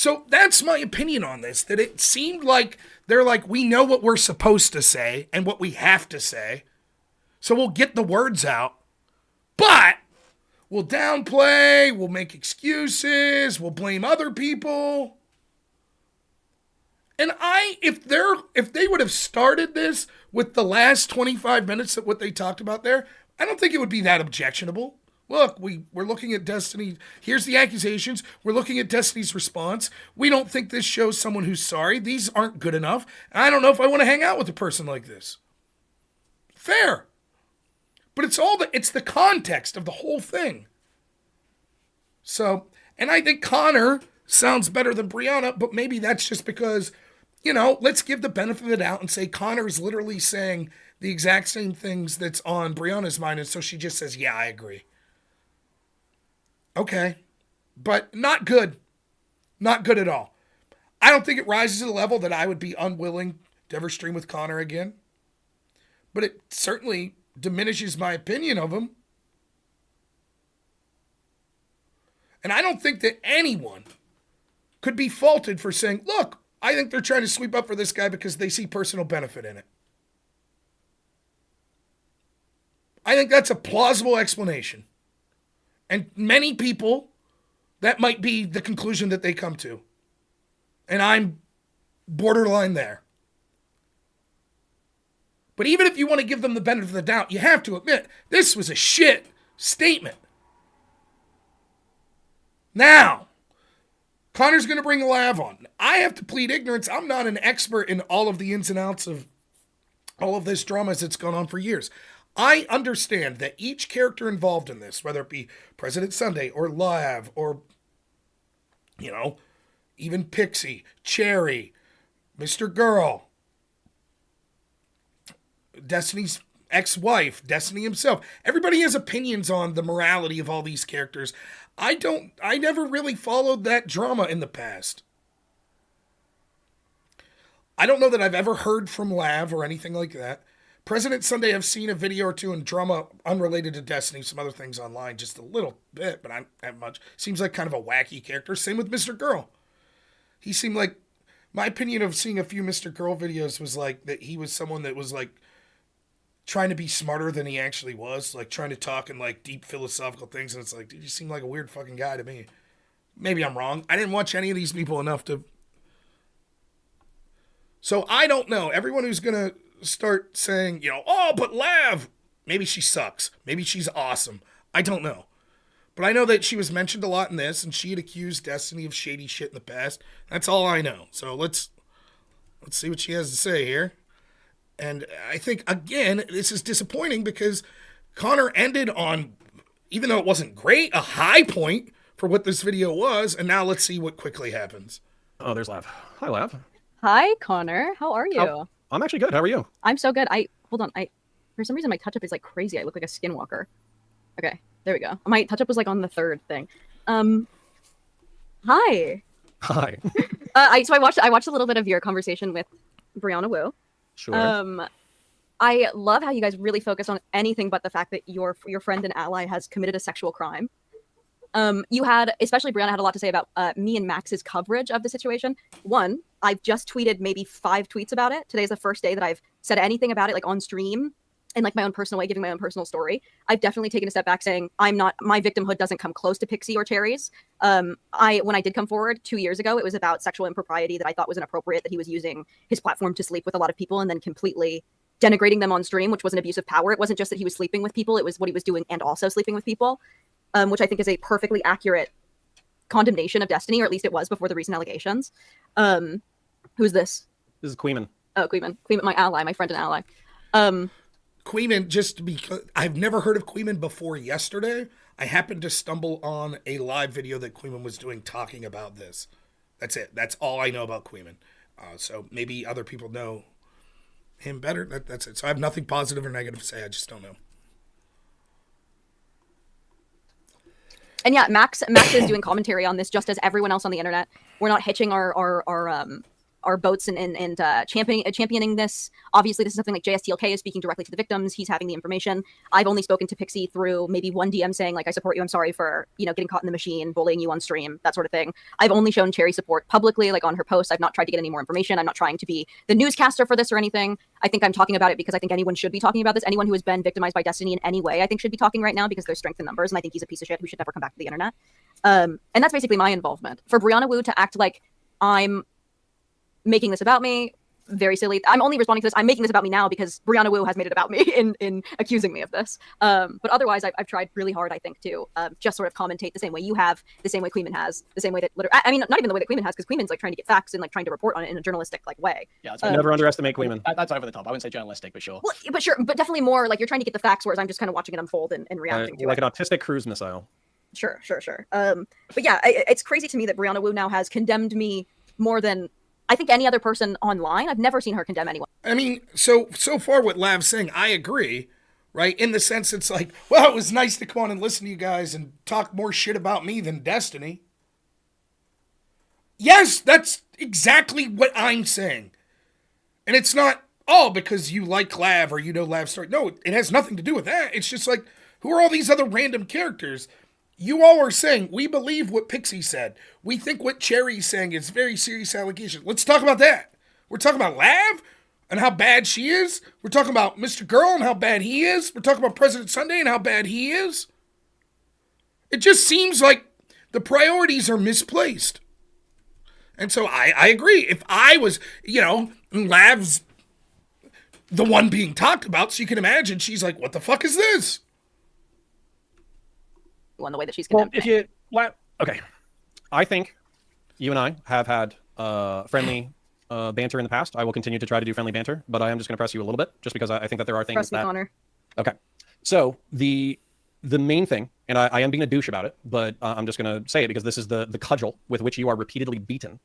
So that's my opinion on this, that it seemed like they're like, we know what we're supposed to say and what we have to say, so we'll get the words out, but we'll downplay, we'll make excuses, we'll blame other people. And if they would have started this with the last 25 minutes of what they talked about there, I don't think it would be that objectionable. Look, we're looking at Destiny. Here's the accusations. We're looking at Destiny's response. We don't think this shows someone who's sorry. These aren't good enough. I don't know if I want to hang out with a person like this. Fair. But it's the context of the whole thing. So, and I think Conor sounds better than Brianna, but maybe that's just because, let's give the benefit of the doubt and say Conor is literally saying the exact same things that's on Brianna's mind, and so she just says, yeah, I agree. Okay. But not good. Not good at all. I don't think it rises to the level that I would be unwilling to ever stream with Conor again. But it certainly diminishes my opinion of him. And I don't think that anyone could be faulted for saying, look, I think they're trying to sweep up for this guy because they see personal benefit in it. I think that's a plausible explanation. And many people, that might be the conclusion that they come to. And I'm borderline there. But even if you want to give them the benefit of the doubt, you have to admit, this was a shit statement. Now, Conor's going to bring Lav on. I have to plead ignorance. I'm not an expert in all of the ins and outs of all of this drama that's gone on for years. I understand that each character involved in this, whether it be President Sunday or Lav or, even Pixie, Cherry, Mr. Girl, Destiny's ex-wife, Destiny himself. Everybody has opinions on the morality of all these characters. I never really followed that drama in the past. I don't know that I've ever heard from Lav or anything like that. President Sunday, I've seen a video or two in drama unrelated to Destiny, some other things online, just a little bit, but not that much. Seems like kind of a wacky character. Same with Mr. Girl. He seemed like, my opinion of seeing a few Mr. Girl videos was like that he was someone that was like trying to be smarter than he actually was, like trying to talk in like deep philosophical things, and it's like, dude, you seem like a weird fucking guy to me. Maybe I'm wrong. I didn't watch any of these people enough to... So I don't know. Everyone who's going to start saying, but Lav, maybe she sucks. Maybe she's awesome. I don't know. But I know that she was mentioned a lot in this, and she had accused Destiny of shady shit in the past. That's all I know. So let's see what she has to say here. And I think, again, this is disappointing because Conor ended on, even though it wasn't great, a high point for what this video was. And now let's see what quickly happens. Oh, there's Lav. Hi, Lav. Hi, Conor. How are you? I'm actually good. How are you? I'm so good. Hold on. For some reason my touch up is like crazy. I look like a skinwalker. Okay, there we go. My touch up was like on the third thing. Hi. Hi. So I watched a little bit of your conversation with Brianna Wu. Sure. I love how you guys really focus on anything but the fact that your friend and ally has committed a sexual crime. You had, especially Brianna, had a lot to say about me and Max's coverage of the situation. One, I've just tweeted maybe 5 tweets about it. Today's the first day that I've said anything about it, like on stream, in like my own personal way, giving my own personal story. I've definitely taken a step back, saying my victimhood doesn't come close to Pixie or Cherry's. When I did come forward 2 years ago, it was about sexual impropriety that I thought was inappropriate, that he was using his platform to sleep with a lot of people and then completely denigrating them on stream, which was an abuse of power. It wasn't just that he was sleeping with people, it was what he was doing and also sleeping with people. Which I think is a perfectly accurate condemnation of Destiny, or at least it was before the recent allegations. Who's this? This is Queeman. Oh, Queeman, my ally, my friend and ally. Queeman, just because I've never heard of Queeman before yesterday, I happened to stumble on a live video that Queeman was doing talking about this. That's it. That's all I know about Queeman. So maybe other people know him better. That's it. So I have nothing positive or negative to say. I just don't know. And yeah, Max is doing commentary on this just as everyone else on the internet. We're not hitching our our boats and championing this. Obviously, this is something like JSTLK is speaking directly to the victims. He's having the information. I've only spoken to Pixie through maybe one DM saying like, I support you. I'm sorry for, getting caught in the machine, bullying you on stream, that sort of thing. I've only shown Cherry support publicly, like on her posts. I've not tried to get any more information. I'm not trying to be the newscaster for this or anything. I think I'm talking about it because I think anyone should be talking about this. Anyone who has been victimized by Destiny in any way, I think should be talking right now because there's strength in numbers. And I think he's a piece of shit who should never come back to the internet. And that's basically my involvement. For Brianna Wu to act like I'm making this about me, very silly. I'm only responding to this. I'm making this about me now because Brianna Wu has made it about me in accusing me of this. But otherwise, I've tried really hard, I think, to just sort of commentate the same way you have, the same way Queeman has, the same way that I mean, not even the way that Queeman has, because Queeman's like trying to get facts and like trying to report on it in a journalistic like way. Yeah, never underestimate Queeman. That's over the top. I wouldn't say journalistic, but sure. Well, but sure, but definitely more like you're trying to get the facts, whereas I'm just kind of watching it unfold and reacting to like it. an autistic cruise missile. Sure. But yeah, it's crazy to me that Brianna Wu now has condemned me more than I think any other person online. I've never seen her condemn anyone. I mean, so far what Lav's saying, I agree, right? In the sense it's like, well, it was nice to come on and listen to you guys and talk more shit about me than Destiny. Yes, that's exactly what I'm saying. And it's not, because you like Lav or you know Lav's story. No, it has nothing to do with that. It's just like, who are all these other random characters? You all are saying, we believe what Pixie said. We think what Cherry's saying is very serious allegation. Let's talk about that. We're talking about Lav and how bad she is. We're talking about Mr. Girl and how bad he is. We're talking about President Sunday and how bad he is. It just seems like the priorities are misplaced. And so I agree. If I was, Lav's the one being talked about, so you can imagine she's like, what the fuck is this? The way that she's condemned. Okay, I think you and I have had friendly banter in the past. I will continue to try to do friendly banter, but I am just going to press you a little bit, just because I think that there are things Press me, Conor. Okay, so the main thing, and I am being a douche about it, but I'm just going to say it because this is the cudgel with which you are repeatedly beaten,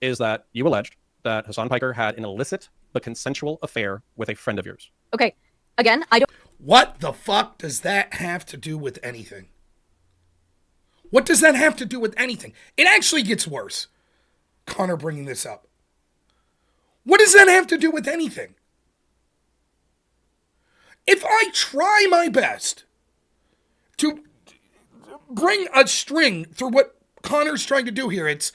is that you alleged that Hassan Piker had an illicit but consensual affair with a friend of yours. Okay, again, I don't. What the fuck does that have to do with anything? What does that have to do with anything? It actually gets worse. Conor bringing this up. What does that have to do with anything? If I try my best to bring a string through what Conor's trying to do here, it's,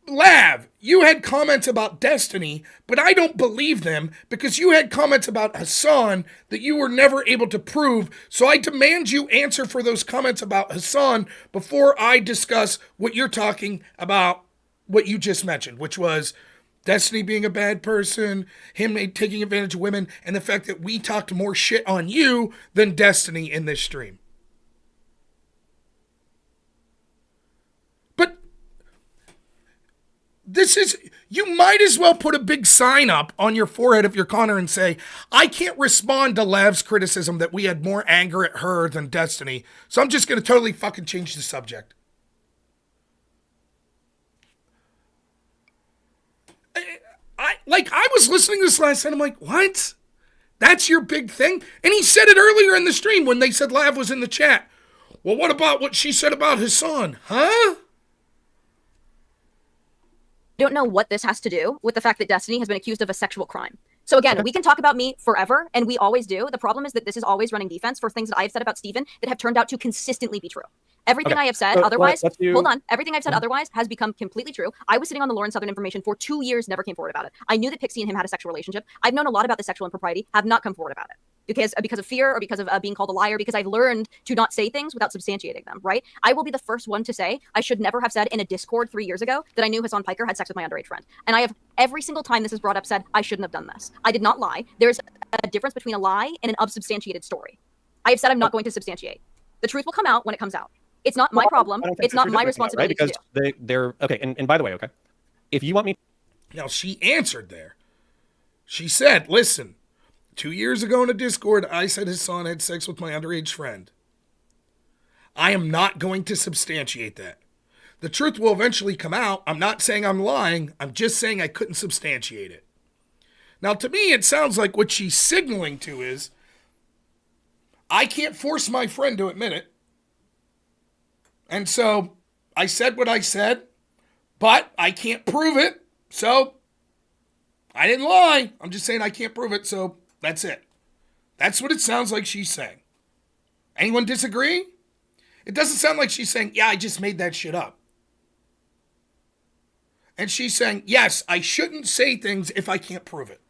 Lav, you had comments about Destiny, but I don't believe them because you had comments about Hassan that you were never able to prove. So I demand you answer for those comments about Hassan before I discuss what you're talking about, what you just mentioned, which was Destiny being a bad person, him taking advantage of women, and the fact that we talked more shit on you than Destiny in this stream. You might as well put a big sign up on your forehead if you're Conor and say, I can't respond to Lav's criticism that we had more anger at her than Destiny, so I'm just going to totally fucking change the subject. I was listening to this last night, I'm like, what? That's your big thing? And he said it earlier in the stream when they said Lav was in the chat. Well, what about what she said about Hassan? Huh? Don't know what this has to do with the fact that Destiny has been accused of a sexual crime. So again, we can talk about me forever, and we always do. The problem is that this is always running defense for things that I have said about Steven that have turned out to consistently be true. Everything I have said otherwise, hold on, everything I've said otherwise has become completely true. I was sitting on the Lauren Southern information for 2 years, never came forward about it. I knew that Pixie and him had a sexual relationship. I've known a lot about the sexual impropriety, have not come forward about it. Because of fear or because of being called a liar, because I've learned to not say things without substantiating them, right? I will be the first one to say I should never have said in a Discord 3 years ago that I knew Hassan Piker had sex with my underage friend. And I have every single time this is brought up said I shouldn't have done this. I did not lie. There's a difference between a lie and an unsubstantiated story. I have said I'm not going to substantiate. The truth will come out when it comes out. It's not my problem. It's not my responsibility. Right? Because they're okay. And by the way, okay, if you want me, now she answered there. She said, "Listen, 2 years ago in a Discord, I said his son had sex with my underage friend. I am not going to substantiate that. The truth will eventually come out. I'm not saying I'm lying. I'm just saying I couldn't substantiate it." Now, to me, it sounds like what she's signaling to is, I can't force my friend to admit it. And so I said what I said, but I can't prove it. So, I didn't lie. I'm just saying I can't prove it, so that's it. That's what it sounds like she's saying. Anyone disagree? It doesn't sound like she's saying, yeah, I just made that shit up. And she's saying, yes, I shouldn't say things if I can't prove it.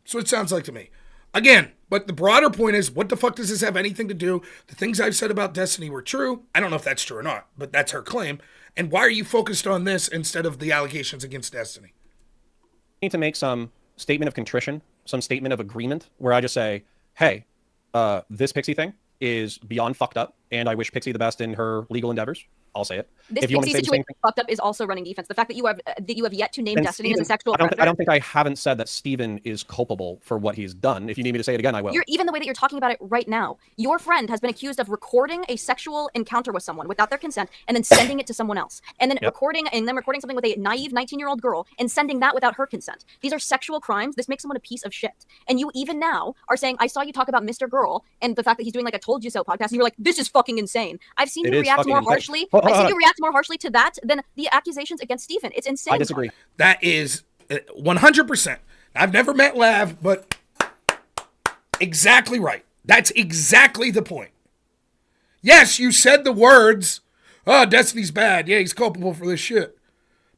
So it sounds like to me. Again, but the broader point is, what the fuck does this have anything to do? The things I've said about Destiny were true. I don't know if that's true or not, but that's her claim. And why are you focused on this instead of the allegations against Destiny? I need to make some statement of contrition, some statement of agreement, where I just say, hey, this Pixie thing is beyond fucked up, and I wish Pixie the best in her legal endeavors. I'll say it. This Pixie situation fucked up is also running defense. The fact that you have yet to name Destiny as a sexual predator. I don't think I haven't said that Steven is culpable for what he's done. If you need me to say it again, I will. Even the way that you're talking about it right now, your friend has been accused of recording a sexual encounter with someone without their consent and then sending it to someone else. And then recording something with a naive 19-year-old girl and sending that without her consent. These are sexual crimes. This makes someone a piece of shit. And you even now are saying, I saw you talk about Mr. Girl and the fact that he's doing like a Told You So podcast, and you're like, this is fucking insane. I've seen you react more harshly. I've seen you react more harshly to that than the accusations against Stephen. It's insane. I disagree. That is 100%. I've never met Lav, but exactly right. That's exactly the point. Yes, you said the words, oh, Destiny's bad. Yeah, he's culpable for this shit.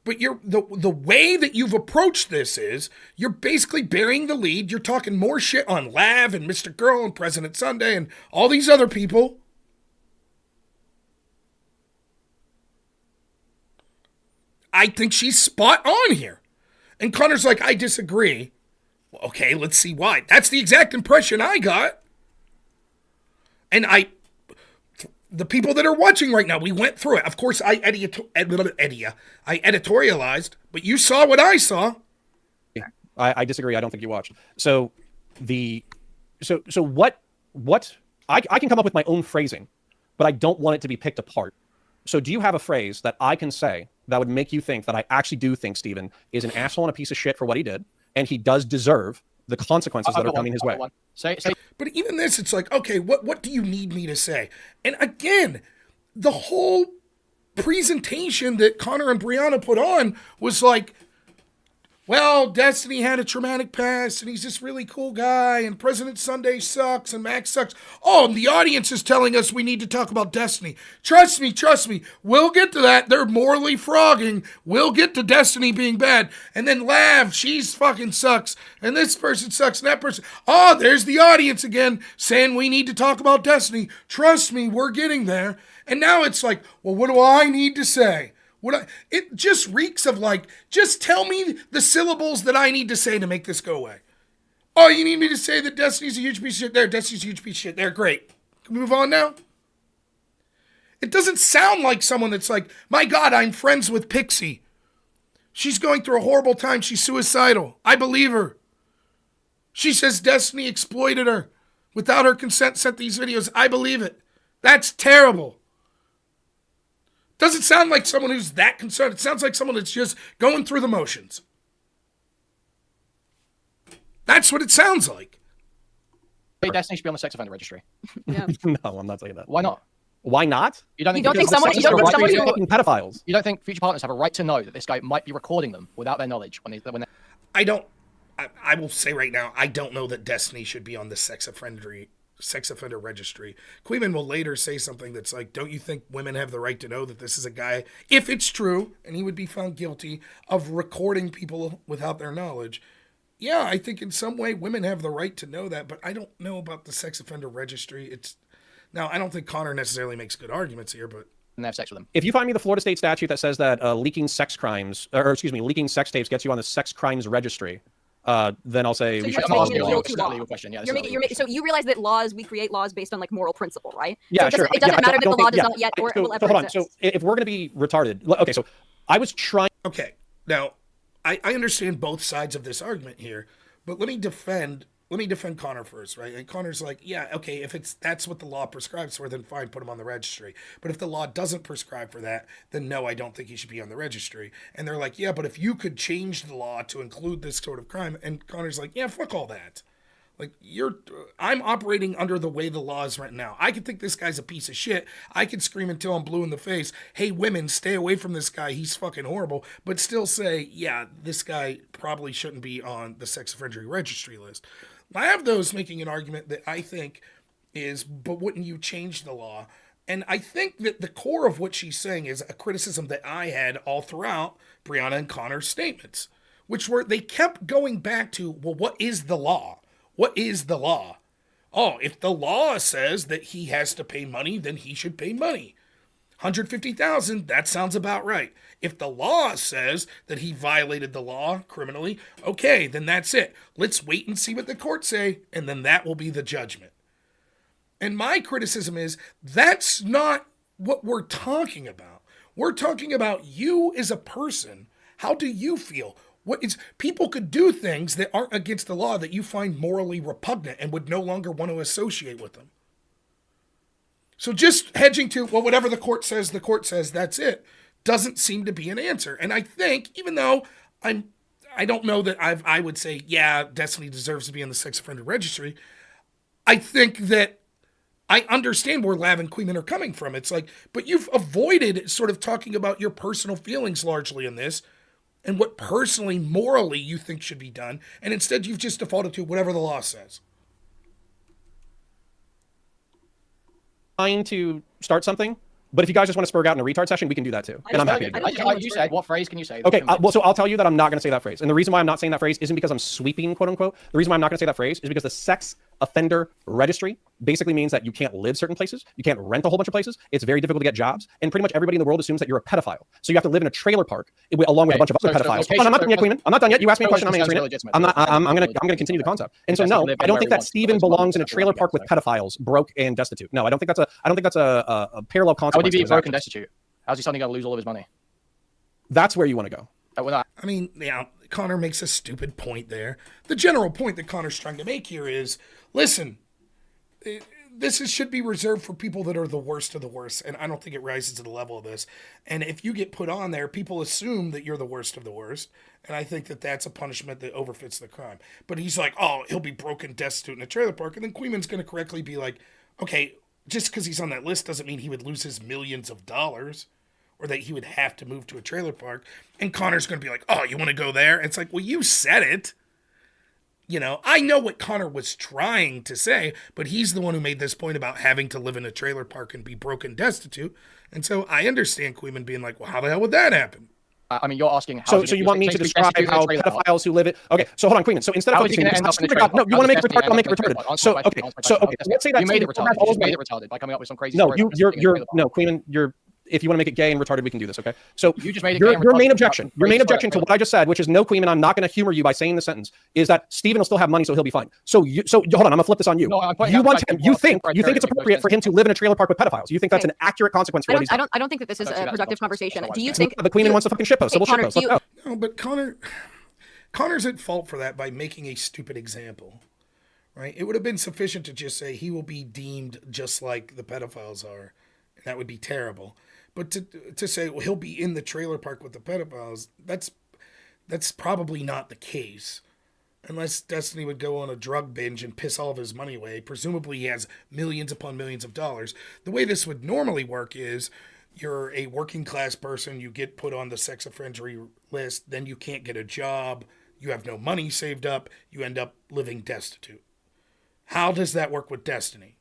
But the way that you've approached this is you're basically burying the lead. You're talking more shit on Lav and Mr. Girl and President Sunday and all these other people. I think she's spot on here. And Conor's like, I disagree. Well, okay, let's see why. That's the exact impression I got. And the people that are watching right now, we went through it. Of course, I editorialized, but you saw what I saw. I disagree. I don't think you watched. So what I can come up with my own phrasing, but I don't want it to be picked apart. So do you have a phrase that I can say that would make you think that I actually do think Steven is an asshole and a piece of shit for what he did, and he does deserve the consequences that are coming his way? But even this, it's like, okay, what do you need me to say? And again, the whole presentation that Conor and Brianna put on was like, well, Destiny had a traumatic past, and he's this really cool guy, and President Sunday sucks, and Max sucks. Oh, and the audience is telling us we need to talk about Destiny. Trust me, we'll get to that. They're morally frogging. We'll get to Destiny being bad. And then Lav, she's fucking sucks, and this person sucks, and that person. Oh, there's the audience again, saying we need to talk about Destiny. Trust me, we're getting there. And now it's like, well, what do I need to say? It just reeks of like, just tell me the syllables that I need to say to make this go away. Oh, you need me to say that Destiny's a huge piece of shit there. Destiny's a huge piece of shit there. Great. Can we move on now? It doesn't sound like someone that's like, my God, I'm friends with Pixie. She's going through a horrible time. She's suicidal. I believe her. She says Destiny exploited her. Without her consent, sent these videos. I believe it. That's terrible. Doesn't sound like someone who's that concerned. It sounds like someone that's just going through the motions. That's what it sounds like. Destiny should be on the sex offender registry. Yeah. No, I'm not saying that. Why not? Why not? You don't think fucking pedophiles? You don't think future partners have a right to know that this guy might be recording them without their knowledge when they... I will say right now, I don't know that Destiny should be on the sex offender registry. Queeman will later say something that's like, don't you think women have the right to know that this is a guy, if it's true, and he would be found guilty of recording people without their knowledge? Yeah, I think in some way women have the right to know that, but I don't know about the sex offender registry. Now, I don't think Conor necessarily makes good arguments here, but... And they have sex with them. If you find me the Florida State statute that says that leaking sex tapes gets you on the sex crimes registry, then I'll say So we you're should making it pause. a little too long. Legal question. Yeah, So you realize that we create laws based on like moral principle, right? Yeah, so sure. It doesn't matter I that the don't law think- does not yet or so, will ever hold on. exist. So if we're going to be retarded, okay, so I was trying. Okay, now, I understand both sides of this argument here, but let me defend Conor first, right? And Conor's like, yeah, okay, if that's what the law prescribes for, then fine, put him on the registry. But if the law doesn't prescribe for that, then no, I don't think he should be on the registry. And they're like, yeah, but if you could change the law to include this sort of crime, and Conor's like, yeah, fuck all that. Like I'm operating under the way the law is right now. I could think this guy's a piece of shit. I could scream until I'm blue in the face, "Hey, women, stay away from this guy. He's fucking horrible." But still say, "Yeah, this guy probably shouldn't be on the sex offender registry list." I have those making an argument that I think is, but wouldn't you change the law? And I think that the core of what she's saying is a criticism that I had all throughout Brianna and Conor's statements, which were they kept going back to, well, what is the law? What is the law? Oh, if the law says that he has to pay money, then he should pay money. 150,000, that sounds about right. If the law says that he violated the law criminally, okay, then that's it. Let's wait and see what the courts say, and then that will be the judgment. And my criticism is that's not what we're talking about. We're talking about you as a person. How do you feel? People could do things that aren't against the law that you find morally repugnant and would no longer want to associate with them. So just hedging to, well, whatever the court says, that's it, doesn't seem to be an answer. And I think, even though I don't know that I would say, yeah, Destiny deserves to be on the sex offender registry, I think that I understand where Lav and Queeman are coming from. It's like, but you've avoided sort of talking about your personal feelings largely in this, and what personally, morally you think should be done, and instead you've just defaulted to whatever the law says. Trying to start something, but if you guys just want to spur out in a retard session, we can do that too. And I'm happy to do it. Like you said, what phrase can you say? Okay, well, so I'll tell you that I'm not going to say that phrase. And the reason why I'm not saying that phrase isn't because I'm sweeping, quote unquote. The reason why I'm not going to say that phrase is because the sex offender registry basically means that you can't live certain places. You can't rent a whole bunch of places. It's very difficult to get jobs. And pretty much everybody in the world assumes that you're a pedophile. So you have to live in a trailer park along with a bunch of other pedophiles. Hold on, I'm not done yet, Queen. I'm not done yet. You asked me a question. I'm answering it. I'm going to continue the concept. And so no, I don't think that Steven belongs in a trailer park with pedophiles, broke and destitute. No, I don't think that's a parallel concept. How would he be broke and destitute? How's he suddenly going to lose all of his money? That's where you want to go. I mean, yeah, Conor makes a stupid point there. The general point that Conor's trying to make here is, listen, should be reserved for people that are the worst of the worst, and I don't think it rises to the level of this. And if you get put on there, people assume that you're the worst of the worst, and I think that that's a punishment that overfits the crime. But he's like, oh, he'll be broken, destitute in a trailer park, and then Queeman's going to correctly be like, okay, just because he's on that list doesn't mean he would lose his millions of dollars, or that he would have to move to a trailer park. And Conor's going to be like, oh, you want to go there? It's like, well, you said it. You know, I know what Conor was trying to say, but he's the one who made this point about having to live in a trailer park and be broken destitute. And so I understand Queeman being like, well, how the hell would that happen? I mean, you're asking how. So you want me to describe how pedophiles who live it? Okay, so hold on, Queeman. So instead of focusing, no, you want to make it retarded? I'll make it retarded. So okay, let's say that you made it retarded by coming up with some crazy. No, no, Queeman, if you want to make it gay and retarded, we can do this, okay? So you just made it your main objection to what I just said, which is no, Queeman, I'm not going to humor you by saying the sentence, is that Steven will still have money, so he'll be fine. So hold on, I'm going to flip this on you. No, you think it's appropriate for him to live in a trailer park with pedophiles. You think that's an accurate consequence for what he's done. I don't think that this is a productive conversation. Do you think the Queeman wants to fucking shitpost? So we'll shitpost. No, but Conor's at fault for that by making a stupid example, right? It would have been sufficient to just say he will be deemed just like the pedophiles are, and that would be terrible. But to say, well, he'll be in the trailer park with the pedophiles, that's probably not the case. Unless Destiny would go on a drug binge and piss all of his money away. Presumably he has millions upon millions of dollars. The way this would normally work is you're a working class person, you get put on the sex offender list, then you can't get a job, you have no money saved up, you end up living destitute. How does that work with Destiny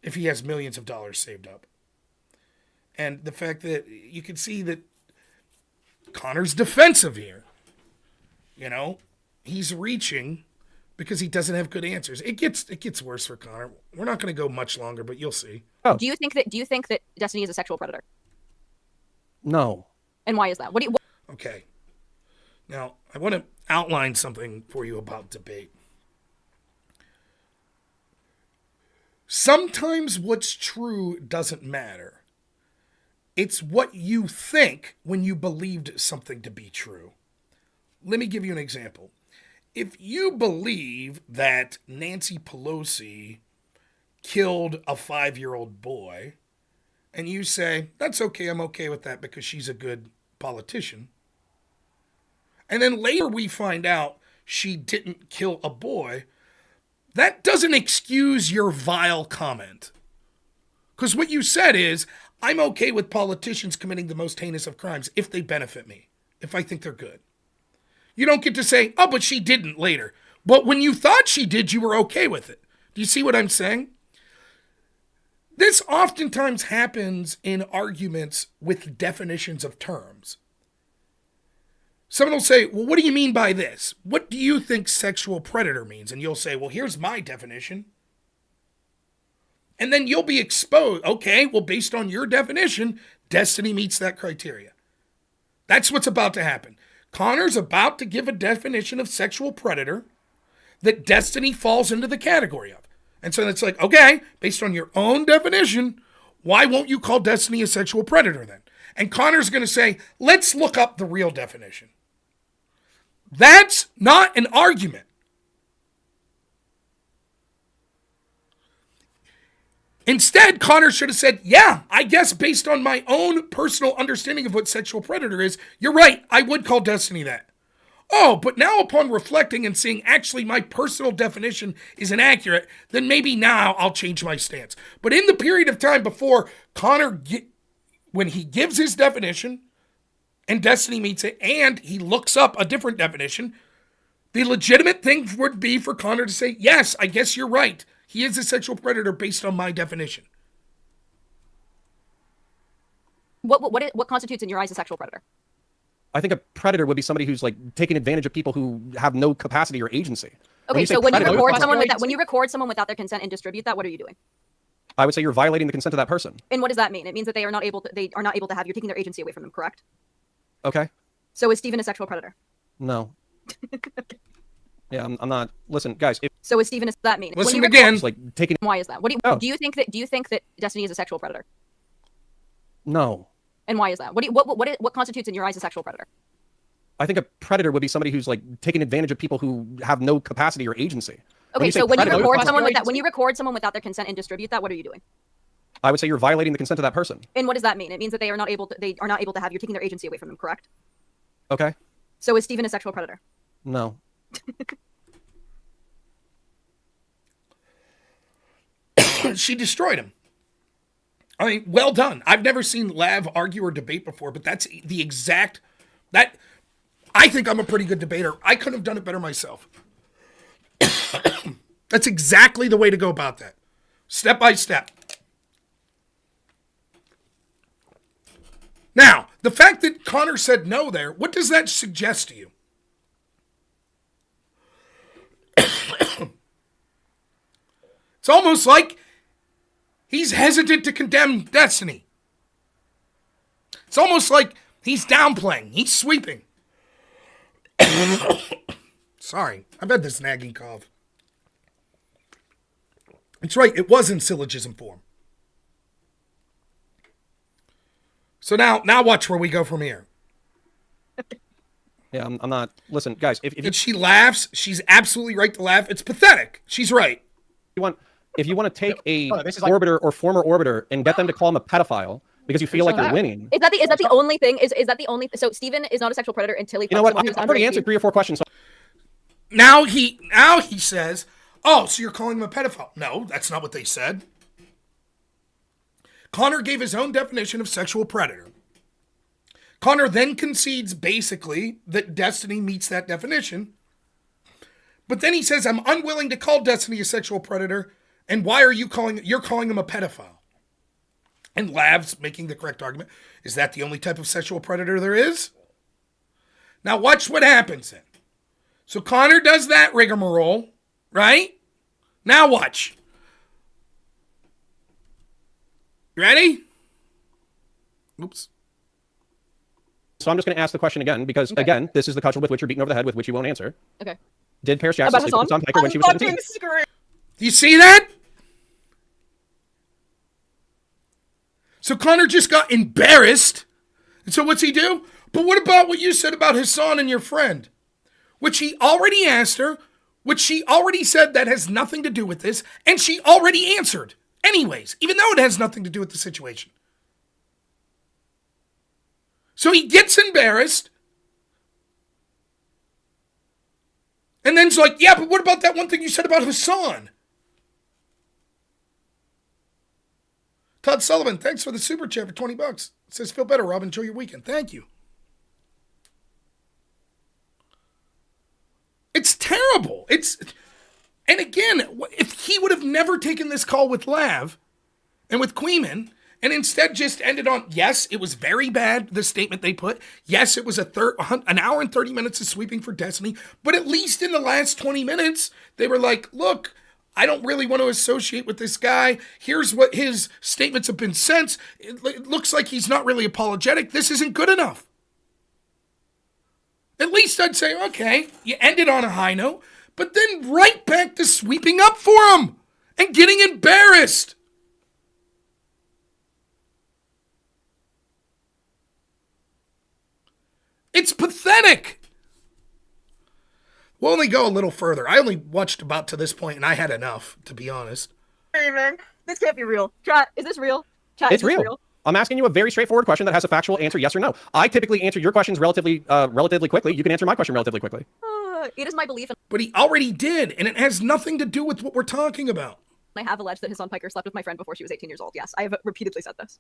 if he has millions of dollars saved up? And the fact that you can see that Conor's defensive here. You know, he's reaching because he doesn't have good answers. It gets worse for Conor. We're not going to go much longer, but you'll see. Oh. Do you think that Destiny is a sexual predator? No. And why is that? Okay. Now, I want to outline something for you about debate. Sometimes what's true doesn't matter. It's what you think when you believed something to be true. Let me give you an example. If you believe that Nancy Pelosi killed a 5-year-old boy, and you say, that's okay, I'm okay with that because she's a good politician, and then later we find out she didn't kill a boy, that doesn't excuse your vile comment. Because what you said is, I'm okay with politicians committing the most heinous of crimes if they benefit me, if I think they're good. You don't get to say, oh, but she didn't later. But when you thought she did, you were okay with it. Do you see what I'm saying? This oftentimes happens in arguments with definitions of terms. Someone will say, well, what do you mean by this? What do you think sexual predator means? And you'll say, well, here's my definition. And then you'll be exposed. Okay, well, based on your definition, Destiny meets that criteria. That's what's about to happen. Conor's about to give a definition of sexual predator that Destiny falls into the category of. And so it's like, okay, based on your own definition, why won't you call Destiny a sexual predator then? And Conor's going to say, let's look up the real definition. That's not an argument. Instead, Conor should have said, yeah, I guess based on my own personal understanding of what sexual predator is, you're right, I would call Destiny that. Oh, but now upon reflecting and seeing actually my personal definition is inaccurate, then maybe now I'll change my stance. But in the period of time before Conor, when he gives his definition and Destiny meets it and he looks up a different definition, the legitimate thing would be for Conor to say, yes, I guess you're right. He is a sexual predator based on my definition. What constitutes in your eyes a sexual predator? I think a predator would be somebody who's like taking advantage of people who have no capacity or agency. Okay, so when you record someone without their consent and distribute that, what are you doing? I would say you're violating the consent of that person. And what does that mean? It means that they are not able to have, you're taking their agency away from them, correct? Okay. So is Steven a sexual predator? No. Yeah, I'm not. Listen, guys. So is Steven, does that mean? Listen again. Like taking. Why is that? Do you think that Destiny is a sexual predator? No. And why is that? What constitutes in your eyes a sexual predator? I think a predator would be somebody who's like taking advantage of people who have no capacity or agency. Okay, so when you record someone without their consent and distribute that, what are you doing? I would say you're violating the consent of that person. And what does that mean? It means that they are not able to have, you're taking their agency away from them, correct? Okay. So is Steven a sexual predator? No. She destroyed him. I mean, well done. I've never seen Lav argue or debate before, but that's the exact, that, I think I'm a pretty good debater. I couldn't have done it better myself. That's exactly the way to go about that. Step by step. Now, the fact that Conor said no there, what does that suggest to you? It's almost like he's hesitant to condemn Destiny. It's almost like he's downplaying. He's sweeping. Sorry, I've had this nagging cough. It's right, it was in syllogism form. So now watch where we go from here. Yeah, I'm not. Listen, guys. If she laughs, she's absolutely right to laugh. It's pathetic. She's right. If you want to take a orbiter or former orbiter and get them to call him a pedophile because you feel like you're winning. Is that the only thing? Is that the only? So Steven is not a sexual predator until he. You know what? I've already answered 3 or 4 questions. So. Now he says, "Oh, so you're calling him a pedophile?" No, that's not what they said. Conor gave his own definition of sexual predator. Conor then concedes basically that Destiny meets that definition. But then he says, I'm unwilling to call Destiny a sexual predator. And why are you're calling him a pedophile? And Lav's making the correct argument. Is that the only type of sexual predator there is? Now watch what happens then. So Conor does that rigmarole, right? Now watch. You ready? Oops. So I'm just going to ask the question again because, again, this is the cudgel with which you're beaten over the head with which you won't answer. Okay. Did Paris Jackson sleep with Tom Piker when she was 17? Do you see that? So Conor just got embarrassed. And so what's he do? But what about what you said about Hassan and your friend? Which he already asked her, which she already said that has nothing to do with this, and she already answered. Anyways, even though it has nothing to do with the situation. So he gets embarrassed. And then it's like, yeah, but what about that one thing you said about Hassan? Todd Sullivan, thanks for the super chat for $20. It says, feel better, Rob. Enjoy your weekend. Thank you. It's terrible. And again, if he would have never taken this call with Lav and with Queeman, and instead just ended on, yes, it was very bad, the statement they put. Yes, it was an hour and 30 minutes of sweeping for Destiny. But at least in the last 20 minutes, they were like, look, I don't really want to associate with this guy. Here's what his statements have been since. It looks like he's not really apologetic. This isn't good enough. At least I'd say, okay, you ended on a high note, but then right back to sweeping up for him and getting embarrassed. It's pathetic. We'll only go a little further. I only watched about to this point, and I had enough, to be honest. Hey, man, this can't be real. Chat, is this real? Chat, It's is this real. I'm asking you a very straightforward question that has a factual answer, yes or no. I typically answer your questions relatively quickly. You can answer my question relatively quickly. It is my belief, and But he already did, and it has nothing to do with what we're talking about. I have alleged that Hassan Piker slept with my friend before she was 18 years old. Yes, I have repeatedly said this.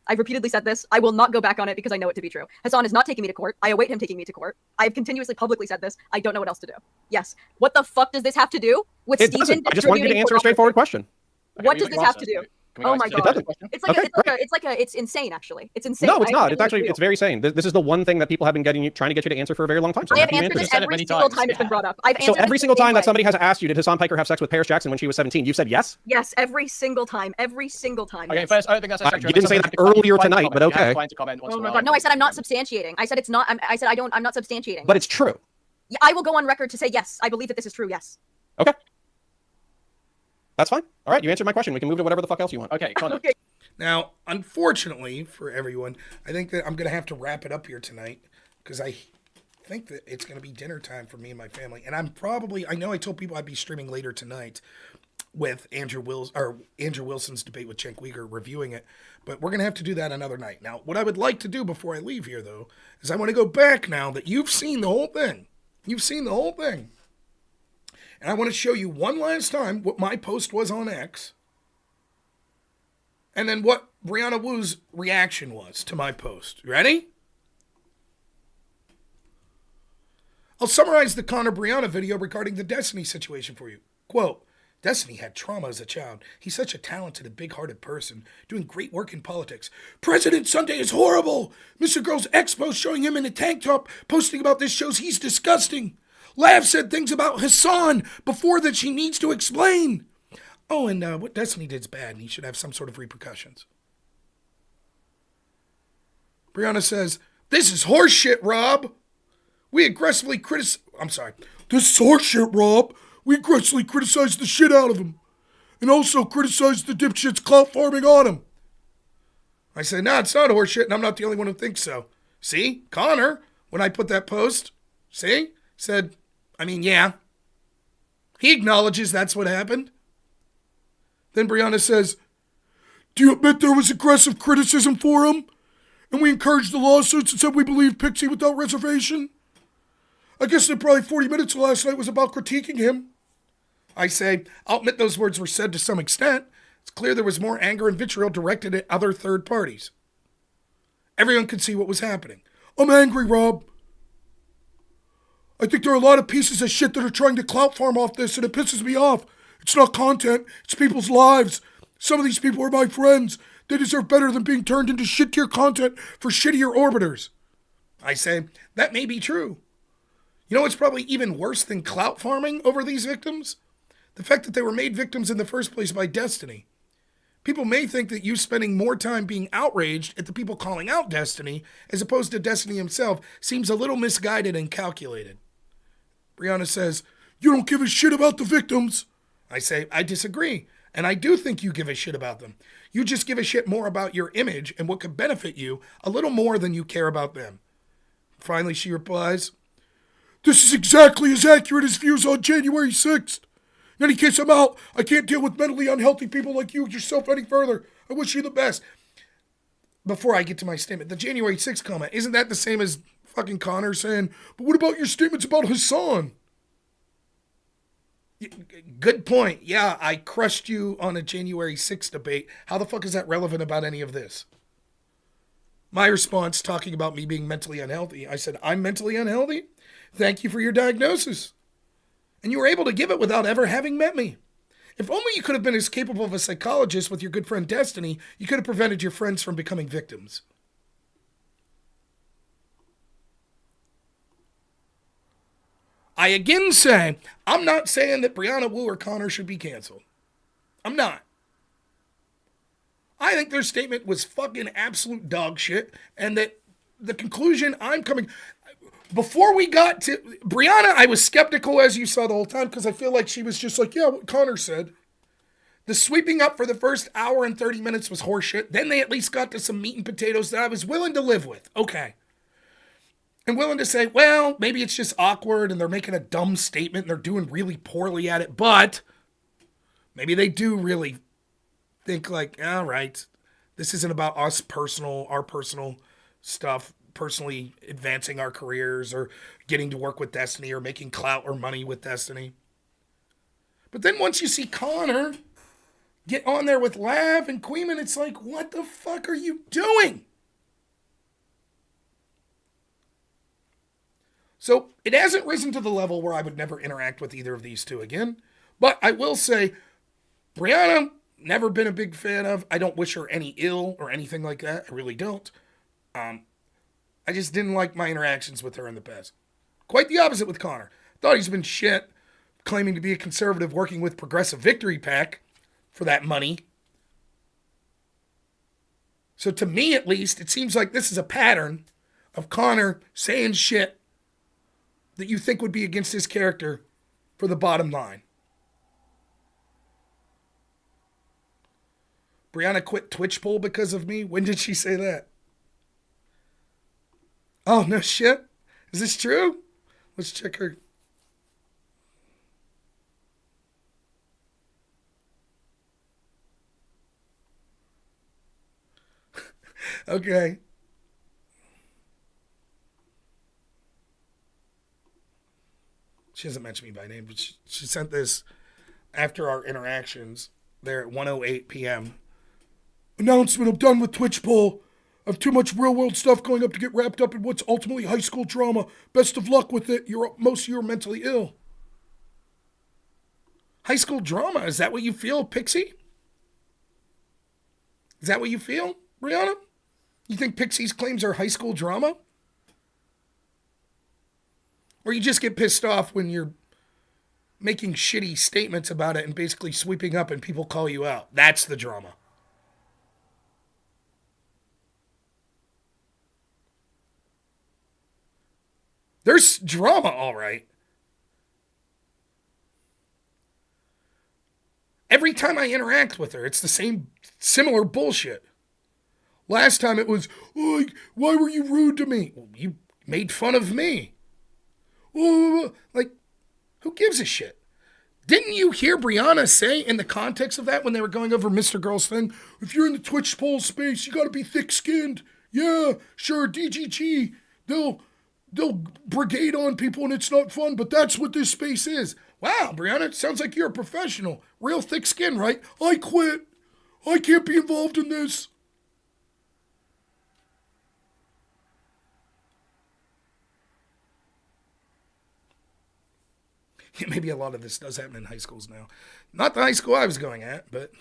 I've repeatedly said this. I will not go back on it because I know it to be true. Hassan is not taking me to court. I await him taking me to court. I have continuously publicly said this. I don't know what else to do. Yes. What the fuck does this have to do with It Stephen doesn't. I just wanted you to answer a straightforward question. What does this have to do? Oh my god! It's insane. Actually, it's insane. No, it's not. It's very sane. This is the one thing that people have been trying to get you to answer for a very long time. So I have you answered answered this it. every single time it's been brought up. So every single time that somebody has asked you, did Hassan Piker have sex with Paris Jackson when she was 17? You said yes? Yes, every single time. Every single time. Okay, Yes. first, I don't think that's a structure. You didn't say that earlier tonight, but okay. Oh my god! No, I said I'm not substantiating. I said it's not. I said I don't. I'm not substantiating. But it's true. Yeah, I will go on record to say yes. I believe that this is true. Yes. Okay. That's fine. All right, you answered my question. We can move to whatever the fuck else you want. Okay, Conor. Okay. Now, unfortunately for everyone, I think that I'm going to have to wrap it up here tonight because I think that it's going to be dinner time for me and my family. And I know I told people I'd be streaming later tonight with Andrew Wilson's debate with Cenk Uygur, reviewing it. But we're going to have to do that another night. Now, what I would like to do before I leave here, though, is I want to go back now that you've seen the whole thing. You've seen the whole thing. And I want to show you one last time what my post was on X. And then what Brianna Wu's reaction was to my post. You ready? I'll summarize the Conor Brianna video regarding the Destiny situation for you. Quote, Destiny had trauma as a child. He's such a talented and big-hearted person, doing great work in politics. President Sunday is horrible. Mr. Girl's ex post showing him in a tank top posting about this shows he's disgusting. Lav said things about Hassan before that she needs to explain. Oh, and what Destiny did is bad, and he should have some sort of repercussions. Brianna says, this is horseshit, Rob. We aggressively This is horseshit, Rob. We aggressively criticized the shit out of him. And also criticized the dipshit's clout farming on him. I said, nah, it's not horseshit, and I'm not the only one who thinks so. See? Conor, when I put that post, said, yeah. He acknowledges that's what happened. Then Brianna says, do you admit there was aggressive criticism for him? And we encouraged the lawsuits and said we believe Pixie without reservation? I guess that probably 40 minutes of last night was about critiquing him. I say, I'll admit those words were said to some extent. It's clear there was more anger and vitriol directed at other third parties. Everyone could see what was happening. I'm angry, Rob. I think there are a lot of pieces of shit that are trying to clout farm off this, and it pisses me off. It's not content, it's people's lives. Some of these people are my friends. They deserve better than being turned into shit-tier content for shittier orbiters. I say, that may be true. You know what's probably even worse than clout farming over these victims? The fact that they were made victims in the first place by Destiny. People may think that you spending more time being outraged at the people calling out Destiny as opposed to Destiny himself seems a little misguided and calculated. Brianna says, you don't give a shit about the victims. I say, I disagree, and I do think you give a shit about them. You just give a shit more about your image and what could benefit you a little more than you care about them. Finally, she replies, this is exactly as accurate as views on January 6th. In any case, I'm out. I can't deal with mentally unhealthy people like you yourself any further. I wish you the best. Before I get to my statement, the January 6th comment, isn't that the same as fucking Conor saying, but what about your statements about Hassan? Good point. Yeah, I crushed you on a January 6th debate. How the fuck is that relevant about any of this? My response, talking about me being mentally unhealthy, I said, I'm mentally unhealthy? Thank you for your diagnosis. And you were able to give it without ever having met me. If only you could have been as capable of a psychologist with your good friend Destiny, you could have prevented your friends from becoming victims. I again say, I'm not saying that Brianna Wu or Conor should be canceled. I'm not. I think their statement was fucking absolute dog shit, and that the conclusion I'm coming... Before we got to Brianna, I was skeptical, as you saw the whole time, because I feel like she was just like, yeah, what Conor said. The sweeping up for the first hour and 30 minutes was horseshit. Then they at least got to some meat and potatoes that I was willing to live with. Okay. And willing to say, well, maybe it's just awkward and they're making a dumb statement and they're doing really poorly at it, but maybe they do really think like, all right, this isn't about us our personal stuff, personally advancing our careers or getting to work with Destiny or making clout or money with Destiny. But then once you see Conor get on there with Lav and Queeman, it's like, what the fuck are you doing? So it hasn't risen to the level where I would never interact with either of these two again. But I will say, Brianna, never been a big fan of. I don't wish her any ill or anything like that. I really don't. I just didn't like my interactions with her in the past. Quite the opposite with Conor. Thought he's been shit, claiming to be a conservative working with Progressive Victory PAC for that money. So to me, at least, it seems like this is a pattern of Conor saying shit that you think would be against his character for the bottom line. Brianna quit Twitch poll because of me? When did she say that? Oh, no shit? Is this true? Let's check her. Okay. She doesn't mention me by name, but she sent this after our interactions there at 1:08 p.m. Announcement, I'm done with Twitch poll. I have too much real world stuff going up to get wrapped up in what's ultimately high school drama. Best of luck with it. Most of you are mentally ill. High school drama, is that what you feel, Pixie? Is that what you feel, Brianna? You think Pixie's claims are high school drama? Or you just get pissed off when you're making shitty statements about it and basically sweeping up and people call you out? That's the drama. There's drama, all right. Every time I interact with her, it's the same similar bullshit. Last time it was, oh, why were you rude to me? Well, you made fun of me. Oh, like, who gives a shit? Didn't you hear Brianna say in the context of that when they were going over Mr. Girl's thing? If you're in the Twitch poll space, you gotta be thick-skinned. Yeah, sure, DGG. They'll brigade on people and it's not fun, but that's what this space is. Wow, Brianna, it sounds like you're a professional. Real thick skin, right? I quit. I can't be involved in this. Yeah, maybe a lot of this does happen in high schools now. Not the high school I was going at, but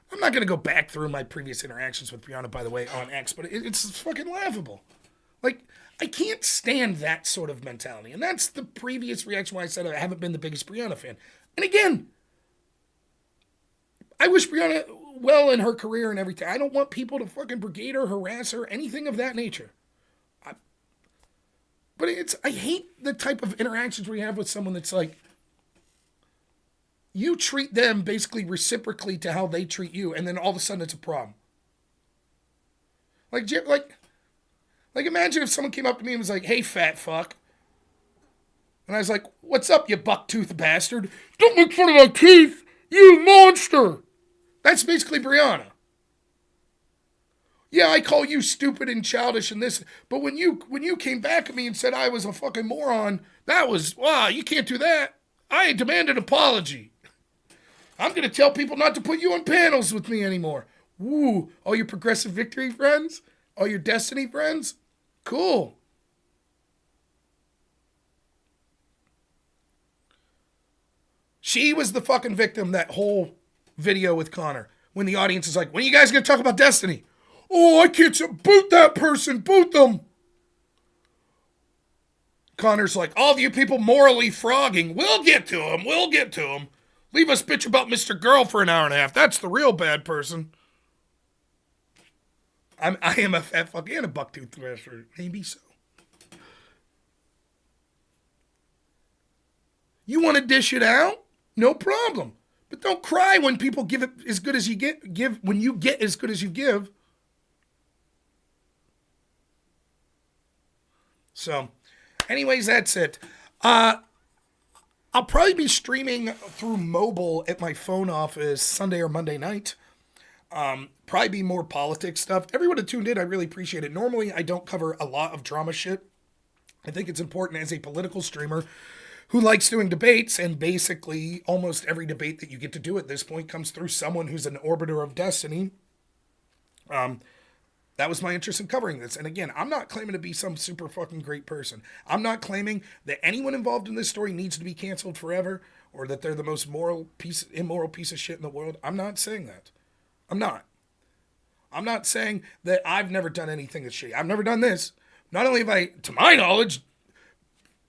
I'm not going to go back through my previous interactions with Brianna, by the way, on X, but it's fucking laughable. Like, I can't stand that sort of mentality. And that's the previous reaction why I said I haven't been the biggest Brianna fan. And again, I wish Brianna well in her career and everything. I don't want people to fucking brigade her, harass her, anything of that nature. But I hate the type of interactions we have with someone that's like, you treat them basically reciprocally to how they treat you, and then all of a sudden it's a problem. Like imagine if someone came up to me and was like, hey, fat fuck. And I was like, what's up, you buck-toothed bastard? Don't make fun of my teeth, you monster. That's basically Brianna. Yeah, I call you stupid and childish and this, but when you came back at me and said I was a fucking moron, that was, wow, you can't do that. I demand an apology. I'm going to tell people not to put you on panels with me anymore. Woo, all your progressive victory friends, all your Destiny friends, cool. She was the fucking victim that whole video with Conor. When the audience is like, when are you guys going to talk about Destiny? Oh, I can't boot that person. Boot them. Conor's like, all of you people morally frogging. We'll get to him. We'll get to him. Leave us bitch about Mr. Girl for an hour and a half. That's the real bad person. I am a fat fuck and a bucktooth thrasher. Maybe so. You want to dish it out? No problem. But don't cry when people give it as good as you get. Give when you get as good as you give. So, anyways, that's it. I'll probably be streaming through mobile at my phone office Sunday or Monday night. Probably be more politics stuff. Everyone that tuned in, I really appreciate it. Normally, I don't cover a lot of drama shit. I think it's important as a political streamer who likes doing debates, and basically almost every debate that you get to do at this point comes through someone who's an orbiter of Destiny. That was my interest in covering this. And again, I'm not claiming to be some super fucking great person. I'm not claiming that anyone involved in this story needs to be canceled forever or that they're the most immoral piece of shit in the world. I'm not saying that. I'm not. I'm not saying that I've never done anything that's shitty. I've never done this. Not only have I, to my knowledge,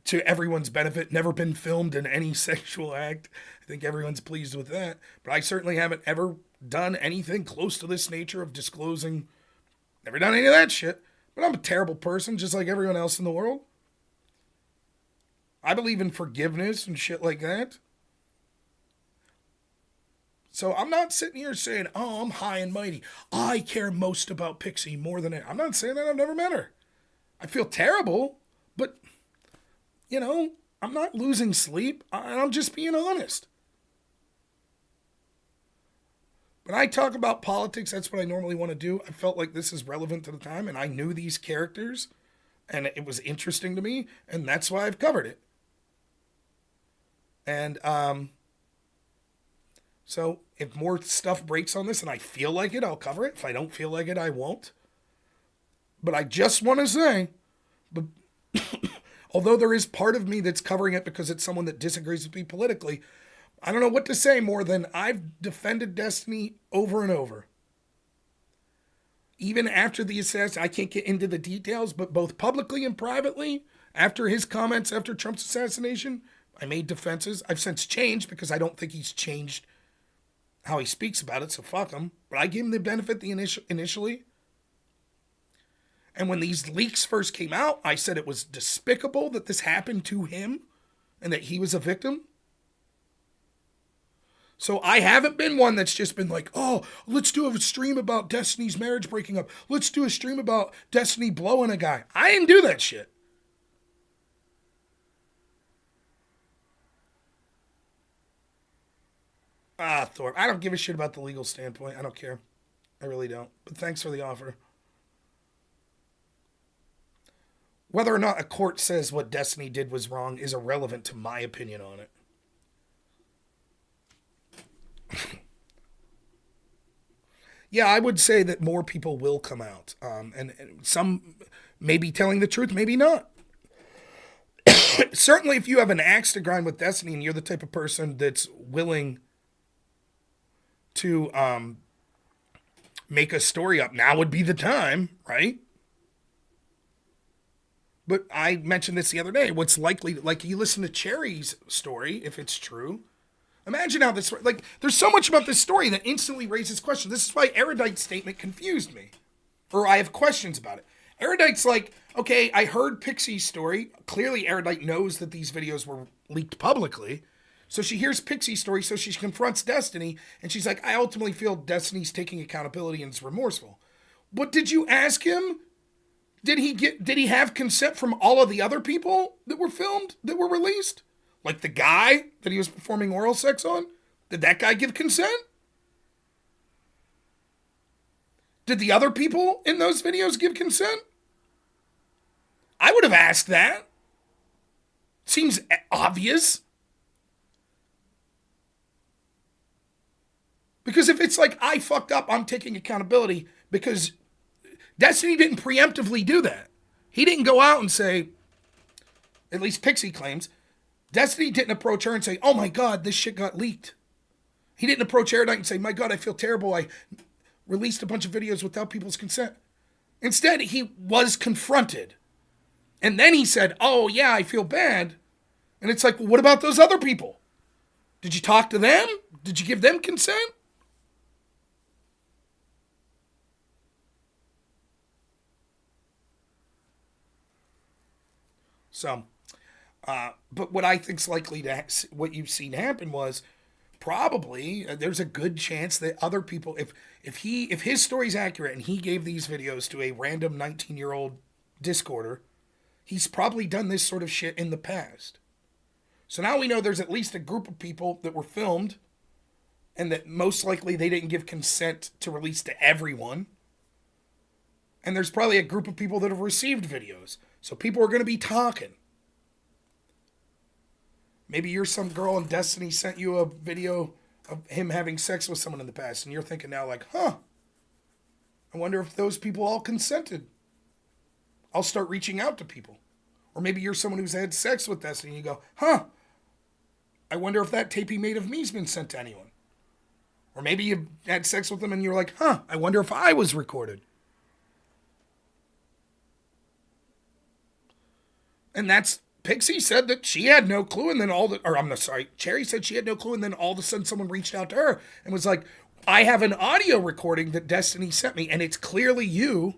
to everyone's benefit, never been filmed in any sexual act. I think everyone's pleased with that. But I certainly haven't ever done anything close to this nature of disclosing. Never done any of that shit. But I'm a terrible person, just like everyone else in the world. I believe in forgiveness and shit like that. So I'm not sitting here saying, oh, I'm high and mighty. I care most about Pixie more than it. I'm not saying that. I've never met her. I feel terrible, but, you know, I'm not losing sleep. I'm just being honest. When I talk about politics, that's what I normally want to do. I felt like this is relevant to the time, and I knew these characters, and it was interesting to me, and that's why I've covered it. And so if more stuff breaks on this and I feel like it, I'll cover it. If I don't feel like it, I won't. But I just want to say, but although there is part of me that's covering it because it's someone that disagrees with me politically, I don't know what to say more than I've defended Destiny over and over. Even after the assassination, I can't get into the details, but both publicly and privately, after his comments after Trump's assassination, I made defenses. I've since changed because I don't think he's changed how he speaks about it, so fuck him. But I gave him the benefit initially. And when these leaks first came out, I said it was despicable that this happened to him and that he was a victim. So I haven't been one that's just been like, oh, let's do a stream about Destiny's marriage breaking up. Let's do a stream about Destiny blowing a guy. I didn't do that shit. Thorpe, I don't give a shit about the legal standpoint. I don't care. I really don't. But thanks for the offer. Whether or not a court says what Destiny did was wrong is irrelevant to my opinion on it. Yeah, I would say that more people will come out. And some may be telling the truth, maybe not. Certainly if you have an axe to grind with Destiny and you're the type of person that's willing to make a story up, now would be the time, right? But I mentioned this the other day. What's likely, like you listen to Cherry's story, if it's true. Imagine how this, like, there's so much about this story that instantly raises questions. This is why Erudite's statement confused me. Or I have questions about it. Erudite's like, okay, I heard Pixie's story. Clearly Erudite knows that these videos were leaked publicly. So she hears Pixie's story, so she confronts Destiny, and she's like, I ultimately feel Destiny's taking accountability and is remorseful. But did you ask him? Did he have consent from all of the other people that were filmed, that were released? Like the guy that he was performing oral sex on? Did that guy give consent? Did the other people in those videos give consent? I would have asked that. Seems obvious. Because if it's like, I fucked up, I'm taking accountability, because Destiny didn't preemptively do that. He didn't go out and say, at least Pixie claims, Destiny didn't approach her and say, oh my God, this shit got leaked. He didn't approach Erudite and say, my God, I feel terrible. I released a bunch of videos without people's consent. Instead, he was confronted. And then he said, oh yeah, I feel bad. And it's like, well, what about those other people? Did you talk to them? Did you give them consent? So, but what I think's likely to, what you've seen happen was probably there's a good chance that other people, if his story's accurate and he gave these videos to a random 19-year-old Discorder, he's probably done this sort of shit in the past. So now we know there's at least a group of people that were filmed and that most likely they didn't give consent to release to everyone. And there's probably a group of people that have received videos. So people are going to be talking. Maybe you're some girl and Destiny sent you a video of him having sex with someone in the past. And you're thinking now like, I wonder if those people all consented. I'll start reaching out to people. Or maybe you're someone who's had sex with Destiny and you go, I wonder if that tape he made of me's been sent to anyone. Or maybe you had sex with them and you're like, I wonder if I was recorded. And that's, Pixie said that she had no clue, and then Cherry said she had no clue, and then all of a sudden someone reached out to her and was like, I have an audio recording that Destiny sent me, and it's clearly you.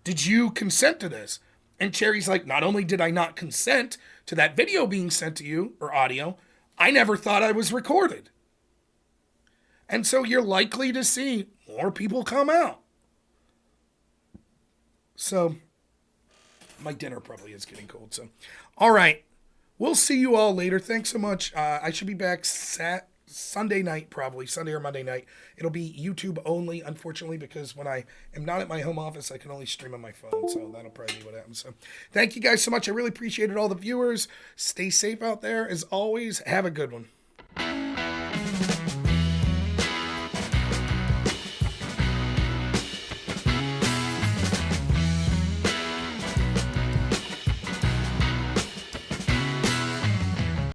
Did you consent to this? And Cherry's like, not only did I not consent to that video being sent to you, or audio, I never thought I was recorded. And so you're likely to see more people come out. So my dinner probably is getting cold. So, all right. We'll see you all later. Thanks so much. I should be back Sunday night, probably. Sunday or Monday night. It'll be YouTube only, unfortunately, because when I am not at my home office, I can only stream on my phone. So that'll probably be what happens. So thank you guys so much. I really appreciated all the viewers. Stay safe out there. As always, have a good one.